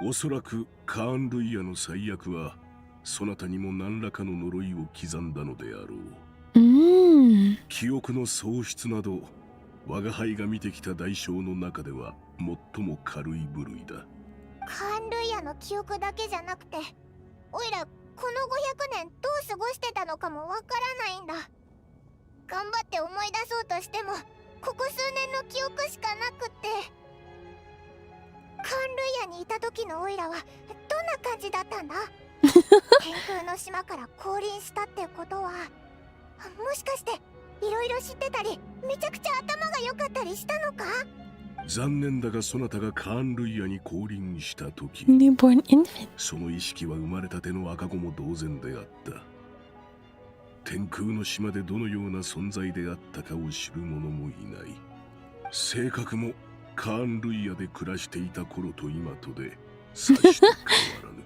も。おそらくカーン・ルイヤの最悪はそなたにも何らかの呪いを刻んだのであろう。記憶の喪失など我が輩が見てきた代償の中では最も軽い部類だ。カーン・ルイヤの記憶だけじゃなくて、オイラこの500年どう過ごしてたのかもわからないんだ。頑張って思い出そうとしてもここ数年の記憶しかなくって。カーン・ルイヤにいた時のオイラはどんな感じだったんだ？天空の島から降臨したってことは、もしかしていろいろ知ってたりめちゃくちゃ頭が良かったりしたのか？残念だがそなたがカーン・ルイヤに降臨した時、Newborn infant. その意識は生まれたての赤子も同然であった。天空の島でどのような存在であったかを知る者もいない。性格もカーン・ルイヤで暮らしていた頃と今とでさして変わらぬ。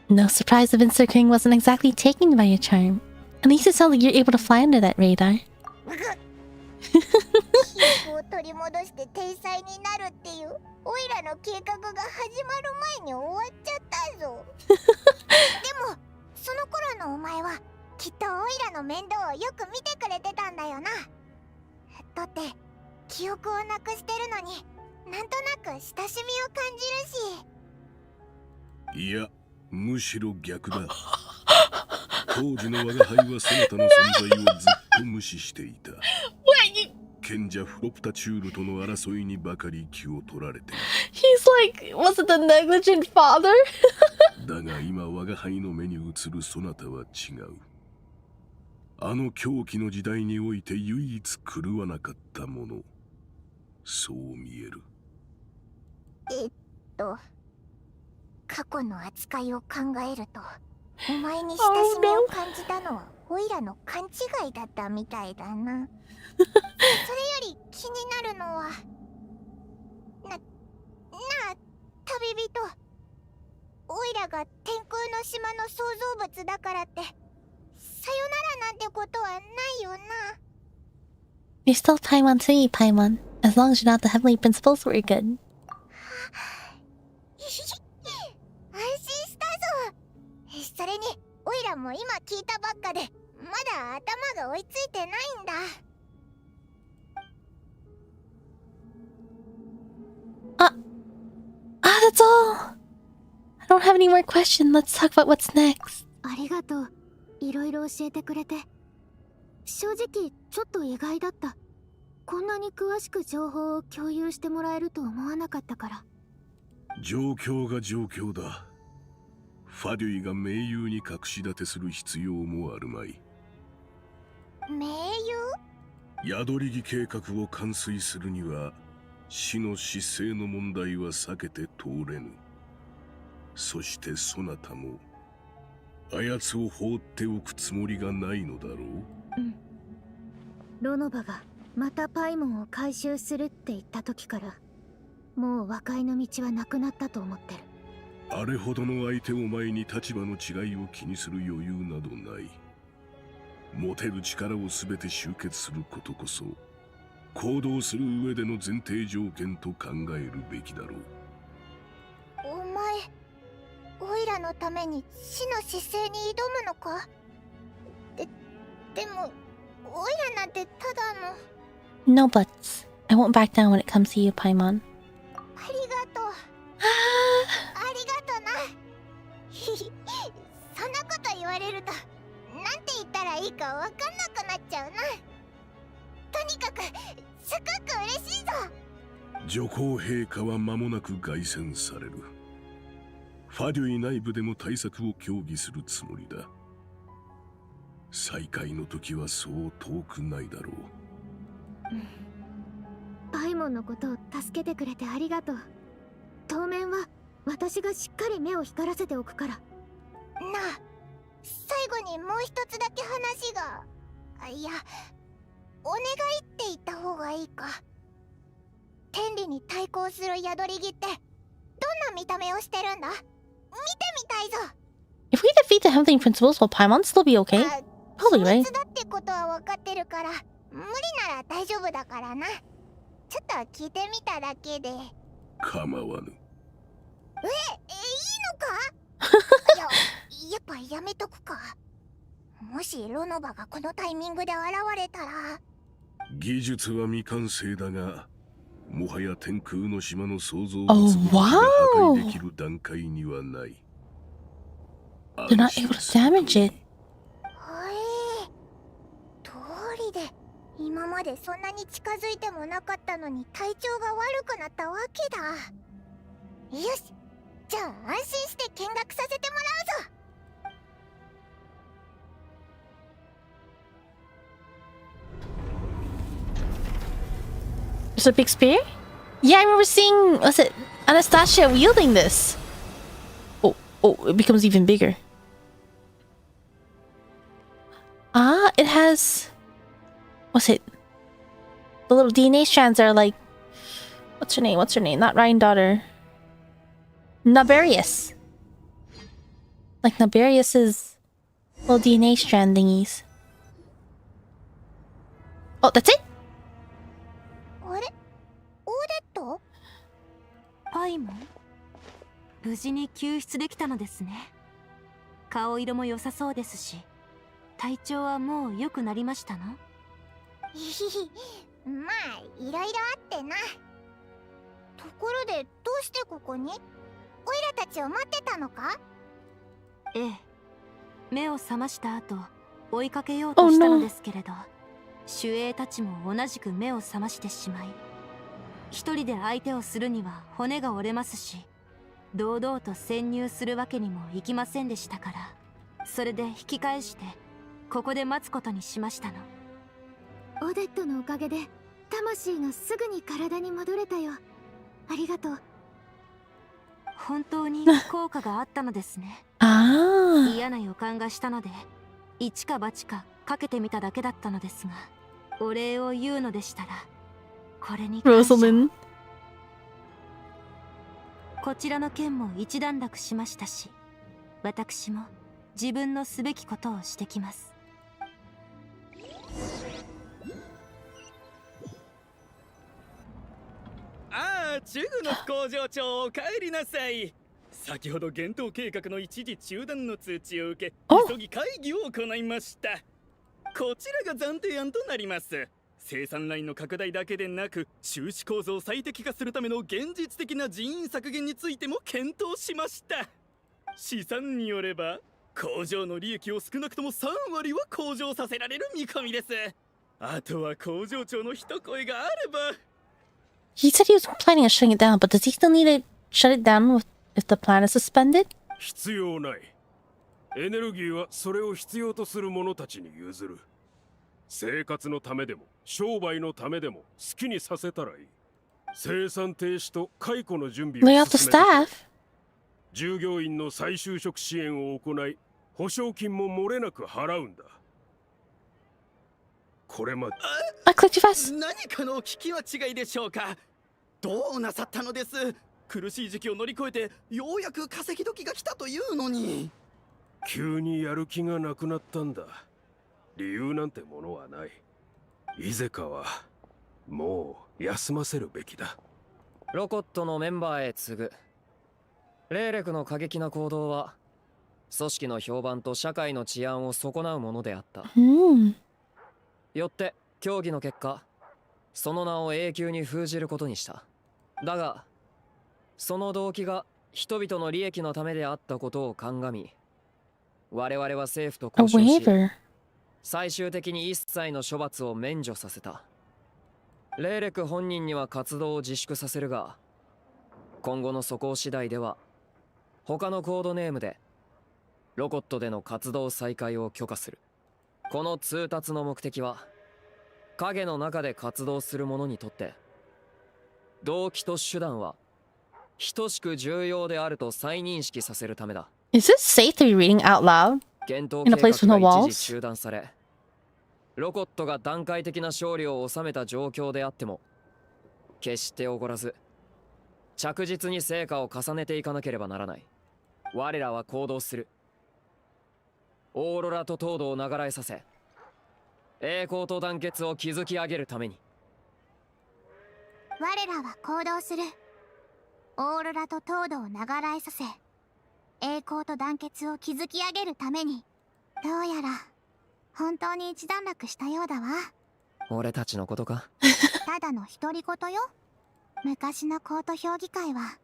No surprise the Vincer King wasn't exactly taken by your charm. At least it sounds like you're able to fly under that radar. 記憶を取り戻して天才になるっていうオイラの計画が始まる前に終わっちゃったぞ。でもその頃のお前はきっとオイラの面倒をよく見てくれてたんだよな。だって記憶をなくしてるのになんとなく親しみを感じるし。いや、むしろ逆だ。当時の我が輩はそなたの存在をずっと無視していた。賢者フロプタチュールとの争いにばかり気を取られて。He's like, was it the negligent father? だが今我が輩の目に映るそなたは違う。あの狂気の時代において唯一狂わなかったもの、そう見える。過去の扱いを考えると、お前に親しみを感じたのはオイラの勘違いだったみたいだな。それより気になるのは、なあ旅人、オイラが天空の島の創造物だからってさよならなんてことはないよな。 You're still Paimon to me, Paimon. As long as you're not the heavenly principles, we're good. 安心したぞ。それにオイラも今聞いたばっかでまだ頭が追いついてないんだ。That's all. I don't have any more questions. Let's talk about what's next. ありがとう。いろいろ教えてくれて。正直ちょっと意外だった。こんなに詳しく情報を共有してもらえると思わなかったから。状況が状況だ。ファデュイが盟友に隠し立てする必要もあるまい。盟友？宿り木計画を完遂するには死の失勢の問題は避けて通れぬ。そしてそなたもあやつを放っておくつもりがないのだろう。ロノバがまたパイモンを回収するって言った時からもう和解の道はなくなったと思ってる。あれほどの相手を前に立場の違いを気にする余裕などない。持てる力を全て集結することこそ行動する上での前提条件と考えるべきだろう。お前、オイラのために死の姿勢に挑むのか？でも、オイラなんてただの。No buts. I won't back down when it comes to you, Paimon. ありがとう。ありがとな。そんなこと言われると、なんて言ったらいいかわかんなくなっちゃうな。とにかく、すごく嬉しいぞ。女皇陛下は間もなく凱旋される。ファデュイ内部でも対策を協議するつもりだ。再会の時はそう遠くないだろう。モンのことを助けてくれてありがとう。当面は私がしっかり目を光らせておくから。なあ、最後にもう一つだけ話が。いや、お願いって言った方がいいか。天理に対抗する宿り木ってどんな見た目をしてるんだ？見てみたいぞ。 If we defeat the Hunting Principles, will Paimon still be okay? Probably, right? 秘密だってことは分かってるから、無理なら大丈夫だからな。ちょっと聞いてみただけで。構わぬ。いいのか？やっぱやめとくか。もしロノバがこのタイミングで現れたら。技術は未完成だが、もはや天空の島の創造物 Oh, が破 wow! 壊できる段階にはない。 They're not able to damage it. 通りで今までそんなに近づいてもなかったのに体調が悪くなったわけだ。よし、じゃあ安心して見学させてもらうぞ。There's a big spear? Yeah, I remember seeing, was it Anastasia wielding this? Oh, it becomes even bigger. Ah, it has... What's it? The little DNA strands are like... What's her name? Not Ryan Daughter. Naberius. Like Naberius's little DNA strand thingies. Oh, that's it? あれ？オーデット？パイモン、無事に救出できたのですね。顔色も良さそうですし、体調はもう良くなりましたの？まあ、いろいろあってな。ところで、どうしてここに？オイラたちを待ってたのか？ええ。目を覚ました後、追いかけようとしたのですけれど、守衛たちも同じく目を覚ましてしまい、一人で相手をするには骨が折れますし、堂々と潜入するわけにもいきませんでしたから、それで引き返して、ここで待つことにしましたの。オデットのおかげで魂がすぐに体に戻れたよ。ありがとう。本当に効果があったのですね。Ah. 嫌な予感がしたので、一か八かかけてみただけだったのですが、お礼を言うのでしたら、これに感謝。Rosalind. こちらの件も一段落しましたし、私も自分のすべきことをしてきます。ああ、チュグの工場長、お帰りなさい。先ほど厳冬計画の一時中断の通知を受け、急ぎ会議を行いました。こちらが暫定案となります。生産ラインの拡大だけでなく、収支構造を最適化するための現実的な人員削減についても検討しました。試算によれば、工場の利益を少なくとも3割は向上させられる見込みです。あとは工場長の一声があれば。He said he was planning on shutting it down, but does he still need to shut it down if the plan is suspended? 必要ない。エネルギーはそれを必要とする者たちに譲る。生活のためでも商売のためでも好きにさせたらいい。生産停止と解雇の準備を Lay off the 進めて、 staff. 従業員の再就職支援を行い、保証金も漏れなく払うんだ。これまで I clicked too fast. 何かの聞き間違いでしょうか。どうなさったのです。苦しい時期を乗り越えてようやく稼ぎ時が来たというのに。急にやる気がなくなったんだ。理由なんてものはない。イゼカはもう休ませるべきだ。ロコットのメンバーへ告ぐ。レーレクの過激な行動は組織の評判と社会の治安を損なうものであった。よって協議の結果、その名を永久に封じることにした。だがその動機が人々の利益のためであったことを鑑み、我々は政府と交渉し、最終的に一切の処罰を免除させた。レーレク本人には活動を自粛させるが、今後の素行次第では他のコードネームでロコットでの活動再開を許可する。この通達の目的は、影の中で活動する者にとって動機と手段は等しく重要であると再認識させるためだ。Is this safe to be reading out loud 検討 in 計 a place with no 画が一 walls? 時中断され、ロコットが段階的な勝利を収めた状況であっても、決しておごらず、着実に成果を重ねていかなければならない。我らは行動する。オーロラと東堂を流れさせ、栄光と団結を築き上げるために。我らは行動する。オーロラと東堂を流れさせ、栄光と団結を築き上げるために。どうやら本当に一段落したようだわ。俺たちのことか。ただの独り言よ。昔のコート評議会は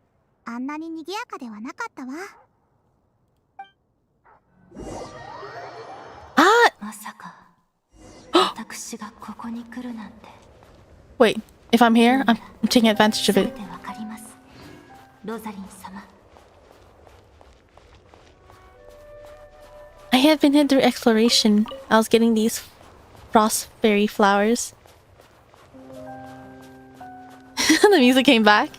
あんなに賑やかではなかったわ。まさか私がここに来るなんて。 Wait, if I'm here, I'm taking advantage of 全 it. てわかります、ロザリン様。 I had been hid through exploration. I was getting these frost fairy flowers. The music came back.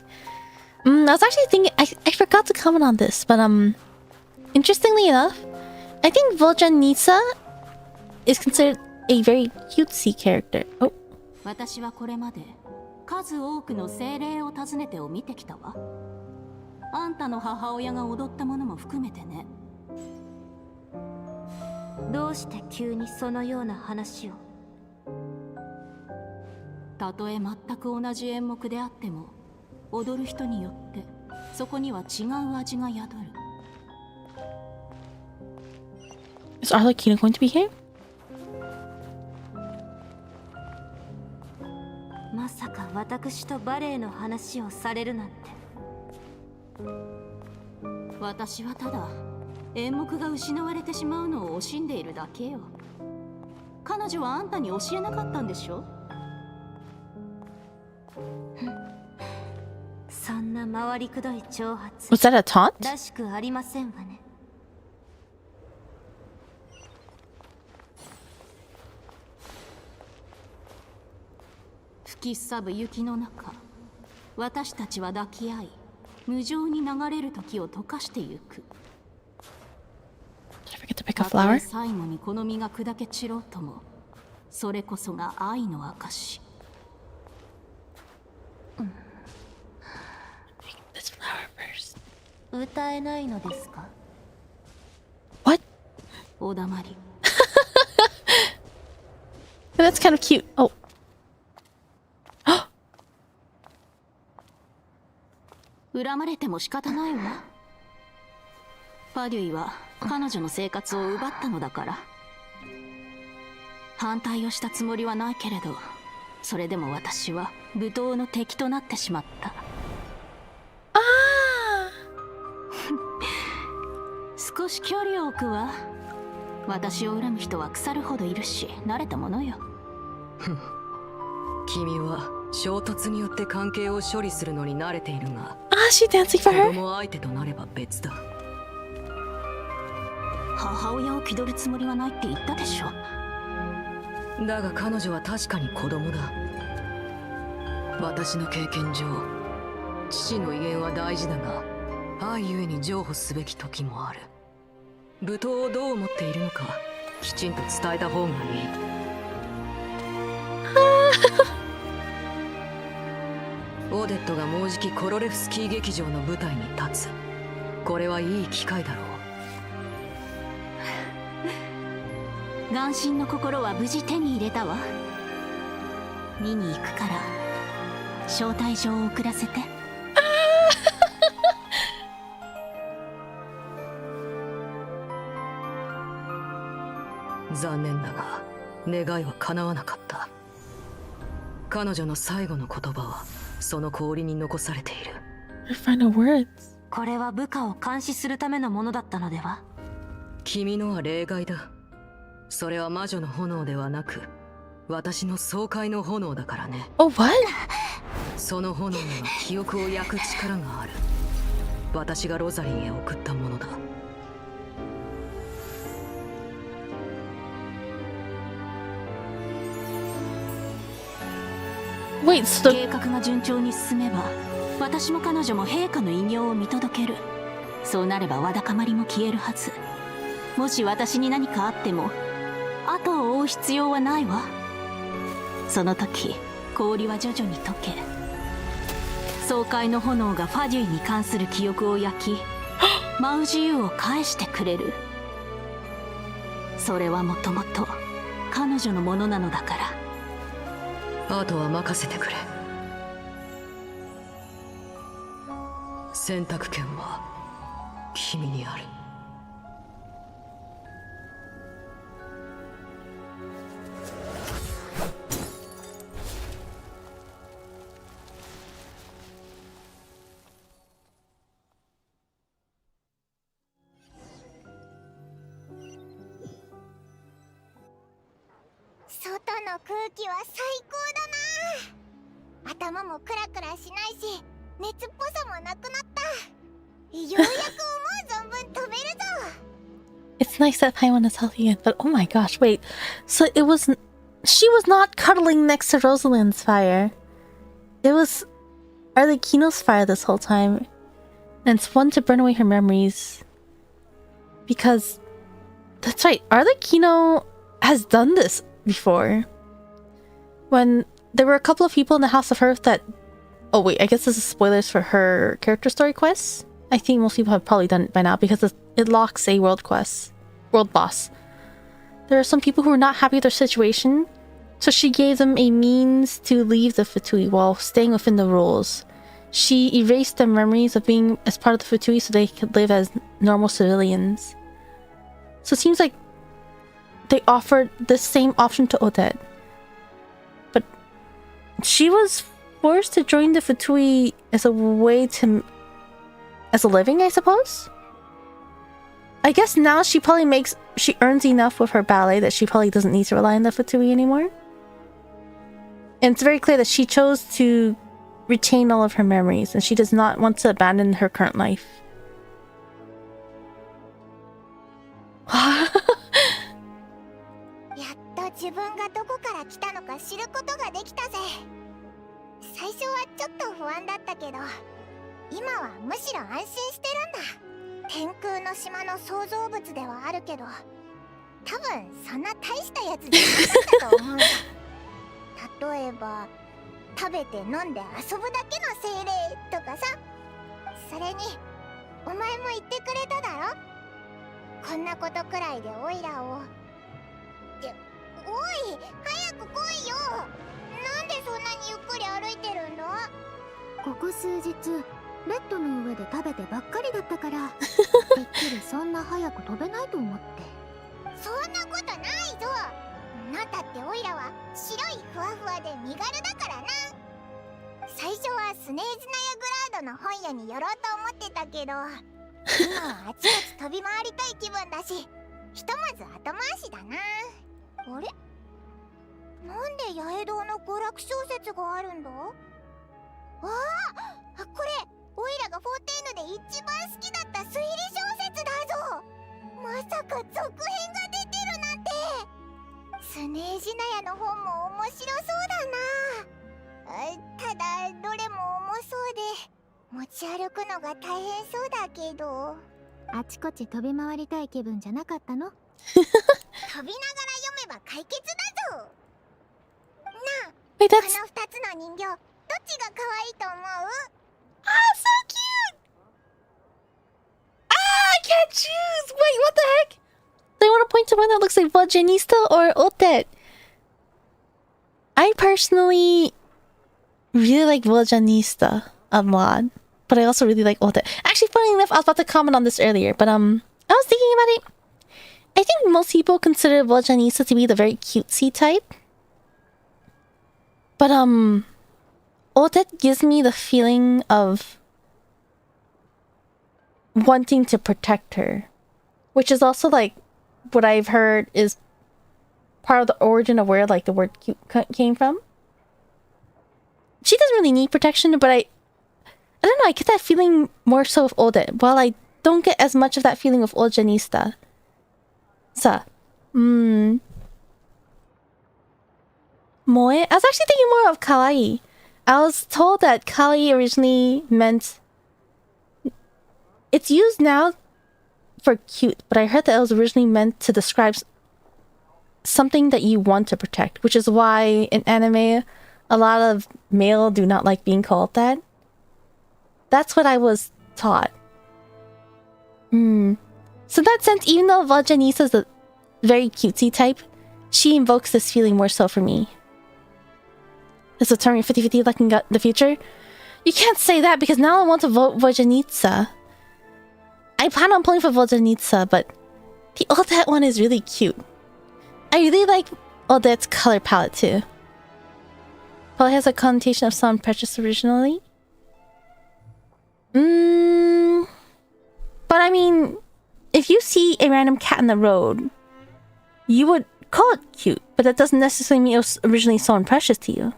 I was actually thinking, I forgot to comment on this, but interestingly enough, I think Voljanitsa is considered a very cutesy character. Oh. 私はこれまで数多くの精霊を訪ねてを見てきたわ。あんたの母親が踊ったものも含めてね。どうして急にそのような話を。たとえ全く同じ演目であっても、踊る人によってそこには違う味が宿る。 Is Arlecchino going to be here? まさか私とバレエの話をされるなんて。私はただ演目が失われてしまうのを惜しんでいるだけよ。彼女はあんたに教えなかったんでしょ。そんな回りくどい挑発 Was that a taunt? らしくありませんわね。吹きすさぶ雪の中、私たちは抱き合い、無情に流れる時を溶かしてゆく。 Did I forget to pick a たとえ flower? 最後にこの実が砕け散ろうとも、それこそが愛の証。This flower first. 歌えないのですか。 What? おだまり。 That's kind of cute. Oh. 恨まれても仕方ないわ。パデュイは彼女の生活を奪ったのだから。反対をしたつもりはないけれど、それでも私は舞踏の敵となってしまった。少し距離を置くわ。私を恨む人は腐るほどいるし、慣れたものよ。君は衝突によって関係を処理するのに慣れているが、she's dancing for 子 her? 供相手となれば別だ。母親を気取るつもりはないって言ったでしょ。だが彼女は確かに子供だ。私の経験上、父の威厳は大事だが、愛ゆえに譲歩すべき時もある。舞踏をどう思っているのか、きちんと伝えた方がいい。オーデットがもうじきコロレフスキー劇場の舞台に立つ。これはいい機会だろう。眼神の心は無事手に入れたわ。見に行くから招待状を送らせて。残念だが願いは叶わなかった。彼女の最後の言葉はその氷に残されている。 Her final words. これは部下を監視するためのものだったのでは。君のは例外だ。それは魔女の炎ではなく、私の爽快の炎だからね。Oh, what? その炎には記憶を焼く力がある。私がロザリンへ送ったものだ。Wait, so 計画が順調に進めば私も彼女も陛下の偉業を見届ける。そうなればわだかまりも消えるはず。もし私に何かあっても後を追う必要はないわ。その時氷は徐々に溶け、爽快の炎がファデュイに関する記憶を焼き舞う自由を返してくれる。それはもともと彼女のものなのだから。あとは任せてくれ。選択権は君にある。外の空気は最高だな。頭もクラクラしないし、熱っぽさもなくなった。ようやく思う存分飛べるぞ。it's nice that Paimon is healthy again, but oh my gosh, wait. So it was... She was not cuddling next to Rosalind's fire. It was Arlecchino's fire this whole time. And it's one to burn away her memories. Because... That's right, Arlecchino has done this before. When there were a couple of people in the House of Earth that... Oh wait, I guess this is spoilers for her character story quests. I think most people have probably done it by now because it locks a world boss. There are some people who are not happy with their situation, so she gave them a means to leave the Fatui while staying within the rules. She erased their memories of being as part of the Fatui so they could live as normal civilians. So it seems like they offered the same option to Odette. But she was forced to join the Fatui as a way to... as a living, I suppose? I guess now she earns enough with her ballet that she probably doesn't need to rely on the Fatui anymore. And it's very clear that she chose to retain all of her memories and she does not want to abandon her current life. やっと自分がどこから来たのか知ることができたぜ。最初はちょっと不安だったけど、今はむしろ安心してるんだ。天空の島の創造物ではあるけど、多分そんな大したやつじゃなかったと思うんだ。例えば食べて飲んで遊ぶだけの精霊とかさ。それにお前も言ってくれただろ。こんなことくらいでオイラを。っておい、早く来いよ。なんでそんなにゆっくり歩いてるんだ。ここ数日ベッドの上で食べてばっかりだったからてっきりそんな早く飛べないと思って。そんなことないぞ。なんだってオイラは白いふわふわで身軽だからな。最初はスネーズナヤグラードの本屋に寄ろうと思ってたけど、今はあちこち飛び回りたい気分だし、ひとまず後回しだな。あれ、なんで八重堂の娯楽小説があるんだ。ああ、これオイラが14で一番好きだった推理小説だぞ。まさか続編が出てるなんて。スネージナヤの本も面白そうだな。ただどれも重そうで持ち歩くのが大変そうだけど。あちこち飛び回りたい気分じゃなかったの？飛びながら読めば解決だぞ。なあ、この2つの人形どっちが可愛いと思う？ Ah, so cute! Ah, I can't choose! Wait, what the heck? Do I want to point to one that looks like Vajanista or Odette? I personally really like Vajanista a lot, but I also really like Odette. Actually, funny enough, I was about to comment on this earlier, but I was thinking about it. I think most people consider Vajanista to be the very cutesy type. But Odette gives me the feeling of wanting to protect her, which is also like what I've heard is part of the origin of where like the word cute came from. She doesn't really need protection, but I don't know, I get that feeling more so with Odette, while I don't get as much of that feeling with Vajanista. Moe? I was actually thinking more of Kawaii. I was told that kawaii originally meant... It's used now for cute, but I heard that it was originally meant to describe something that you want to protect, which is why in anime, a lot of male do not like being called that. That's what I was taught. So in that sense, even though Vajanisa is a very cutesy type, she invokes this feeling more so for me. This will turn me 50-50 like in the future. You can't say that because now I want to vote Vajanitsa. I plan on pulling for Vajanitsa, but the Odette one is really cute. I really like Odette's color palette too. Probably has a connotation of someone precious originally. But I mean, if you see a random cat in the road, you would call it cute, but that doesn't necessarily mean it was originally someone precious to you.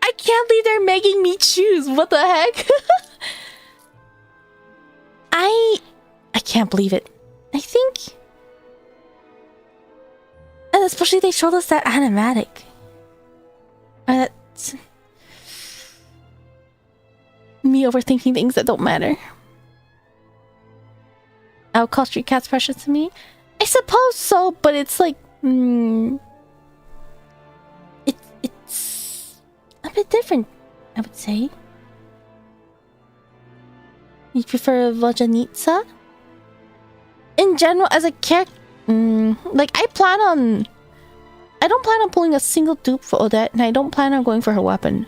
I can't believe they're making me choose. What the heck? I can't believe it. I think... And especially they showed us that animatic. That's... Me overthinking things that don't matter. I'll call street cats precious to me? I suppose so, but it's like... It's... a bit different, I would say. You prefer Vajanitsa? In general, as a character... like, I don't plan on pulling a single dupe for Odette, and I don't plan on going for her weapon.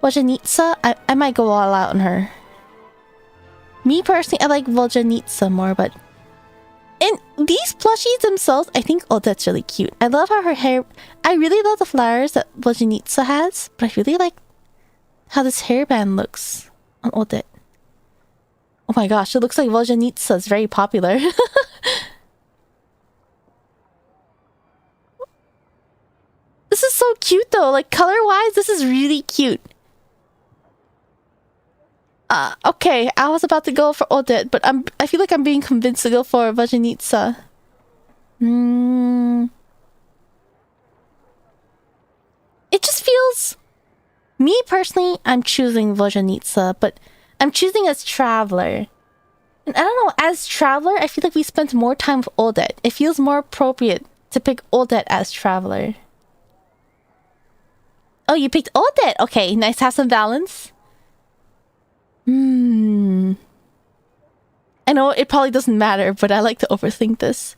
Vajanitsa, I might go all out on her. Me personally, I like Vajanitsa more, but... in these plushies themselves, I think Odette's really cute. I love how her hair... I really love the flowers that Vajanitsa has, but I really like how this hairband looks on Odette. Oh my gosh, it looks like Vajanitsa is very popular. This is so cute though, like color-wise, this is really cute. Okay, I was about to go for Odette, but I feel like I'm being convinced to go for Vajanitsa. It just feels... Me personally, I'm choosing Vajanitsa, but I'm choosing as Traveler. And I don't know, as Traveler, I feel like we spent more time with Odette. It feels more appropriate to pick Odette as Traveler. Oh, you picked Odette! Okay, nice to have some balance. I know it probably doesn't matter, but I like to overthink this.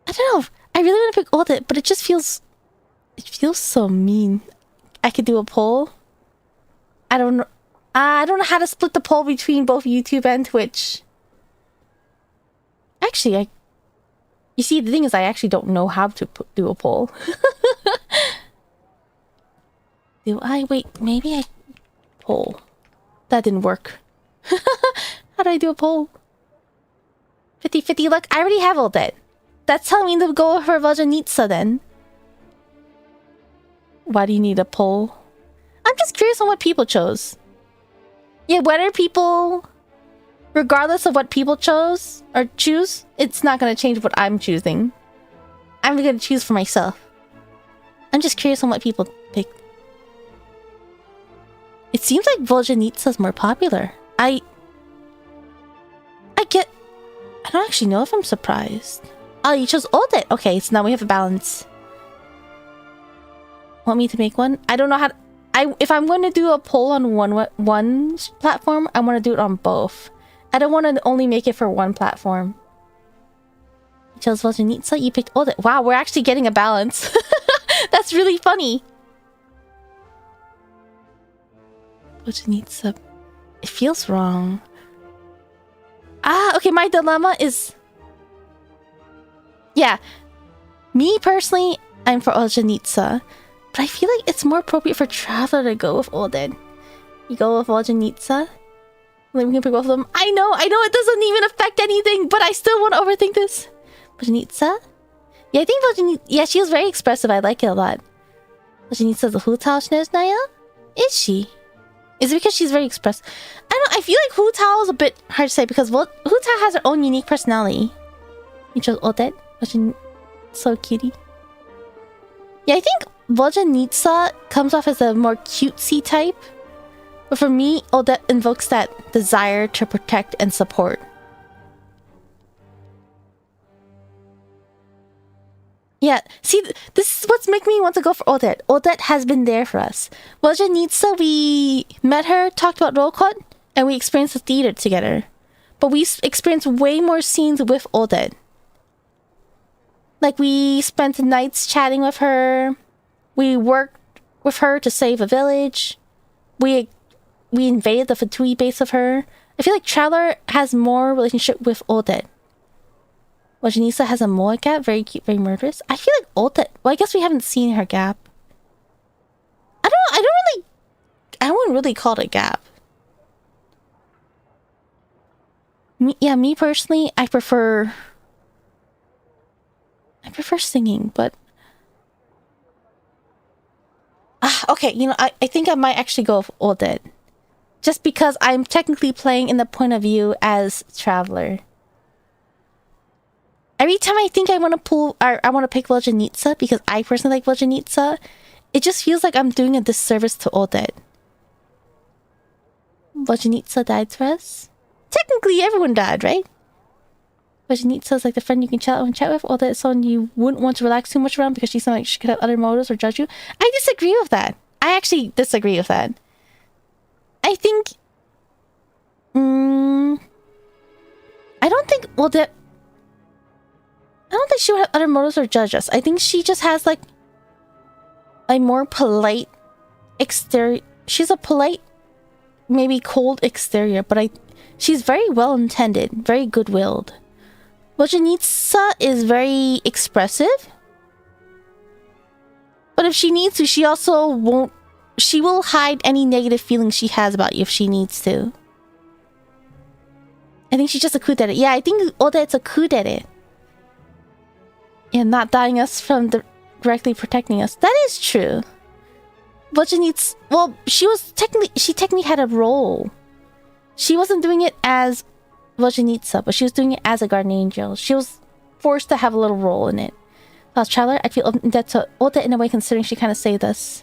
I don't know. I really want to pick Odette, but it just feels... It feels so mean. I could do a poll. I don't know. I don't know how to split the poll between both YouTube and Twitch. Actually, you see, the thing is, I actually don't know how to do a poll. Do I? Wait, maybe I... Poll. That didn't work. How do I do a poll? 50-50. Look, I already have all that. That's telling me to go for Vajanitsa then. Why do you need a poll? I'm just curious on what people chose. Yeah, whether people... Regardless of what people chose or choose, it's not going to change what I'm choosing. I'm going to choose for myself. I'm just curious on what people picked. It seems like Vajanitsa is more popular. I don't actually know if I'm surprised. Oh, you chose Odette. Okay, so now we have a balance. Want me to make one? I don't know how to... if I'm going to do a poll on one platform, I want to do it on both. I don't want to only make it for one platform. You chose Vajanitsa, you picked Odette. Wow, we're actually getting a balance. That's really funny. Vajanitsa. It feels wrong. Okay, my dilemma is... Yeah. Me personally, I'm for Vajanitsa. But I feel like it's more appropriate for Traveler to go with Odette. You go with Vajanitsa. Then we can pick both of them. I know it doesn't even affect anything, but I still want to overthink this. Vajanitsa? Yeah, I think Vajanitsa... Yeah, she was very expressive. I like it a lot. Vajanitsa's a Hutao Sneznaya? Is she? Is it because she's very expressive? I feel like Hutao is a bit hard to say because Hutao has her own unique personality. You chose Odette? So cutie. Yeah, I think Voljanitsa comes off as a more cutesy type. But for me, Odette invokes that desire to protect and support. Yeah, see, this is what's making me want to go for Odette. Odette has been there for us. Voljanitsa, we met her, talked about Rolkot, and we experienced the theater together. But we experienced way more scenes with Odette. Like, we spent nights chatting with her. We worked with her to save a village. We invaded the Fatui base of her. I feel like Traveler has more relationship with Odette. Voljanitsa has a Moa gap, very cute, very murderous. I feel like Odette... Well, I guess we haven't seen her gap. I wouldn't really call it a gap. Me personally, I prefer singing, but... okay, you know, I think I might actually go with Odette. Just because I'm technically playing in the point of view as Traveler. Every time I think I want to pull, or I want to pick Voljanitsa, because I personally like Voljanitsa, it just feels like I'm doing a disservice to Odette. Voljanitsa died for us? Technically, everyone died, right? Voljanitsa is like the friend you can chat with. Odette is someone you wouldn't want to relax too much around because she sounds like she could have other motives or judge you. I disagree with that. I actually disagree with that. I think... I don't think Odette... I don't think she would have other motives or judge us. I think she just has, like, a more polite exterior. She's a polite, maybe cold exterior, but she's very well-intended, very good-willed. Voljanitsa is very expressive. But if she needs to, she also won't... She will hide any negative feelings she has about you if she needs to. I think she's just a kudere. Yeah, I think Odette's a kudere. And not dying us from directly protecting us. That is true. Voljanitsa... Well, she technically had a role. She wasn't doing it as Voljanitsa, but she was doing it as a guardian angel. She was forced to have a little role in it. As Traveler, I feel indebted to Odette in a way considering she kind of saved us.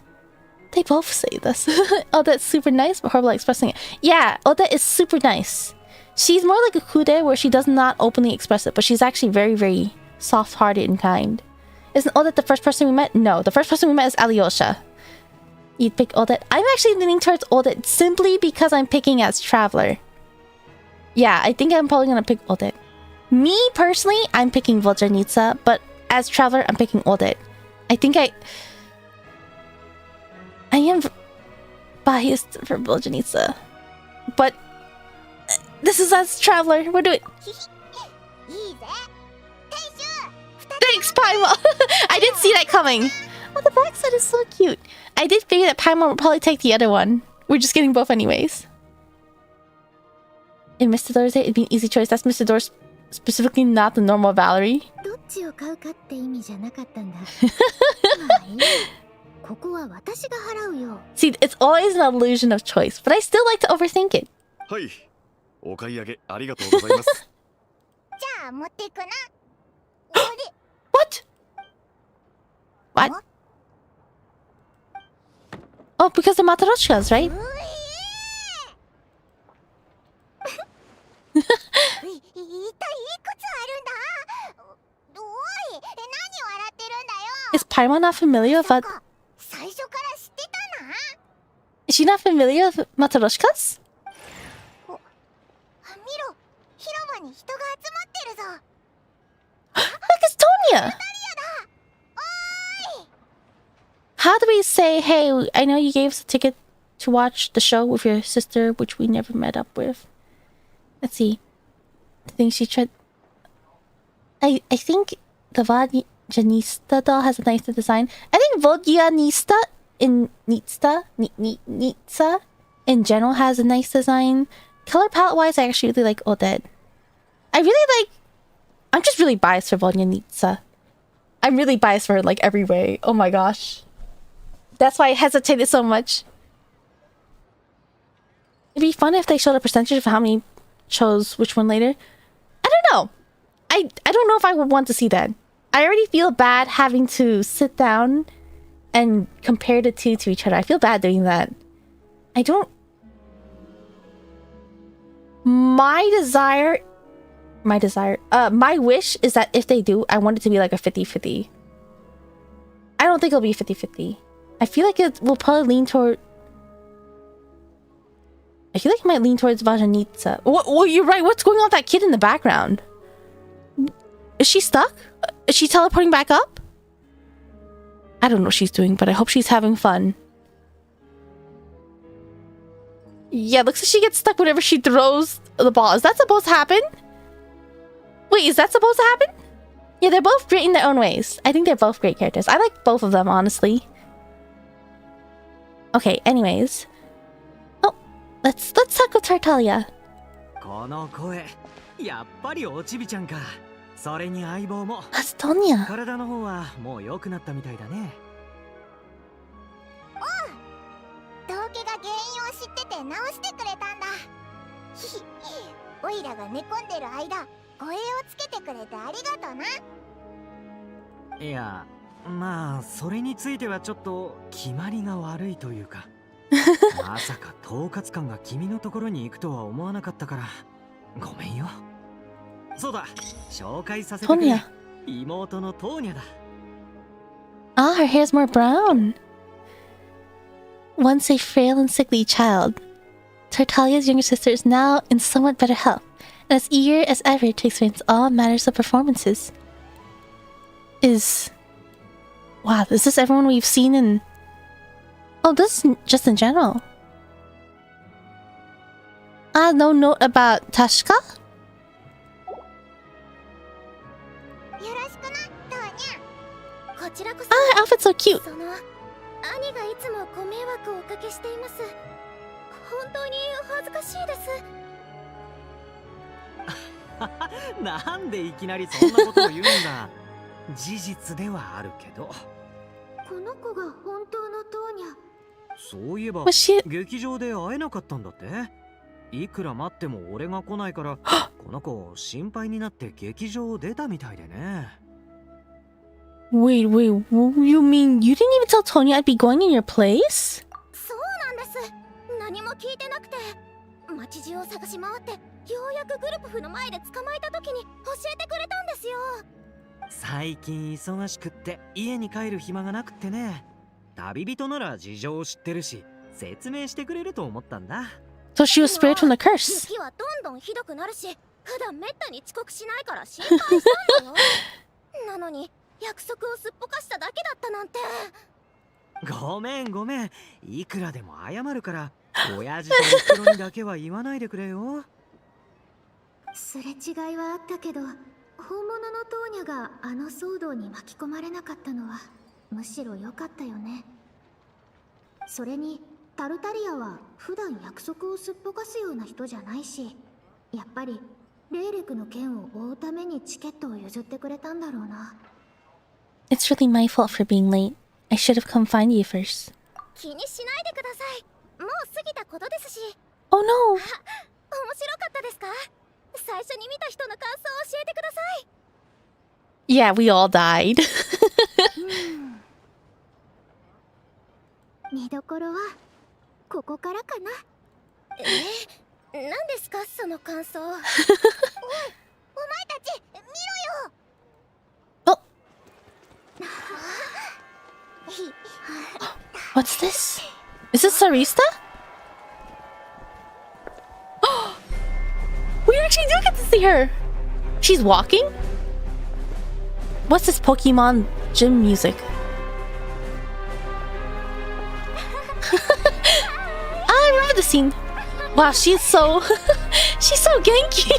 They both saved us. Odette's super nice, but horrible at expressing it. Yeah, Odette is super nice. She's more like a kude where she does not openly express it, but she's actually very, very soft-hearted and kind. Isn't Odette the first person we met? No, the first person we met is Alyosha. You'd pick Odette. I'm actually leaning towards Odette simply because I'm picking as Traveler. Yeah, I think I'm probably gonna pick Odette. Me, personally, I'm picking Voljanitsa, but as Traveler, I'm picking Odette. I think I am biased for Voljanitsa. But this is as Traveler. We're doing... Thanks, Paimon! I didn't see that coming. Oh, the backside is so cute. I did figure that Paimon would probably take the other one. We're just getting both anyways. In Mr. Door's day, it'd be an easy choice. That's Mr. Door's specifically not the normal Valerie. See, it's always an illusion of choice, but I still like to overthink it. What? What? Oh, because the Matoroshkas, right? Is Paimon not familiar with what? Is she not familiar with Matoroshkas? Look, it's Tonya! How do we say, hey, I know you gave us a ticket to watch the show with your sister, which we never met up with. Let's see. I think she tried... I think the Voljanista doll has a nicer design. I think Voljanista in Nitsa in general has a nice design. Color palette wise, I actually really like Odette. I'm just really biased for Voljanitsa. I'm really biased for her, like, every way. Oh my gosh. That's why I hesitated so much. It'd be fun if they showed a percentage of how many chose which one later. I don't know. I don't know if I would want to see that. I already feel bad having to sit down and compare the two to each other. I feel bad doing that. I don't... My wish is that if they do, I want it to be like a 50-50. I don't think it'll be 50-50. I feel like it will probably lean toward... I feel like it might lean towards Vajanitsa. Well, you're right. What's going on with that kid in the background? Is she stuck? Is she teleporting back up? I don't know what she's doing, but I hope she's having fun. Yeah, looks like she gets stuck whenever she throws the ball. Is that supposed to happen? Wait, is that supposed to happen? Yeah, they're both great in their own ways. I think they're both great characters. I like both of them, honestly. Okay, anyways. Oh, let's talk with Tartaglia. この声、やっぱりおちびちゃんか。それに相棒も。アストニア。体の方はもう良くなったみたいだね。道家が原因を知ってて直してくれたんだ。オイラが寝込んでる間、護衛をつけてくれてありがとな。いや、まあそれについてはちょっと決まりが悪いというか。まさか統括官が君のところに行くとは思わなかったからごめんよ。そうだ、紹介させてくれ。妹のトーニャだ。Ah, her hair's more brown. Once a frail and sickly child, Tartaglia's younger sister is now in somewhat better health and as eager as ever to experience all matters of performances. Wow, is this everyone we've seen in... Oh, this is just in general. No note about Tashka? Ah, her outfit's so cute. 兄がいつもご迷惑をおかけしています。本当に恥ずかしいです。なんでいきなりそんなことを言うんだ。事実ではあるけど。この子が本当のトーニャ。そういえば劇場で会えなかったんだって。いくら待っても俺が来ないからこの子心配になって劇場を出たみたいでね。Wait, you mean you didn't even tell Tonya I'd be going in your place? そうなんです。何も聞いてなくて、街中を探し回ってようやくグルプフの前で捕まえた時に教えてくれたんですよ。最近忙しくって家に帰る暇がなくってね。旅人なら事情を知ってるし説明してくれると思ったんだ。So she was spared from the curse. 雪はどんどんひどくなるし、普段めったに遅刻しないから心配したのよ。なのに約束をすっぽかしただけだったなんて。ごめん。いくらでも謝るから親父とおふくろにだけは言わないでくれよ。すれ違いはあったけど、本物のトーニャがあの騒動に巻き込まれなかったのはむしろ良かったよね。それにタルタリアは普段約束をすっぽかすような人じゃないし、やっぱりレイレクの件を追うためにチケットを譲ってくれたんだろうな。It's really my fault for being late. I should have come find you first. 気にしないでください。もう過ぎたことですし。Oh no! 面白かったですか？最初に見た人の感想を教えてください。Yeah, we all died. 見どころはここからかな。何ですかその感想。おい、お前たち見ろよ。What's this? Is this Sarista? We actually do get to see her! She's walking? What's this Pokemon gym music? I remember the scene. Wow, she's so... she's so Genki!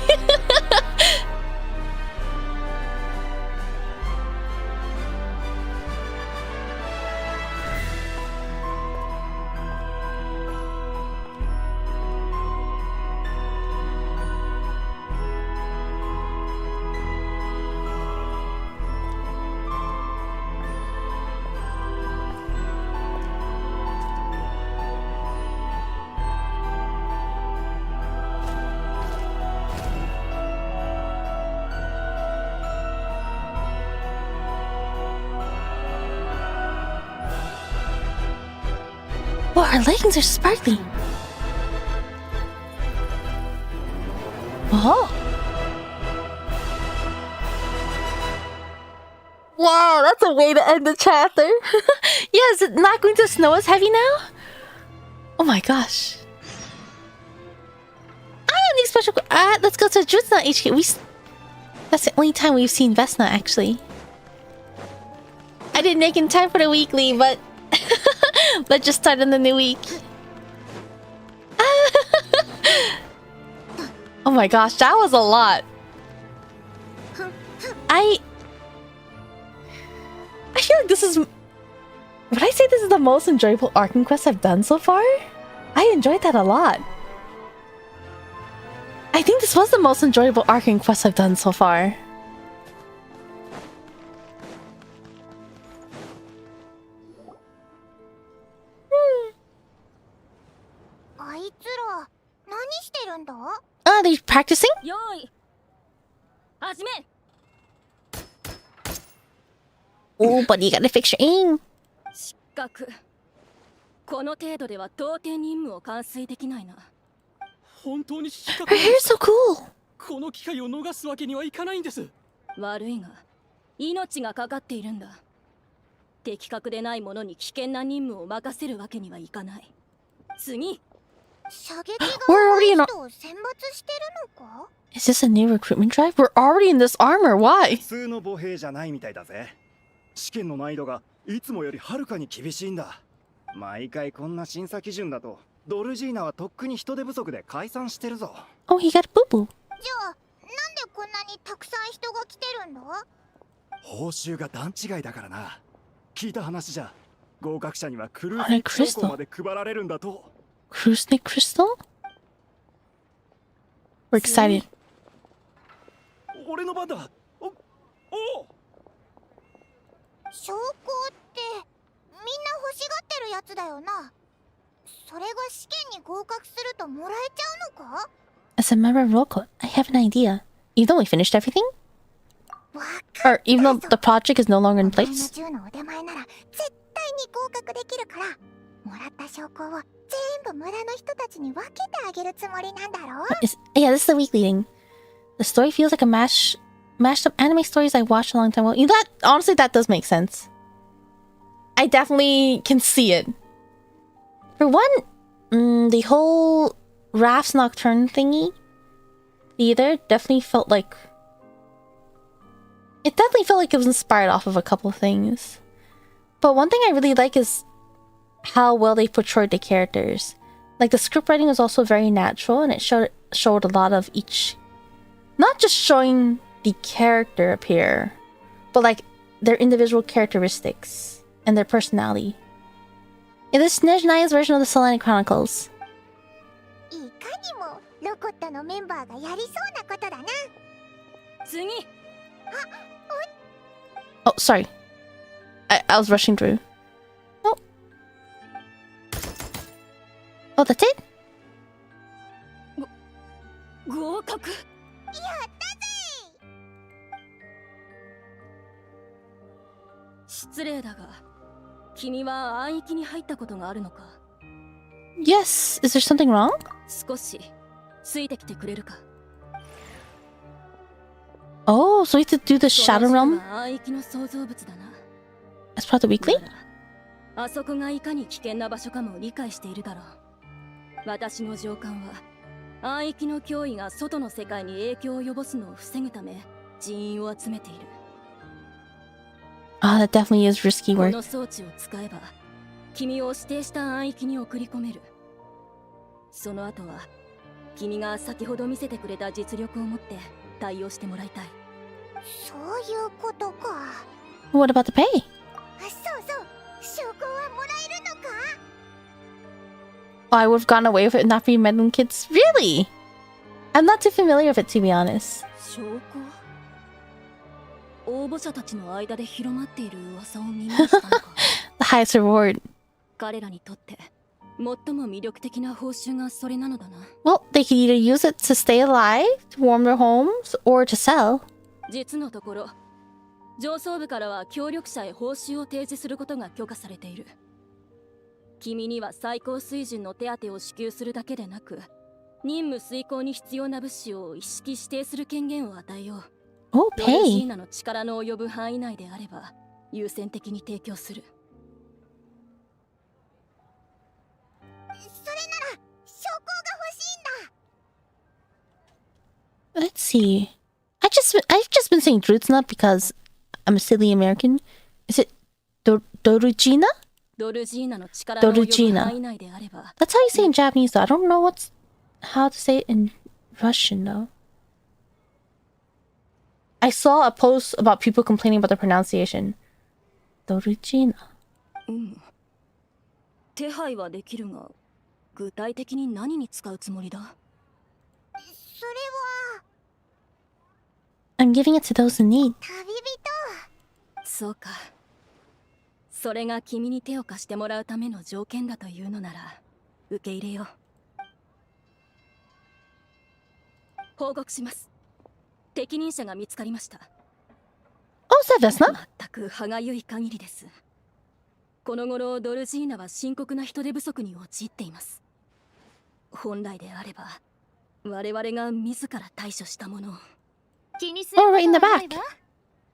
Wow, her leggings are sparkly. Oh. Wow, that's a way to end the chapter. Yeah, is it not going to snow as heavy now? Oh my gosh. I don't need special. Let's go to Jutsuna HQ. That's the only time we've seen Vesna, actually. I didn't make in time for the weekly, but let's just start on the new week. Oh my gosh, that was a lot. I feel like this is... Would I say this is the most enjoyable Arkham quest I've done so far? I enjoyed that a lot. I think this was the most enjoyable Arkham quest I've done so far. Are they practicing? Oh, buddy, you gotta fix your aim. Her hair's so cool. この機会を逃すわけにはいかないんです。悪いが、命がかかっているんだ。的確でないものに危険な任務を任せるわけにはいかない。次。We're already in a... Is this a new recruitment drive? We're already in this armor. Why? 普通の歩兵じゃないみたいだぜ。試験の難易度がいつもよりはるかに厳しいんだ。毎回こんな審査基準だと、ドルジーナはとっくに人手不足で解散してるぞ。Oh, he got a boo-boo. じゃあ、なんでこんなにたくさん人が来てるんだ？報酬が段違いだからな。聞いた話じゃ、合格者にはクルーズニック証拠まで配られるんだと。Cruise Nick Crystal? We're excited. 俺の番だ。おお。証拠ってみんな欲しがってるやつだよな。それが試験に合格するともらえちゃうのか？ As a member of Roco, I have an idea. Even though we finished everything? Or even though the project is no longer in place? Yeah, this is the weekly thing. The story feels like a mashed up anime stories I watched a long time ago. You know that, honestly, that does make sense. I definitely can see it. For one, the whole Rafts Nocturne thingy theater definitely felt like... It definitely felt like it was inspired off of a couple of things. But one thing I really like is how well they portrayed the characters. Like, the script writing was also very natural, and it showed a lot of each... Not just showing the character appear, but like their individual characteristics and their personality. Yeah, this is Nejnaya's version of the Solani Chronicles. Oh, sorry. I was rushing through. Oh. Oh, that's it? 合格。失礼だが、君は暗域に入ったことがあるのか？ Yes. Is there something wrong? 少しついてきてくれるか？ Oh, so we have to do the Shadow Realm 暗域の創造物だな。 as part of the weekly? あそこがいかに危険な場所かも理解しているだろう。私の上官は暗域の脅威が外の世界に影響を及ぼすのを防ぐため人員を集めている。Ah, that definitely is risky こ work. の装置を使えば君を指定した暗域に送り込める。その後は君が先ほど見せてくれた実力を持って対応してもらいたい。そういうことか。 What about the pay? そうそう、証拠はもらえるのか？ Oh, I would have gone away with it and not be meddling kids. Really? I'm not too familiar with it, to be honest. 証拠？応募者たちの間で広まっている噂を耳にしたのか。The highest reward. 彼らにとって最も魅力的な報酬がそれなのだな。Well, they could either use it to stay alive, to warm their homes, or to sell. 実のところ、上層部からは協力者へ報酬を提示することが許可されている。君には最高水準の手当を支給するだけでなく、任務遂行に必要な物資を一式指定する権限を与えよう。Oh, ロルジーナの力の及ぶ範囲内であれば優先的に提供する。それなら証拠が欲しいんだ。 Let's see. I've just been saying Drutsna because I'm a silly American. Is it Dorujina? Dorujina. That's how you say it in Japanese, though. I don't know how to say it in Russian, though. I saw a post about people complaining about the pronunciation. Dorujina. 手配はできるが、具体的に何に使うつもりだ？それは I'm giving it to those in need. 旅人。そうか。それが君に手を貸してもらうための条件だというのなら受け入れよう。報告します。適任者が見つかりました。Oh, so that's not? 全く歯がゆい限りです。この頃ドルジーナは深刻な人手不足に陥っています。本来であれば我々が自ら対処したものを。気にすることはないわ。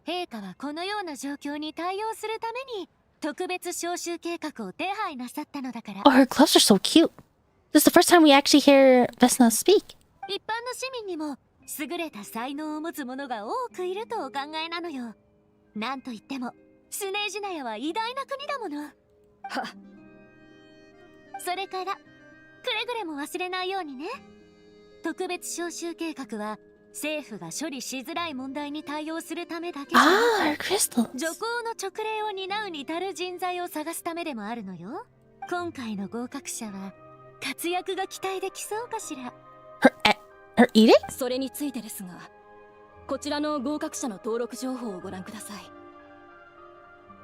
陛下はこのような状況に対応するために特別招集計画を手配なさったのだから。Oh, her gloves are so cute. This is the first time we actually hear Vesna speak. 一般の市民にも優れた才能を持つ者が多くいるとお考えなのよ。なんといってもスネージナヤは偉大な国だもの。はそれからくれぐれも忘れないようにね。特別招集計画は政府が処理しづらい問題に対応するためだけじゃなく、女皇の直令を担うに足る人材を探すためでもあるのよ。今回の合格者は活躍が期待できそうかしら。Her edict? それについてですが、こちらの合格者の登録情報をご覧ください。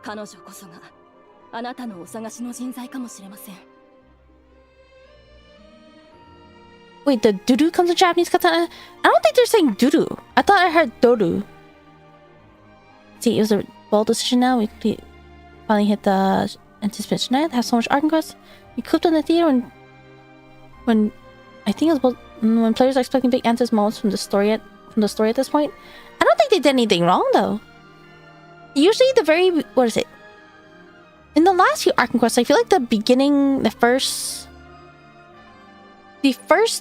彼女こそがあなたのお探しの人材かもしれません。Wait, the Duru comes in Japanese katana? I don't think they're saying Duru. I thought I heard Doru. See, it was a bold decision now. We finally hit the anticipation night. Have so much art and quests. We cooped in the theater when I think it was when players are expecting big answers moments from the story at this point. I don't think they did anything wrong though. Usually what is it? In the last few art and quests, I feel like the beginning, the first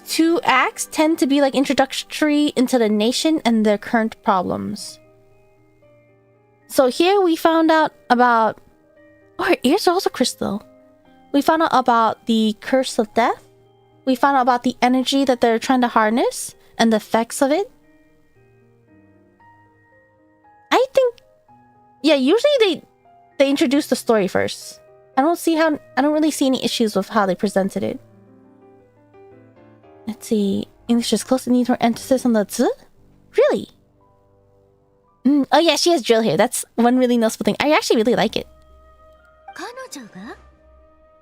two acts tend to be like introductory into the nation and their current problems. So here we found out about... Oh, her ears are also crystal. We found out about the curse of death. We found out about the energy that they're trying to harness and the effects of it. I think... Yeah, usually they introduce the story first. I don't really see any issues with how they presented it. Let's see. English is close to need more emphasis on the z? Really? Oh yeah, she has drill here. That's one really noticeable thing. I actually really like it. 彼女が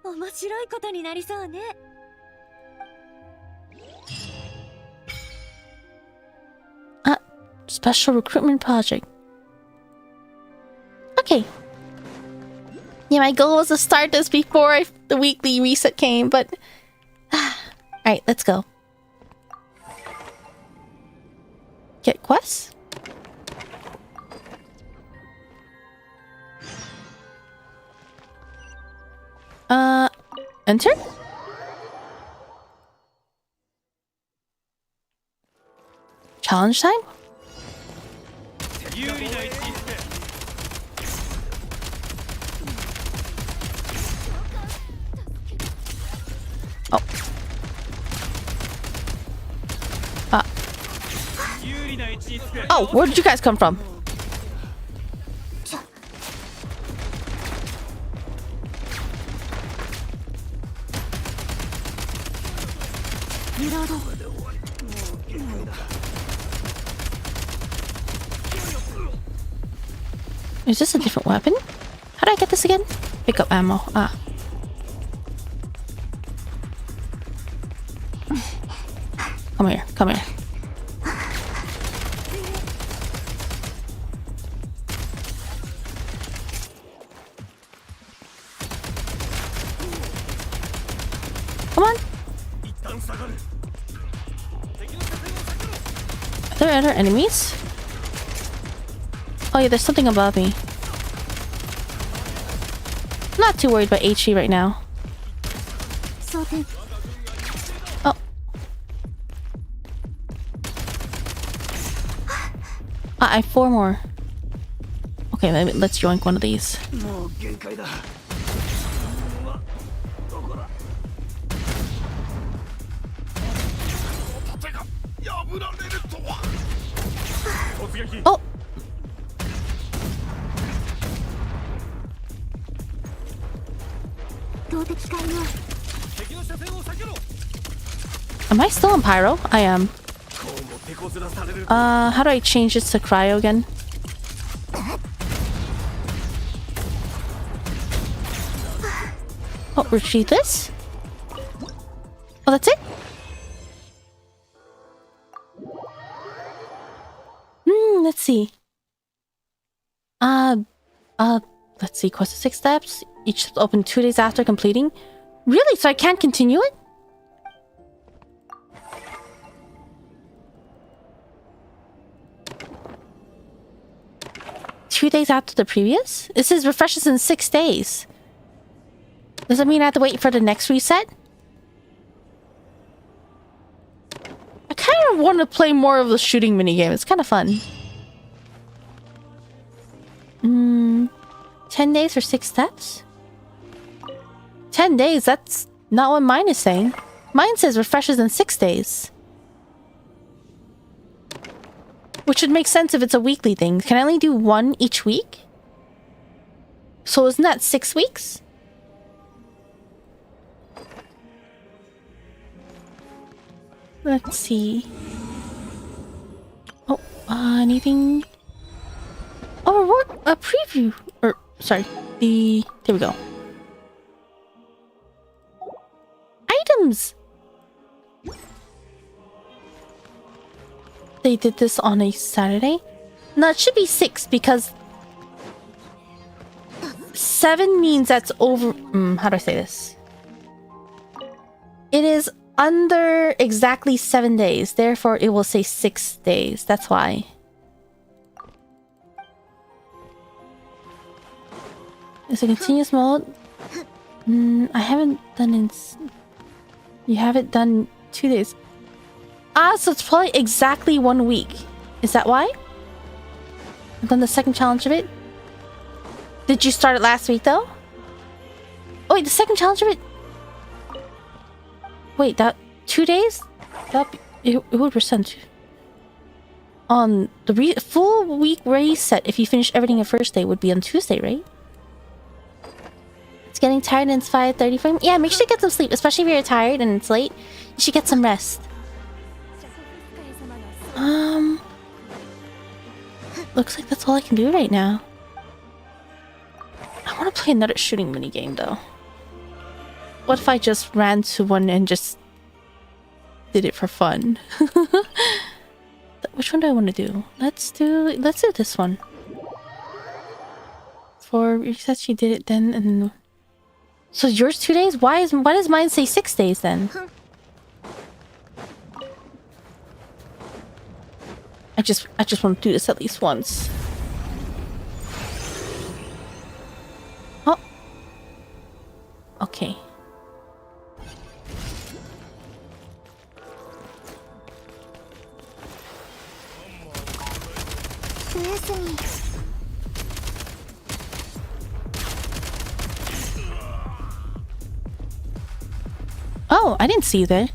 面白いことになりそうね。Special recruitment project. Okay. Yeah, my goal was to start this before the weekly reset came, but... Alright, let's go. Get quests? Enter? Challenge time? Oh. Oh, where did you guys come from? Is this a different weapon? How do I get this again? Pick up ammo. Ah. Come here, come here. Come on. Are there other enemies? Oh yeah, there's something above me. I'm not too worried about HE right now. Oh. I have 4 more. Okay, let's yoink one of these. Oh! Am I still on Pyro? I am. How do I change this to Cryo again? Oh, retrieve this? Oh, that's it? Let's see. Let's see. Quest of 6 steps. Each step open 2 days after completing. Really? So I can't continue it? Two days after the previous? It says refreshes in 6 days. Does that mean I have to wait for the next reset? I kind of want to play more of the shooting minigame. It's kind of fun. 10 days for 6 steps? 10 days? That's not what mine is saying. Mine says refreshes in 6 days. Which would make sense if it's a weekly thing. Can I only do 1 each week? So isn't that 6 weeks? Let's see. Oh, anything? Oh, what? A preview. Or, sorry. There we go. Items! They did this on a Saturday? No, it should be 6 because 7 means that's over. How do I say this? It is under exactly 7 days. Therefore, it will say 6 days. That's why. It's a continuous mode. I haven't done it. You haven't done 2 days. Ah, so it's probably exactly 1 week. Is that why? I've done the second challenge of it. Did you start it last week though? Oh wait, the second challenge of it. Wait, that 2 days? It would present on the full week reset. If you finish everything the first day, would be on Tuesday, right? It's getting tired and it's 5:30 Yeah, make sure to get some sleep, especially if you're tired and it's late. You should get some rest. Looks like that's all I can do right now. I want to play another shooting minigame though. What if I just ran to one and just did it for fun? Which one do I want to do? Let's do this one. For resets, you did it then, and so yours 2 days. Why does mine say 6 days then? I just want to do this at least once. Oh. Okay. Oh, I didn't see you there.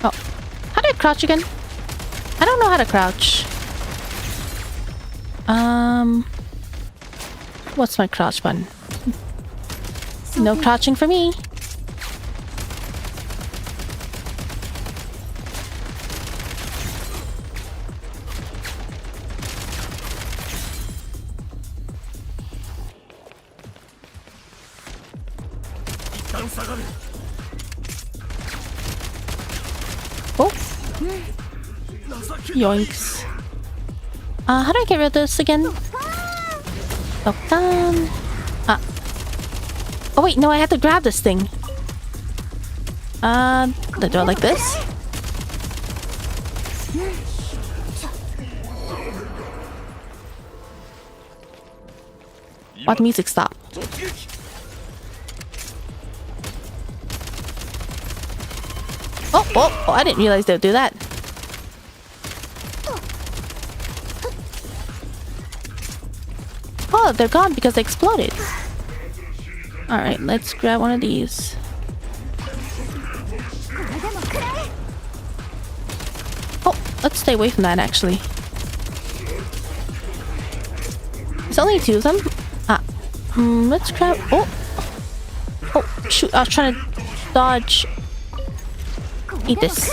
Oh, how do I crouch again? I don't know how to crouch. What's my crouch button? No crouching for me. Oh. Yoinks. How do I get rid of this again? Oh, done. Oh wait, no, I have to grab this thing. Do it like this. Why'd the music stop? Oh, I didn't realize they would do that. Oh, they're gone because they exploded. Alright, let's grab one of these. Oh, let's stay away from that actually. There's only 2 of them. Let's grab. Oh, shoot! I was trying to dodge. Eat this.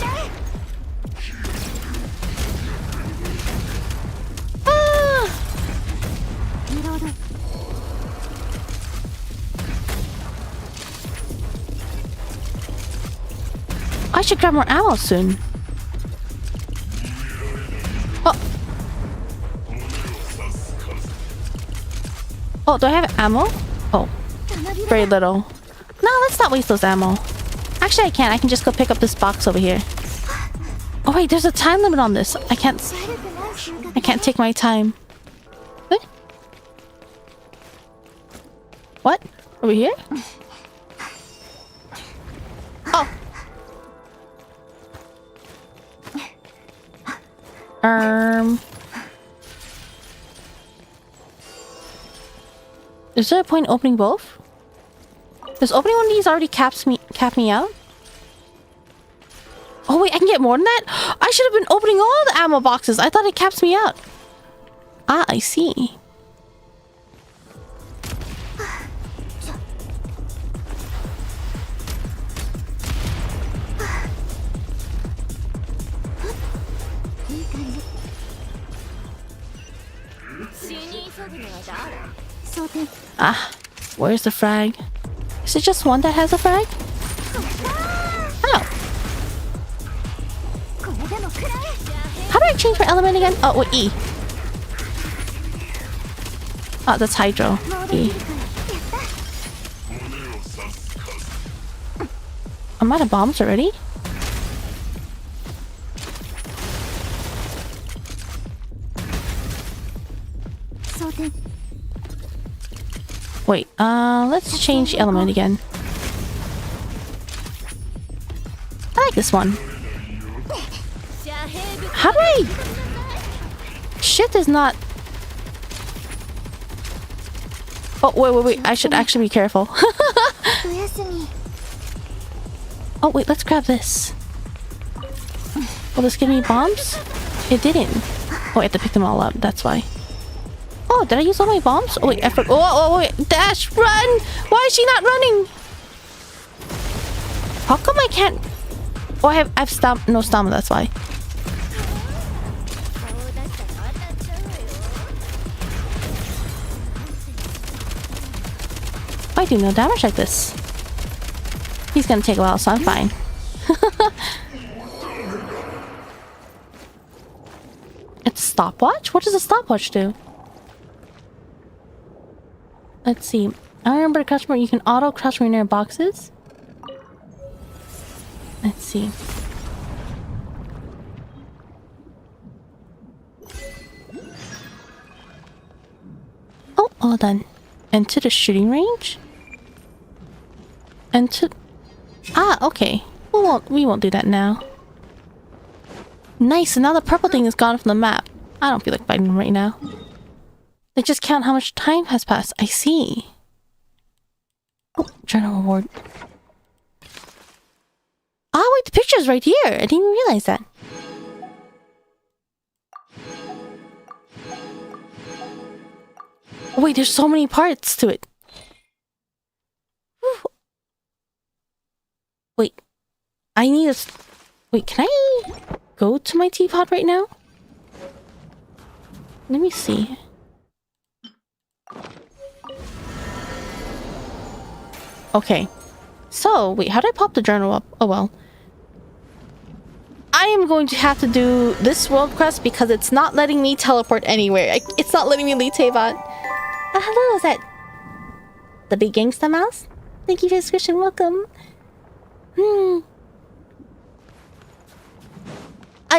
I should grab more ammo soon. Oh, do I have ammo? Oh, very little. No, let's not waste those ammo. Actually, I can't. I can just go pick up this box over here. Oh wait, there's a time limit on this. I can't take my time. What? What? Over here? Oh. Is there a point opening both? Does opening one of these already cap me out? Oh wait, I can get more than that? I should have been opening all the ammo boxes. I thought it caps me out. Ah, I see. Ah, where's the frag? Is it just one that has a frag? Oh. How do I change my element again? Oh, wait, E. Oh, that's Hydro. E. I'm out of bombs already? Wait, let's change the element again. I like this one. How do I... Shit is not... Oh, wait. I should actually be careful. Oh, wait, let's grab this. Will this give me bombs? It didn't. Oh, I have to pick them all up, that's why. Oh, did I use all my bombs? Oh, wait, I forgot. Oh, wait. Dash, run! Why is she not running? How come I can't... Oh, I have no stamina, that's why. I do no damage like this. He's gonna take a while, so I'm fine. It's a stopwatch? What does a stopwatch do? Let's see. I remember the customer, you can auto crush when you're in boxes. Let's see. Oh, all done. Enter the shooting range? Enter... Ah, okay. We won't do that now. Nice, and now the purple thing is gone from the map. I don't feel like fighting them right now. They just count how much time has passed. I see. Oh, journal reward. Ah, wait, the picture's right here. I didn't even realize that. Oh, wait, there's so many parts to it. Whew. Wait. I need a... Wait, can I go to my teapot right now? Let me see. Okay. So, wait, how do I pop the journal up? Oh well. I am going to have to do this world quest because it's not letting me teleport anywhere. It's not letting me leave Teyvat. Hello, is that the big gangsta mouse? Thank you for the subscription. Welcome. Oh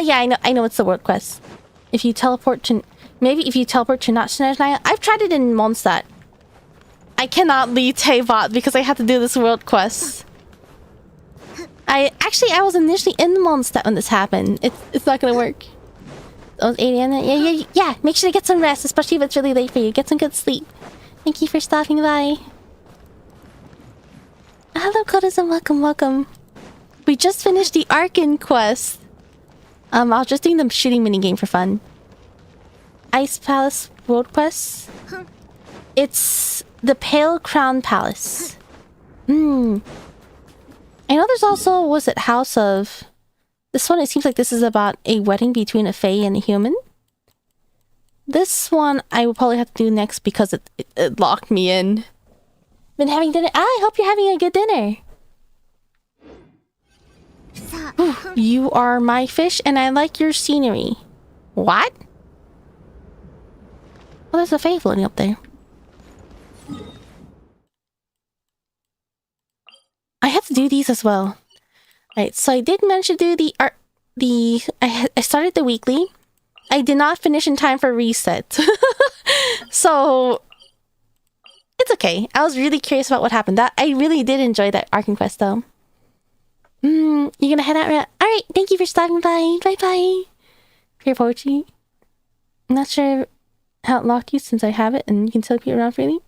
yeah, I know it's the world quest. If you teleport to not Shenanigans, I've tried it in Mondstadt. I cannot leave Taybot because I have to do this world quest. I was initially in Mondstadt when this happened. It's not gonna work. Oh, 8 a.m. Yeah. Make sure to get some rest, especially if it's really late for you. Get some good sleep. Thank you for stopping by. Hello, Kodas, and welcome. We just finished the Arkin quest. I was just doing the shooting minigame for fun. Ice Palace World Quest. It's the Pale Crown Palace. I know there's also, was it House of... This one, it seems like this is about a wedding between a fae and a human. This one, I will probably have to do next because it locked me in. Been having dinner? I hope you're having a good dinner. Ooh, you are my fish and I like your scenery. What? Oh, there's a fae floating up there. I have to do these as well. Right, so I did manage to do I started the weekly. I did not finish in time for reset. So it's okay. I was really curious about what happened. I really did enjoy that Arkin quest though. You're gonna head out right? Alright, thank you for stopping by. Bye bye. Pure poetry. I'm not sure how it locked you since I have it and you can teleport around freely.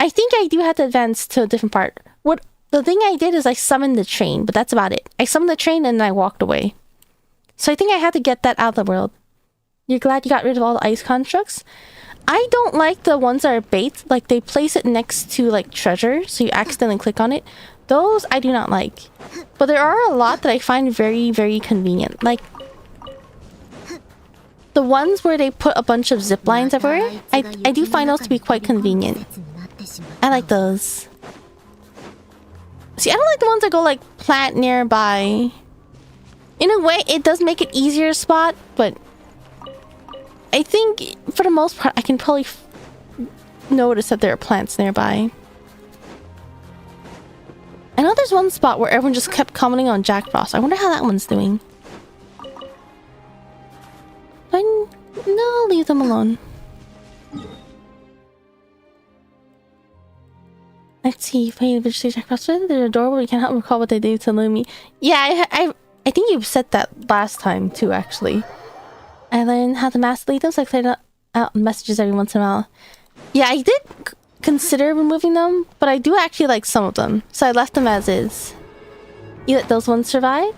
I think I do have to advance to a different part. The thing I did is I summoned the train, but that's about it. I summoned the train and I walked away. So I think I had to get that out of the world. You're glad you got rid of all the ice constructs? I don't like the ones that are bait. Like they place it next to like treasure, so you accidentally click on it. Those I do not like. But there are a lot that I find very, very convenient. Like the ones where they put a bunch of zip lines everywhere. I do find those to be quite convenient. I like those. See, I don't like the ones that go like plant nearby. In a way, it does make it easier to spot, but I think for the most part, I can probably notice that there are plants nearby. I know there's one spot where everyone just kept commenting on Jack Frost. I wonder how that one's doing. No, leave them alone. Let's see. If I visit Jack Frost, they're adorable. You can't help recall what they do to Lumi. Yeah, I think you said that last time too, actually. I learned how to master lead them, so I cleared out messages every once in a while. Yeah, I did consider removing them, but I do actually like some of them, so I left them as is. You let those ones survive?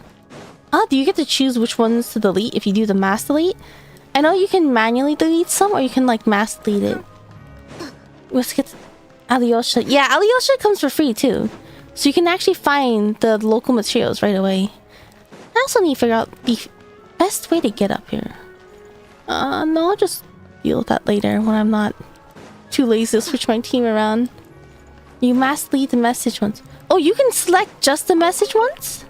Ah, do you get to choose which ones to delete if you do the mass delete? I know you can manually delete some, or you can like mass delete it. Let's get Alyosha. Yeah, Alyosha comes for free too, so you can actually find the local materials right away. I also need to figure out the best way to get up here. No, I'll just deal with that later when I'm not too lazy to switch my team around. You mass delete the message ones. Oh, you can select just the message ones?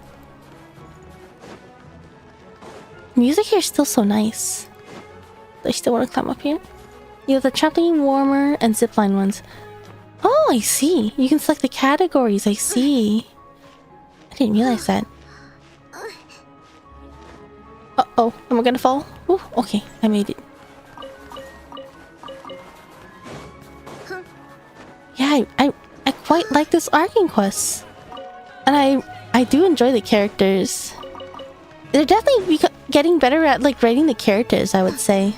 Music here is still so nice. Do I still want to climb up here? You have the trampoline, warmer, and zipline ones. Oh, I see. You can select the categories. I see. I didn't realize that. Uh-oh. Am I gonna fall? Ooh, okay. I made it. Yeah, I quite like this Arkin quest. And I do enjoy the characters. They're definitely getting better at like writing the characters, I would say.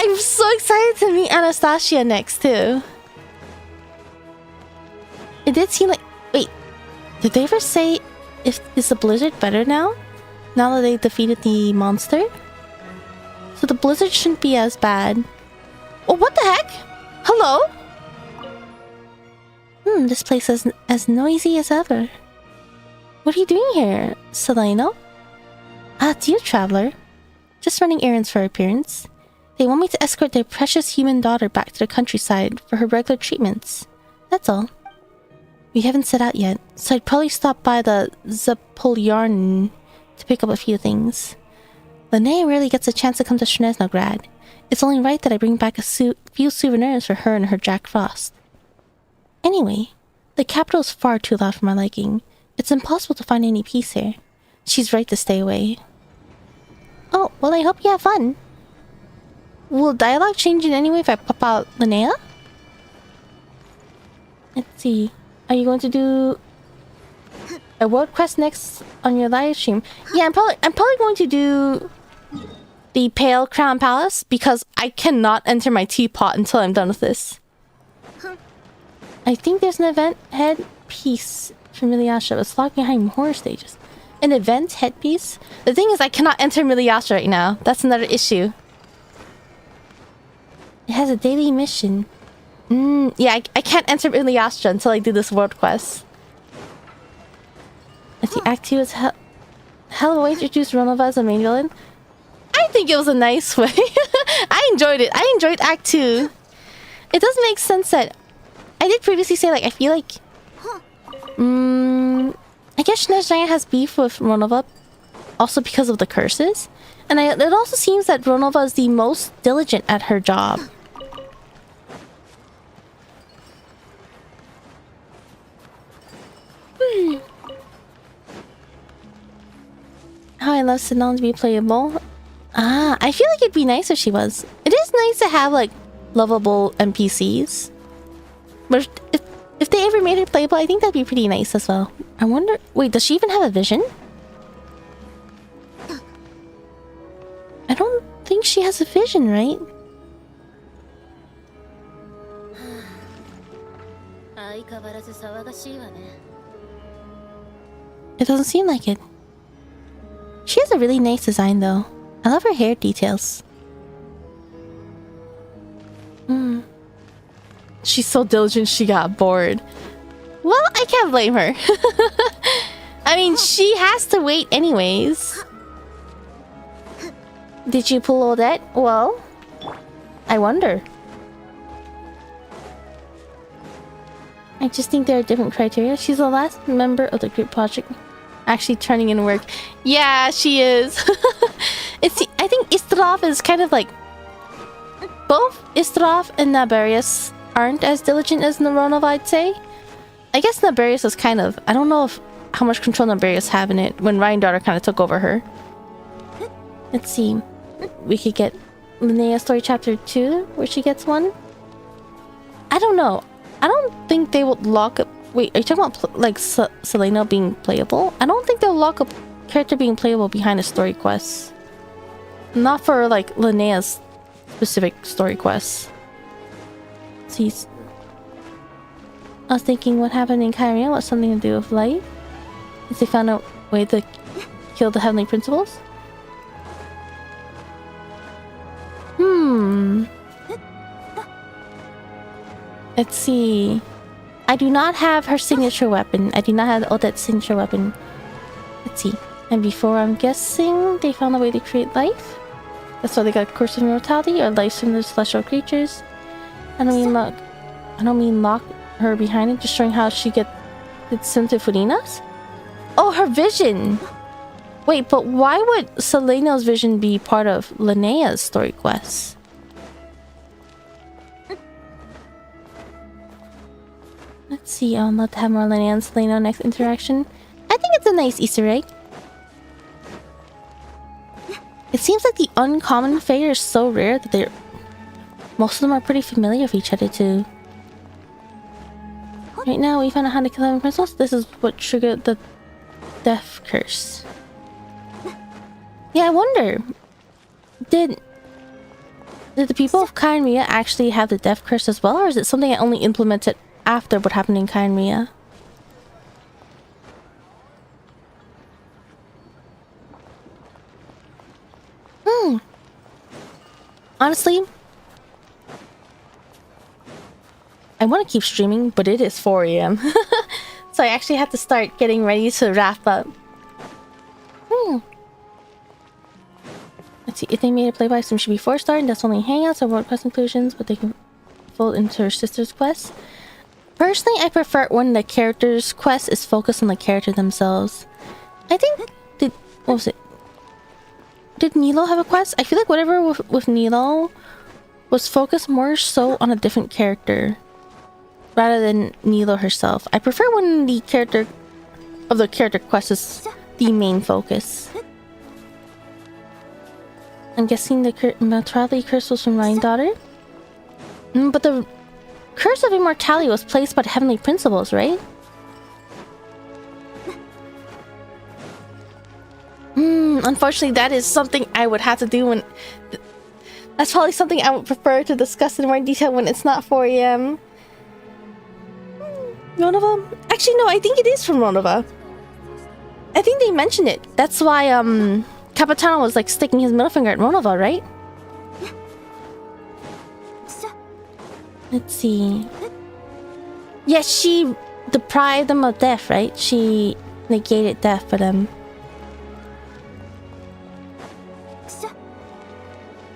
I'm so excited to meet Anastasia next too. It did seem like... Wait, did they ever say is the blizzard better now? Now that they defeated the monster? So the blizzard shouldn't be as bad. Oh, what the heck? Hello? This place is as noisy as ever. What are you doing here, Seleno? It's you, traveler. Just running errands for appearance. They want me to escort their precious human daughter back to the countryside for her regular treatments. That's all. We haven't set out yet, so I'd probably stop by the Zapolyarn to pick up a few things. Linnea rarely gets a chance to come to Snezhnograd. It's only right that I bring back a few souvenirs for her and her Jack Frost. Anyway, the capital is far too loud for my liking. It's impossible to find any peace here. She's right to stay away. Oh, well, I hope you have fun. Will dialogue change in any way if I pop out Linnea? Let's see. Are you going to do a world quest next on your live stream? Yeah, I'm probably going to do the Pale Crown Palace because I cannot enter my teapot until I'm done with this. I think there's an event headpiece from Miliasha. It's locked behind horror stages. An event headpiece? The thing is, I cannot enter Miliasha right now. That's another issue. It has a daily mission. Yeah, I can't enter Miliasha until I do this world quest. Let's see, Act 2 is hell of a way to introduce Ronova as a main villain. I think it was a nice way. I enjoyed it. I enjoyed Act 2. It does make sense that I did previously say, like, I feel like I guess Snezhnaya has beef with Ronova also because of the curses. And it also seems that Ronova is the most diligent at her job. How I love Sinon to be playable. Ah, I feel like it'd be nice if she was. It is nice to have, like, lovable NPCs. But if they ever made her playable, I think that'd be pretty nice as well. I wonder... Wait, does she even have a vision? I don't think she has a vision, right? It doesn't seem like it. She has a really nice design, though. I love her hair details. She's so diligent she got bored. Well, I can't blame her. I mean, she has to wait anyways. Did you pull Odette? Well, I wonder. I just think there are different criteria. She's the last member of the group project actually turning in work. Yeah, she is. I think Istarov is kind of like... Both Istarov and Naberius aren't as diligent as Neronov, I'd say. I guess Naberius is kind of... I don't know how much control Naberius have in it when Ryan Daughter kind of took over her. Let's see. We could get Linnea Story Chapter 2, where she gets one. I don't know. I don't think they would lock up... Wait, are you talking about like Selena being playable? I don't think they'll lock up character being playable behind a story quest. Not for like Linnea's specific story quests. See, I was thinking what happened in Kyria was something to do with light. Since they found a way to kill the heavenly principles. Let's see. I do not have her signature weapon. I do not have Odette's signature weapon. Let's see. And before, I'm guessing they found a way to create life. That's why they got Curse of Immortality or life from the celestial creatures. I don't mean lock her behind it, just showing how she gets sent to Furina's. Oh, her vision! Wait, but why would Selena's vision be part of Linnea's story quest? Let's see, I'll not have more Linnea and Selena next interaction. I think it's a nice Easter egg. It seems like the uncommon Fae are so rare that most of them are pretty familiar with each other too. Right now, we found out how to kill 11 principles. This is what triggered the death curse. Yeah, I wonder. Did the people of Kyria actually have the death curse as well, or is it something I only implemented after what happened in Kyria? Honestly, I want to keep streaming, but it is 4 AM. So I actually have to start getting ready to wrap up. Let's see, if they made a play-by stream should be 4 starting, that's only hangouts or world quest inclusions, but they can fold into her sister's quest. Personally, I prefer when the character's quest is focused on the character themselves. I think what was it? did Nilo have a quest? I feel like whatever with Nilo was focused more so on a different character rather than Nilo herself. I prefer when the character quest is the main focus. I'm guessing the immortality curse was from my daughter? But the curse of immortality was placed by the heavenly principles, right? Unfortunately, that is something I would have to do when... That's probably something I would prefer to discuss in more detail when it's not 4 AM. Ronova? Actually, no, I think it is from Ronova. I think they mentioned it. That's why, Capitano was, like, sticking his middle finger at Ronova, right? Let's see. Yeah, she deprived them of death, right? She negated death for them.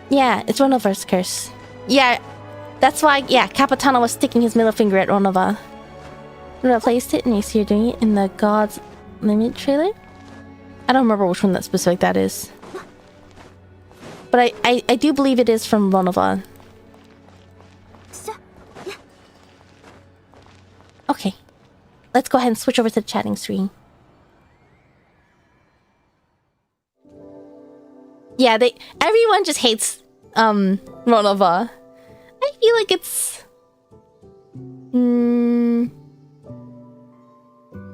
Yeah, it's Ronova's curse. Yeah, that's why, yeah, Capitano was sticking his middle finger at Ronova. I replaced it, and you see you're doing it in the God's Limit trailer? I don't remember which one that specific that is. But I do believe it is from Ronova. Okay. Let's go ahead and switch over to the chatting screen. Yeah, everyone just hates Ronova. I feel like it's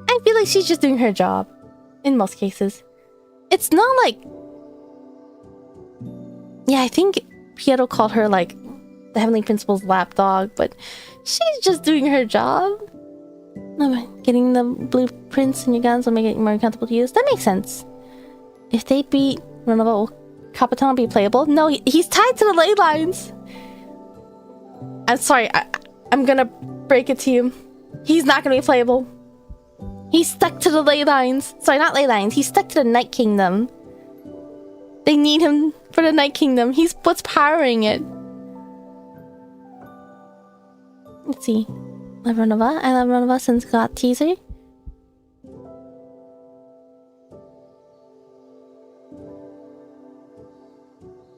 I feel like she's just doing her job in most cases. It's not like, yeah, I think Pietro called her like the Heavenly Principal's lapdog, but she's just doing her job. Getting the blueprints in your guns will make it more comfortable to use. That makes sense. If they beat Ronova, will Capitano be playable? No, he's tied to the ley lines. I'm sorry, I'm gonna break it to you. He's not gonna be playable. He's stuck to the ley lines. Sorry, not ley lines. He's stuck to the Night Kingdom. They need him for the Night Kingdom. He's what's powering it. Let's see. Love Ronova. I love Ronova since got teaser.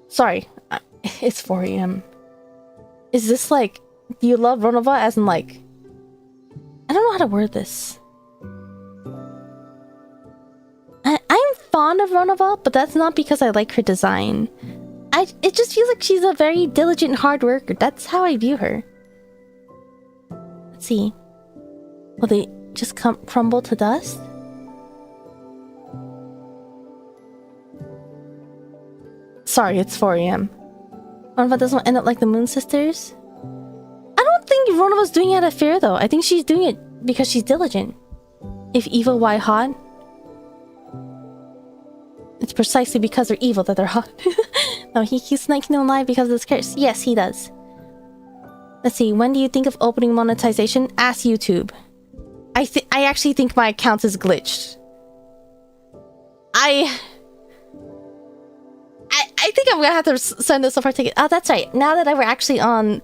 Sorry, it's 4 AM. Is this like, do you love Ronova as in like, I don't know how to word this. I'm fond of Ronova, but that's not because I like her design. It just feels like she's a very diligent hard worker. That's how I view her. Let's see. Will they just crumble to dust? Sorry, it's 4 AM. Ronova doesn't end up like the Moon Sisters? I don't think Ronova's doing it out of fear though. I think she's doing it because she's diligent. If evil, why hot? It's precisely because they're evil that they're hot. No, he keeps Night Kingdom alive because of this curse. Yes, he does. Let's see, when do you think of opening monetization? Ask YouTube. I actually think my account is glitched. I think I'm gonna have to send this over ticket. Oh, that's right. Now that we're actually on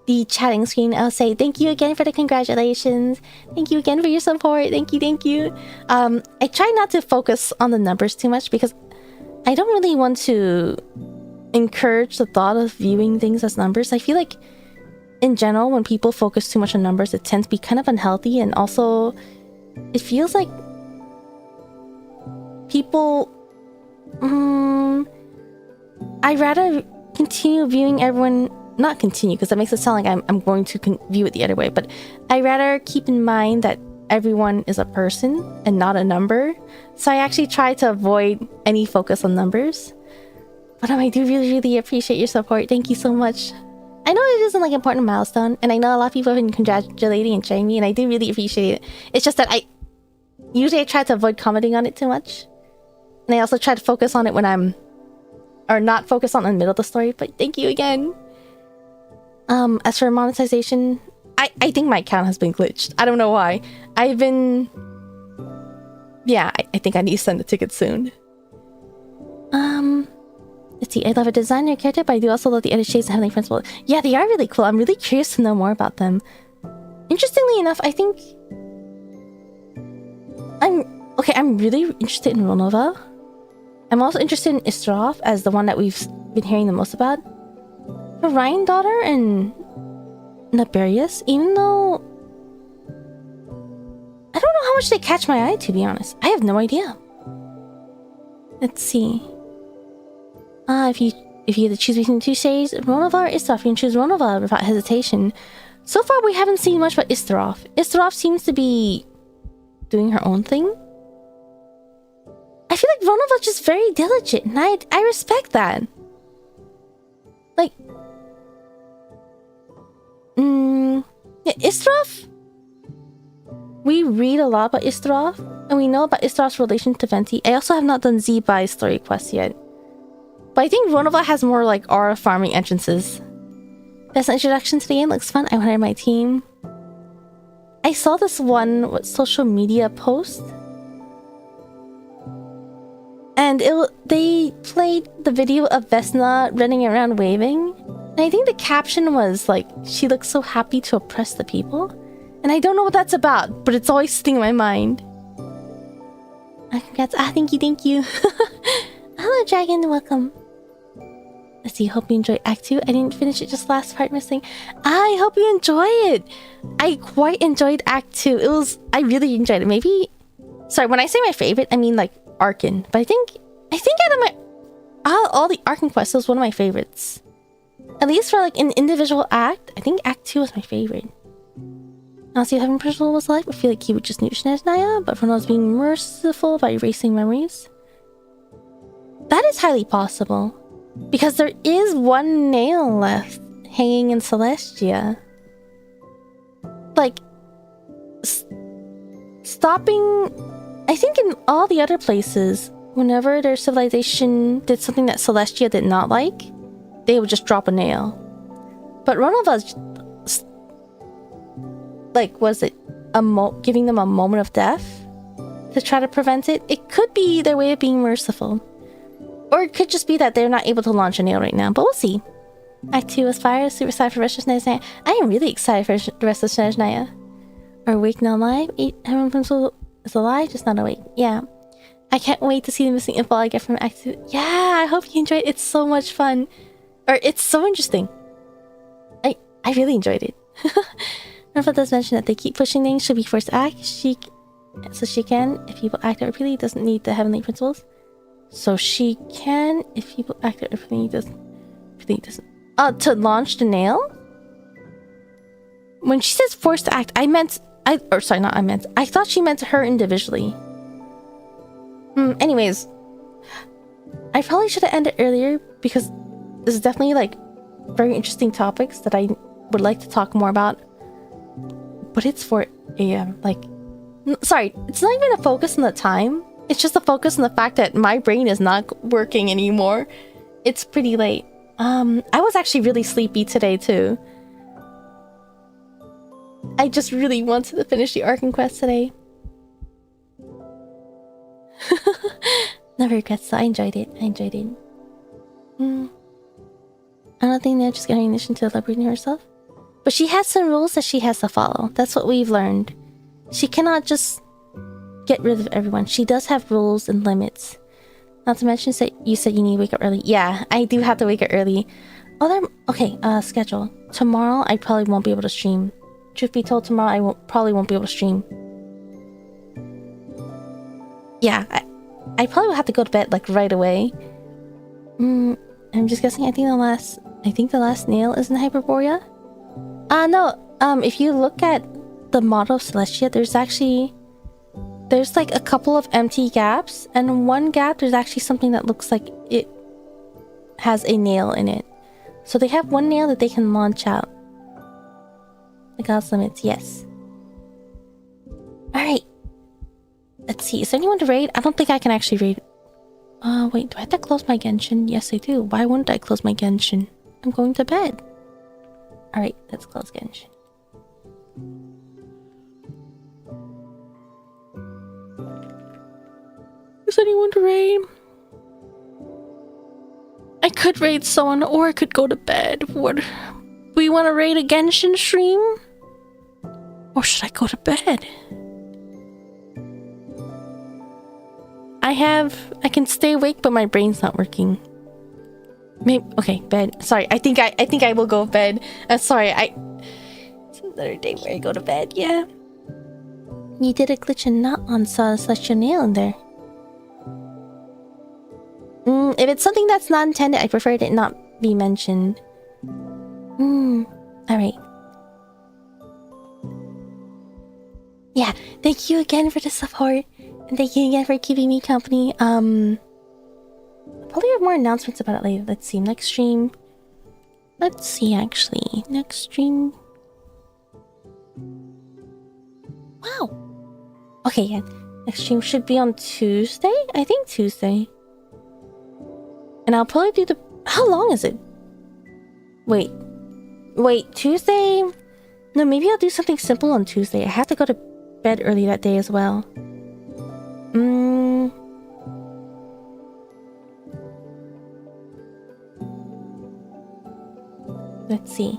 the chatting screen, I'll say thank you again for the congratulations. Thank you again for your support. Thank you, thank you. I try not to focus on the numbers too much because I don't really want to encourage the thought of viewing things as numbers. I feel like in general, when people focus too much on numbers, it tends to be kind of unhealthy, and also it feels like people I'd rather continue viewing everyone, not continue because that makes it sound like I'm going to view it the other way, but I'd rather keep in mind that everyone is a person and not a number. So I actually try to avoid any focus on numbers. But I do really appreciate your support. Thank you so much. I know it isn't like an important milestone, and I know a lot of people have been congratulating and cheering me, and I do really appreciate it. It's just that I usually try to avoid commenting on it too much. And I also try to focus on it when I'm, or not focus on the middle of the story, but thank you again. As for monetization, I think my account has been glitched. I don't know why. Yeah, I think I need to send the ticket soon. Let's see, I love a designer character, but I do also love the other shades and Heavenly Principle. Yeah, they are really cool. I'm really curious to know more about them. Interestingly enough, I think I'm really interested in Ronova. I'm also interested in Istarov as the one that we've been hearing the most about. The Rhine daughter and Naberius, even though I don't know how much they catch my eye, to be honest. I have no idea. Let's see. If you had to choose between two series, Ronovar or Istarov, you can choose Ronovar without hesitation. So far, we haven't seen much about Istarov. Istarov seems to be doing her own thing. I feel like Ronovar's just very diligent, and I respect that. Like, yeah, Istarov. We read a lot about Istarov, and we know about Istarov's relation to Venti. I also have not done Z-Bai's story quest yet. But I think Ronova has more like aura farming entrances. Best introduction to the game looks fun. I wanted my team. I saw this one social media post. And they played the video of Vesna running around waving. And I think the caption was like, she looks so happy to oppress the people. And I don't know what that's about, but it's always sitting in my mind. Congrats. Thank you. Hello, Dragon. Welcome. Let's see. Hope you enjoyed Act 2. I didn't finish it, just last part missing. I hope you enjoy it. I quite enjoyed Act 2. I really enjoyed it. Maybe... Sorry, when I say my favorite, I mean like Arkan. But I think out of all the Arkan quests, it was one of my favorites. At least for like an individual act, I think Act 2 was my favorite. I'll see if Heaven Personal was alive. I feel like he would just nooch Snezhnaya, but Fernand's being merciful by erasing memories. That is highly possible. Because there is one nail left hanging in Celestia. Like, stopping... I think in all the other places, whenever their civilization did something that Celestia did not like, they would just drop a nail. But Ronova's... Like, was it giving them a moment of death to try to prevent it? It could be their way of being merciful. Or it could just be that they're not able to launch a nail right now, but we'll see. Act 2 was fire, super excited for the rest of Snezhnaya. I am really excited for the rest of Snezhnaya. Are awake not alive? Heaven Pencil is alive, just not awake. Yeah. I can't wait to see the missing info I get from Act 2. Yeah, I hope you enjoyed it. It's so much fun. Or it's so interesting. I really enjoyed it. Nerfa does mention that they keep pushing things, should be forced to act. She can, if people act out repeatedly, doesn't need the heavenly principles. So she can, if people act out repeatedly, doesn't. To launch the nail? When she says forced to act, I thought she meant her individually. Anyways. I probably should have ended earlier because this is definitely like very interesting topics that I would like to talk more about. But it's 4 AM. Like, sorry, it's not even a focus on the time. It's just a focus on the fact that my brain is not working anymore. It's pretty late. I was actually really sleepy today too. I just really wanted to finish the Arkan quest today. Never regrets though. I enjoyed it. I don't think they're just getting ignition to liberating herself. But she has some rules that she has to follow. That's what we've learned. She cannot just get rid of everyone. She does have rules and limits. Not to mention that you said you need to wake up early. Yeah, I do have to wake up early. Okay, schedule. Tomorrow I probably won't be able to stream. Truth be told, tomorrow I probably won't be able to stream. Yeah, I probably will have to go to bed like right away. I'm just guessing. I think the last nail is in Hyperborea. No. If you look at the model of Celestia, there's like a couple of empty gaps, and in one gap there's actually something that looks like it has a nail in it. So they have one nail that they can launch out. The God's limits, yes. Alright. Let's see, is there anyone to raid? I don't think I can actually raid. Wait, do I have to close my Genshin? Yes, I do. Why wouldn't I close my Genshin? I'm going to bed. Alright, let's close Genshin. Is anyone to raid? I could raid someone, or I could go to bed. What? Do we want to raid a Genshin stream? Or should I go to bed? I can stay awake, but my brain's not working. Maybe, okay, bed. Sorry, I think I will go to bed. Sorry, it's another day where I go to bed, yeah. You did a glitch and not on saw such a nail in there. If it's something that's not intended, I prefer it not be mentioned. Alright. Yeah, thank you again for the support. And thank you again for keeping me company. I'll probably have more announcements about it later. Let's see, next stream. Let's see, actually. Next stream. Wow. Okay, yeah. Next stream should be on Tuesday? I think Tuesday. And I'll probably do the... How long is it? Wait, Tuesday? No, maybe I'll do something simple on Tuesday. I have to go to bed early that day as well. Let's see.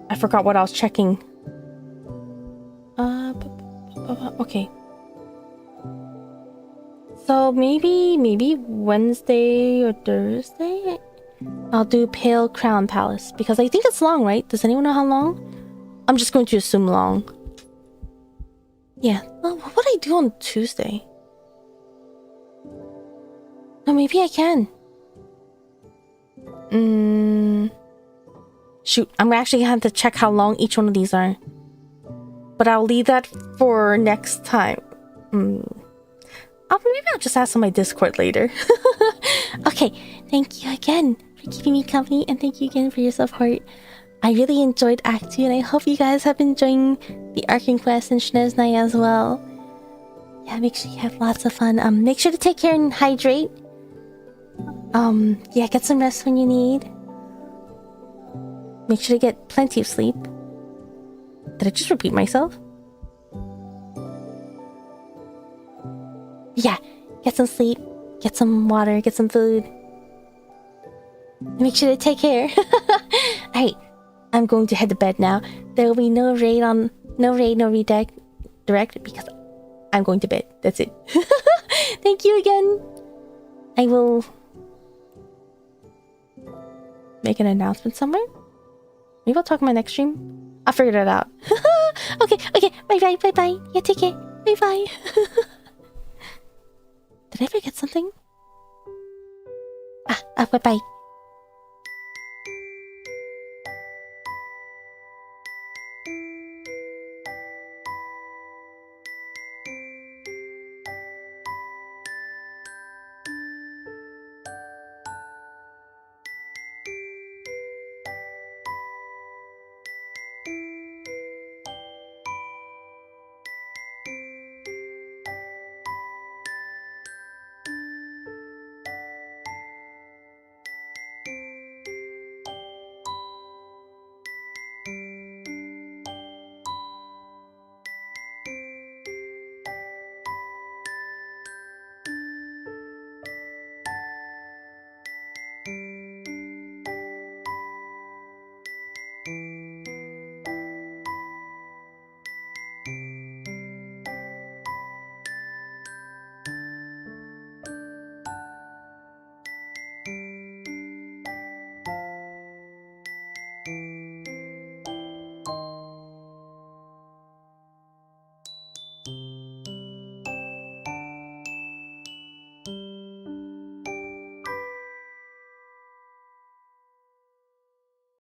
I forgot what I was checking. Okay. So maybe Wednesday or Thursday I'll do Pale Crown Palace because I think it's long, right? Does anyone know how long? I'm just going to assume long. Yeah. Well, what would I do on Tuesday? No, maybe I can. Shoot, I'm actually gonna have to check how long each one of these are. But I'll leave that for next time. Maybe I'll just ask on my Discord later. Okay, thank you again for keeping me company, and thank you again for your support. I really enjoyed Act 2, and I hope you guys have been enjoying the Arcane Quest and Shnez Night as well. Yeah, make sure you have lots of fun. Make sure to take care and hydrate. Yeah, get some rest when you need. Make sure to get plenty of sleep. Did I just repeat myself? Yeah, get some sleep, get some water, get some food. Make sure to take care. Alright, I'm going to head to bed now. There will be no raid, no redirect because I'm going to bed. That's it. Thank you again. I will make an announcement somewhere. Maybe I'll talk in my next stream. I'll figure that out. Okay, bye. Yeah, take care. Bye. Did I forget something? Bye.